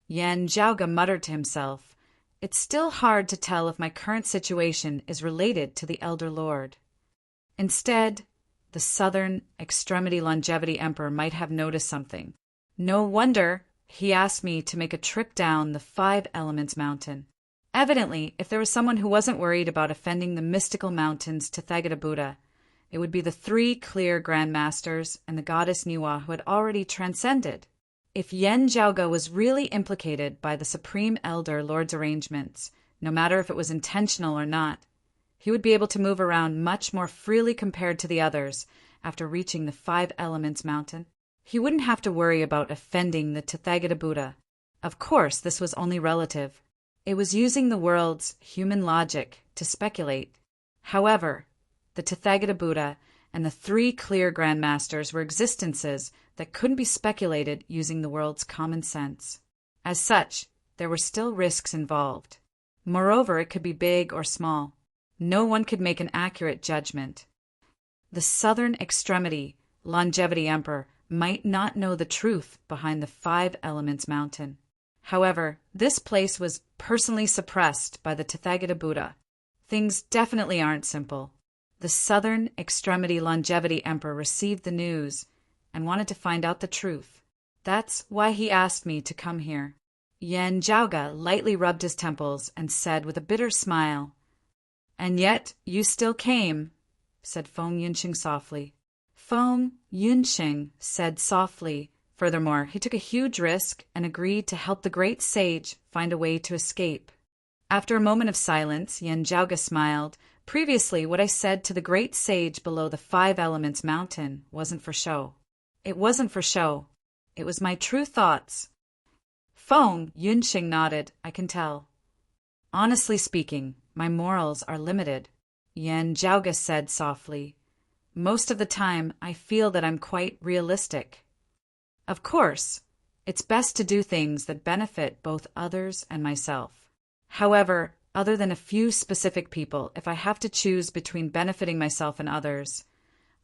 Yan Zhaoga muttered to himself, "It's still hard to tell if my current situation is related to the Elder Lord." Instead, the Southern Extremity Longevity Emperor might have noticed something. No wonder he asked me to make a trip down the Five Elements Mountain. Evidently, if there was someone who wasn't worried about offending the mystical mountains Tathagata Buddha, it would be the three clear Grand Masters and the goddess Niwa who had already transcended. If Yan Zhaoga was really implicated by the Supreme Elder Lord's arrangements, no matter if it was intentional or not, He would be able to move around much more freely compared to the others after reaching the 5 Elements Mountain. He wouldn't have to worry about offending the Tathagata Buddha. Of course, this was only relative. It was using the world's human logic to speculate. However, the Tathagata Buddha and the 3 clear Grandmasters were existences that couldn't be speculated using the world's common sense. As such, there were still risks involved. Moreover, it could be big or small. No one could make an accurate judgment. The southern extremity, Longevity Emperor, might not know the truth behind the 5 Elements Mountain. However, this place was personally suppressed by the Tathagata Buddha. Things definitely aren't simple. The southern extremity Longevity Emperor received the news and wanted to find out the truth. That's why he asked me to come here. Yen Zhaoga lightly rubbed his temples and said with a bitter smile, "And yet you still came," said Feng Yunxing softly. Feng Yunxing said softly. Furthermore, he took a huge risk and agreed to help the great sage find a way to escape. After a moment of silence, Yen Zhaoga smiled. "Previously, what I said to the great sage below the 5 Elements Mountain wasn't for show. It wasn't for show. It was my true thoughts." Feng Yunxing nodded. "I can tell." "Honestly speaking, my morals are limited," Yen Zhaoga said softly. "Most of the time, I feel that I'm quite realistic. Of course, it's best to do things that benefit both others and myself. However, other than a few specific people, if I have to choose between benefiting myself and others,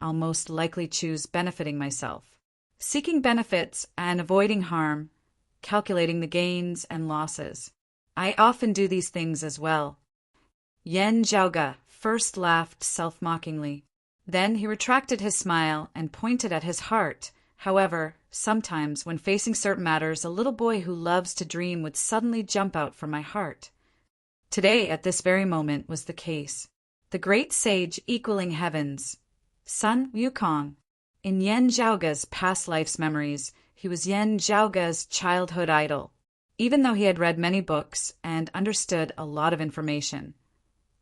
I'll most likely choose benefiting myself. Seeking benefits and avoiding harm, calculating the gains and losses. I often do these things as well." Yen Zhaoga first laughed self-mockingly. Then he retracted his smile and pointed at his heart. However, sometimes when facing certain matters, a little boy who loves to dream would suddenly jump out from my heart. Today, at this very moment, was the case. The great sage equaling heavens, Sun Wukong. In Yen Zhaoga's past life's memories, he was Yen Zhaoga's childhood idol. Even though he had read many books and understood a lot of information,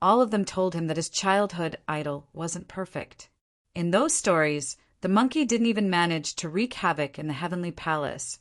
all of them told him that his childhood idol wasn't perfect. In those stories, the monkey didn't even manage to wreak havoc in the heavenly palace,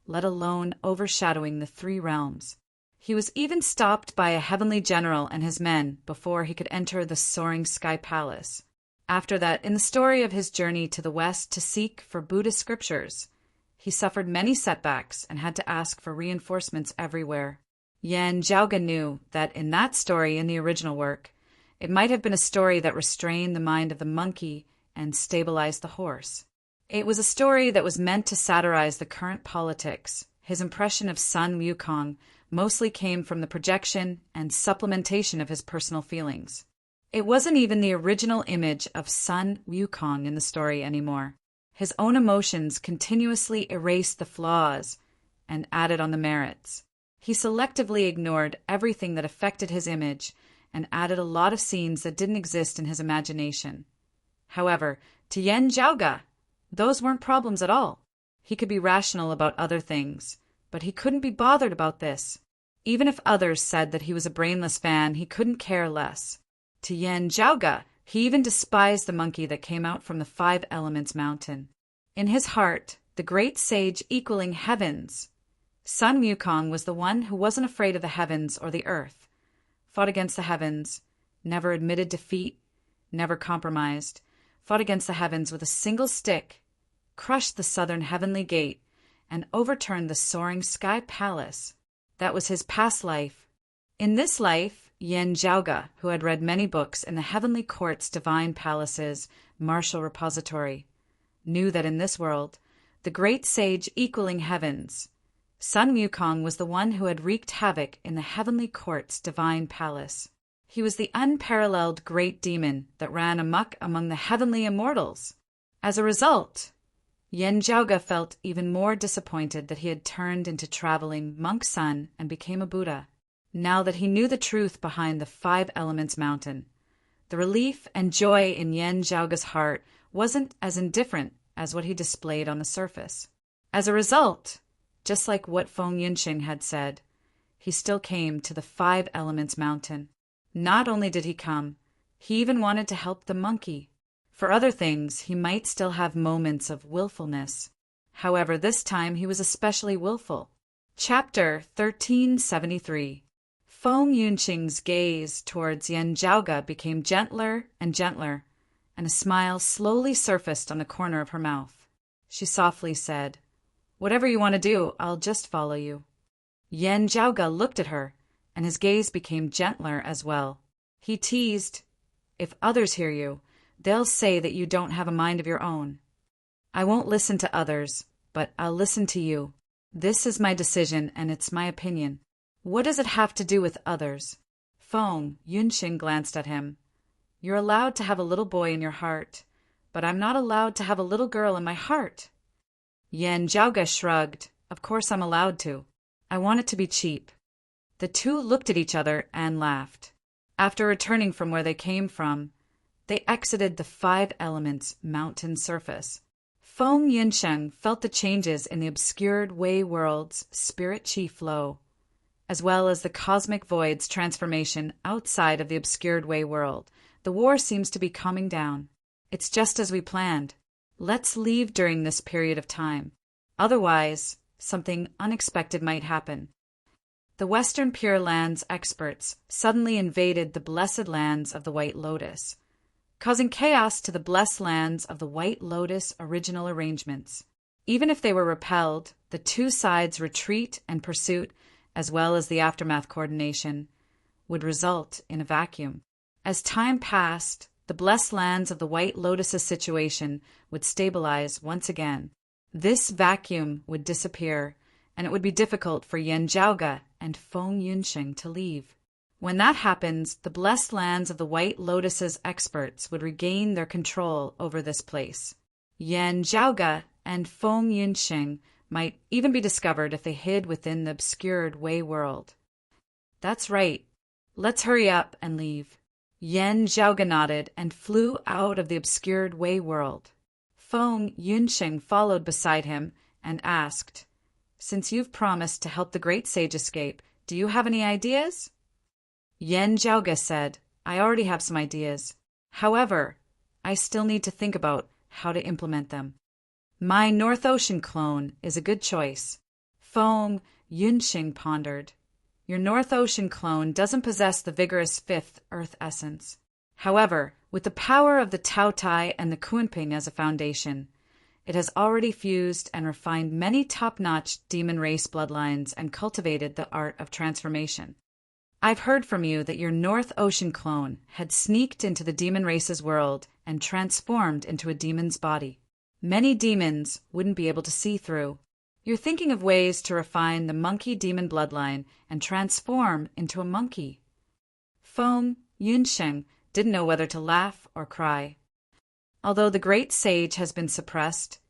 let alone overshadowing the 3 realms. He was even stopped by a heavenly general and his men before he could enter the soaring sky palace. After that, in the story of his journey to the west to seek for Buddhist scriptures, he suffered many setbacks and had to ask for reinforcements everywhere. Yen Zhaoga knew that in that story in the original work, it might have been a story that restrained the mind of the monkey and stabilized the horse. It was a story that was meant to satirize the current politics. His impression of Sun Wukong mostly came from the projection and supplementation of his personal feelings. It wasn't even the original image of Sun Wukong in the story anymore. His own emotions continuously erased the flaws and added on the merits. He selectively ignored everything that affected his image and added a lot of scenes that didn't exist in his imagination. However, to Yen Zhaoga, those weren't problems at all. He could be rational about other things, but he couldn't be bothered about this. Even if others said that he was a brainless fan, he couldn't care less. To Yen Zhaoga, he even despised the monkey that came out from the 5 Elements Mountain. In his heart, the great sage equaling heavens, Sun Wukong was the one who wasn't afraid of the heavens or the earth, fought against the heavens, never admitted defeat, never compromised, fought against the heavens with a single stick, crushed the southern heavenly gate, and overturned the soaring sky palace. That was his past life. In this life, Yen Zhaoga, who had read many books in the heavenly court's divine palace's martial repository, knew that in this world, the great sage equaling heavens, Sun Wukong was the one who had wreaked havoc in the heavenly court's divine palace. He was the unparalleled great demon that ran amok among the heavenly immortals. As a result, Yen Zhaoga felt even more disappointed that he had turned into traveling monk son and became a Buddha. Now that he knew the truth behind the 5 Elements Mountain, the relief and joy in Yen Zhaoga's heart wasn't as indifferent as what he displayed on the surface. As a result, just like what Feng Yunxing had said, he still came to the 5 Elements Mountain. Not only did he come, He even wanted to help the monkey. For other things, he might still have moments of willfulness. However, this time he was especially willful. Chapter 1373. Feng Yunqing's gaze towards Yan Zhaoge became gentler and gentler, and a smile slowly surfaced on the corner of her mouth. She softly said, "Whatever you want to do, I'll just follow you." Yan Zhaoge looked at her, and his gaze became gentler as well. He teased, "If others hear you, they'll say that you don't have a mind of your own. I won't listen to others, but I'll listen to you. This is my decision, and it's my opinion. What does it have to do with others?" Feng Yunqing glanced at him. "You're allowed to have a little boy in your heart, but I'm not allowed to have a little girl in my heart." Yan Zhaoge shrugged. "Of course I'm allowed to. I want it to be cheap." The two looked at each other and laughed. After returning from where they came from, they exited the 5 elements mountain surface. Feng Yunsheng felt the changes in the obscured Wei world's spirit chi flow, as well as the cosmic void's transformation outside of the obscured Wei world. The war seems to be calming down. It's just as we planned. Let's leave during this period of time. Otherwise, something unexpected might happen. The Western Pure Lands experts suddenly invaded the blessed lands of the White Lotus, causing chaos to the blessed lands of the White Lotus original arrangements. Even if they were repelled, the two sides' retreat and pursuit, as well as the aftermath coordination, would result in a vacuum. As time passed, the blessed lands of the White Lotus's situation would stabilize once again. This vacuum would disappear, and it would be difficult for Yan Zhaoge and Feng Yunqing to leave. When that happens, the blessed lands of the White Lotus's experts would regain their control over this place. Yan Zhaoge and Feng Yunqing might even be discovered if they hid within the obscured Wei world. "That's right. Let's hurry up and leave." Yan Zhaoge nodded and flew out of the obscured Wei world. Feng Yunqing followed beside him and asked, "Since you've promised to help the great sage escape, do you have any ideas?" Yan Zhaoge said, "I already have some ideas. However, I still need to think about how to implement them. My North Ocean clone is a good choice." Feng Yunqing pondered. "Your North Ocean clone doesn't possess the vigorous 5th Earth essence. However, with the power of the Tao Tai and the Kunping as a foundation, it has already fused and refined many top-notch demon race bloodlines and cultivated the art of transformation. I've heard from you that your North Ocean clone had sneaked into the demon race's world and transformed into a demon's body. Many demons wouldn't be able to see through. You're thinking of ways to refine the monkey demon bloodline and transform into a monkey." Feng Yunqing didn't know whether to laugh or cry. Although the great sage has been suppressed,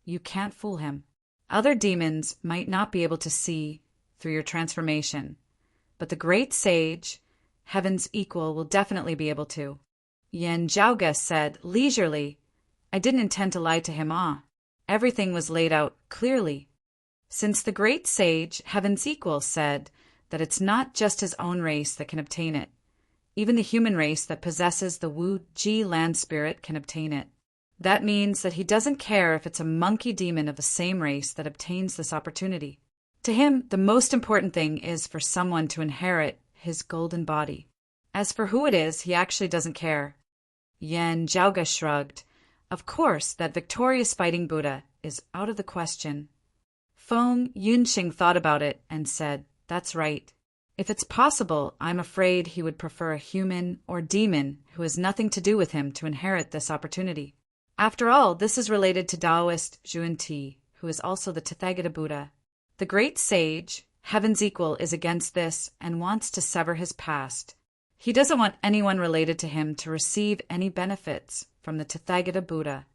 you can't fool him. Other demons might not be able to see through your transformation, but the great sage, heaven's equal, will definitely be able to. Yan Zhaoge said leisurely, "I didn't intend to lie to him. Everything was laid out clearly. Since the great sage, heaven's equal, said that it's not just his own race that can obtain it. Even the human race that possesses the Wu Ji land spirit can obtain it. That means that he doesn't care if it's a monkey demon of the same race that obtains this opportunity. To him, the most important thing is for someone to inherit his golden body. As for who it is, he actually doesn't care." Yan Zhaoge shrugged. "Of course, that victorious fighting Buddha is out of the question." Feng Yunqing thought about it and said, "That's right. If it's possible, I'm afraid he would prefer a human or demon who has nothing to do with him to inherit this opportunity. After all, this is related to Taoist Zhuan-Ti, who is also the Tathagata Buddha. The great sage, heaven's equal, is against this and wants to sever his past. He doesn't want anyone related to him to receive any benefits from the Tathagata Buddha."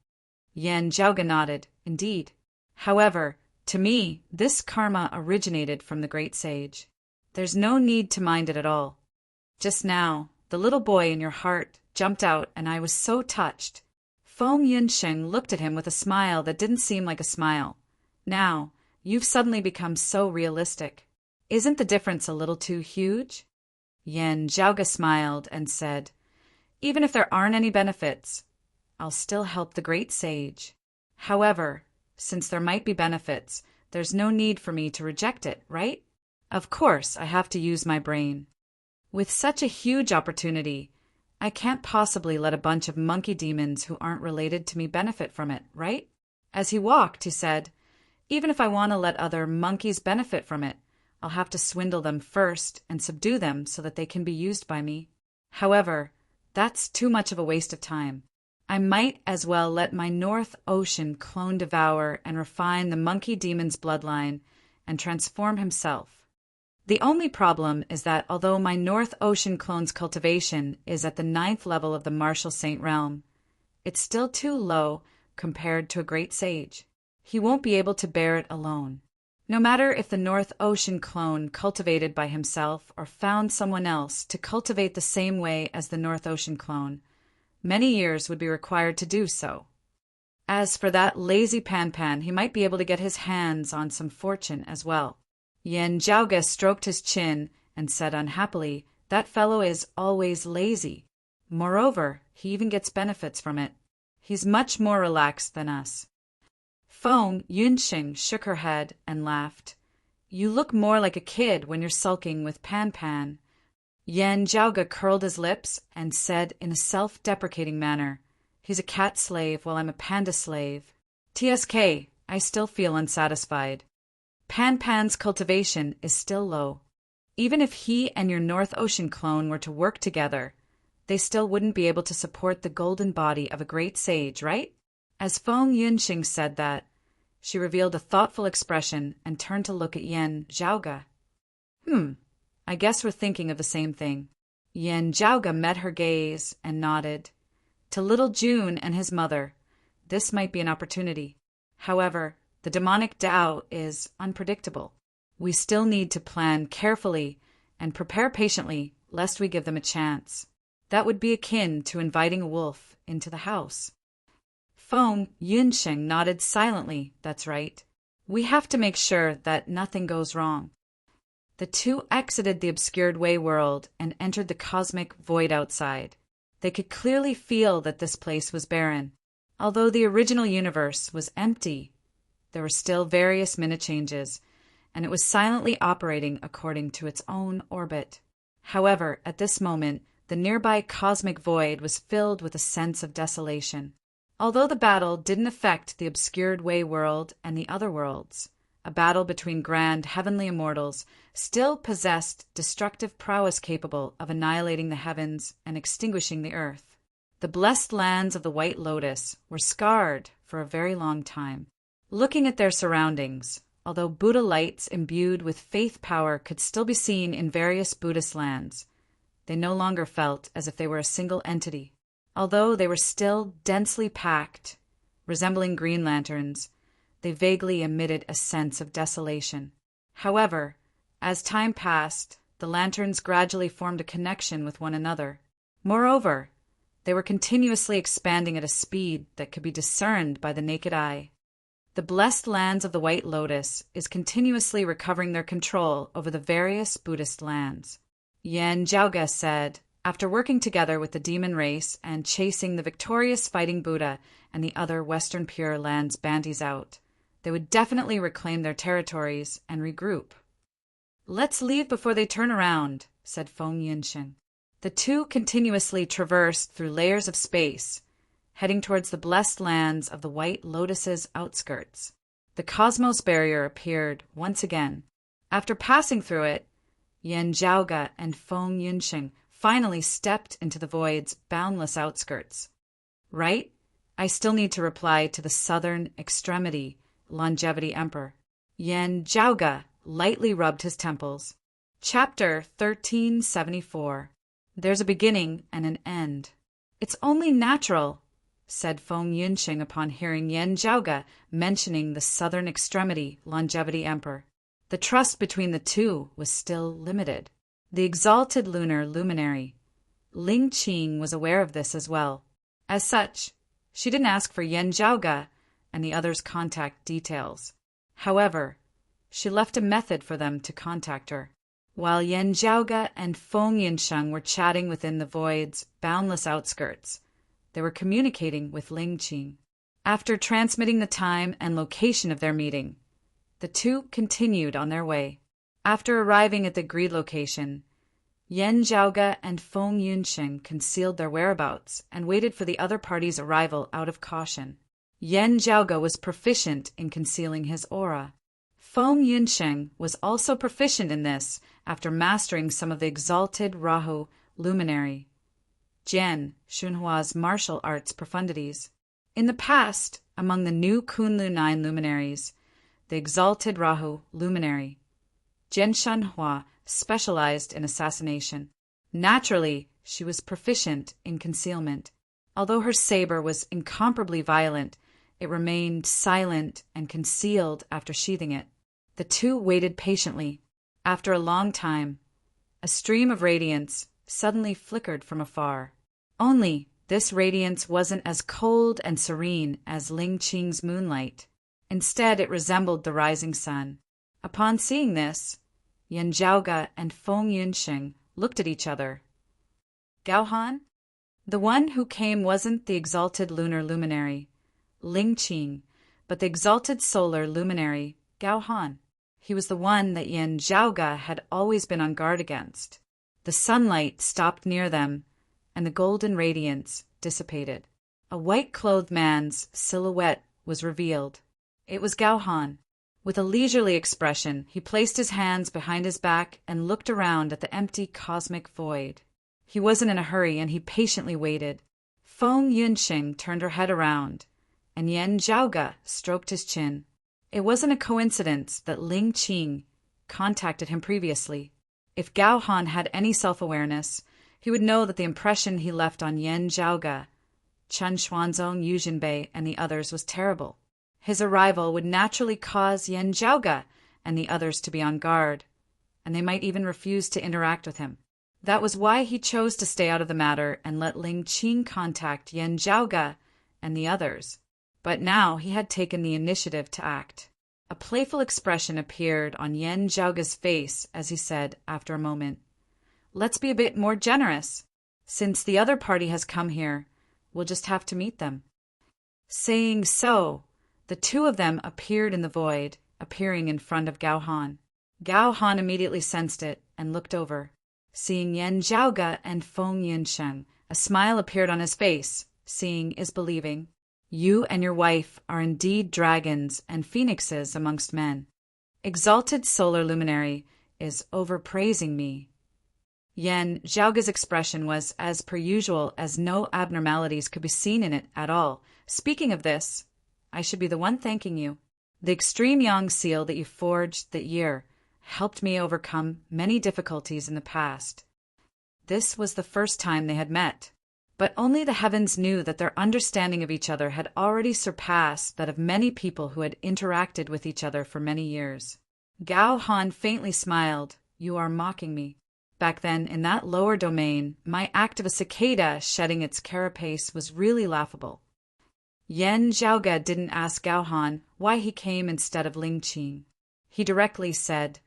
Yan Zhaoge nodded. "Indeed. However, to me, this karma originated from the great sage. There's no need to mind it at all. Just now, the little boy in your heart jumped out, and I was so touched." Feng Yunqing looked at him with a smile that didn't seem like a smile. "Now, you've suddenly become so realistic. Isn't the difference a little too huge?" Yan Zhaoge smiled and said, Even if there aren't any benefits, I'll still help the great sage. However, since there might be benefits, there's no need for me to reject it, right? Of course, I have to use my brain. With such a huge opportunity, I can't possibly let a bunch of monkey demons who aren't related to me benefit from it, right? As he walked, he said, even if I want to let other monkeys benefit from it, I'll have to swindle them first and subdue them so that they can be used by me. However, that's too much of a waste of time. I might as well let my North Ocean clone devour and refine the monkey demon's bloodline and transform himself. The only problem is that although my North Ocean clone's cultivation is at the 9th level of the Martial Saint realm, it's still too low compared to a great sage. He won't be able to bear it alone. No matter if the North Ocean clone cultivated by himself or found someone else to cultivate the same way as the North Ocean clone, many years would be required to do so. As for that lazy Pan, he might be able to get his hands on some fortune as well. Yen Jiaoge stroked his chin and said unhappily, that fellow is always lazy. Moreover, he even gets benefits from it. He's much more relaxed than us. Feng Yunxing shook her head and laughed. You look more like a kid when you're sulking with Pan. Yan Jiaoge curled his lips and said in a self-deprecating manner, he's a cat slave while I'm a panda slave. TSK, I still feel unsatisfied. Pan's cultivation is still low. Even if he and your North Ocean clone were to work together, they still wouldn't be able to support the golden body of a great sage, right? As Feng Yunxing said that, she revealed a thoughtful expression and turned to look at Yan Jiaoge. I guess we're thinking of the same thing. Yan Jiaoge met her gaze and nodded. To little June and his mother, this might be an opportunity. However, the demonic Tao is unpredictable. We still need to plan carefully and prepare patiently lest we give them a chance. That would be akin to inviting a wolf into the house. Feng Yunxing nodded silently. That's right. We have to make sure that nothing goes wrong. The two exited the obscured way world and entered the cosmic void outside. They could clearly feel that this place was barren. Although the original universe was empty, there were still various minute changes, and it was silently operating according to its own orbit. However, at this moment, the nearby cosmic void was filled with a sense of desolation. Although the battle didn't affect the obscured way world and the other worlds, a battle between grand heavenly immortals still possessed destructive prowess capable of annihilating the heavens and extinguishing the earth. The blessed lands of the White Lotus were scarred for a very long time. Looking at their surroundings, although Buddha lights imbued with faith power could still be seen in various Buddhist lands, they no longer felt as if they were a single entity. Although they were still densely packed, resembling green lanterns, they vaguely emitted a sense of desolation. However, as time passed, the lanterns gradually formed a connection with one another. Moreover, they were continuously expanding at a speed that could be discerned by the naked eye. The blessed lands of the White Lotus is continuously recovering their control over the various Buddhist lands. Yan Jiaoge said, after working together with the demon race and chasing the victorious fighting Buddha and the other Western Pure Lands bandies out, they would definitely reclaim their territories and regroup. Let's leave before they turn around, said Feng Yunxing. The two continuously traversed through layers of space, heading towards the blessed lands of the White Lotus's outskirts. The cosmos barrier appeared once again. After passing through it, Yan Jiaoge and Feng Yunxing finally stepped into the void's boundless outskirts. Right? I still need to reply to the southern extremity, Longevity Emperor. Yan Jiaoge lightly rubbed his temples. Chapter 1374. There's a beginning and an end. It's only natural, said Feng Yunxing upon hearing Yan Jiaoge mentioning the southern extremity, Longevity Emperor. The trust between the two was still limited. The exalted lunar luminary, Ling Qing, was aware of this as well. As such, she didn't ask for Yan Jiaoge and the others' contact details. However, she left a method for them to contact her. while Yen Jiaoge and Feng Yinsheng were chatting within the void's boundless outskirts. They were communicating with Ling Qing. After transmitting the time and location of their meeting, the two continued on their way. After arriving at the agreed location, Yen Jiaoge and Feng Yinsheng concealed their whereabouts and waited for the other party's arrival out of caution. Yen Jiaoge was proficient in concealing his aura. Feng Yinsheng was also proficient in this after mastering some of the exalted Rahu luminary, Jian Xunhua's martial arts profundities. In the past, among the new Kunlu 9 luminaries, the exalted Rahu luminary, Jian Xunhua specialized in assassination. Naturally, she was proficient in concealment. Although her saber was incomparably violent, it remained silent and concealed after sheathing it. The two waited patiently. After a long time, a stream of radiance suddenly flickered from afar. Only this radiance wasn't as cold and serene as Ling Qing's moonlight. Instead, it resembled the rising sun. Upon seeing this, Yen Jiaoge and Feng Yinsheng looked at each other. Gao Han? The one who came wasn't the exalted lunar luminary, Ling Qing, but the exalted solar luminary, Gao Han. He was the one that Yen Jiaoge had always been on guard against. The sunlight stopped near them, and the golden radiance dissipated. A white-clothed man's silhouette was revealed. It was Gao Han. With a leisurely expression, he placed his hands behind his back and looked around at the empty cosmic void. He wasn't in a hurry, and he patiently waited. Feng Yinsheng turned her head around, and Yen Jiaoge stroked his chin. It wasn't a coincidence that Ling Qing contacted him previously. If Gao Han had any self-awareness, he would know that the impression he left on Yen Jiaoge, Chen Xuanzong, Yu Jinbei, and the others was terrible. His arrival would naturally cause Yen Jiaoge and the others to be on guard, and they might even refuse to interact with him. That was why he chose to stay out of the matter and let Ling Qing contact Yen Jiaoge and the others. But now he had taken the initiative to act. A playful expression appeared on Yen Jiaoge's face as he said, after a moment, "Let's be a bit more generous. Since the other party has come here, we'll just have to meet them." Saying so, the two of them appeared in the void, appearing in front of Gao Han. Gao Han immediately sensed it and looked over. Seeing Yen Jiaoge and Feng Yinsheng, a smile appeared on his face. Seeing is believing. You and your wife are indeed dragons and phoenixes amongst men. Exalted solar luminary is overpraising me. Yen Jiaoge's expression was as per usual, as no abnormalities could be seen in it at all. Speaking of this, I should be the one thanking you. The extreme yang seal that you forged that year helped me overcome many difficulties in the past. This was the first time they had met. But only the heavens knew that their understanding of each other had already surpassed that of many people who had interacted with each other for many years. Gao Han faintly smiled. You are mocking me. Back then, in that lower domain, my act of a cicada shedding its carapace was really laughable. Yen Jiaoge didn't ask Gao Han why he came instead of Ling Qing. He directly said,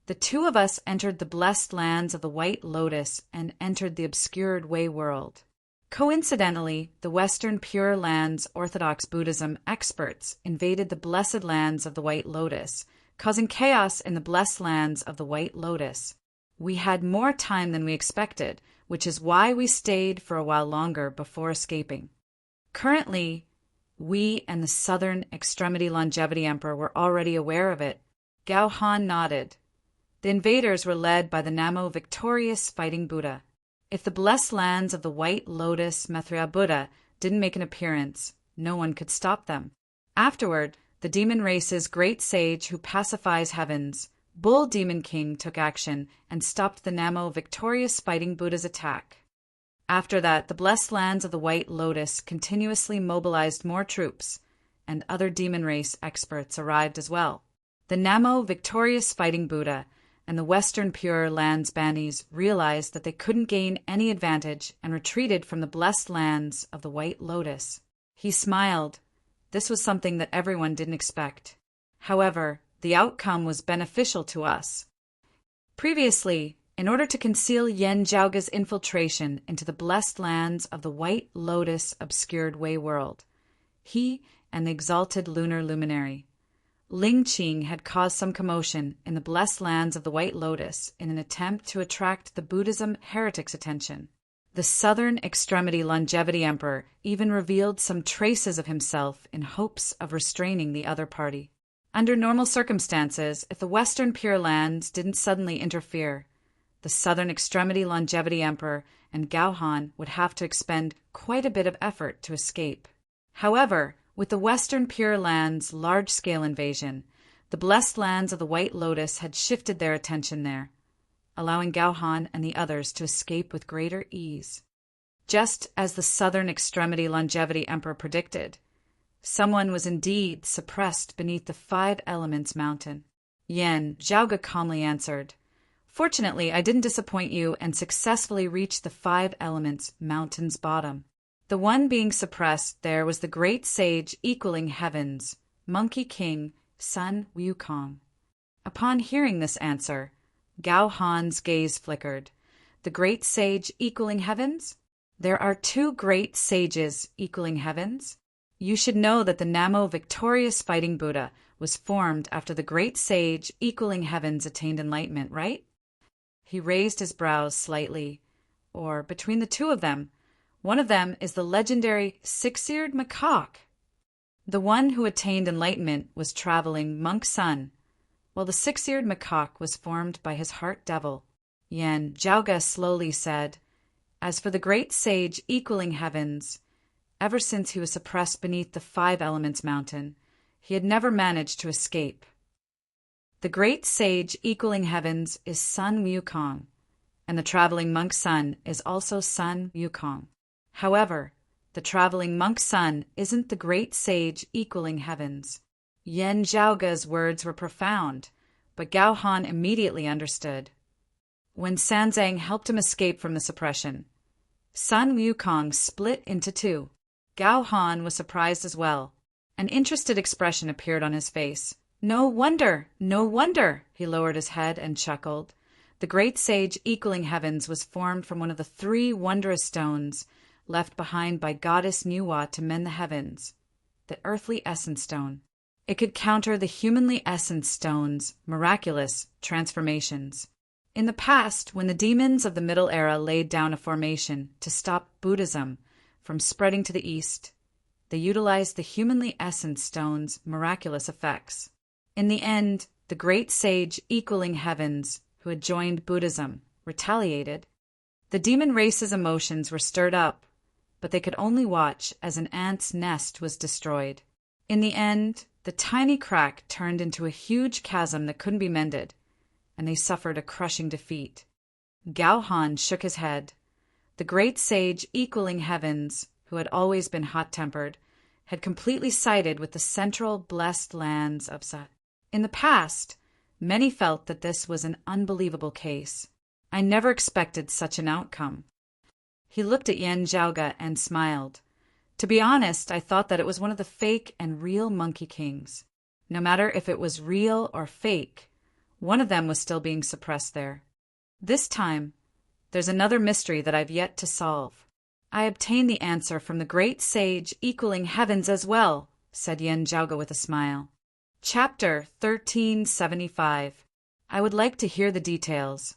"The two of us entered the blessed lands of the White Lotus and entered the obscured Way world." Coincidentally, the Western Pure Lands Orthodox Buddhism experts invaded the blessed lands of the White Lotus, causing chaos in the blessed lands of the White Lotus. We had more time than we expected, which is why we stayed for a while longer before escaping. Currently, we and the Southern Extremity Longevity Emperor were already aware of it. Gao Han nodded. The invaders were led by the Namo victorious Fighting Buddha. If the blessed lands of the White Lotus Maitreya Buddha didn't make an appearance, no one could stop them. Afterward, the demon race's great sage who pacifies heavens, Bull Demon King, took action and stopped the Namo victorious Fighting Buddha's attack. After that, the blessed lands of the White Lotus continuously mobilized more troops, and other demon race experts arrived as well. The Namo victorious Fighting Buddha and the Western Pure Lands Banis realized that they couldn't gain any advantage and retreated from the blessed lands of the White Lotus. He smiled. This was something that everyone didn't expect. However, the outcome was beneficial to us. Previously, in order to conceal Yen Zhaoge's infiltration into the blessed lands of the White Lotus obscured Wei world, he and the exalted lunar luminary, Ling Qing, had caused some commotion in the blessed lands of the White Lotus in an attempt to attract the Buddhism heretics' attention. The Southern Extremity Longevity Emperor even revealed some traces of himself in hopes of restraining the other party. Under normal circumstances, if the Western Pure Lands didn't suddenly interfere, the Southern Extremity Longevity Emperor and Gao Han would have to expend quite a bit of effort to escape. However, with the Western Pure Lands' large-scale invasion, the blessed lands of the White Lotus had shifted their attention there, allowing Gao Han and the others to escape with greater ease. Just as the Southern Extremity Longevity Emperor predicted, someone was indeed suppressed beneath the Five Elements mountain. Yen Zhaoge calmly answered, "Fortunately, I didn't disappoint you and successfully reached the Five Elements mountain's bottom. The one being suppressed there was the great sage equaling heavens, Monkey King Sun Wukong." Upon hearing this answer, Gao Han's gaze flickered. The great sage equaling heavens? There are two great sages equaling heavens? You should know that the Namo victorious fighting Buddha was formed after the great sage equaling heavens attained enlightenment, right? He raised his brows slightly. Or, between the two of them, one of them is the legendary six-eared macaque. The one who attained enlightenment was traveling Monk Sun, while the six-eared macaque was formed by his heart devil. Yen Zhaoge slowly said, "As for the great sage equaling heavens, ever since he was suppressed beneath the Five Elements mountain, he had never managed to escape. The great sage equaling heavens is Sun Wukong, and the traveling monk Sun is also Sun Wukong. However, the traveling monk Sun isn't the great sage equaling heavens." Yen Zhaoge's words were profound, but Gao Han immediately understood. When Sanzang helped him escape from the suppression, Sun Wukong split into two. Gao Han was surprised as well. An interested expression appeared on his face. "No wonder, no wonder!" He lowered his head and chuckled. The great sage equaling heavens was formed from one of the three wondrous stones left behind by Goddess Nuwa to mend the heavens, the earthly essence stone. It could counter the humanly essence stone's miraculous transformations. In the past, when the demons of the Middle Era laid down a formation to stop Buddhism from spreading to the east, they utilized the humanly essence stone's miraculous effects. In the end, the great sage equaling heavens, who had joined Buddhism, retaliated. The demon race's emotions were stirred up, but they could only watch as an ant's nest was destroyed. In the end, the tiny crack turned into a huge chasm that couldn't be mended, and they suffered a crushing defeat. Gao Han shook his head. The great sage equaling heavens, who had always been hot-tempered, had completely sided with the central blessed lands of Sa. In the past, many felt that this was an unbelievable case. I never expected such an outcome. He looked at Yen Zhaoge and smiled. To be honest, I thought that it was one of the fake and real Monkey Kings. No matter if it was real or fake, one of them was still being suppressed there. This time, there's another mystery that I've yet to solve. I obtained the answer from the great sage equaling heavens as well, said Yen Zhaoge with a smile. Chapter 1375. I would like to hear the details.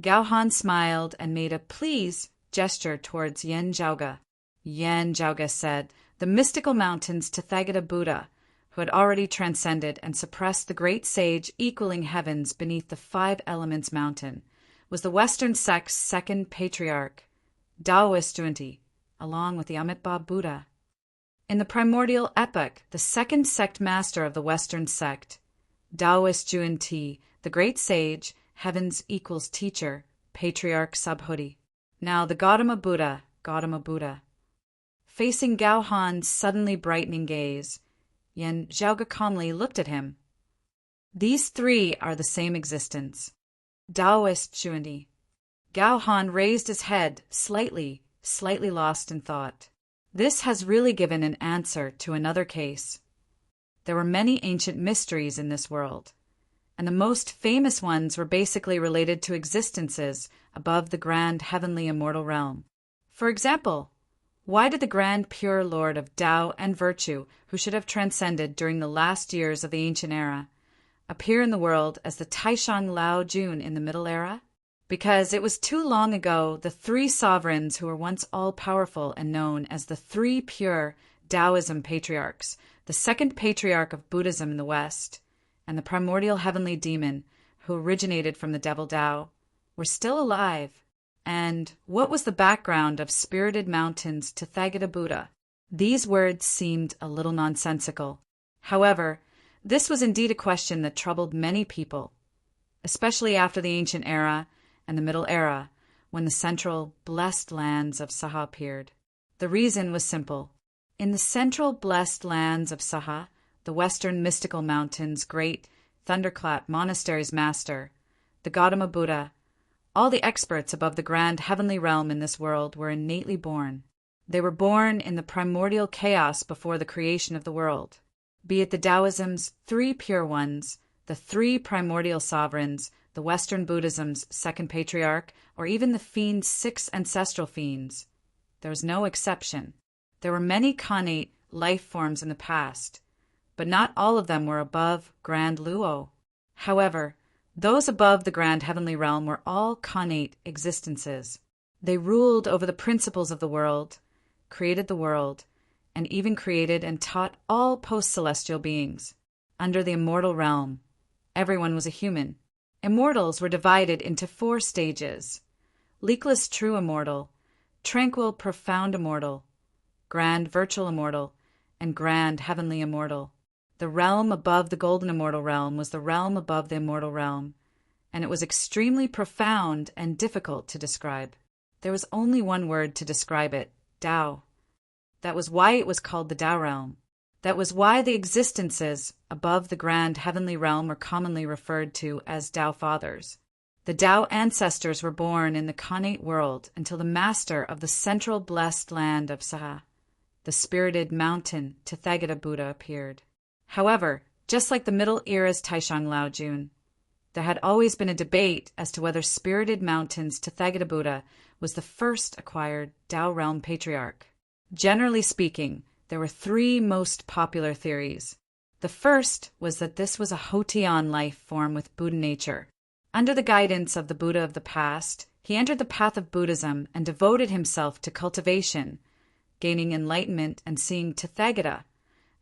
Gao Han smiled and made a please gesture towards Yen Zhaoge. Yen Zhaoge said, "The mystical mountains Tathagata Buddha, who had already transcended and suppressed the great sage equaling heavens beneath the Five Elements mountain, was the Western sect's second patriarch, Taoist Junti, along with the Amitabha Buddha. In the primordial epoch, the second sect master of the Western sect, Taoist Junti, the great sage, heavens equals teacher, patriarch Subhuti. Now the Gautama Buddha. Facing Gao Han's suddenly brightening gaze, Yen Zhaoge calmly looked at him. These three are the same existence. Taoist Junti. Gao Han raised his head, slightly lost in thought. This has really given an answer to another case. There were many ancient mysteries in this world, and the most famous ones were basically related to existences above the grand heavenly immortal realm. For example, why did the grand pure lord of Tao and virtue, who should have transcended during the last years of the ancient era, appear in the world as the Taishang Lao Jun in the middle era? Because it was too long ago the three sovereigns who were once all-powerful and known as the three pure Taoism patriarchs, the second patriarch of Buddhism in the West, and the primordial heavenly demon who originated from the devil Tao, were still alive. And what was the background of spirited mountains to Tathagata Buddha? These words seemed a little nonsensical. However, this was indeed a question that troubled many people, especially after the ancient era and the middle era, when the central blessed lands of Saha appeared. The reason was simple. In the central blessed lands of Saha, the western mystical mountains' great thunderclap monastery's master, the Gautama Buddha, all the experts above the grand heavenly realm in this world were innately born. They were born in the primordial chaos before the creation of the world. Be it the Taoism's three pure ones, the three primordial sovereigns, the Western Buddhism's second patriarch, or even the fiend's six ancestral fiends, there was no exception. There were many connate life forms in the past, but not all of them were above Grand Luo. However, those above the grand heavenly realm were all connate existences. They ruled over the principles of the world, created the world, and even created and taught all post-celestial beings. Under the immortal realm, everyone was a human. Immortals were divided into 4 stages: leakless true immortal, tranquil profound immortal, grand virtual immortal, and grand heavenly immortal. The realm above the golden immortal realm was the realm above the immortal realm, and it was extremely profound and difficult to describe. There was only one word to describe it: Tao. That was why it was called the Tao realm. That was why the existences above the grand heavenly realm were commonly referred to as Tao Fathers. The Tao ancestors were born in the connate world until the master of the central blessed land of Saha, the spirited mountain Tathagata Buddha, appeared. However, just like the Middle Era's Taishang Lao Jun, there had always been a debate as to whether spirited mountains Tathagata Buddha was the first acquired Tao realm patriarch. Generally speaking, there were 3 most popular theories. The first was that this was a Hotian life form with Buddha nature. Under the guidance of the Buddha of the past, he entered the path of Buddhism and devoted himself to cultivation, gaining enlightenment and seeing Tathagata,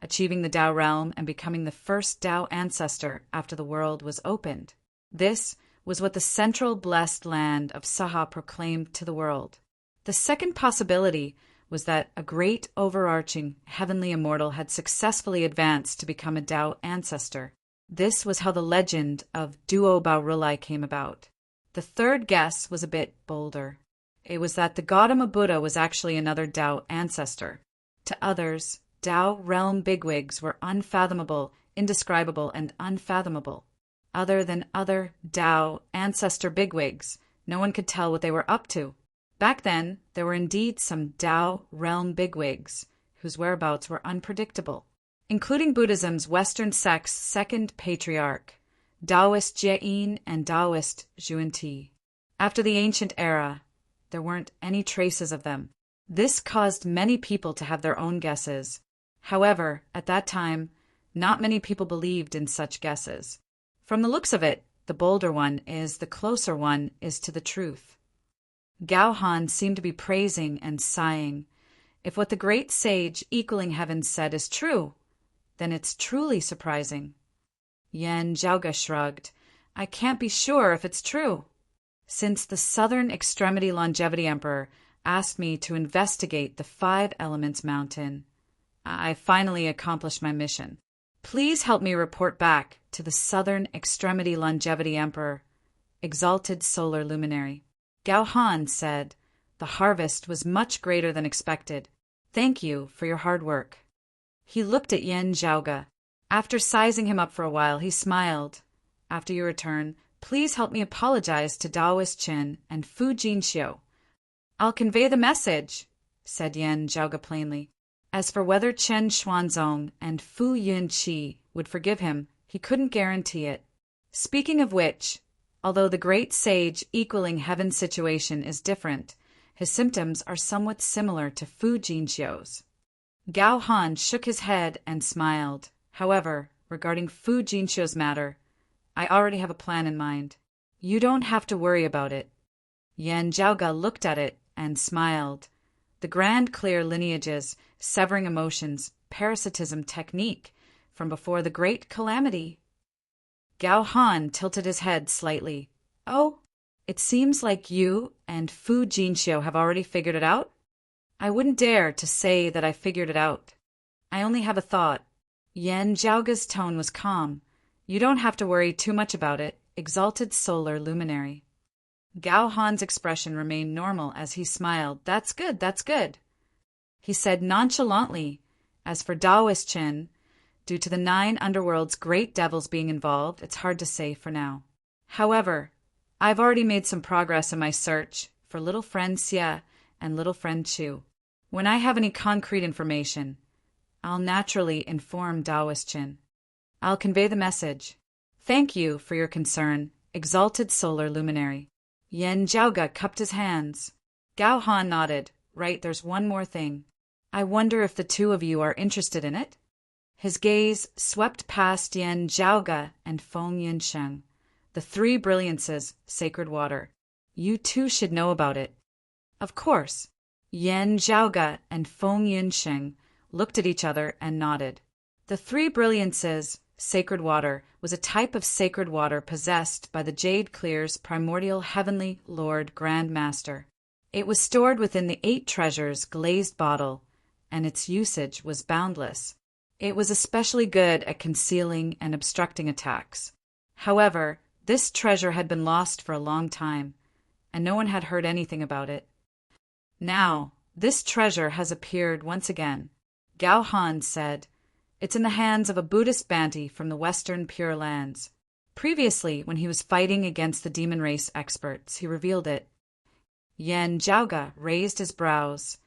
achieving the Tao realm and becoming the first Tao ancestor after the world was opened. This was what the central blessed land of Saha proclaimed to the world. The second possibility was that a great overarching heavenly immortal had successfully advanced to become a Tao ancestor. This was how the legend of Duo Baurulai came about. The third guess was a bit bolder. It was that the Gautama Buddha was actually another Tao ancestor. To others, Tao realm bigwigs were unfathomable, indescribable, and unfathomable. Other than other Tao ancestor bigwigs, no one could tell what they were up to. Back then, there were indeed some Tao realm bigwigs whose whereabouts were unpredictable, including Buddhism's Western sect's second patriarch, Taoist Jie-in and Taoist Zhuan-Ti. After the ancient era, there weren't any traces of them. This caused many people to have their own guesses. However, at that time, not many people believed in such guesses. From the looks of it, the bolder one is the closer one is to the truth. Gao Han seemed to be praising and sighing. If what the great sage equaling heaven said is true, then it's truly surprising. Yan Zhaoga shrugged. I can't be sure if it's true. Since the Southern Extremity Longevity Emperor asked me to investigate the 5 Elements Mountain, I finally accomplished my mission. Please help me report back to the Southern Extremity Longevity Emperor, Exalted Solar Luminary. Gao Han said, the harvest was much greater than expected. Thank you for your hard work. He looked at Yan Zhaoga. After sizing him up for a while, he smiled. After your return, please help me apologize to Daoist Chen and Fu Jinxiu. I'll convey the message, said Yan Zhaoga plainly. As for whether Chen Xuanzong and Fu Yunqi would forgive him, he couldn't guarantee it. Speaking of which, although the great sage equaling heaven's situation is different, his symptoms are somewhat similar to Fu Jinxiu's. Gao Han shook his head and smiled. However, regarding Fu Jinxiu's matter, I already have a plan in mind. You don't have to worry about it. Yan Zhaoge looked at it and smiled. The grand clear lineages, severing emotions, parasitism technique from before the great calamity. Gao Han tilted his head slightly. Oh, it seems like you and Fu Jinxiu have already figured it out? I wouldn't dare to say that I figured it out. I only have a thought. Yan Zhaoge's tone was calm. You don't have to worry too much about it, exalted solar luminary. Gao Han's expression remained normal as he smiled. That's good, that's good. He said nonchalantly, as for Daoist Chen, due to the 9 underworld's great devils being involved, it's hard to say for now. However, I've already made some progress in my search for little friend Xie and little friend Chu. When I have any concrete information, I'll naturally inform Daoist Chen. I'll convey the message. Thank you for your concern, exalted solar luminary. Yan Zhaoge cupped his hands. Gao Han nodded. Right, there's one more thing. I wonder if the two of you are interested in it? His gaze swept past Yan Zhaoge and Feng Yinsheng, the 3 brilliances, sacred water. You too should know about it. Of course. Yan Zhaoge and Feng Yinsheng looked at each other and nodded. The 3 brilliances, sacred water, was a type of sacred water possessed by the Jade Clear's primordial heavenly Lord Grand Master. It was stored within the 8 treasures glazed bottle, and its usage was boundless. It was especially good at concealing and obstructing attacks. However, this treasure had been lost for a long time, and no one had heard anything about it. Now, this treasure has appeared once again. Gao Han said, it's in the hands of a Buddhist Banti from the Western Pure Lands. Previously, when he was fighting against the demon race experts, he revealed it. Yan Zhaoge raised his brows.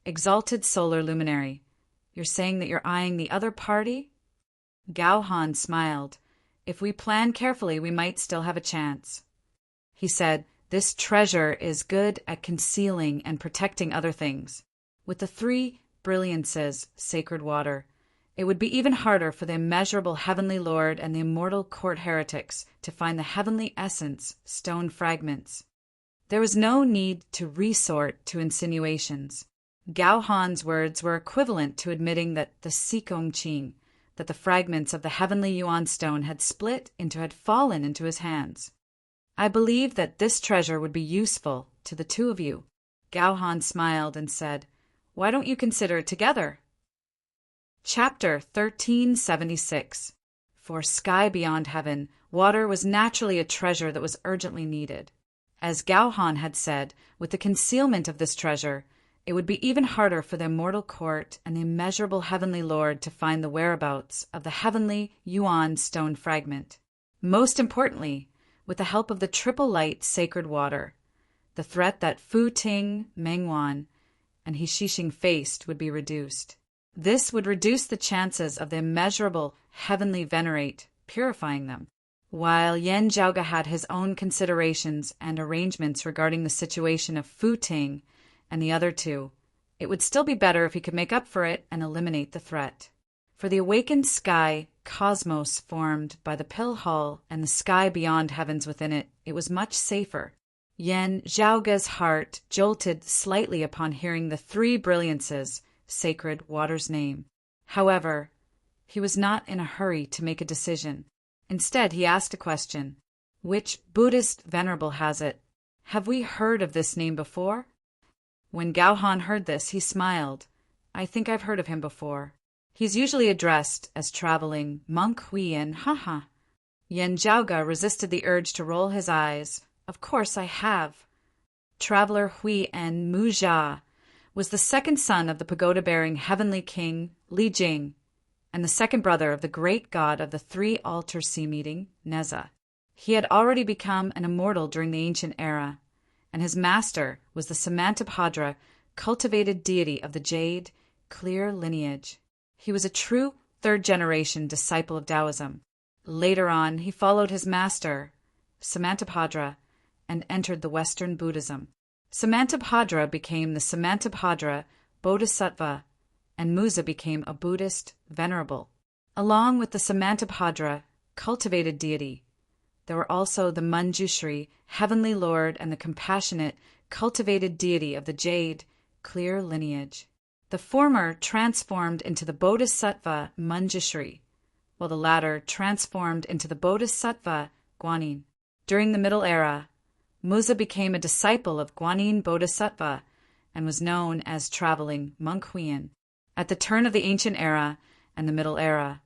Exalted solar luminary, you're saying that you're eyeing the other party? Gao Han smiled. If we plan carefully, we might still have a chance. He said, this treasure is good at concealing and protecting other things. With the 3 brilliances, sacred water, it would be even harder for the immeasurable heavenly lord and the immortal court heretics to find the heavenly essence, stone fragments. There was no need to resort to insinuations. Gao Han's words were equivalent to admitting that the Sikong Qing, that the fragments of the heavenly Yuan stone had fallen into his hands. I believe that this treasure would be useful to the two of you. Gao Han smiled and said, why don't you consider it together? Chapter 1376. For sky beyond heaven, water was naturally a treasure that was urgently needed. As Gao Han had said, with the concealment of this treasure, it would be even harder for the immortal court and the immeasurable heavenly lord to find the whereabouts of the heavenly Yuan stone fragment. Most importantly, with the help of the triple light sacred water, the threat that Fu Ting, Mengwan, and He Shixing faced would be reduced. This would reduce the chances of the immeasurable heavenly venerate purifying them. While Yan Zhaoge had his own considerations and arrangements regarding the situation of Fu Ting and the other two, it would still be better if he could make up for it and eliminate the threat. For the awakened sky cosmos formed by the pill hull and the sky beyond heavens within it, it was much safer. Yan Zhaoge's heart jolted slightly upon hearing the 3 brilliances, sacred water's name. However, he was not in a hurry to make a decision. Instead, he asked a question. Which Buddhist venerable has it? Have we heard of this name before? When Gao Han heard this, he smiled. I think I've heard of him before. He's usually addressed as traveling monk Huiyan, haha. Yan Zhaoge resisted the urge to roll his eyes. Of course I have. Traveler Huiyan Mujia was the second son of the pagoda-bearing heavenly king Li Jing, and the second brother of the great god of the 3 altar sea meeting, Neza. He had already become an immortal during the ancient era, and his master was the Samantabhadra, cultivated deity of the jade, clear lineage. He was a true 3rd-generation disciple of Taoism. Later on, he followed his master, Samantabhadra, and entered the Western Buddhism. Samantabhadra became the Samantabhadra Bodhisattva, and Musa became a Buddhist venerable. Along with the Samantabhadra, cultivated deity, there were also the Manjushri, heavenly lord, and the compassionate, cultivated deity of the jade, clear lineage. The former transformed into the Bodhisattva Manjushri, while the latter transformed into the Bodhisattva Guanyin. During the Middle Era, Musa became a disciple of Guanyin Bodhisattva and was known as traveling monk Huiyin. At the turn of the Ancient Era and the Middle Era,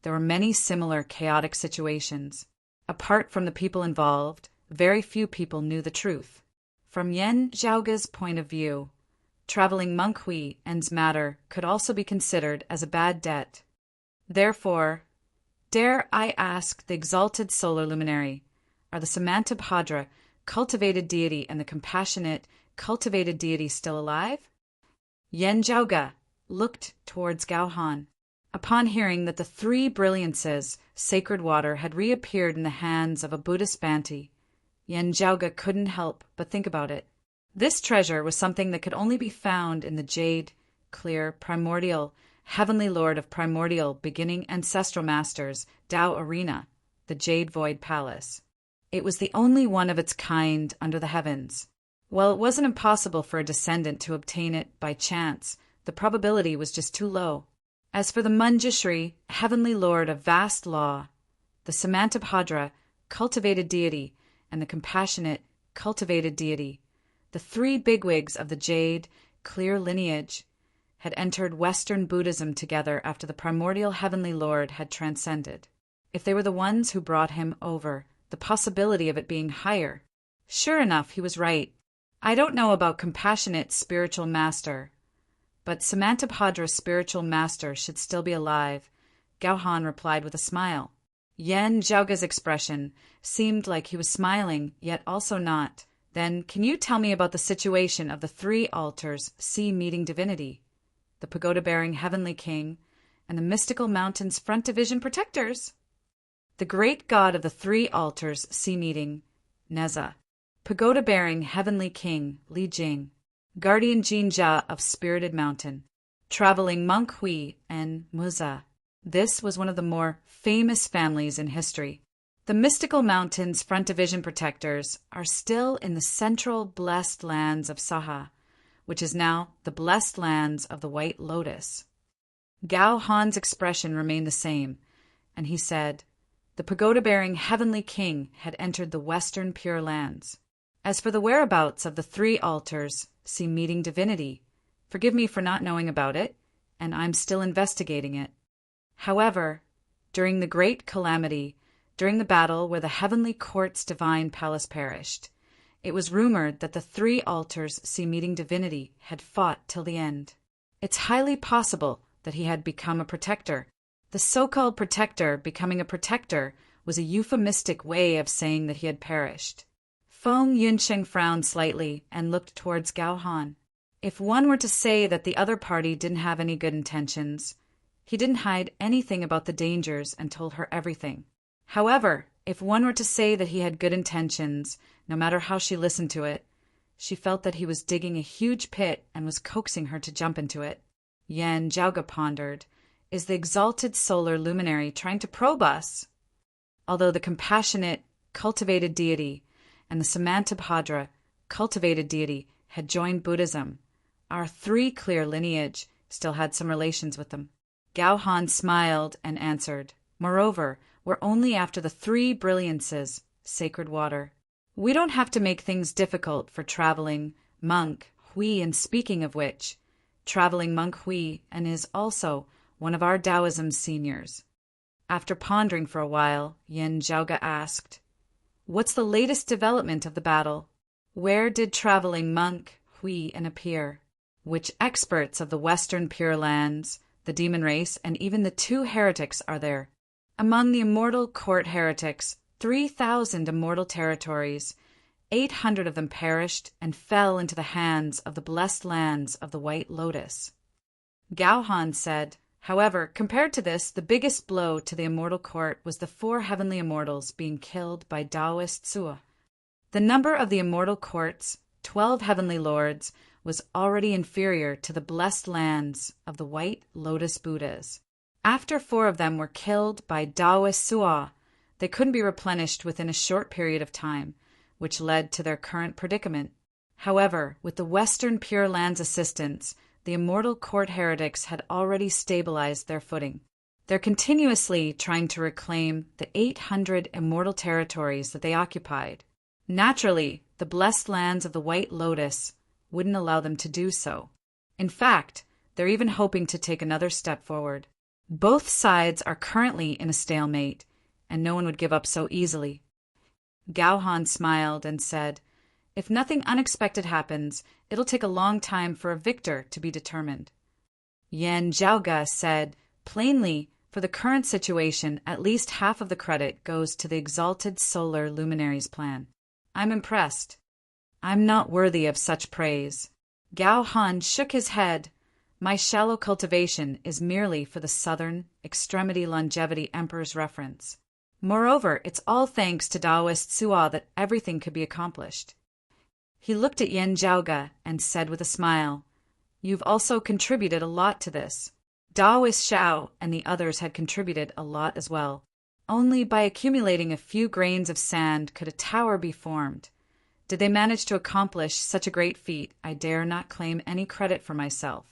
there were many similar chaotic situations. Apart from the people involved, very few people knew the truth. From Yen Zhaoge's point of view, traveling monk Huiyin's matter could also be considered as a bad debt. Therefore, dare I ask the exalted solar luminary, are the Samantabhadra, cultivated deity, and the compassionate, cultivated deity still alive? Yen Zhaoge looked towards Gao Han. Upon hearing that the three brilliances, sacred water, had reappeared in the hands of a Buddhist Bhante, Yen Zhaoge couldn't help but think about it. This treasure was something that could only be found in the jade, clear, primordial, heavenly lord of primordial, beginning ancestral masters, Tao Arena, the Jade Void Palace. It was the only one of its kind under the heavens. While it wasn't impossible for a descendant to obtain it by chance, the probability was just too low. As for the Manjushri, heavenly lord of vast law, the Samantabhadra, cultivated deity, and the compassionate, cultivated deity, the three bigwigs of the jade, clear lineage, had entered Western Buddhism together after the primordial heavenly lord had transcended. If they were the ones who brought him over, the possibility of it being higher. Sure enough, he was right. I don't know about compassionate spiritual master, but Samantabhadra's spiritual master should still be alive, Gao Han replied with a smile. Yen Zhaoge's expression seemed like he was smiling, yet also not. Then, can you tell me about the situation of the three altars, sea meeting divinity, the pagoda-bearing heavenly king, and the mystical mountain's front division protectors? The great god of the three altars, sea meeting, Neza, pagoda-bearing heavenly king, Li Jing, guardian Jinja of spirited mountain, traveling monk Hui, and Musa. This was one of the more famous families in history. The mystical mountain's front division protectors are still in the central blessed lands of Saha, which is now the blessed lands of the White Lotus. Gao Han's expression remained the same, and he said, the pagoda-bearing heavenly king had entered the western Pure Lands. As for the whereabouts of the three altars, sea meeting divinity, forgive me for not knowing about it, and I'm still investigating it. However, during the great calamity, during the battle where the heavenly court's divine palace perished, it was rumored that the three altars, sea meeting divinity, had fought till the end. It's highly possible that he had become a protector. The so-called protector becoming a protector was a euphemistic way of saying that he had perished. Feng Yunsheng frowned slightly and looked towards Gao Han. If one were to say that the other party didn't have any good intentions, he didn't hide anything about the dangers and told her everything. However, if one were to say that he had good intentions, no matter how she listened to it, she felt that he was digging a huge pit and was coaxing her to jump into it. Yen Zhaoge pondered, is the exalted solar luminary trying to probe us? Although the compassionate, cultivated deity and the Samantabhadra, cultivated deity, had joined Buddhism, our three clear lineage still had some relations with them. Gao Han smiled and answered, moreover, we're only after the three brilliances, sacred water. We don't have to make things difficult for traveling monk Hui, and speaking of which, traveling monk Hui and is also one of our Taoism seniors. After pondering for a while, Yen Zhaoge asked, what's the latest development of the battle? Where did traveling monk Hui appear? Which experts of the Western Pure Lands, the demon race, and even the two heretics are there? Among the immortal court heretics, 3,000 immortal territories, 800 of them perished and fell into the hands of the blessed lands of the White Lotus. Gao Han said, However, compared to this, the biggest blow to the immortal court was the 4 heavenly immortals being killed by Taoist Sua. The number of the immortal court's 12 heavenly lords was already inferior to the blessed lands of the White Lotus Buddhas. After 4 of them were killed by Taoist Sua, they couldn't be replenished within a short period of time, which led to their current predicament. However, with the Western Pure Land's assistance, the immortal court heretics had already stabilized their footing. They're continuously trying to reclaim the 800 immortal territories that they occupied. Naturally, the blessed lands of the White Lotus wouldn't allow them to do so. In fact, they're even hoping to take another step forward. Both sides are currently in a stalemate, and no one would give up so easily. Gao Han smiled and said, "If nothing unexpected happens, it'll take a long time for a victor to be determined." Yan Zhaoge said, "Plainly, for the current situation, at least half of the credit goes to the exalted solar luminaries' plan. I'm impressed. I'm not worthy of such praise." Gao Han shook his head. "My shallow cultivation is merely for the southern extremity longevity emperor's reference. Moreover, it's all thanks to Taoist Sua that everything could be accomplished." He looked at Yan Zhaoge and said with a smile, "You've also contributed a lot to this." Taoist Shao and the others had contributed a lot as well. Only by accumulating a few grains of sand could a tower be formed. Did they manage to accomplish such a great feat, I dare not claim any credit for myself.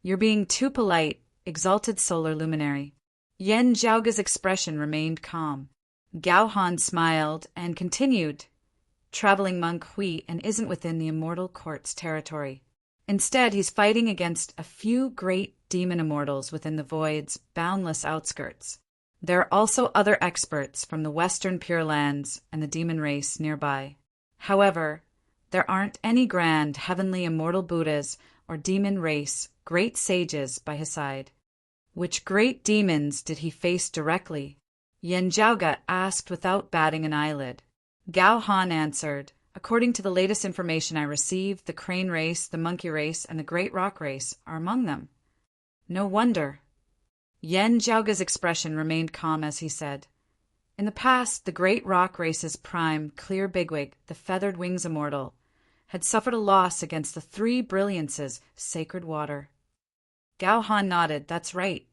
"You're being too polite, exalted solar luminary." Yan Zhaoge's expression remained calm. Gao Han smiled and continued, "Traveling monk Hui and isn't within the immortal court's territory. Instead, he's fighting against a few great demon immortals within the void's boundless outskirts. There are also other experts from the Western Pure Lands and the demon race nearby. However, there aren't any grand heavenly immortal Buddhas or demon race great sages by his side." "Which great demons did he face directly?" Yan Zhaoge asked without batting an eyelid. Gao Han answered, "According to the latest information I received, the crane race, the monkey race, and the great rock race are among them." "No wonder." Yan Zhaoge's expression remained calm as he said, "In the past, the great rock race's prime, clear bigwig, the feathered wings immortal, had suffered a loss against the 3 brilliances, sacred water." Gao Han nodded. "That's right.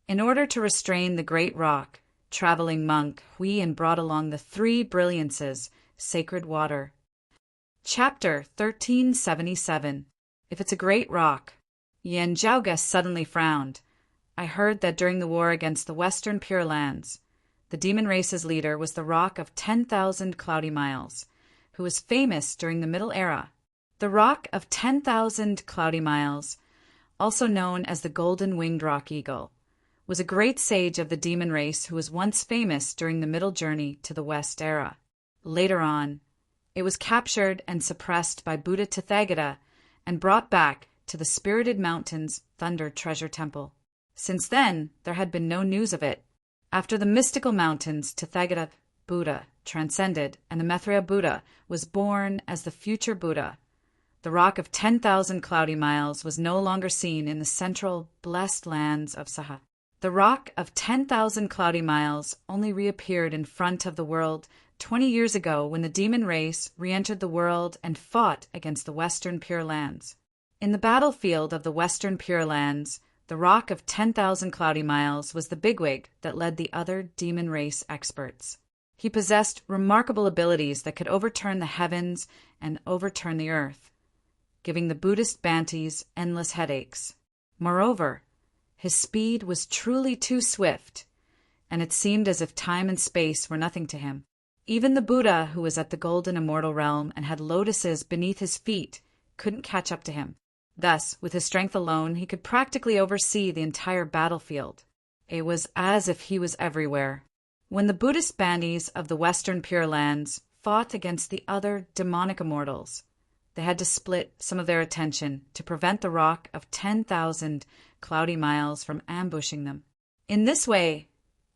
In order to restrain the great rock, traveling monk Hui brought along the 3 brilliances, sacred water." Chapter 1377. If it's a great rock. Yan Zhaoge suddenly frowned. "I heard that during the war against the Western Pure Lands, the demon race's leader was the rock of 10,000 cloudy miles, who was famous during the Middle Era. The rock of 10,000 cloudy miles, also known as the golden-winged rock eagle, was a great sage of the demon race who was once famous during the middle journey to the West Era. Later on, it was captured and suppressed by Buddha Tathagata and brought back to the Spirited Mountain's Thunder Treasure Temple. Since then, there had been no news of it. After the mystical mountains, Tathagata Buddha transcended, and the Maitreya Buddha was born as the future Buddha. The rock of 10,000 cloudy miles was no longer seen in the central blessed lands of Saha. The rock of 10,000 cloudy miles only reappeared in front of the world 20 years ago when the demon race re-entered the world and fought against the Western Pure Lands. In the battlefield of the Western Pure Lands, the rock of 10,000 cloudy miles was the bigwig that led the other demon race experts. He possessed remarkable abilities that could overturn the heavens and overturn the earth, giving the Buddhist Bantis endless headaches. Moreover, his speed was truly too swift, and it seemed as if time and space were nothing to him. Even the Buddha, who was at the golden immortal realm and had lotuses beneath his feet, couldn't catch up to him. Thus, with his strength alone, he could practically oversee the entire battlefield. It was as if he was everywhere. When the Buddhist Bantis of the Western Pure Lands fought against the other demonic immortals, they had to split some of their attention to prevent the rock of 10,000 cloudy miles from ambushing them. In this way,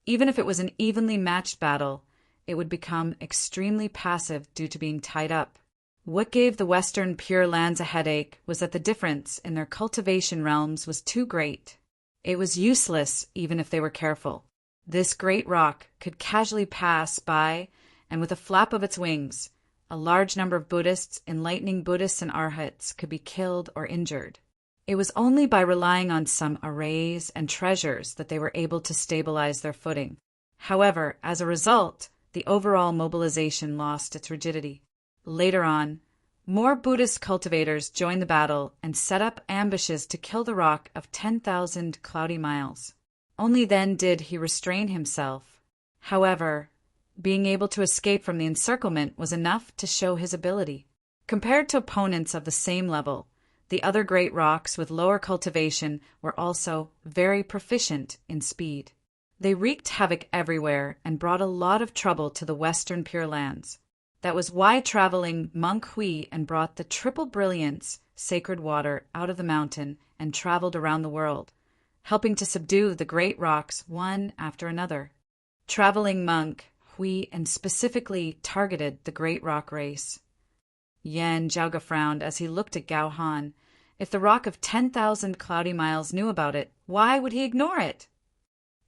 even if it was an evenly matched battle, it would become extremely passive due to being tied up. What gave the Western Pure Lands a headache was that the difference in their cultivation realms was too great. It was useless even if they were careful. This great rock could casually pass by, and with a flap of its wings, a large number of Buddhists, enlightening Buddhists and arhats, could be killed or injured. It was only by relying on some arrays and treasures that they were able to stabilize their footing. However, as a result, the overall mobilization lost its rigidity. Later on, more Buddhist cultivators joined the battle and set up ambushes to kill the rock of 10,000 cloudy miles. Only then did he restrain himself. However, being able to escape from the encirclement was enough to show his ability. Compared to opponents of the same level, the other great rocks with lower cultivation were also very proficient in speed. They wreaked havoc everywhere and brought a lot of trouble to the Western Pure Lands. That was why traveling Monk Hui and brought the triple brilliance, sacred water, out of the mountain and traveled around the world, helping to subdue the great rocks one after another. Traveling Monk Hui and specifically targeted the great rock race. Yan Zhaoge frowned as he looked at Gao Han. If the rock of 10,000 cloudy miles knew about it, why would he ignore it?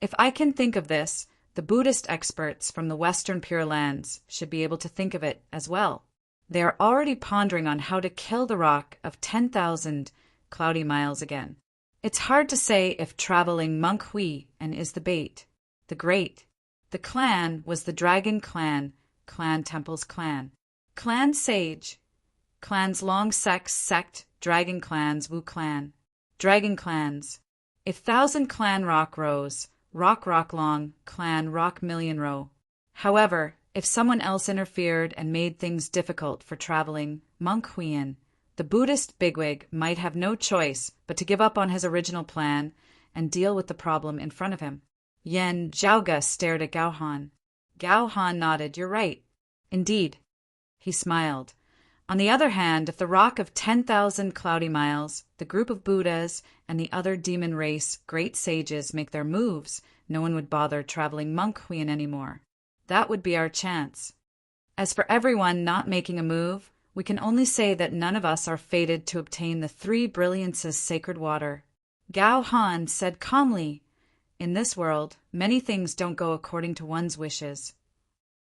If I can think of this, the Buddhist experts from the Western Pure Lands should be able to think of it as well. They are already pondering on how to kill the rock of 10,000 cloudy miles again. It's hard to say if traveling Monk Hui and is the bait. The great. The clan was the Dragon Clan, Clan Temple's clan. Clan Sage. Clans Long Sect, Dragon Clans, Wu Clan. Dragon Clans. If 1,000 Clan Rock Rose, Rock Long, Clan Rock Million Row. However, if someone else interfered and made things difficult for traveling Monk Huiyan, the Buddhist bigwig might have no choice but to give up on his original plan and deal with the problem in front of him. Yan Zhaoge stared at Gao Han. Gao Han nodded. You're right. Indeed. He smiled. On the other hand, if the rock of 10,000 cloudy miles, the group of Buddhas, and the other demon race great sages make their moves, no one would bother traveling Monk Huiyan anymore. That would be our chance. As for everyone not making a move, we can only say that none of us are fated to obtain the 3 brilliances sacred water. Gao Han said calmly, in this world, many things don't go according to one's wishes.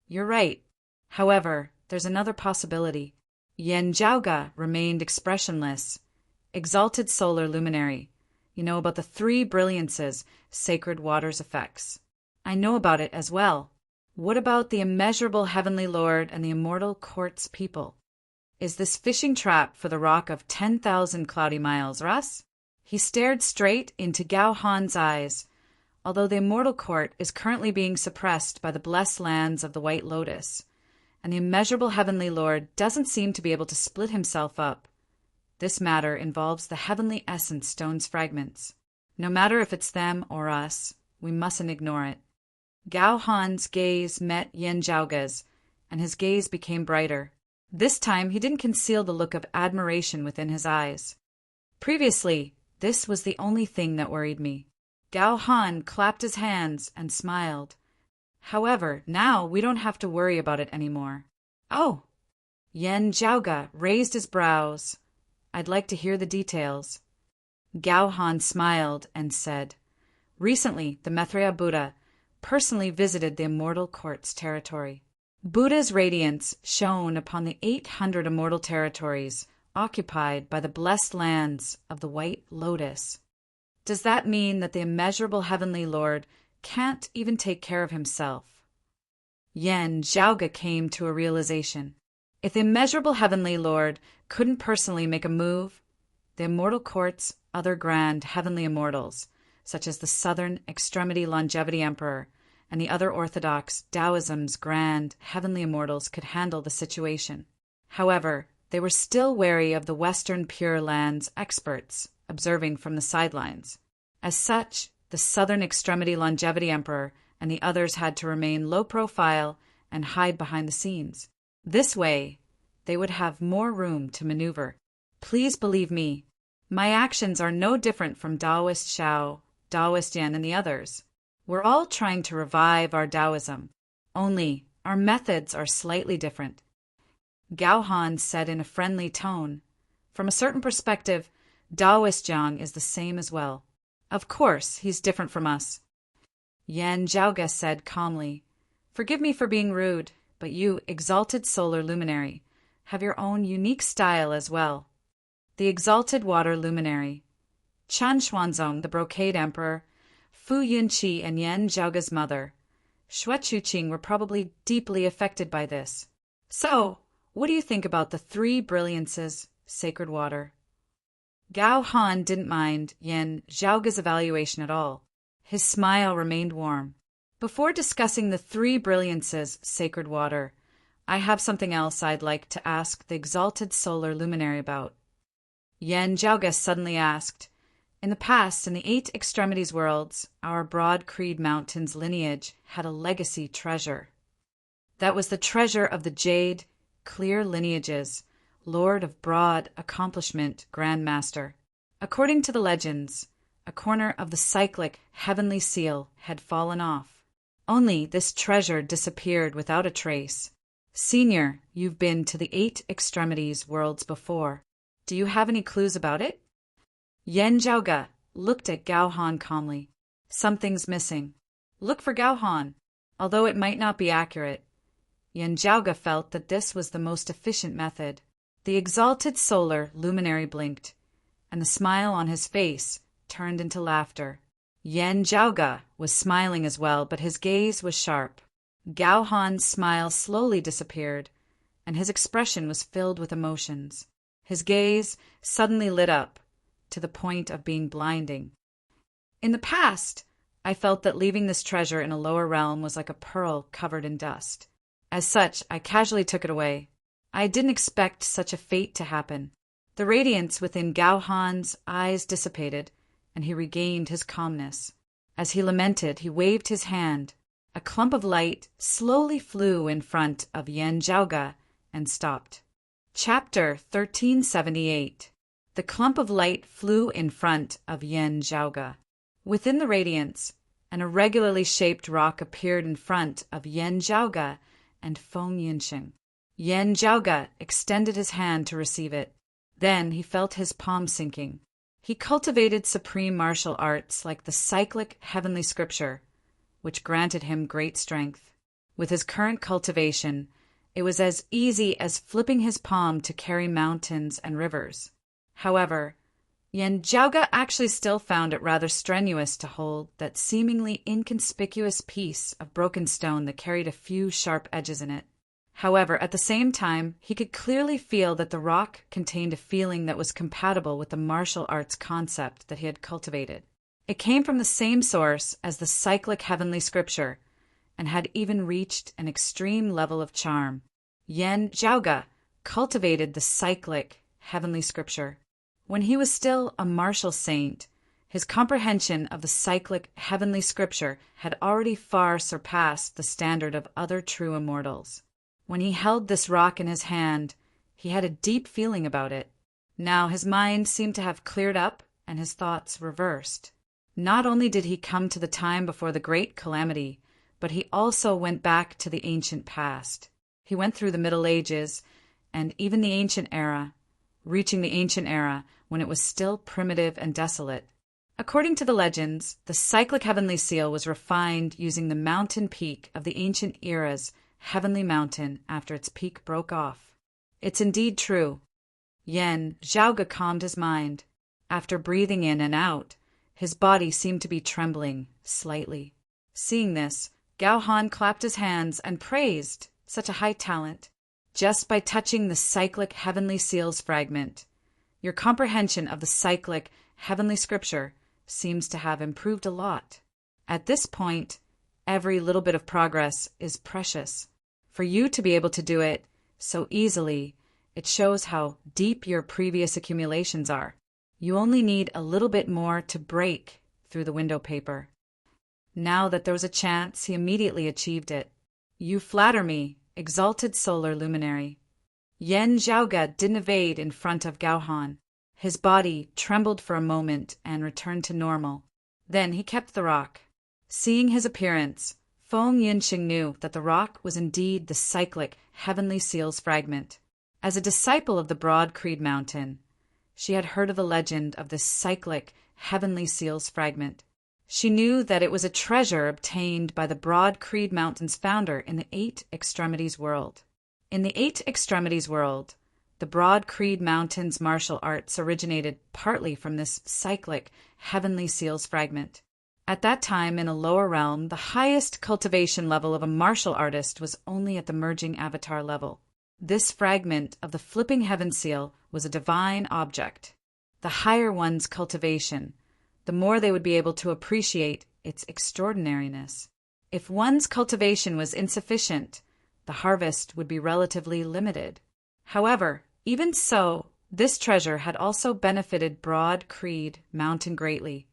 You're right. However, there's another possibility. Yan Zhaoge remained expressionless. Exalted solar luminary. You know about the 3 brilliances, sacred water's effects. I know about it as well. What about the immeasurable heavenly Lord and the immortal quartz people? Is this fishing trap for the rock of 10,000 cloudy miles, Russ? He stared straight into Gao Han's eyes. Although the immortal court is currently being suppressed by the blessed lands of the White Lotus, and the immeasurable heavenly Lord doesn't seem to be able to split himself up. This matter involves the heavenly essence stone's fragments. No matter if it's them or us, we mustn't ignore it. Gao Han's gaze met Yan Zhaoge's, and his gaze became brighter. This time he didn't conceal the look of admiration within his eyes. Previously, this was the only thing that worried me. Gao Han clapped his hands and smiled. However, now we don't have to worry about it anymore. Oh! Yan Zhaoge raised his brows. I'd like to hear the details. Gao Han smiled and said, recently, the Maitreya Buddha personally visited the immortal court's territory. Buddha's radiance shone upon the 800 immortal territories occupied by the blessed lands of the White Lotus. Does that mean that the immeasurable heavenly Lord can't even take care of himself? Yan Zhaoge came to a realization. If the immeasurable heavenly Lord couldn't personally make a move, the immortal court's other grand heavenly immortals, such as the Southern Extremity Longevity Emperor and the other orthodox Taoism's grand heavenly immortals, could handle the situation. However, they were still wary of the Western Pure Lands experts observing from the sidelines. As such, the Southern Extremity Longevity Emperor and the others had to remain low profile and hide behind the scenes. This way, they would have more room to maneuver. Please believe me, my actions are no different from Taoist Xiao, Taoist Yan, and the others. We're all trying to revive our Taoism, only our methods are slightly different. Gao Han said in a friendly tone, from a certain perspective, Taoist Jiang is the same as well. Of course, he's different from us. Yan Zhaoge said calmly, "Forgive me for being rude, but you, exalted solar luminary, have your own unique style as well." The exalted water luminary. Chan Xuanzong, the brocade emperor, Fu Yunqi and Yan Zhaoge's mother, Xue Chuqing, were probably deeply affected by this. So, what do you think about the three brilliances, sacred water? Gao Han didn't mind Yan Zhaoge's evaluation at all. His smile remained warm. Before discussing the three brilliances, sacred water, I have something else I'd like to ask the exalted solar luminary about. Yan Zhaoge suddenly asked, "In the past, in the 8 extremities worlds, our broad Creed Mountains lineage had a legacy treasure. That was the treasure of the jade, clear lineages, Lord of broad accomplishment, Grand Master. According to the legends, a corner of the cyclic heavenly seal had fallen off. Only this treasure disappeared without a trace. Senior, you've been to the 8 extremities worlds before. Do you have any clues about it?" Yan Zhaoge looked at Gao Han calmly. "Something's missing. Look for Gao Han." Although it might not be accurate, Yan Zhaoge felt that this was the most efficient method. The exalted solar luminary blinked, and the smile on his face turned into laughter. Yan Zhaoge was smiling as well, but his gaze was sharp. Gao Han's smile slowly disappeared, and his expression was filled with emotions. His gaze suddenly lit up, to the point of being blinding. "In the past, I felt that leaving this treasure in a lower realm was like a pearl covered in dust. As such, I casually took it away. I didn't expect such a fate to happen." The radiance within Gao Han's eyes dissipated, and he regained his calmness. As he lamented, he waved his hand. A clump of light slowly flew in front of Yan Zhaoge and stopped. Chapter 1378. The clump of light flew in front of Yan Zhaoge. Within the radiance, an irregularly shaped rock appeared in front of Yan Zhaoge and Feng Yinxing. Yan Zhaoge extended his hand to receive it. Then he felt his palm sinking. He cultivated supreme martial arts like the cyclic heavenly scripture, which granted him great strength. With his current cultivation, it was as easy as flipping his palm to carry mountains and rivers. However, Yan Zhaoge actually still found it rather strenuous to hold that seemingly inconspicuous piece of broken stone that carried a few sharp edges in it. However, at the same time, he could clearly feel that the rock contained a feeling that was compatible with the martial arts concept that he had cultivated. It came from the same source as the cyclic heavenly scripture, and had even reached an extreme level of charm. Yan Zhaoge cultivated the cyclic heavenly scripture. When he was still a martial saint, his comprehension of the cyclic heavenly scripture had already far surpassed the standard of other true immortals. When he held this rock in his hand, he had a deep feeling about it. Now his mind seemed to have cleared up and his thoughts reversed. Not only did he come to the time before the great calamity, but he also went back to the ancient past. He went through the Middle Ages and even the ancient era, reaching the ancient era when it was still primitive and desolate. According to the legends, the cyclic heavenly seal was refined using the mountain peak of the ancient era's heavenly mountain after its peak broke off. It's indeed true. Yan Zhaoge calmed his mind. After breathing in and out, his body seemed to be trembling slightly. Seeing this, Gao Han clapped his hands and praised such a high talent. Just by touching the cyclic heavenly seal's fragment, your comprehension of the cyclic heavenly scripture seems to have improved a lot. At this point, every little bit of progress is precious. For you to be able to do it so easily, it shows how deep your previous accumulations are. You only need a little bit more to break through the window paper. Now that there was a chance, he immediately achieved it. You flatter me, exalted solar luminary. Yan Zhaoge didn't evade in front of Gao Han. His body trembled for a moment and returned to normal. Then he kept the rock. Seeing his appearance, Feng Yinxing knew that the rock was indeed the cyclic heavenly seal's fragment. As a disciple of the broad Creed Mountain, She had heard of the legend of this cyclic, heavenly seals fragment. She knew that it was a treasure obtained by the Broad Creed Mountain's founder in the Eight Extremities world. In the Eight Extremities world, the Broad Creed Mountain's martial arts originated partly from this cyclic, heavenly seals fragment. At that time, in a lower realm, the highest cultivation level of a martial artist was only at the merging avatar level. This fragment of the flipping heaven seal was a divine object. The higher one's cultivation, the more they would be able to appreciate its extraordinariness. If one's cultivation was insufficient, the harvest would be relatively limited. However, even so, this treasure had also benefited Broad Creed Mountain greatly,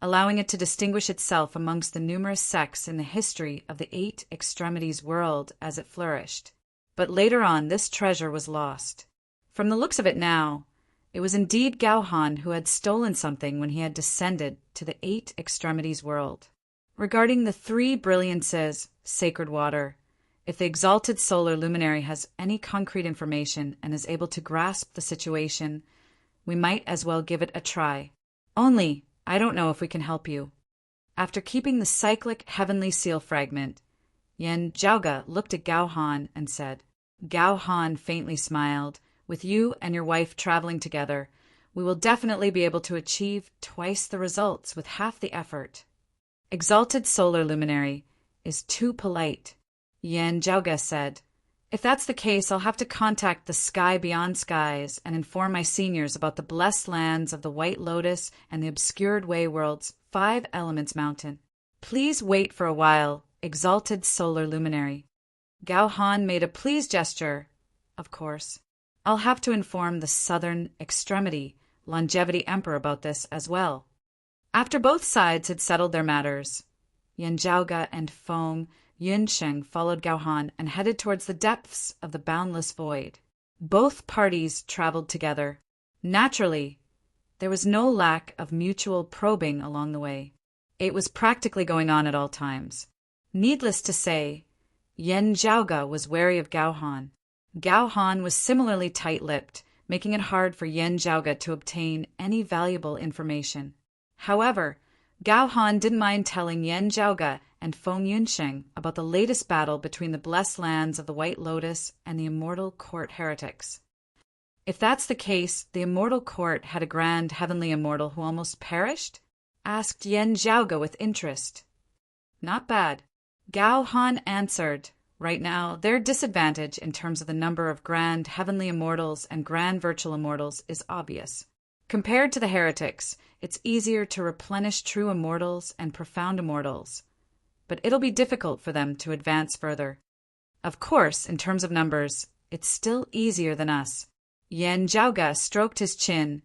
allowing it to distinguish itself amongst the numerous sects in the history of the Eight Extremities world as it flourished. But later on, this treasure was lost. From the looks of it now, it was indeed Gao-Han who had stolen something when he had descended to the Eight Extremities world. Regarding the three brilliances, sacred water, if the exalted solar luminary has any concrete information and is able to grasp the situation, we might as well give it a try. Only, I don't know if we can help you. After keeping the cyclic heavenly seal fragment, Yen Zhaoge looked at Gao-Han and said, Gao-Han faintly smiled. With you and your wife traveling together, we will definitely be able to achieve twice the results with half the effort. Exalted solar luminary is too polite, Yen Zhaoge said. If that's the case, I'll have to contact the sky beyond skies and inform my seniors about the blessed lands of the White Lotus and the obscured Way World's 5 Elements Mountain. Please wait for a while, exalted solar luminary. Gao-Han made a pleased gesture. Of course. I'll have to inform the Southern Extremity Longevity Emperor about this as well. After both sides had settled their matters, Yen Zhaoge and Feng Yunsheng followed Gao-Han and headed towards the depths of the boundless void. Both parties traveled together. Naturally, there was no lack of mutual probing along the way. It was practically going on at all times. Needless to say, Yen Zhaoge was wary of Gao-Han. Gao-Han was similarly tight-lipped, making it hard for Yen Zhaoge to obtain any valuable information. However, Gao-Han didn't mind telling Yen Zhaoge and Feng Yunsheng about the latest battle between the blessed lands of the White Lotus and the Immortal Court heretics. If that's the case, the Immortal Court had a grand heavenly immortal who almost perished? Asked Yen Zhaoge with interest. Not bad. Gao-Han answered. Right now, their disadvantage in terms of the number of grand heavenly immortals and grand virtual immortals is obvious. Compared to the heretics, it's easier to replenish true immortals and profound immortals, but it'll be difficult for them to advance further. Of course, in terms of numbers, it's still easier than us. Yen Zhaoge stroked his chin.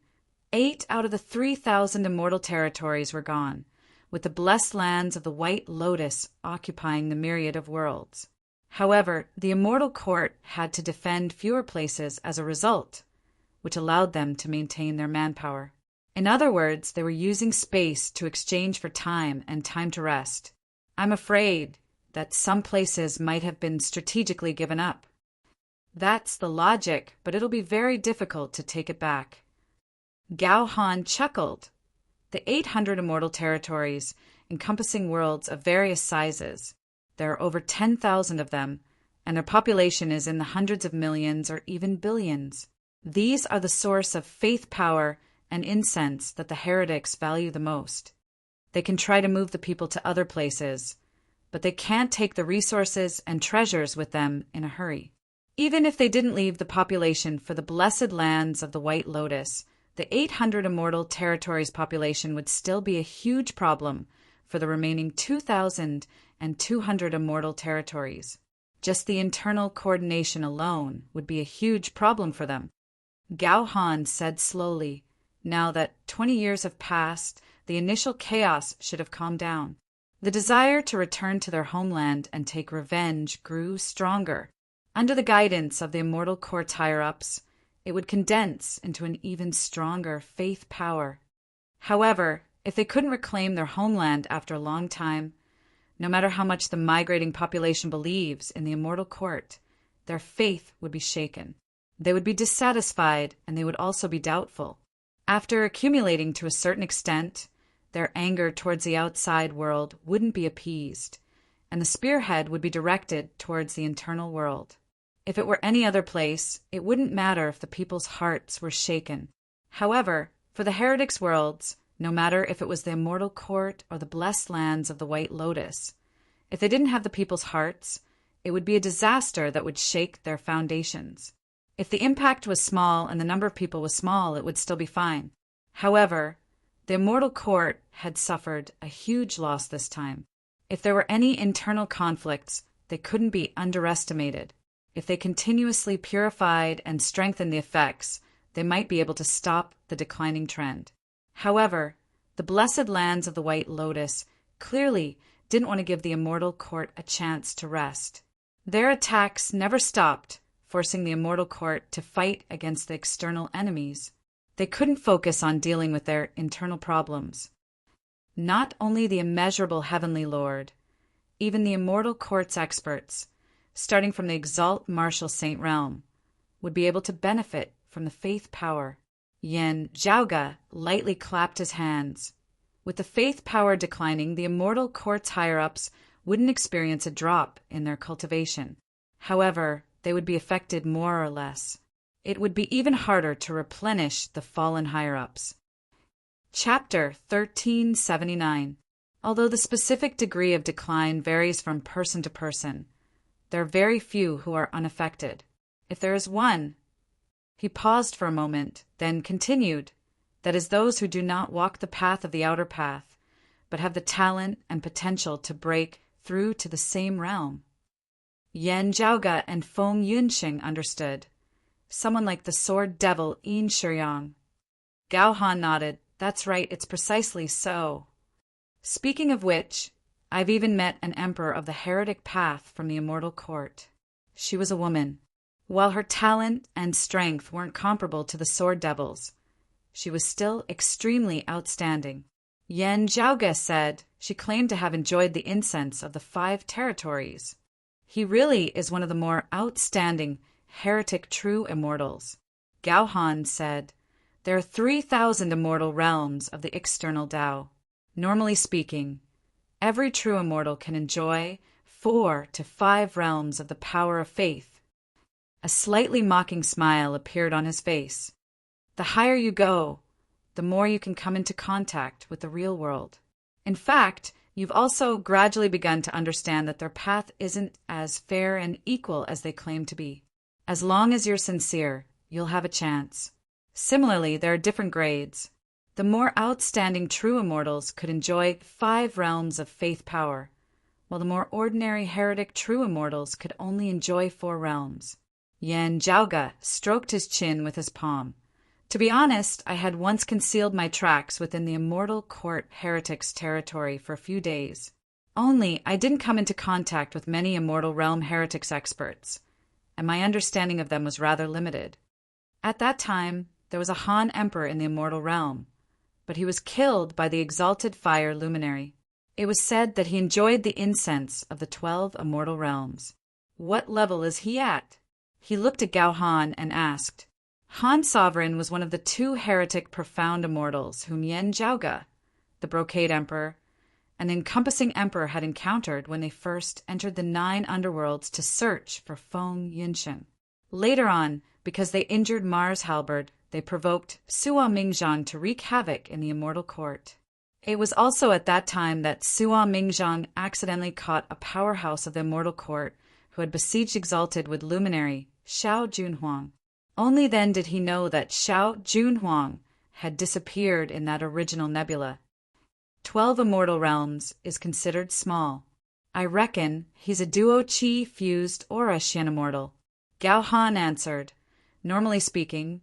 8 out of the 3,000 immortal territories were gone, with the blessed lands of the White Lotus occupying the myriad of worlds. However, the Immortal Court had to defend fewer places as a result, which allowed them to maintain their manpower. In other words, they were using space to exchange for time and time to rest. I'm afraid that some places might have been strategically given up. That's the logic, but it'll be very difficult to take it back. Gao-Han chuckled. The 800 immortal territories, encompassing worlds of various sizes. There are over 10,000 of them, and their population is in the hundreds of millions or even billions. These are the source of faith power and incense that the heretics value the most. They can try to move the people to other places, but they can't take the resources and treasures with them in a hurry. Even if they didn't leave the population for the blessed lands of the White Lotus, the 800 immortal territories population would still be a huge problem for the remaining 2,200 immortal territories. Just the internal coordination alone would be a huge problem for them. Gao-Han said slowly, now that 20 years have passed, the initial chaos should have calmed down. The desire to return to their homeland and take revenge grew stronger. Under the guidance of the Immortal Court higher-ups, it would condense into an even stronger faith power. However, if they couldn't reclaim their homeland after a long time, no matter how much the migrating population believes in the Immortal Court, their faith would be shaken. They would be dissatisfied, and they would also be doubtful. After accumulating to a certain extent, their anger towards the outside world wouldn't be appeased, and the spearhead would be directed towards the internal world. If it were any other place, it wouldn't matter if the people's hearts were shaken. However, for the heretics' worlds, no matter if it was the immortal court or the blessed lands of the White Lotus, if they didn't have the people's hearts, it would be a disaster that would shake their foundations. If the impact was small and the number of people was small, it would still be fine. However, the immortal court had suffered a huge loss this time. If there were any internal conflicts, they couldn't be underestimated. If they continuously purified and strengthened the effects, they might be able to stop the declining trend. However, the blessed lands of the White Lotus clearly didn't want to give the immortal court a chance to rest. Their attacks never stopped, forcing the immortal court to fight against the external enemies. They couldn't focus on dealing with their internal problems. Not only the immeasurable heavenly Lord, even the immortal court's experts, starting from the Exalt Martial Saint realm, would be able to benefit from the faith power. Yen Zhaoge lightly clapped his hands. With the faith power declining, the immortal court's higher-ups wouldn't experience a drop in their cultivation. However, they would be affected more or less. It would be even harder to replenish the fallen higher-ups. Chapter 1379. Although the specific degree of decline varies from person to person, there are very few who are unaffected. If there is one, he paused for a moment, then continued, that is those who do not walk the path of the outer path, but have the talent and potential to break through to the same realm. Yen Zhaoge and Feng Yunxing understood. Someone like the sword devil Yin Shiyang. Gao Han nodded. That's right, it's precisely so. Speaking of which, I've even met an emperor of the heretic path from the immortal court. She was a woman. While her talent and strength weren't comparable to the sword devil's, she was still extremely outstanding. Yen Zhaoge said she claimed to have enjoyed the incense of the 5 territories. He really is one of the more outstanding heretic true immortals. Gao Han said, there are 3,000 immortal realms of the external Tao. Normally speaking, every true immortal can enjoy 4 to 5 realms of the power of faith. A slightly mocking smile appeared on his face. The higher you go, the more you can come into contact with the real world. In fact, you've also gradually begun to understand that their path isn't as fair and equal as they claim to be. As long as you're sincere, you'll have a chance. Similarly, there are different grades. The more outstanding true immortals could enjoy 5 realms of faith power, while the more ordinary heretic true immortals could only enjoy 4 realms. Yen Zhaoge stroked his chin with his palm. To be honest, I had once concealed my tracks within the immortal court heretics' territory for a few days. Only I didn't come into contact with many immortal realm heretics experts, and my understanding of them was rather limited. At that time, there was a Han emperor in the immortal realm, but he was killed by the exalted fire luminary. It was said that he enjoyed the incense of the 12 immortal realms. What level is he at? He looked at Gao Han and asked. Han Sovereign was one of the 2 heretic profound immortals whom Yen Zhaoge, the Brocade Emperor, an encompassing emperor had encountered when they first entered the 9 underworlds to search for Feng Yunxing. Later on, because they injured Mars Halberd, they provoked Sua Mingzhang to wreak havoc in the immortal court. It was also at that time that Sua Mingzhang accidentally caught a powerhouse of the immortal court who had besieged Exalted with luminary Xiao Junhuang. Only then did he know that Xiao Junhuang had disappeared in that original nebula. 12 immortal realms is considered small. I reckon he's a duo qi fused aura Xian immortal. Gao Han answered, normally speaking,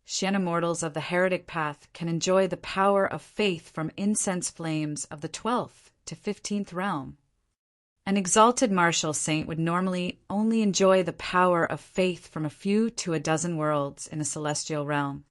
Xian immortals of the heretic path can enjoy the power of faith from incense flames of the 12th to 15th realm. An exalted martial saint would normally only enjoy the power of faith from a few to a dozen worlds in the celestial realm.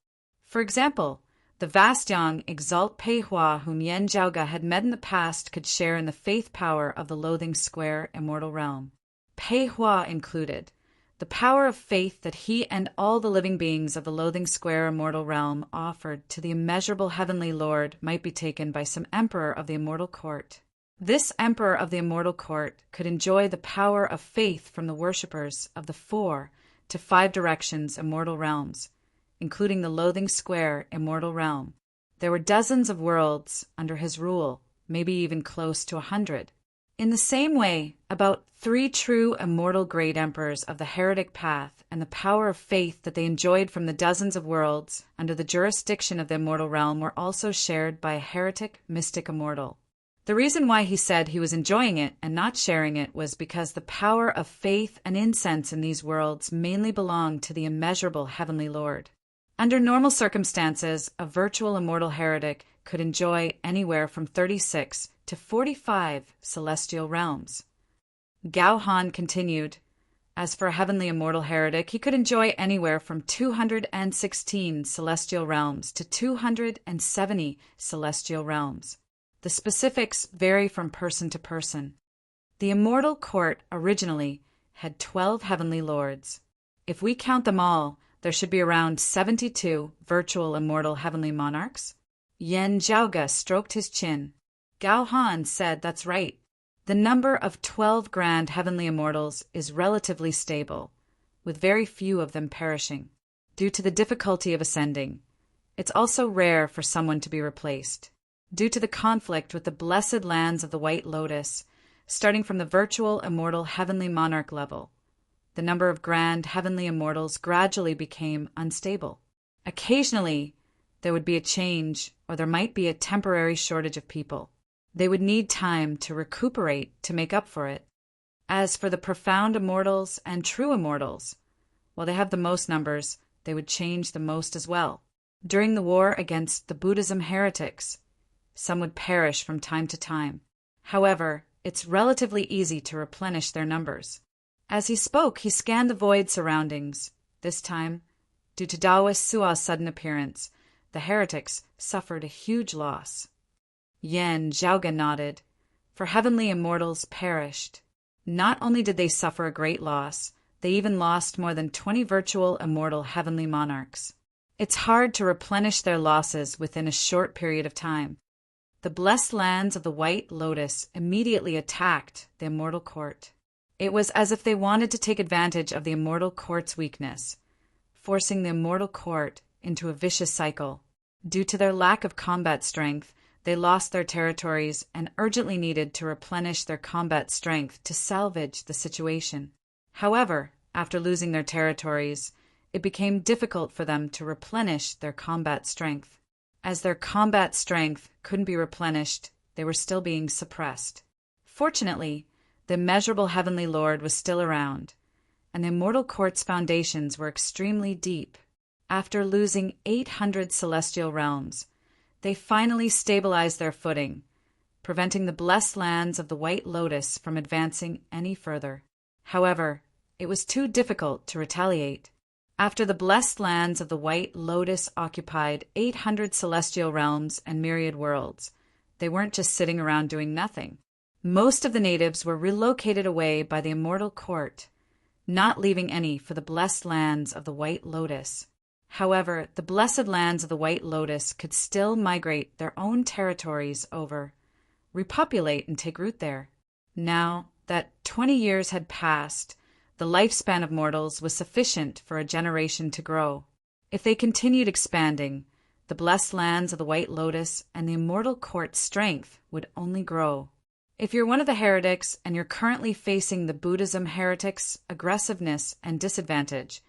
For example, the vast young Exalt Pei Hua whom Yen Zhaoge had met in the past could share in the faith power of the Loathing Square immortal realm. Pei Hua included. The power of faith that he and all the living beings of the Loathing Square immortal realm offered to the immeasurable heavenly Lord might be taken by some emperor of the immortal court. This emperor of the immortal court could enjoy the power of faith from the worshippers of the 4 to 5 directions immortal realms, including the Loathing Square immortal realm. There were dozens of worlds under his rule, maybe even close to 100. In the same way, about 3 true immortal great emperors of the heretic path and the power of faith that they enjoyed from the dozens of worlds under the jurisdiction of the immortal realm were also shared by a heretic mystic immortal. The reason why he said he was enjoying it and not sharing it was because the power of faith and incense in these worlds mainly belonged to the immeasurable heavenly Lord. Under normal circumstances, a virtual immortal heretic could enjoy anywhere from 36 to 45 celestial realms. Gao Han continued, as for a heavenly immortal heretic, he could enjoy anywhere from 216 celestial realms to 270 celestial realms. The specifics vary from person to person. The immortal court originally had 12 heavenly lords. If we count them all, there should be around 72 virtual immortal heavenly monarchs. Yen Zhaoge stroked his chin. Gao Han said that's right. The number of 12 grand heavenly immortals is relatively stable, with very few of them perishing. Due to the difficulty of ascending, it's also rare for someone to be replaced. Due to the conflict with the blessed lands of the White Lotus, starting from the virtual immortal heavenly monarch level, the number of grand heavenly immortals gradually became unstable. Occasionally, there would be a change, or there might be a temporary shortage of people. They would need time to recuperate to make up for it. As for the profound immortals and true immortals, while they have the most numbers, they would change the most as well. During the war against the Buddhism heretics, some would perish from time to time. However, it's relatively easy to replenish their numbers. As he spoke, he scanned the void surroundings. This time, due to Daoist Sua's sudden appearance, the heretics suffered a huge loss. Yen Zhaoge nodded, for heavenly immortals perished. Not only did they suffer a great loss, they even lost more than 20 virtual immortal heavenly monarchs. It's hard to replenish their losses within a short period of time. The blessed lands of the White Lotus immediately attacked the immortal court. It was as if they wanted to take advantage of the immortal court's weakness, forcing the immortal court into a vicious cycle. Due to their lack of combat strength, they lost their territories and urgently needed to replenish their combat strength to salvage the situation. However, after losing their territories, it became difficult for them to replenish their combat strength. As their combat strength couldn't be replenished, they were still being suppressed. Fortunately, the immeasurable heavenly Lord was still around, and the immortal court's foundations were extremely deep. After losing 800 celestial realms, they finally stabilized their footing, preventing the blessed lands of the White Lotus from advancing any further. However, it was too difficult to retaliate. After the blessed lands of the White Lotus occupied 800 celestial realms and myriad worlds, they weren't just sitting around doing nothing. Most of the natives were relocated away by the immortal court, not leaving any for the blessed lands of the White Lotus. However, the blessed lands of the White Lotus could still migrate their own territories over, repopulate and take root there. Now that 20 years had passed, the lifespan of mortals was sufficient for a generation to grow. If they continued expanding, the blessed lands of the White Lotus and the immortal court's strength would only grow. If you're one of the heretics and you're currently facing the Buddhism heretics' aggressiveness and disadvantage,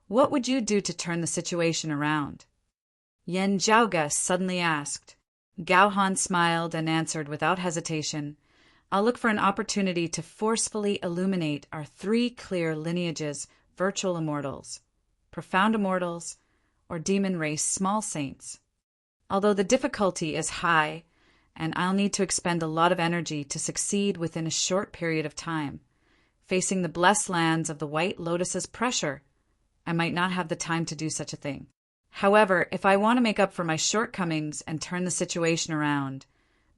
what would you do to turn the situation around? Yen Zhaoge suddenly asked. Gao Han smiled and answered without hesitation, I'll look for an opportunity to forcefully illuminate our 3 clear lineages, virtual immortals, profound immortals, or demon race small saints. Although the difficulty is high, and I'll need to expend a lot of energy to succeed within a short period of time, facing the blessed lands of the White Lotus's pressure, I might not have the time to do such a thing. However, if I want to make up for my shortcomings and turn the situation around,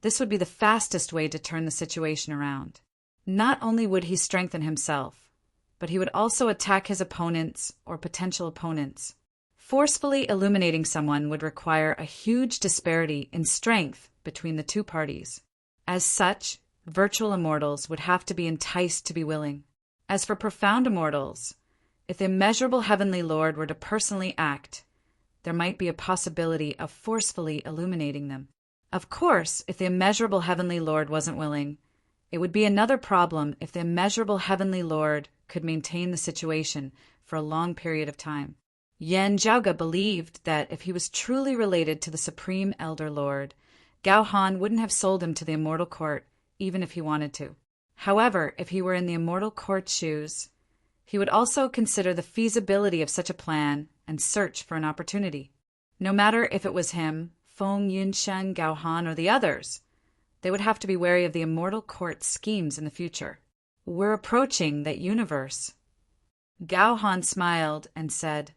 this would be the fastest way to turn the situation around. Not only would he strengthen himself, but he would also attack his opponents or potential opponents. Forcefully illuminating someone would require a huge disparity in strength between the two parties. As such, virtual immortals would have to be enticed to be willing. As for profound immortals, if the immeasurable heavenly Lord were to personally act, there might be a possibility of forcefully illuminating them. Of course, if the immeasurable heavenly Lord wasn't willing, it would be another problem if the immeasurable heavenly Lord could maintain the situation for a long period of time. Yan Zhaoge believed that if he was truly related to the Supreme Elder Lord, Gao Han wouldn't have sold him to the immortal court, even if he wanted to. However, if he were in the immortal court's shoes, he would also consider the feasibility of such a plan and search for an opportunity. No matter if it was him, Feng Yunshen, Gao Han, or the others, they would have to be wary of the immortal court's schemes in the future. We're approaching that universe. Gao Han smiled and said,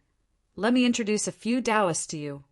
"Let me introduce a few Taoists to you.